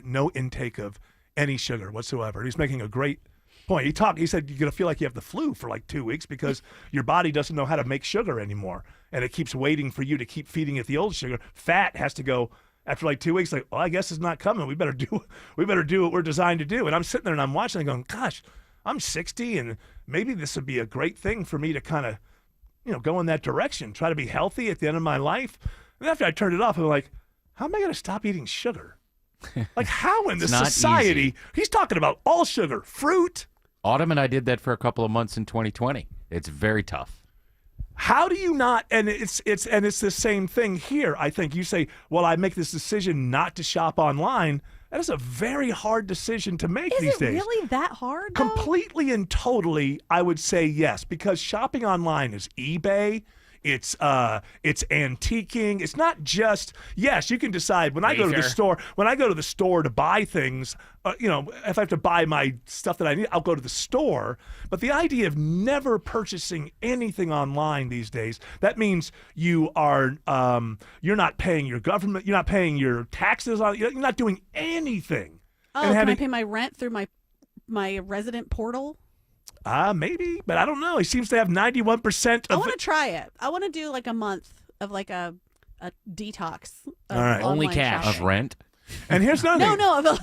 no intake of any sugar whatsoever. He's making a great point. He said you're gonna feel like you have the flu for like 2 weeks because your body doesn't know how to make sugar anymore, and it keeps waiting for you to keep feeding it the old sugar. Fat has to go after like 2 weeks. Like, well, I guess it's not coming. We better do what we're designed to do. And I'm sitting there and I'm watching and going, gosh, I'm 60 and maybe this would be a great thing for me to kind of, go in that direction, try to be healthy at the end of my life. And after I turned it off, I'm like, how am I going to stop eating sugar? Like, how in this not society? easy. He's talking about all sugar, fruit. Autumn and I did that for a couple of months in 2020. It's very tough. How do you not? And it's the same thing here. I think you say, well, I make this decision not to shop online. That is a very hard decision to make these days. Is it really that hard, though? Completely and totally, I would say yes, because shopping online is eBay. It's antiquing. It's not just, yes, you can decide when I go to the store to buy things, if I have to buy my stuff that I need, I'll go to the store. But the idea of never purchasing anything online these days, that means you're not paying your government, you're not paying your taxes on, you're not doing anything. Oh, can I pay my rent through my resident portal? Maybe, but I don't know. He seems to have 91% of. I want to try it. I want to do like a month of like a detox. Of all right, only online cash shopping. of rent. And here's another thing. No.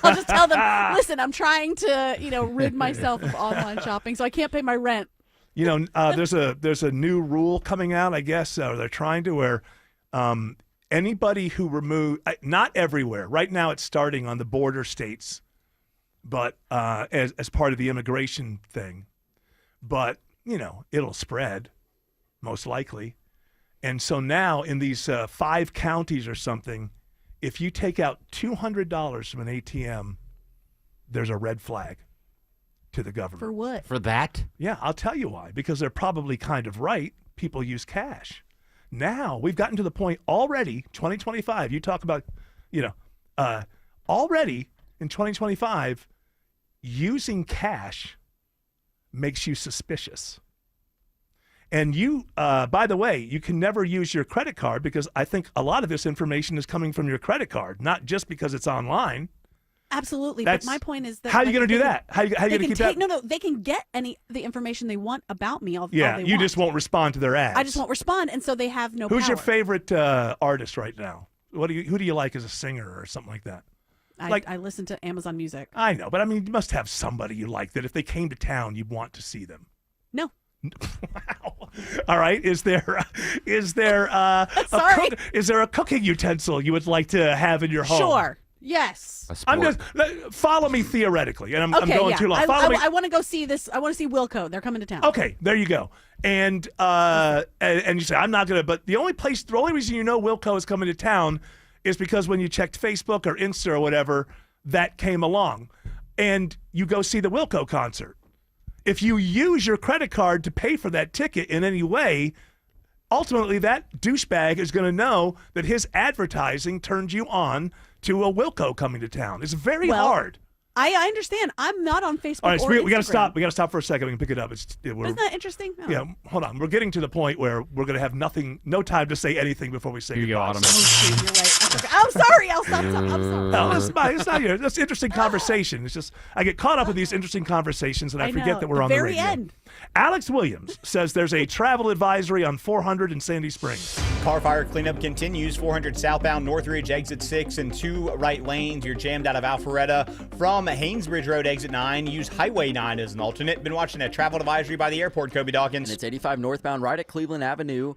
I'll just tell them, listen, I'm trying to, rid myself of online shopping, so I can't pay my rent. There's a new rule coming out, I guess, or they're trying to, where anybody who not everywhere. Right now it's starting on the border states, but as part of the immigration thing. but, it'll spread, most likely. And so now in these 5 counties or something, if you take out $200 from an ATM, there's a red flag to the government. For what? For that? Yeah, I'll tell you why. Because they're probably kind of right. People use cash. Now, we've gotten to the point already, 2025, you talk about, already in 2025, using cash makes you suspicious. And you, by the way, you can never use your credit card because I think a lot of this information is coming from your credit card, not just because it's online. Absolutely, That's- but my point is that how are you going to do that? How are you going to keep that? No, they can get the information they want about me. All they You want. just won't respond to their ads. I just won't respond, and so they have no. Who's your power. favorite artist right now? Who do you like as a singer or something like that? I listen to Amazon Music. I know, but I mean, you must have somebody you like that if they came to town, you'd want to see them. No. Wow. All right. Is there is there a cooking utensil you would like to have in your home? Sure. Yes. I'm just follow me theoretically, and I'm Okay, going yeah. too long. Follow me. I want to go see this. I want to see Wilco. They're coming to town. Okay, there you go. And you say I'm not gonna. But the only reason you know Wilco is coming to town is because when you checked Facebook or Insta or whatever, that came along, and you go see the Wilco concert. If you use your credit card to pay for that ticket in any way, ultimately that douchebag is going to know that his advertising turned you on to a Wilco coming to town. It's very hard. I understand. I'm not on Facebook. All right, so or we got to Instagram. stop. We got to stop for a second. We can pick it up. Isn't that interesting? Oh. Yeah, hold on. We're getting to the point where we're going to have no time to say anything before we say Here you goodbye. go, Autumn. Oh, shoot, you're right. I'm sorry. I'll stop. I'm sorry. No, it's not here. That's interesting conversation. It's just I get caught up with these interesting conversations and I forget know. that we're The on the very radio. end. Alex Williams says there's a travel advisory on 400 in Sandy Springs. Car fire cleanup continues. 400 southbound Northridge, exit 6 and 2 right lanes. You're jammed out of Alpharetta from Haynesbridge Road, exit 9. Use Highway 9 as an alternate. Been watching a travel advisory by the airport, Kobe Dawkins. And it's 85 northbound right at Cleveland Avenue.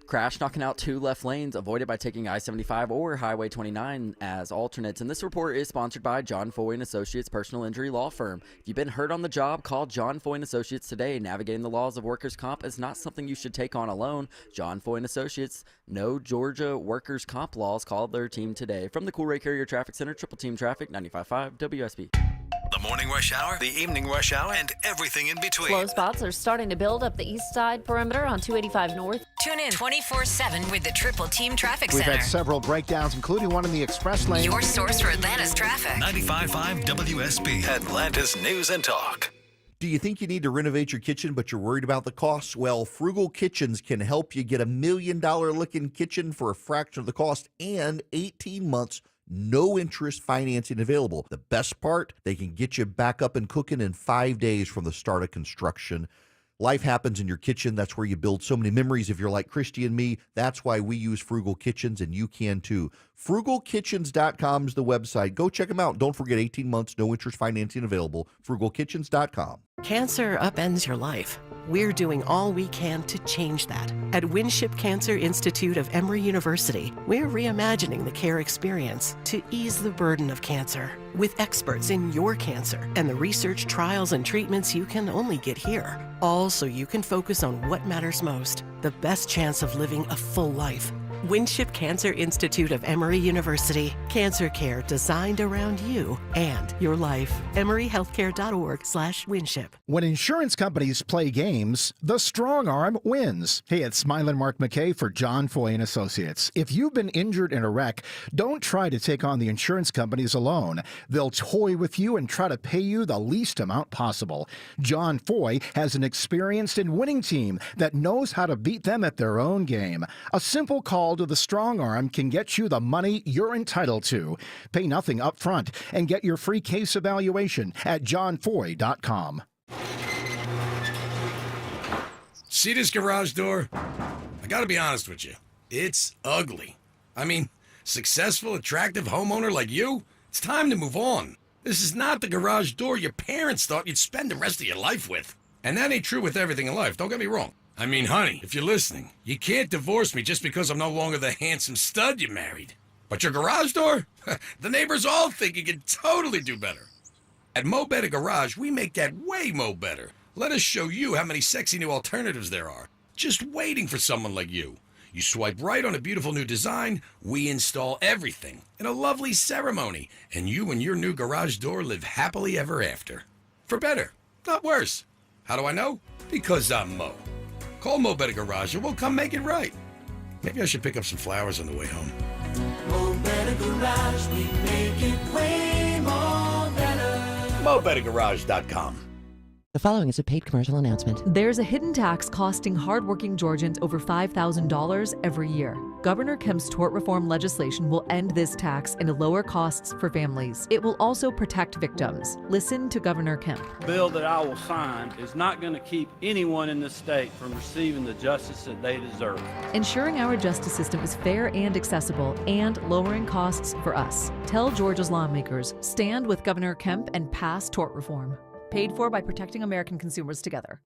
Crash knocking out 2 left lanes, avoided by taking I-75 or Highway 29 as alternates. And this report is sponsored by John Foy & Associates Personal Injury Law Firm. If you've been hurt on the job, call John Foy & Associates today. Navigating the laws of workers' comp is not something you should take on alone. John Foy & Associates, no Georgia workers' comp laws. Call their team today. From the Cool Ray Carrier Traffic Center, Triple Team Traffic, 95.5 WSB. The morning rush hour, the evening rush hour, and everything in between. Slow spots are starting to build up the east side perimeter on 285 North. Tune in 24/7 with the Triple Team Traffic We've Center. had several breakdowns, including one in the express lane. Your source for Atlanta's traffic. 95.5 WSB, Atlanta's news and talk. Do you think you need to renovate your kitchen, but you're worried about the costs? Well, Frugal Kitchens can help you get $1 million looking kitchen for a fraction of the cost and 18 months. No interest financing available. The best part, they can get you back up and cooking in 5 days from the start of construction. Life happens in your kitchen. That's where you build so many memories. If you're like Christy and me, that's why we use Frugal Kitchens, and you can too. FrugalKitchens.com is the website. Go check them out. Don't forget 18 months, no interest financing available. FrugalKitchens.com. Cancer upends your life. We're doing all we can to change that. At Winship Cancer Institute of Emory University, we're reimagining the care experience to ease the burden of cancer with experts in your cancer and the research, trials, and treatments you can only get here. All so you can focus on what matters most, the best chance of living a full life. Winship Cancer Institute of Emory University. Cancer care designed around you and your life. EmoryHealthcare.org/Winship. When insurance companies play games, the strong arm wins. Hey, it's Smilin' Mark McKay for John Foy & Associates. If you've been injured in a wreck, don't try to take on the insurance companies alone. They'll toy with you and try to pay you the least amount possible. John Foy has an experienced and winning team that knows how to beat them at their own game. A simple call to the strong arm can get you the money you're entitled to. Pay nothing up front and get your free case evaluation at johnfoy.com. See this garage door? I gotta be honest with you. It's ugly. I mean, successful, attractive homeowner like you, it's time to move on. This is not the garage door your parents thought you'd spend the rest of your life with. And that ain't true with everything in life, don't get me wrong. I mean, honey, if you're listening, you can't divorce me just because I'm no longer the handsome stud you married. But your garage door? The neighbors all think you can totally do better. At Mo Better Garage, we make that way mo better. Let us show you how many sexy new alternatives there are, just waiting for someone like you. You swipe right on a beautiful new design, we install everything in a lovely ceremony, and you and your new garage door live happily ever after. For better, not worse. How do I know? Because I'm Mo. Call Mo Better Garage and we'll come make it right. Maybe I should pick up some flowers on the way home. Mo Better Garage, we make it way more better. MoBetterGarage.com. The following is a paid commercial announcement. There's a hidden tax costing hardworking Georgians over $5,000 every year. Governor Kemp's tort reform legislation will end this tax and lower costs for families. It will also protect victims. Listen to Governor Kemp. The bill that I will sign is not going to keep anyone in this state from receiving the justice that they deserve. Ensuring our justice system is fair and accessible and lowering costs for us. Tell Georgia's lawmakers, stand with Governor Kemp and pass tort reform. Paid for by Protecting American Consumers Together.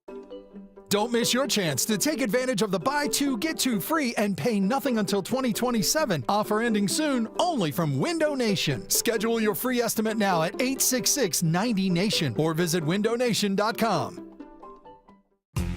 Don't miss your chance to take advantage of the buy two, get two free and pay nothing until 2027. Offer ending soon, only from Window Nation. Schedule your free estimate now at 866-90-NATION or visit windownation.com.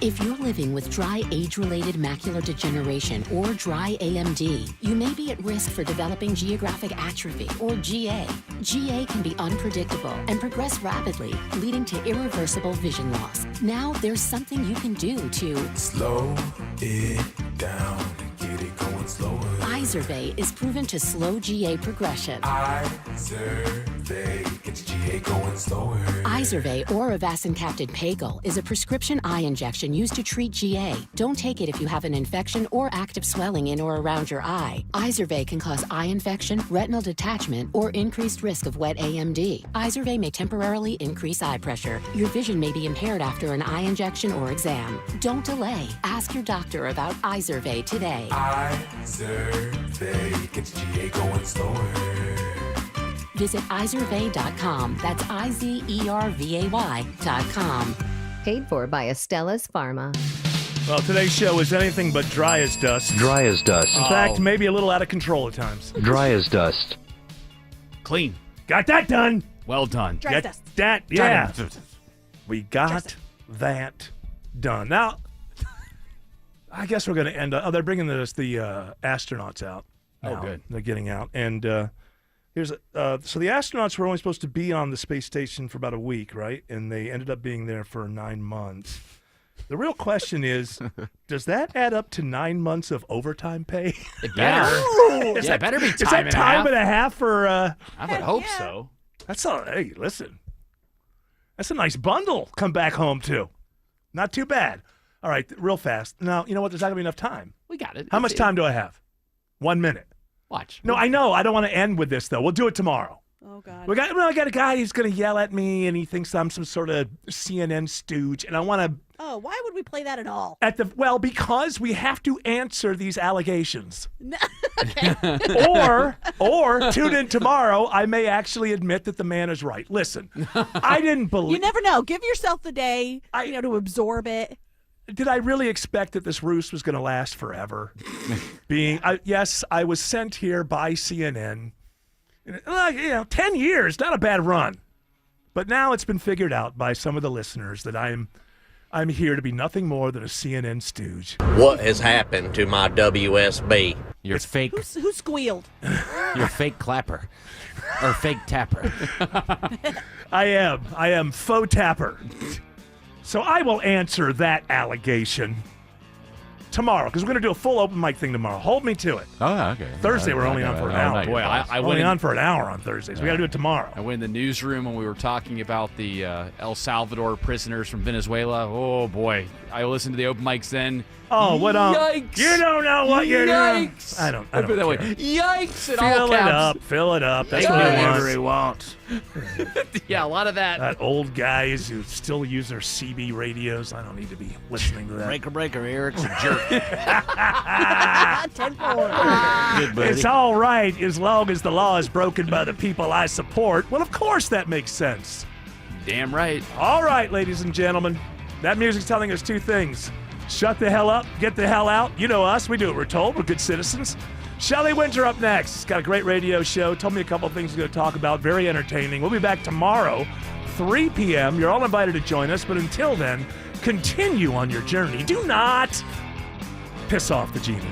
If you're living with dry age-related macular degeneration or dry AMD, you may be at risk for developing geographic atrophy or GA. GA can be unpredictable and progress rapidly, leading to irreversible vision loss. Now there's something you can do to slow it down, get it going slower. Izervay is proven to slow GA progression. Izervay gets GA going slower. Izervay or avacincaptad pagel is a prescription eye injection used to treat GA. Don't take it if you have an infection or active swelling in or around your eye. Izervay can cause eye infection, retinal detachment, or increased risk of wet AMD. Izervay may temporarily increase eye pressure. Your vision may be impaired after an eye injection or exam. Don't delay. Ask your doctor about Izervay today. Izervay gets GA going slower. Visit Izervay.com. That's IZERVAY.com. Paid for by Astellas Pharma. Well, today's show is anything but dry as dust. Dry as dust. In fact, maybe a little out of control at times. Dry as dust. Clean. Got that done. Well done. Dry as dust. That, yeah. We got that done. Now, I guess we're going to end up. Oh, they're bringing the astronauts out. Oh, good. They're getting out. And so the astronauts were only supposed to be on the space station for about a week, right? And they ended up being there for 9 months. The real question is, does that add up to 9 months of overtime pay? It better. It better be time and a half for... I would hope so. That's all. Hey, listen. That's a nice bundle. Come back home to. Not too bad. All right, real fast. Now, you know what? There's not going to be enough time. We got it. How much time do I have? 1 minute. Watch. No, I know. I don't want to end with this, though. We'll do it tomorrow. Oh, God. I got a guy who's going to yell at me, and he thinks I'm some sort of CNN stooge, and I want to... Oh, why would we play that at all? Because we have to answer these allegations. Okay. or tune in tomorrow. I may actually admit that the man is right. Listen, I didn't believe... You never know. Give yourself the day, to absorb it. Did I really expect that this roost was going to last forever? Yes, I was sent here by CNN. 10 years, not a bad run. But now it's been figured out by some of the listeners that I'm here to be nothing more than a CNN stooge. What has happened to my WSB? You're fake. Who squealed? You're fake clapper. Or fake tapper. I am faux tapper. So I will answer that allegation tomorrow, because we're going to do a full open mic thing tomorrow. Hold me to it. Oh, okay. Thursday, we're only on for an hour. Boy, I only on for an hour on Thursdays. We got to do it tomorrow. I went in the newsroom when we were talking about the El Salvador prisoners from Venezuela. Oh, boy. I listened to the open mics then. Oh, what Yikes. You don't know what you're doing. Yikes. I don't put it that care. way. Yikes in all caps. Fill it up. That's Yikes. what he wants. Yeah, a lot of that. That old guys who still use their CB radios. I don't need to be listening to that. Breaker, Eric's a jerk. 10-4. It's all right as long as the law is broken by the people I support. Well, of course that makes sense. Damn right. All right, ladies and gentlemen. That music's telling us two things. Shut the hell up, get the hell out. You know us. We do what we're told. We're good citizens. Shelley Winter up next. She's got a great radio show. Told me a couple of things we're going to talk about. Very entertaining. We'll be back tomorrow, 3 p.m. You're all invited to join us. But until then, Continue on your journey. Do not piss off the genie.